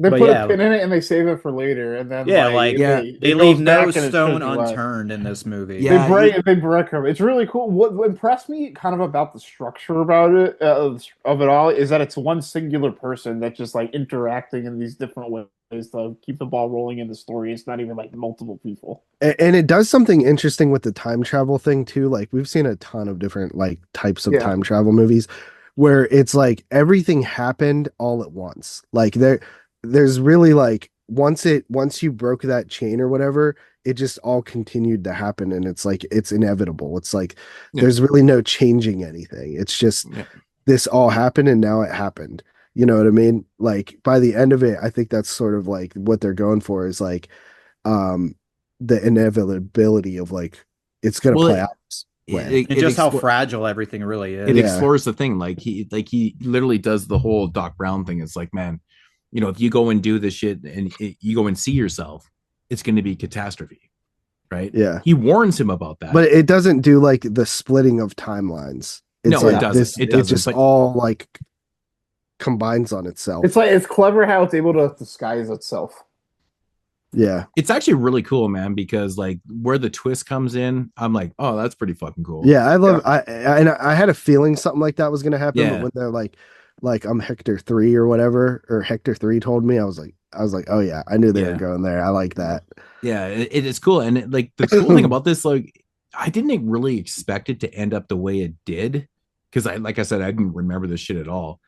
S3: They put a pin in it and they save it for later, and then
S4: they leave no stone unturned in this movie.
S3: Yeah, they break them. It's really cool. What impressed me kind of about the structure about it of it all is that it's one singular person that's just like interacting in these different ways to keep the ball rolling in the story. It's not even like multiple people.
S2: And it does something interesting with the time travel thing too. Like we've seen a ton of different like types of time travel movies where it's like everything happened all at once. Like there's really like once you broke that chain or whatever, it just all continued to happen, and it's like it's inevitable. It's like there's really no changing anything. It's just this all happened and now it happened. You know what I mean? Like by the end of it, I think that's sort of like what they're going for is like the inevitability of like it's gonna play out.
S4: And just how fragile everything really is.
S1: It explores the thing. Like he literally does the whole Doc Brown thing. It's like, man, you know, if you go and do this shit and you go and see yourself, it's going to be catastrophe, right?
S2: Yeah.
S1: He warns him about that.
S2: But it doesn't do like the splitting of timelines. It's
S1: no,
S2: like
S1: it doesn't. It doesn't.
S2: It just all like combines on itself.
S3: It's like it's clever how it's able to disguise itself.
S2: Yeah.
S1: It's actually really cool, man, because like where the twist comes in, I'm like, oh, that's pretty fucking cool.
S2: Yeah, I love I had a feeling something like that was gonna happen, but when they're like I'm Hector 3 or whatever, or Hector 3 told me, I was like, oh yeah, I knew they were going there. I like that.
S1: Yeah, it is cool. And like the cool thing about this, like I didn't really expect it to end up the way it did, because like I said, I didn't remember this shit at all.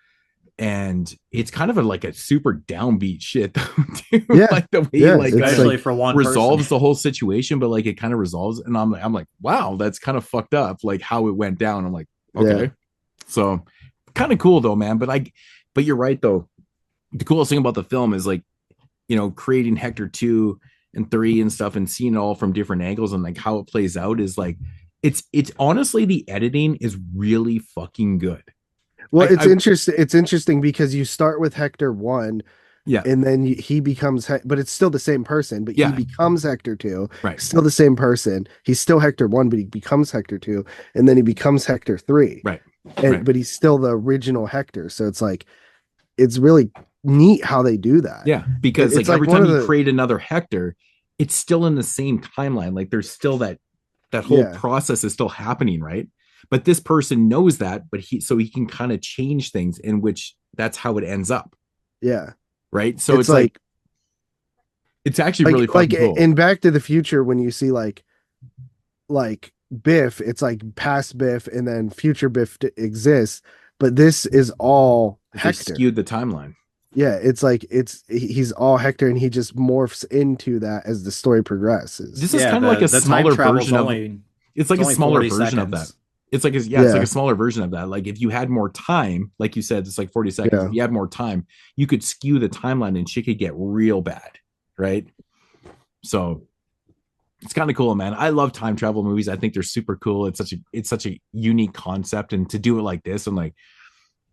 S1: And it's kind of like a super downbeat shit, dude.
S2: Yeah,
S1: like the way
S4: especially
S1: like,
S4: for one
S1: resolves
S4: person.
S1: The whole situation, but like it kind of resolves. And I'm like, wow, that's kind of fucked up. Like how it went down. I'm like, okay, so kind of cool though, man. But you're right though. The coolest thing about the film is like, you know, creating Hector 2 and 3 and stuff, and seeing it all from different angles and like how it plays out is like, it's honestly the editing is really fucking good.
S2: Well, it's interesting because you start with Hector 1, and then he becomes, but it's still the same person, but he becomes Hector 2,
S1: right? Still
S2: the same person. He's still Hector 1, but he becomes Hector 2, and then he becomes Hector 3,
S1: right?
S2: But he's still the original Hector. So it's like, it's really neat how they do that.
S1: Yeah, because like every time you create another Hector, it's still in the same timeline. Like there's still that whole process is still happening, right? But this person knows that, but he can kind of change things in which that's how it ends up.
S2: Yeah.
S1: Right. So it's like it's actually really fucking cool.
S2: In Back to the Future, when you see like Biff, it's like past Biff and then future Biff exists, but this is all Hector.
S1: Skewed the timeline.
S2: Yeah, it's like he's all Hector, and he just morphs into that as the story progresses.
S1: This is kind of like a smaller version of it's like a smaller version of that. It's like it's like a smaller version of that. Like if you had more time, like you said, it's like 40 seconds. If you had more time, you could skew the timeline and shit could get real bad, right? So it's kind of cool, man. I love time travel movies. I think they're super cool. It's such a unique concept, and to do it like this, I'm like,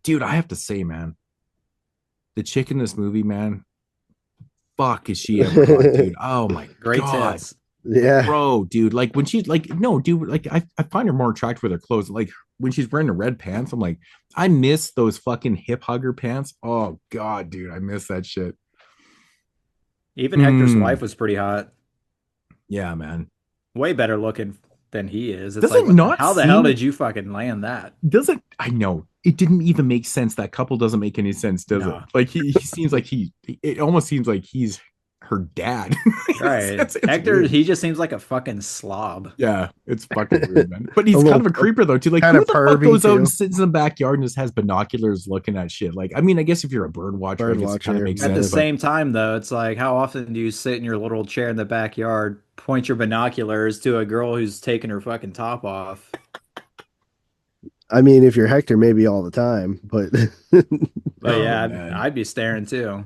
S1: dude, I have to say, man, the chick in this movie, man, fuck is she ever hot, dude? Oh my god.
S4: Tits.
S2: Yeah,
S1: bro, dude. Like when she's like, no, dude. Like I find her more attractive with her clothes. Like when she's wearing the red pants, I'm like, I miss those fucking hip hugger pants. Oh god, dude, I miss that shit.
S4: Even Hector's wife was pretty hot.
S1: Yeah, man.
S4: Way better looking than he is.
S1: It's like,
S4: how the hell did you fucking land that?
S1: I know. It didn't even make sense. That couple doesn't make any sense, does it? Like he seems like it almost seems like he's her dad.
S4: Right. It's Hector, weird. He just seems like a fucking slob.
S1: Yeah, it's fucking weird, man. But he's kind of a creeper though, too. Like who the fuck goes out and sits in the backyard and just has binoculars looking at shit? Like, I mean, I guess if you're a bird watcher, it kind of makes sense.
S4: At the same time, though, it's like, how often do you sit in your little chair in the backyard, point your binoculars to a girl who's taking her fucking top off?
S2: I mean, if you're Hector, maybe all the time, but
S4: yeah, I'd be staring too.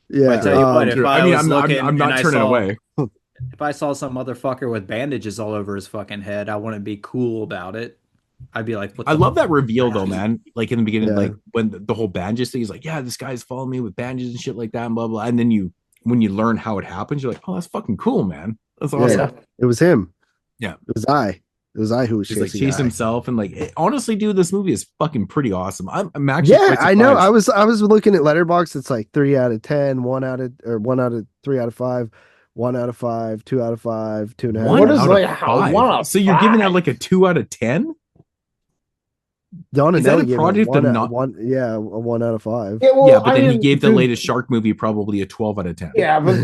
S2: Yeah,
S4: I tell you what, if
S1: I'm not turning away.
S4: If I saw some motherfucker with bandages all over his fucking head, I wouldn't be cool about it. I'd be like,
S1: I love that reveal though, man. Like in the beginning, like when the whole bandages thing, he's like, yeah, this guy's following me with bandages and shit like that, and blah blah. And then when you learn how it happens, you're like, oh, that's fucking cool, man. That's awesome.
S2: Yeah. It was him.
S1: Yeah,
S2: it was I. It was I who was
S1: chasing himself, and like honestly, dude, this movie is fucking pretty awesome. I'm actually
S2: I know. I was looking at Letterboxd. It's like 3 out of 10, 1 out of 3 out of 5, 1 out of 5, 2 out of 5, 2.5.
S1: What is like 5? So you're giving that like a 2 out of 10?
S2: Is
S1: that a product of not?
S2: A 1 out of 5.
S3: Yeah, well,
S1: but then he gave the latest shark movie probably a 12 out of 10.
S3: Yeah, but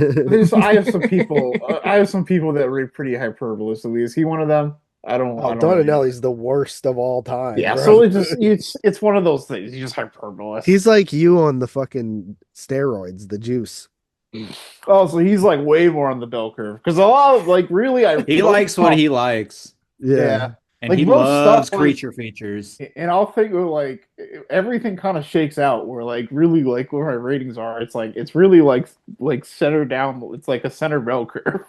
S3: I have some people. I have some people that rate pretty hyperbole. So is he one of them? I don't.
S2: Oh,
S3: I don't really-
S2: Donatelli's the worst of all time.
S3: Yeah,
S2: bro.
S3: so it's one of those things. He's just hyperbole.
S2: He's like you on the fucking steroids, the juice.
S3: Oh, so he's like way more on the bell curve because a lot of like really,
S4: He likes what he likes,
S2: Yeah.
S4: and
S3: Like,
S4: he
S3: most
S4: loves
S3: stuff, like-
S4: creature features.
S3: And I'll think of like everything kind of shakes out where like really like where my ratings are. It's like it's really like center down. It's like a center bell curve.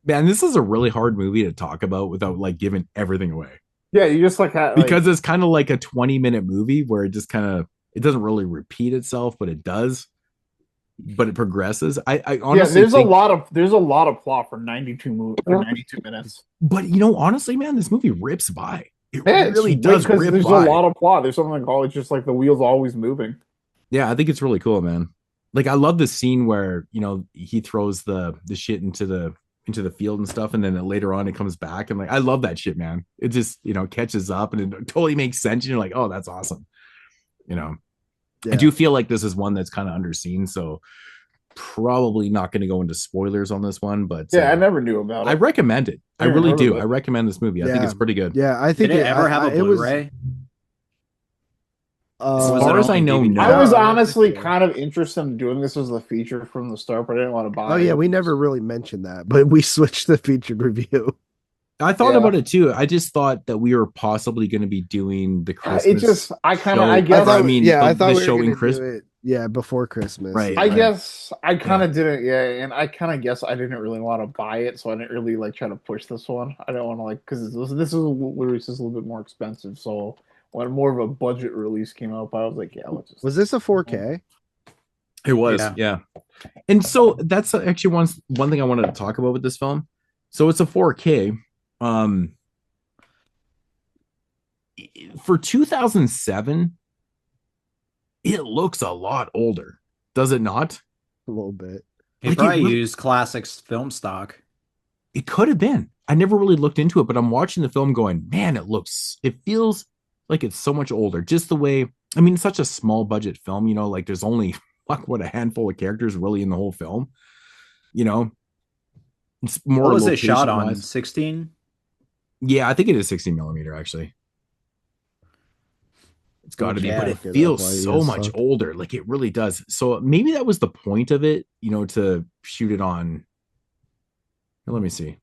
S1: Man, this is a really hard movie to talk about without like giving everything away.
S3: Yeah, you just like have,
S1: Because it's kind of like a 20-minute movie where it just kind of it doesn't really repeat itself, but it does. But it progresses. I honestly
S3: there's
S1: think,
S3: a lot of plot for 92 minutes.
S1: but honestly, man, this movie rips by. It
S3: Yeah,
S1: really
S3: it's
S1: does
S3: because
S1: rip
S3: there's
S1: by.
S3: a lot of plot. There's something called it's just like the wheels always moving.
S1: Yeah, I think it's really cool, man. Like I love the scene where he throws the shit into the field and stuff, and then later on it comes back, and like I love that shit, man. It just catches up and it totally makes sense. And you're like, oh, that's awesome. I do feel like this is one that's kind of underseen, so probably not going to go into spoilers on this one. But
S3: I never knew about it.
S1: I recommend it. I
S3: Never
S1: really
S3: heard
S1: do.
S3: of it.
S1: I recommend this movie. I think it's pretty good.
S2: Yeah, I think
S4: Did it ever have a
S2: it was,
S4: Blu-ray?
S1: As
S4: was
S1: far
S4: it
S1: as I
S4: only
S1: know,
S4: DVD?
S1: no.
S3: I was
S2: No,
S3: honestly
S2: I think so.
S3: kind of interested in doing this as a feature from the start, but I didn't want to buy
S2: Oh
S3: it.
S2: yeah, we never really mentioned that, but we switched the featured review.
S1: I thought
S3: Yeah.
S1: about it too. I just thought that we were possibly going to be doing the Christmas.
S3: I kind of
S1: show.
S3: I guess
S1: I mean,
S2: I
S1: the
S2: thought we were
S1: show in
S2: gonna do
S1: Christmas.
S2: it, yeah, before Christmas.
S1: Right.
S3: I guess I kind of didn't, and I kind of guess I didn't really want to buy it, so I didn't really like try to push this one. I don't want to because this is a little bit more expensive. So when more of a budget release came out, I was like, yeah, let's just.
S2: Was this a 4K?
S1: It was,
S4: Yeah.
S1: yeah. And so that's actually one thing I wanted to talk about with this film. So it's a 4K. For 2007, it looks a lot older, does it not?
S2: A little bit.
S4: He
S1: Like,
S4: probably
S1: it really-
S4: used classics film stock.
S1: It could have been. I never really looked into it, but I'm watching the film going, man, it feels like it's so much older. Just the way, I mean, it's such a small budget film, like there's only a handful of characters really in the whole film. It's more
S4: What was it shot on?
S1: location-wise.
S4: 16?
S1: Yeah, I think it is 60 millimeter actually. It's got to be,
S4: Yeah,
S1: but it
S2: look it up
S1: feels
S2: while you
S1: so
S2: guys
S1: much
S2: talk.
S1: older. Like it really does. So maybe that was the point of it, to shoot it on. Let me see.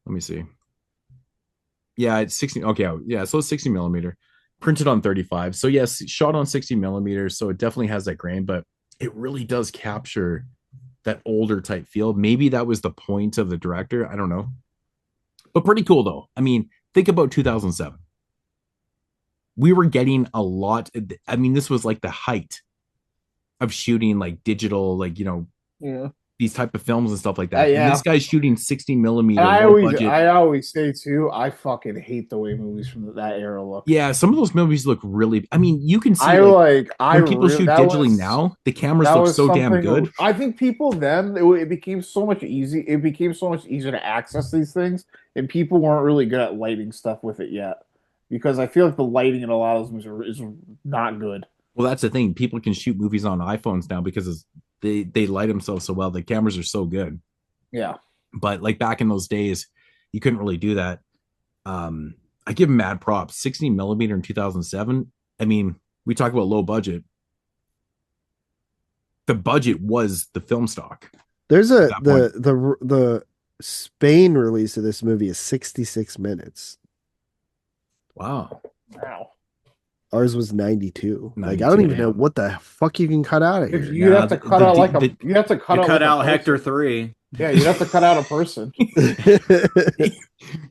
S1: Yeah, it's 60. Okay, yeah, so it's 60 millimeter, printed on 35. So yes, shot on 60 millimeters. So it definitely has that grain, but it really does capture that older type feel. Maybe that was the point of the director. I don't know, but pretty cool though. I mean, think about 2007. We were getting a lot. I mean, this was like the height of shooting like digital, like,
S3: Yeah.
S1: these type of films and stuff like that.
S3: Yeah.
S1: And this guy's shooting 60 millimeter.
S3: And
S1: low budget.
S3: I always say too, I fucking hate the way movies from that era look.
S1: Yeah, some of those movies look really. I mean, you can see
S3: I
S1: when people shoot
S3: that
S1: digitally
S3: was-
S1: now, the cameras
S3: that
S1: look
S3: was
S1: so damn
S3: something-
S1: good.
S3: I think people then it became so much easy. It became so much easier to access these things, and people weren't really good at lighting stuff with it yet. Because I feel like the lighting in a lot of those movies is not good.
S1: Well, that's the thing. People can shoot movies on iPhones now because they light themselves so well. The cameras are so good.
S3: Yeah.
S1: But like back in those days, you couldn't really do that. I give them mad props. 60 millimeter in 2007. I mean, we talk about low budget. The budget was the film stock.
S2: There's
S1: At that
S2: the Spain release of this movie is 66 minutes.
S1: Wow.
S3: Wow.
S2: Ours was 92. Like, I
S1: 92,
S2: don't even
S1: yeah.
S2: know what the fuck you can cut out of here.
S3: You have to cut out like a.
S1: the-
S3: You have to cut
S4: You
S3: out.
S4: cut
S3: like a
S4: out
S3: person.
S4: Hector 3.
S3: Yeah, you'd have to cut out a person.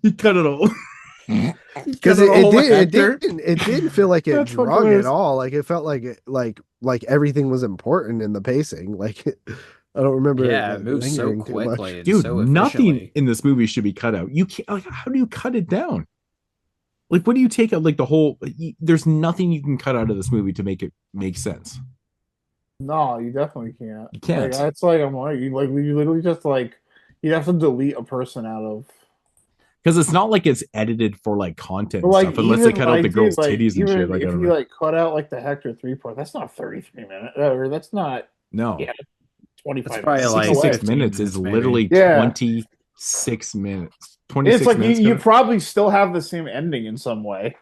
S1: You cut it all.
S2: Because
S4: Cut all
S2: it
S4: Hector.
S2: didn't feel like it
S3: That's
S2: drug
S3: hilarious.
S2: at all. Like it felt like everything was important in the pacing. Like I don't remember.
S4: Yeah,
S2: like,
S4: it moves so
S2: lingering too much.
S4: quickly. And
S1: Dude,
S4: so
S1: nothing
S4: efficiently.
S1: in this movie should be cut out. You can't, like, how do you cut it down? Like, what do you take out? Like, the whole, there's nothing you can cut out of this movie to make it make sense.
S3: No, you definitely can't.
S1: You can't.
S3: Like, that's like I'm like you literally just like you'd have to delete a person out of.
S1: Because it's not like it's edited for like content
S3: But
S1: and
S3: like
S1: stuff, unless they
S3: even,
S1: cut out
S3: like,
S1: the girl's
S3: dude, like,
S1: titties and
S3: even
S1: shit. Like, I
S3: if
S1: don't
S3: you
S1: know.
S3: like cut out like the Hector 3 part, that's not 33 minutes. Or that's not
S1: No.
S3: Yeah. 25.
S4: That's probably
S3: minutes.
S4: like
S1: 66
S4: 15
S1: minutes is
S4: minutes, maybe.
S1: literally
S3: Yeah.
S1: 20 6 minutes.
S3: It's
S1: 26
S3: like
S1: minutes.
S3: you probably still have the same ending in some way.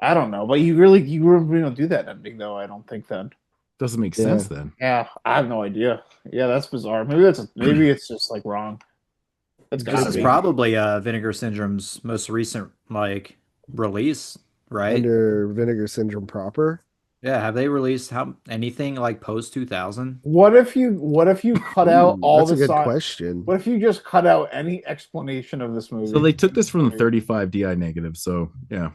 S3: I don't know, but you really don't do that ending though. I don't think then.
S1: Doesn't make sense then.
S3: Yeah, I have no idea. Yeah, that's bizarre. Maybe it's just like wrong. That's
S4: This
S3: gotta
S4: is
S3: be.
S4: probably Vinegar Syndrome's most recent like release, right?
S2: Under Vinegar Syndrome proper.
S4: Yeah, have they released anything like post 2000?
S3: What if you cut out all
S2: That's a
S3: the
S2: good question.
S3: What if you just cut out any explanation of this movie?
S1: So they took this from the 35 DI negative. So yeah.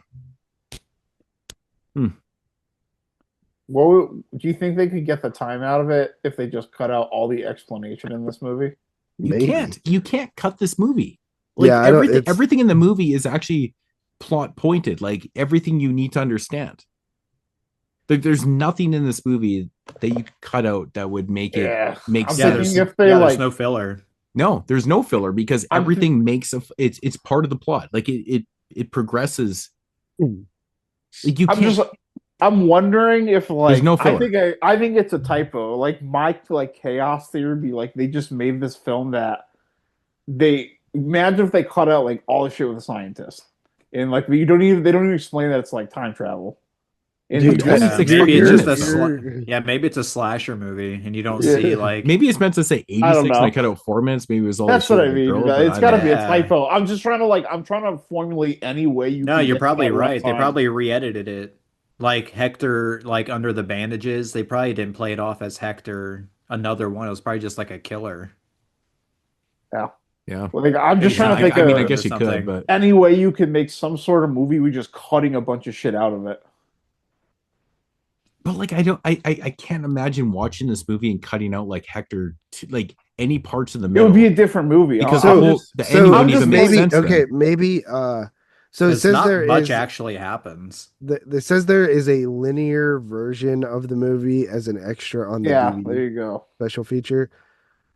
S3: Do you think they could get the time out of it if they just cut out all the explanation in this movie?
S1: You can't cut this movie. Like everything in the movie is actually plot pointed. Like everything you need to understand. There's nothing in this movie that you could cut out that would make it make sense.
S4: There's no filler.
S1: No, there's no filler because everything makes it's part of the plot. Like it progresses. Like you can't.
S3: I'm wondering if like
S1: there's no filler.
S3: I think it's a typo. Like my chaos theory would be like they just made this film that they imagine if they cut out like all the shit with the scientist and like they don't even explain that it's like time travel.
S1: Dude,
S4: maybe it's a slasher movie and you don't see like
S1: maybe it's meant to say 86 and I cut out 4 minutes. Maybe it was all
S3: that's what I mean. It's got to be a typo. I'm trying to formulate any way you.
S4: No, you're probably right. They probably re-edited it. Like Hector, like under the bandages, they probably didn't play it off as Hector. Another one. It was probably just like a killer.
S3: Yeah.
S1: Yeah.
S3: Well, I'm just trying to think of.
S1: I guess you could, but
S3: any way you could make some sort of movie with just cutting a bunch of shit out of it.
S1: But like I can't imagine watching this movie and cutting out like Hector like any parts of the middle.
S3: It would be a different movie
S1: because
S3: the
S1: ending wouldn't even make sense.
S2: Okay, maybe so it says
S4: not
S2: there
S4: much actually happens.
S2: It says there is a linear version of the movie as an extra on the DVD
S3: there you go
S2: special feature.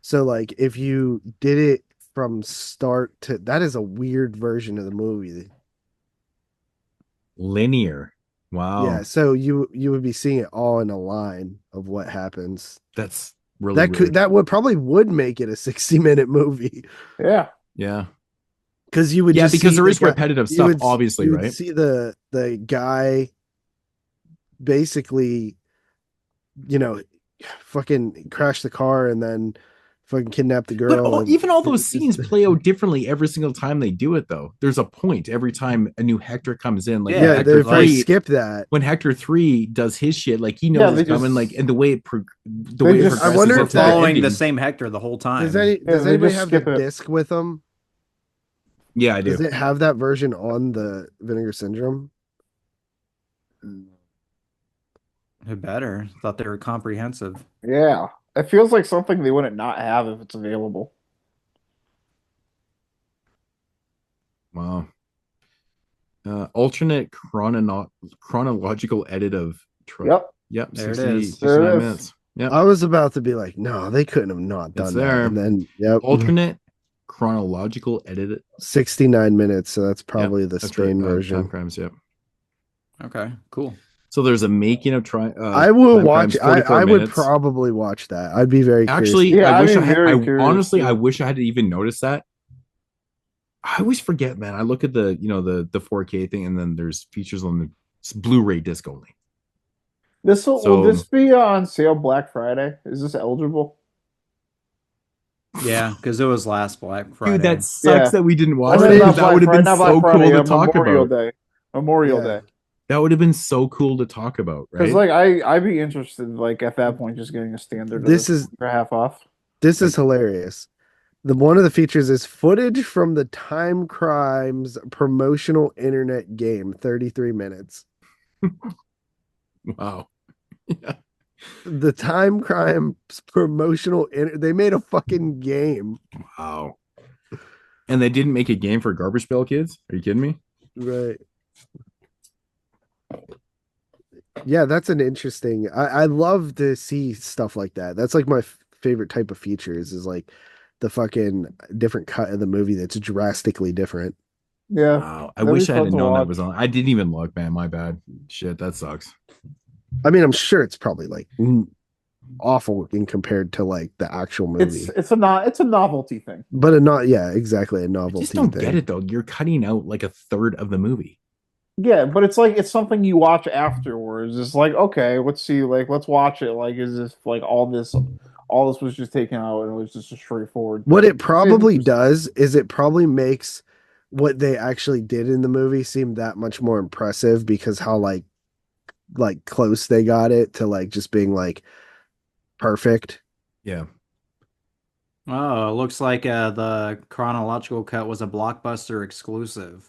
S2: So like if you did it from start to that is a weird version of the movie.
S1: Linear. Wow.
S2: Yeah, so you would be seeing it all in a line of what happens.
S1: That's really
S2: that would probably make it a 60-minute movie.
S3: Yeah.
S1: Yeah.
S2: Because you would
S1: because there is repetitive stuff, obviously,
S2: you
S1: right?
S2: Would see the guy basically, fucking crash the car and then fucking kidnap the girl.
S1: But even all those scenes play out differently every single time they do it, though. There's a point every time a new Hector comes in. Like
S2: Hector 3, skip that.
S1: When Hector 3 does his shit, like he knows it's coming, like and the way it progresses.
S4: I wonder if following the same Hector the whole time.
S2: Does anybody have the disc with them?
S1: Yeah, I do.
S2: Does it have that version on the Vinegar Syndrome?
S4: It better. Thought they were comprehensive.
S3: Yeah. It feels like something they wouldn't not have if it's available.
S1: Wow. Alternate chronological edit of
S3: Yep.
S1: There
S4: 60,
S1: it is. 69 minutes. Yep.
S2: I was about to be like, no, they couldn't have not done that. And then
S1: alternate chronological edit
S2: 69 minutes, so that's probably the strain version.
S1: TimeCrimes, yep.
S4: Okay, cool.
S1: So there's a making of
S2: I will watch. I would probably watch that. I'd be very
S1: actually.
S2: curious.
S1: Honestly, I wish I had even noticed that. I always forget, man. I look at the 4K thing, and then there's features on the Blu-ray disc only.
S3: Will this be on sale Black Friday? Is this eligible?
S4: Yeah, because it was last Black Friday.
S1: Dude, that sucks that we didn't watch
S3: it.
S1: That would have been so cool to talk about.
S3: Memorial Day.
S1: That would have been so cool to talk about, right?
S3: Because like I'd be interested, like at that point, just getting a standard.
S2: This is
S3: for half off.
S2: This is hilarious. One of the features is footage from the TimeCrimes promotional internet game, 33 minutes.
S1: Wow.
S2: Yeah. The TimeCrimes promotional they made a fucking game.
S1: Wow. And they didn't make a game for Garbage Pail Kids? Are you kidding me?
S2: Right. Yeah, that's an interesting. I love to see stuff like that. That's like my favorite type of features is like the fucking different cut of the movie that's drastically different.
S3: Yeah.
S1: Wow. I wish I had known that was on. I didn't even look, man. My bad. Shit, that sucks.
S2: I mean, I'm sure it's probably like awful in compared to like the actual movie.
S3: It's a novelty thing.
S2: But exactly a
S1: I
S2: novelty
S1: just don't
S2: thing.
S1: get it though. You're cutting out like a third of the movie.
S3: Yeah, but it's like it's something you watch afterwards. It's like, okay, let's see, like let's watch it. Like, is this like all this was just taken out and it was just a straightforward
S2: What
S3: thing.
S2: it probably does is it probably makes what they actually did in the movie seem that much more impressive because how like close they got it to like just being like perfect.
S1: Yeah.
S4: Oh, it looks like the chronological cut was a Blockbuster exclusive.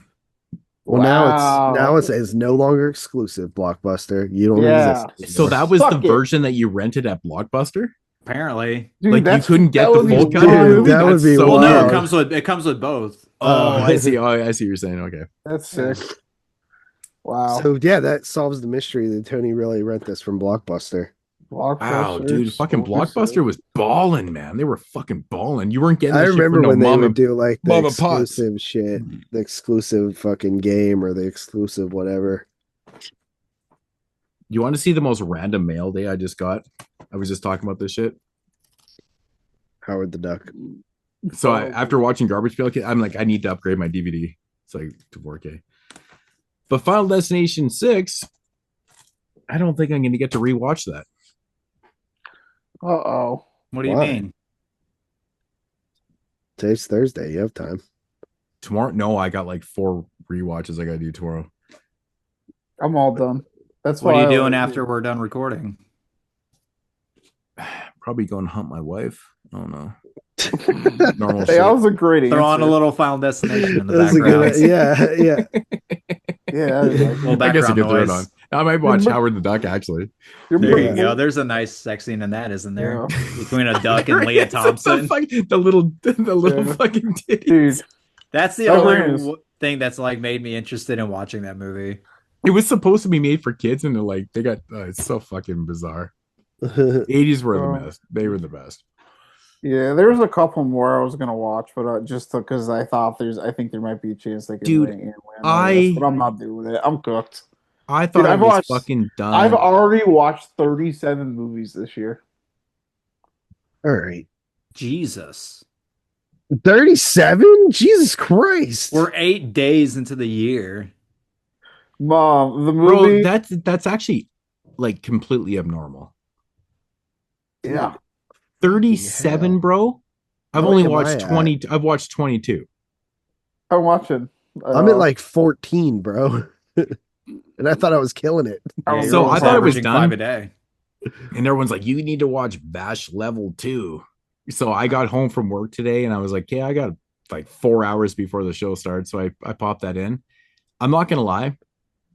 S2: Well,
S3: Wow.
S2: now it's no longer exclusive Blockbuster. You don't
S3: Yeah.
S2: exist
S1: So
S2: anymore.
S1: that was
S3: Suck
S1: the
S3: it.
S1: version that you rented at Blockbuster?
S4: Apparently.
S3: Dude,
S1: Like you couldn't get
S3: that
S1: the
S3: would be
S1: full cut of the
S3: wild.
S1: movie?
S2: That would
S1: That's
S2: be
S1: so
S4: Well, no,
S2: wild.
S4: it comes with both.
S1: Oh, I see. Oh, I see what you're saying. Okay.
S3: That's sick. Wow.
S2: So yeah, that solves the mystery that Tony really rent this from Blockbuster.
S1: Wow,
S3: Blockbuster
S1: dude, fucking
S3: exclusive.
S1: Blockbuster was balling, man. They were fucking balling. You weren't getting.
S2: I
S1: That shit
S2: remember
S1: for no
S2: when they
S1: mom
S2: would
S1: and-
S2: do like the
S1: mom and pops.
S2: exclusive shit, the exclusive fucking game or the exclusive whatever.
S1: You want to see the most random mail day I just got? I was just talking about this shit.
S2: Howard the Duck.
S1: So after watching Garbage Pail Kid, I'm like, I need to upgrade my DVD. It's like to 4K. But Final Destination 6, I don't think I'm going to get to rewatch that.
S3: Uh-oh.
S4: What do you
S2: Why?
S4: mean?
S2: Today's Thursday. You have time.
S1: Tomorrow? No, I got like 4 rewatches I got to do tomorrow.
S3: I'm all done. That's
S4: What are
S3: why
S4: you
S3: I
S4: doing
S3: like
S4: after
S3: it.
S4: we're done recording?
S1: Probably go and hunt my wife. I don't know. Normal
S3: Hey,
S1: shit.
S3: that was a great answer.
S4: Throw on a little Final Destination in the
S2: That's a
S4: background.
S2: good. Yeah.
S3: Yeah, I like
S4: Little
S3: it.
S1: I guess I
S4: background
S1: could throw it on.
S4: noise.
S1: I might watch
S3: But-
S1: Howard the Duck, actually.
S3: You're
S4: There you
S3: pretty-
S4: go. There's a nice sex scene in that, isn't there?
S3: Yeah.
S4: Between a duck and Leah
S1: It's the
S4: Thompson.
S1: the little
S3: Yeah.
S1: fucking titties.
S3: Dude,
S4: That's the
S3: That
S4: only
S3: is-
S4: thing that's like made me interested in watching that movie.
S1: It was supposed to be made for kids, and they got it's so fucking bizarre. 80s were
S3: Oh.
S1: the best. They were the best.
S3: yeah, there's a couple more I was gonna watch, but just because I think there might be a chance they could
S1: Dude,
S3: land on this, but I'm not doing it. I'm cooked.
S1: I thought
S3: I've
S1: it was
S3: watched-
S1: fucking done.
S3: I've already watched 37 movies this year.
S2: All right.
S4: Jesus.
S2: 37? Jesus Christ.
S4: We're 8 days into the year.
S3: Mom, the
S1: Bro,
S3: movie.
S1: that's actually like completely abnormal.
S3: Yeah.
S1: 37,
S2: Hell.
S1: bro. I've
S2: How
S1: only
S2: am I
S1: watched
S2: at?
S1: 20. I've watched 22.
S3: I'm watching.
S2: I'm at like 14, bro. And I thought I was killing it.
S3: Yeah,
S1: So I thought it was
S4: averaging
S1: done.
S4: 5 a day.
S1: And everyone's like, you need to watch Bash Level 2. So I got home from work today and I was like, yeah, I got like 4 hours before the show starts. So I popped that in. I'm not going to lie.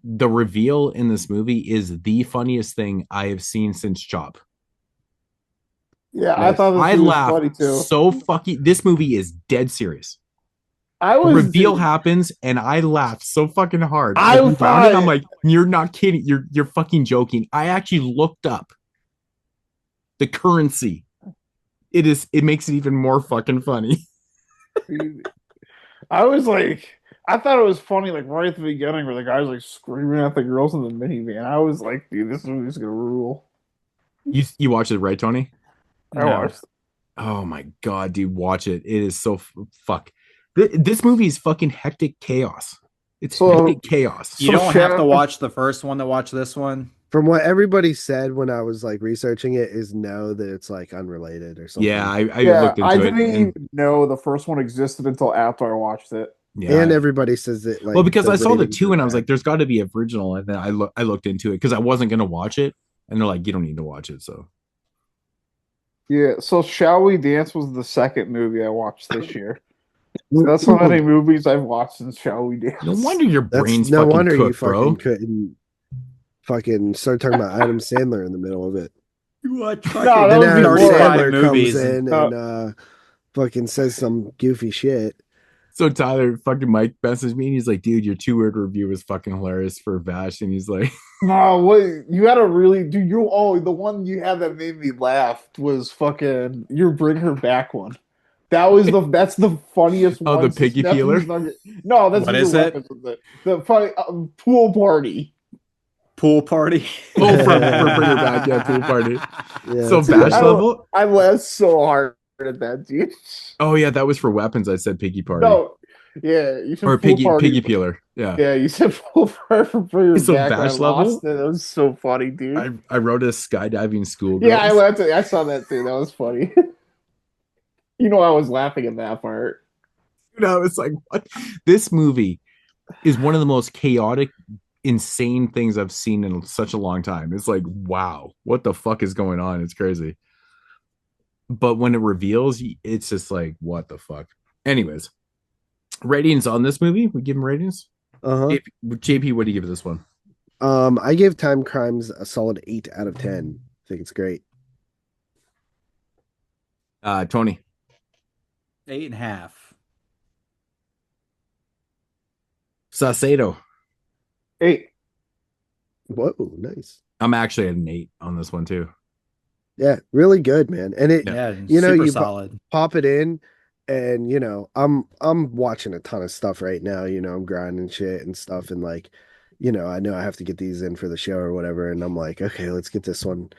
S1: The reveal in this movie is the funniest thing I have seen since Chop.
S3: Yeah, I thought this
S1: I
S3: was
S1: laughed
S3: funny too.
S1: so fucking. This movie is dead serious.
S3: I
S1: The
S3: was
S1: reveal happens and I laughed so fucking hard.
S3: I
S1: Like, we found it,
S3: thought-
S1: I'm like, you're not kidding. You're fucking joking. I actually looked up the currency. It makes it even more fucking funny.
S3: I was like, I thought it was funny, like right at the beginning, where the guy's like screaming at the girls in the minivan. I was like, dude, this movie's gonna rule.
S1: You watched it, right, Tony?
S3: I
S4: No.
S3: watched.
S1: Oh my god, dude, watch it. It is so fuck. This movie is fucking hectic chaos. It's
S3: So-
S1: hectic chaos.
S4: You
S3: So
S4: don't have to
S3: Sharon-
S4: watch the first one to watch this one.
S2: From what everybody said when I was like researching it, is no, that it's like unrelated or something.
S1: Yeah, I
S3: Yeah,
S1: looked into
S3: I
S1: it.
S3: didn't
S1: and-
S3: even know the first one existed until after I watched it.
S1: yeah.
S2: And everybody says that like
S1: well, because
S2: the
S1: I saw the
S2: ratings
S1: 2
S2: are
S1: and I was
S2: bad.
S1: like, there's got to be an original, and then I looked into it because I wasn't gonna watch it, and they're like, you don't need to watch it. So
S3: Yeah, so Shall We Dance was the second movie I watched this year. So that's how many movies I've watched since Shall We Dance.
S1: no wonder your
S2: That's
S1: brain's
S2: no
S1: fucking
S2: wonder you
S1: cooked,
S2: fucking
S1: bro.
S2: couldn't fucking start talking about Adam Sandler in the middle of it.
S4: You watch
S3: that
S2: Then
S3: would be
S2: Adam
S3: more-
S2: Sandler
S4: movies
S2: comes
S4: and-
S2: in and fucking says some goofy shit.
S1: So Tyler fucking Mike messaged me and he's like, dude, your 2 word review was fucking hilarious for Vash, and he's like,
S3: No, wait, you gotta really do the one you had that made me laugh was fucking your Bring Her Back one. That's the funniest
S1: Oh,
S3: one.
S1: the piggy
S3: That's
S1: peeler?
S3: No, that's
S4: What
S3: the
S4: is it?
S3: weapons of it. Pool party.
S4: Pool party.
S1: oh, for Bring Her Back, yeah, pool party.
S2: Yeah,
S1: So
S2: that's
S1: bash
S2: fair.
S1: level?
S3: I laughed so hard at that, dude.
S1: Oh yeah, that was for weapons. I said piggy party
S3: No, yeah, you
S1: or
S3: said full party.
S1: piggy peeler. Yeah.
S3: Yeah, you said full party for your
S1: So
S3: back. I
S1: bash level.
S3: lost it. That was so funny, dude.
S1: I wrote a skydiving
S3: Yeah, I
S1: schoolgirls.
S3: laughed. I saw that too. That was funny. You know, I was laughing at that part.
S1: It's like what? This movie is one of the most chaotic, insane things I've seen in such a long time. It's like, wow, what the fuck is going on? It's crazy. But when it reveals, it's just like, what the fuck? Anyways, ratings on this movie. We give him ratings.
S2: Uh-huh.
S1: JP, what do you give this one?
S2: I gave TimeCrimes a solid 8 out of 10. I think it's great.
S1: Tony.
S4: 8.5.
S1: Sasado.
S3: 8.
S2: Whoa, nice.
S1: I'm actually at an 8 on this one too.
S2: Yeah, really good, man. And it,
S4: Yeah,
S2: you know,
S4: super
S2: you
S4: solid.
S2: pop it in, and I'm watching a ton of stuff right now. I'm grinding shit and stuff, and like, I know I have to get these in for the show or whatever, and I'm like, okay, let's get this one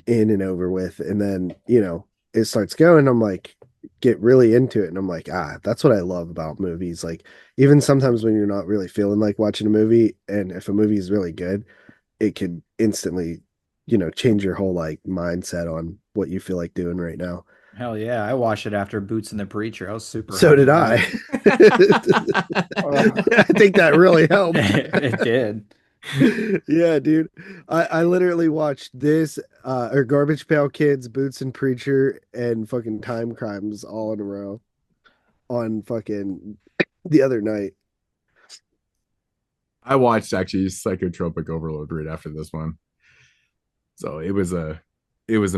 S2: in and over with, and then it starts going. I'm like, get really into it, and I'm like, that's what I love about movies. Like, even sometimes when you're not really feeling like watching a movie, and if a movie is really good, it could instantly change your whole like mindset on what you feel like doing right now.
S4: Hell yeah, I watched it after Boots and the Preacher. I was super
S2: So
S4: hyped
S2: did
S4: about
S2: I.
S4: it.
S2: I think that really helped.
S4: It did.
S2: Yeah, dude. I literally watched this or Garbage Pail Kids, Boots and Preacher, and fucking TimeCrimes all in a row on fucking the other night.
S1: I watched actually Psychotropic Overload right after this one. So it was a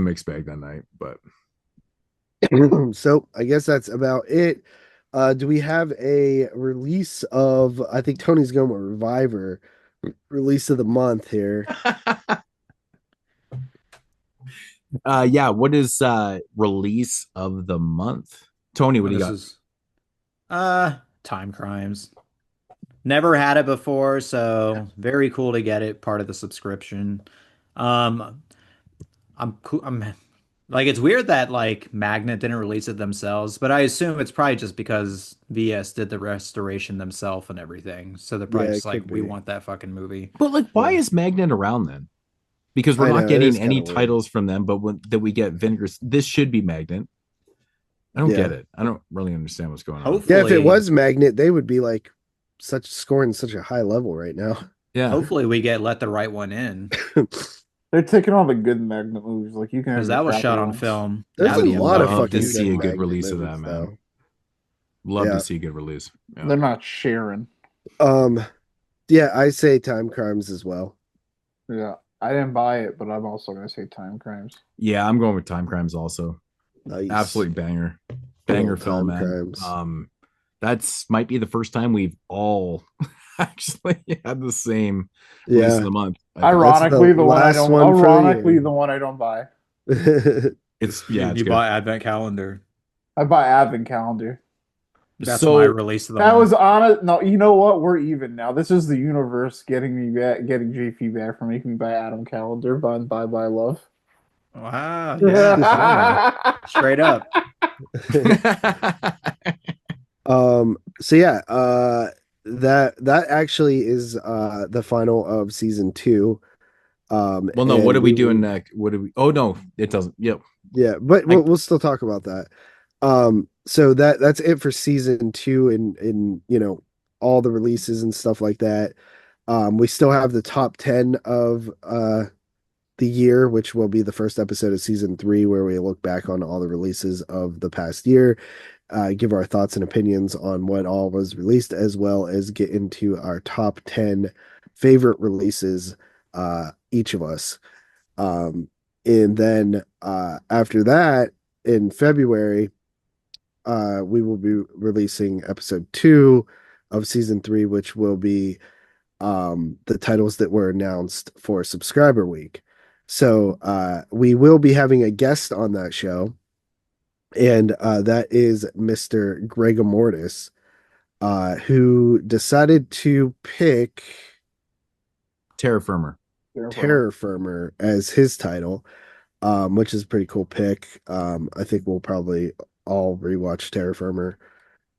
S1: mixed bag that night, but
S2: So I guess that's about it. Do we have a release of, I think Tony's going with Reviver, release of the month here.
S1: Yeah, what is release of the month? Tony, what do you got?
S4: Is TimeCrimes. Never had it before, so very cool to get it, part of the subscription. I'm cool. I'm like, it's weird that like Magnet didn't release it themselves, but I assume it's probably just because VS did the restoration themselves and everything. So they're probably
S2: Yeah, it
S4: just like,
S2: could
S4: we
S2: be.
S4: want that fucking movie.
S1: But like, why
S2: Yeah.
S1: is Magnet around then? Because we're
S2: I
S1: not
S2: know, it
S1: getting
S2: is
S1: any
S2: kinda weird.
S1: titles from them, but that we get Vinegars. This should be Magnet. I don't
S2: Yeah.
S1: get it. I don't really understand what's going on.
S4: Hopefully,
S2: Yeah, if it was Magnet, they would be like scoring such a high level right now.
S1: Yeah.
S4: hopefully we get Let the Right One In,
S3: They're taking all the good Magnet movies. Like you can have
S4: because
S3: your
S4: that was
S3: crappy
S4: shot on
S3: ones.
S4: film.
S2: There's
S4: That'd
S2: a
S4: be
S2: lot of
S1: love
S2: fucking
S1: to see a
S2: good
S1: good
S2: Magnet
S1: release of that,
S2: movies,
S1: man.
S2: though.
S1: Love
S2: Yeah.
S1: to see a good release. Yeah.
S3: They're not sharing.
S2: Yeah, I say TimeCrimes as well.
S3: Yeah, I didn't buy it, but I'm also gonna say TimeCrimes.
S1: Yeah, I'm going with TimeCrimes also.
S2: Nice.
S1: Absolutely banger film, man.
S2: TimeCrimes.
S1: That's might be the first time we've all actually had the same release
S2: Yeah.
S1: of the month. I think.
S3: Ironically, the one I
S2: last
S3: don't.
S2: one for the
S3: Ironically,
S2: year.
S3: the one I don't buy.
S1: It's yeah, it's
S4: you
S1: good.
S4: bought Advent Calendar.
S3: I buy Advent Calendar.
S4: That's
S1: So-
S4: my release of the
S3: That
S4: month.
S3: was on it. No, you know what? We're even now. This is the universe getting me back, getting JP back for making me buy Adam Calendar. Bye bye love.
S4: Wow, yeah, straight up.
S2: So yeah, that actually is the final of season 2.
S1: Well, no,
S2: and
S1: what are we
S2: will-
S1: doing next? What do we? Oh no, it doesn't. Yep.
S2: Yeah, but we'll still talk about that. So that's it for season 2, and all the releases and stuff like that. We still have the top 10 of the year, which will be the first episode of season 3, where we look back on all the releases of the past year, give our thoughts and opinions on what all was released, as well as get into our top 10 favorite releases, each of us. And then after that, in February, we will be releasing episode 2 of season 3, which will be the titles that were announced for subscriber week. So we will be having a guest on that show, and that is Mr. Gregor Mortis, who decided to pick
S1: Terra Firmer.
S2: Terror Firmer as his title. which is a pretty cool pick. I think we'll probably all rewatch Terra Firma.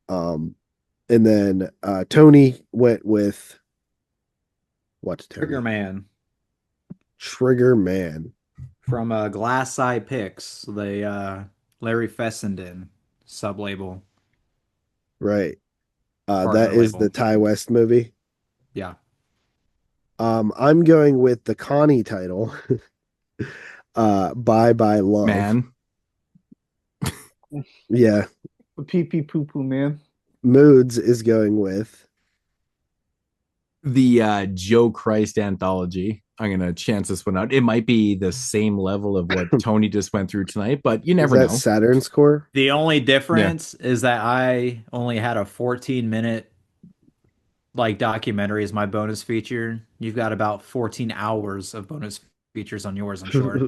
S2: And then Tony went with what's
S4: Trigger
S2: Tony?
S4: Man
S2: Trigger Man.
S4: from Glass Eye Picks, the Larry Fessenden sub label
S2: Right.
S4: partner
S2: That is
S4: label.
S2: the Ty West movie.
S4: Yeah.
S2: I'm going with the Connie title. Bye Bye Love.
S1: Man,
S2: Yeah.
S3: The pee pee poo poo man.
S2: Moodz is going with
S1: the Joe Christ anthology. I'm gonna chance this one out. It might be the same level of what Tony just went through tonight, but you
S2: is
S1: never
S2: that
S1: know.
S2: Saturn's Core?
S4: The only difference is that I only had a 14-minute like documentary as my bonus feature. You've got about 14 hours of bonus features on yours, I'm sure.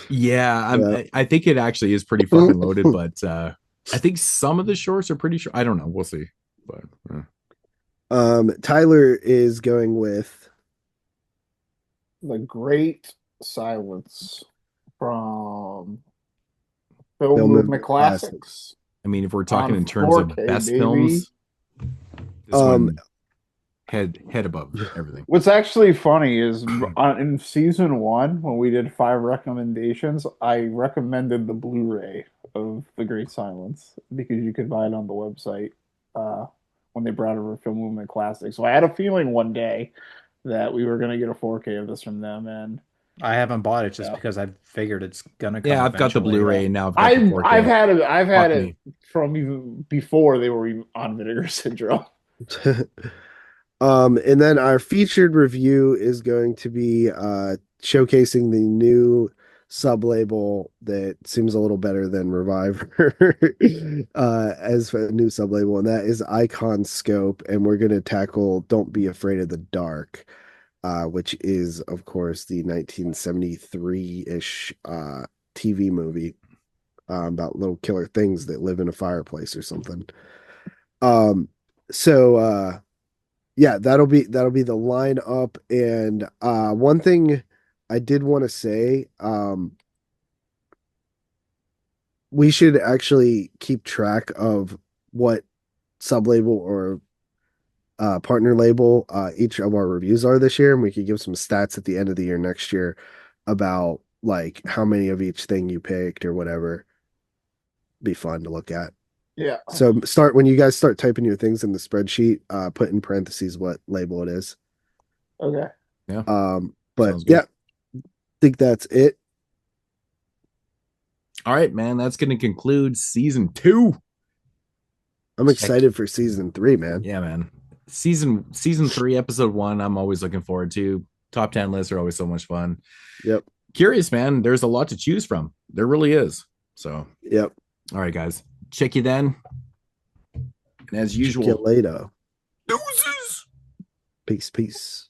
S1: Yeah,
S2: Yeah.
S1: I think it actually is pretty fucking loaded, but I think some of the shorts are pretty sure. I don't know. We'll see. But
S2: Tyler is going with
S3: The Great Silence from Film
S2: Film
S3: Movement
S2: Movement
S3: Classics.
S1: I mean, if we're talking
S3: On
S1: in terms of
S3: 4K,
S1: best
S3: baby.
S1: films, this
S2: Um,
S1: one head above everything.
S3: What's actually funny is in season 1, when we did 5 recommendations, I recommended the Blu-ray of The Great Silence because you could buy it on the website when they brought over Film Movement Classics. So I had a feeling one day that we were going to get a 4K of this from them, and
S4: I haven't bought it just
S3: Yeah.
S4: because I figured it's gonna come
S1: Yeah, I've got the
S4: eventually.
S1: Blu-ray and now I've got the 4K.
S3: I've had
S1: Fuck
S3: it
S1: me.
S3: from even before they were even on Vinegar Syndrome.
S2: and then our featured review is going to be showcasing the new sub label that seems a little better than Reviver as a new sub label, and that is Icon Scope. And we're going to tackle Don't Be Afraid of the Dark, which is, of course, the 1973-ish TV movie about little killer things that live in a fireplace or something. So yeah, that'll be the lineup. And one thing I did want to say, we should actually keep track of what sub label or partner label each of our reviews are this year, and we could give some stats at the end of the year next year about like how many of each thing you picked or whatever. Be fun to look at.
S3: Yeah.
S2: So when you guys start typing your things in the spreadsheet, put in parentheses what label it is.
S3: Okay.
S1: Yeah.
S2: But
S1: Sounds good.
S2: yeah, I think that's it.
S1: All right, man. That's going to conclude season 2.
S2: I'm excited for season 3, man.
S1: Yeah, man. Season 3, episode 1. I'm always looking forward to. Top 10 lists are always so much fun.
S2: Yep.
S1: Curious, man. There's a lot to choose from. There really is. So,
S2: Yep.
S1: all right, guys. Check you then. And as usual,
S2: Check you later.
S1: deuces.
S2: Peace.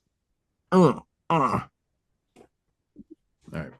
S1: All right.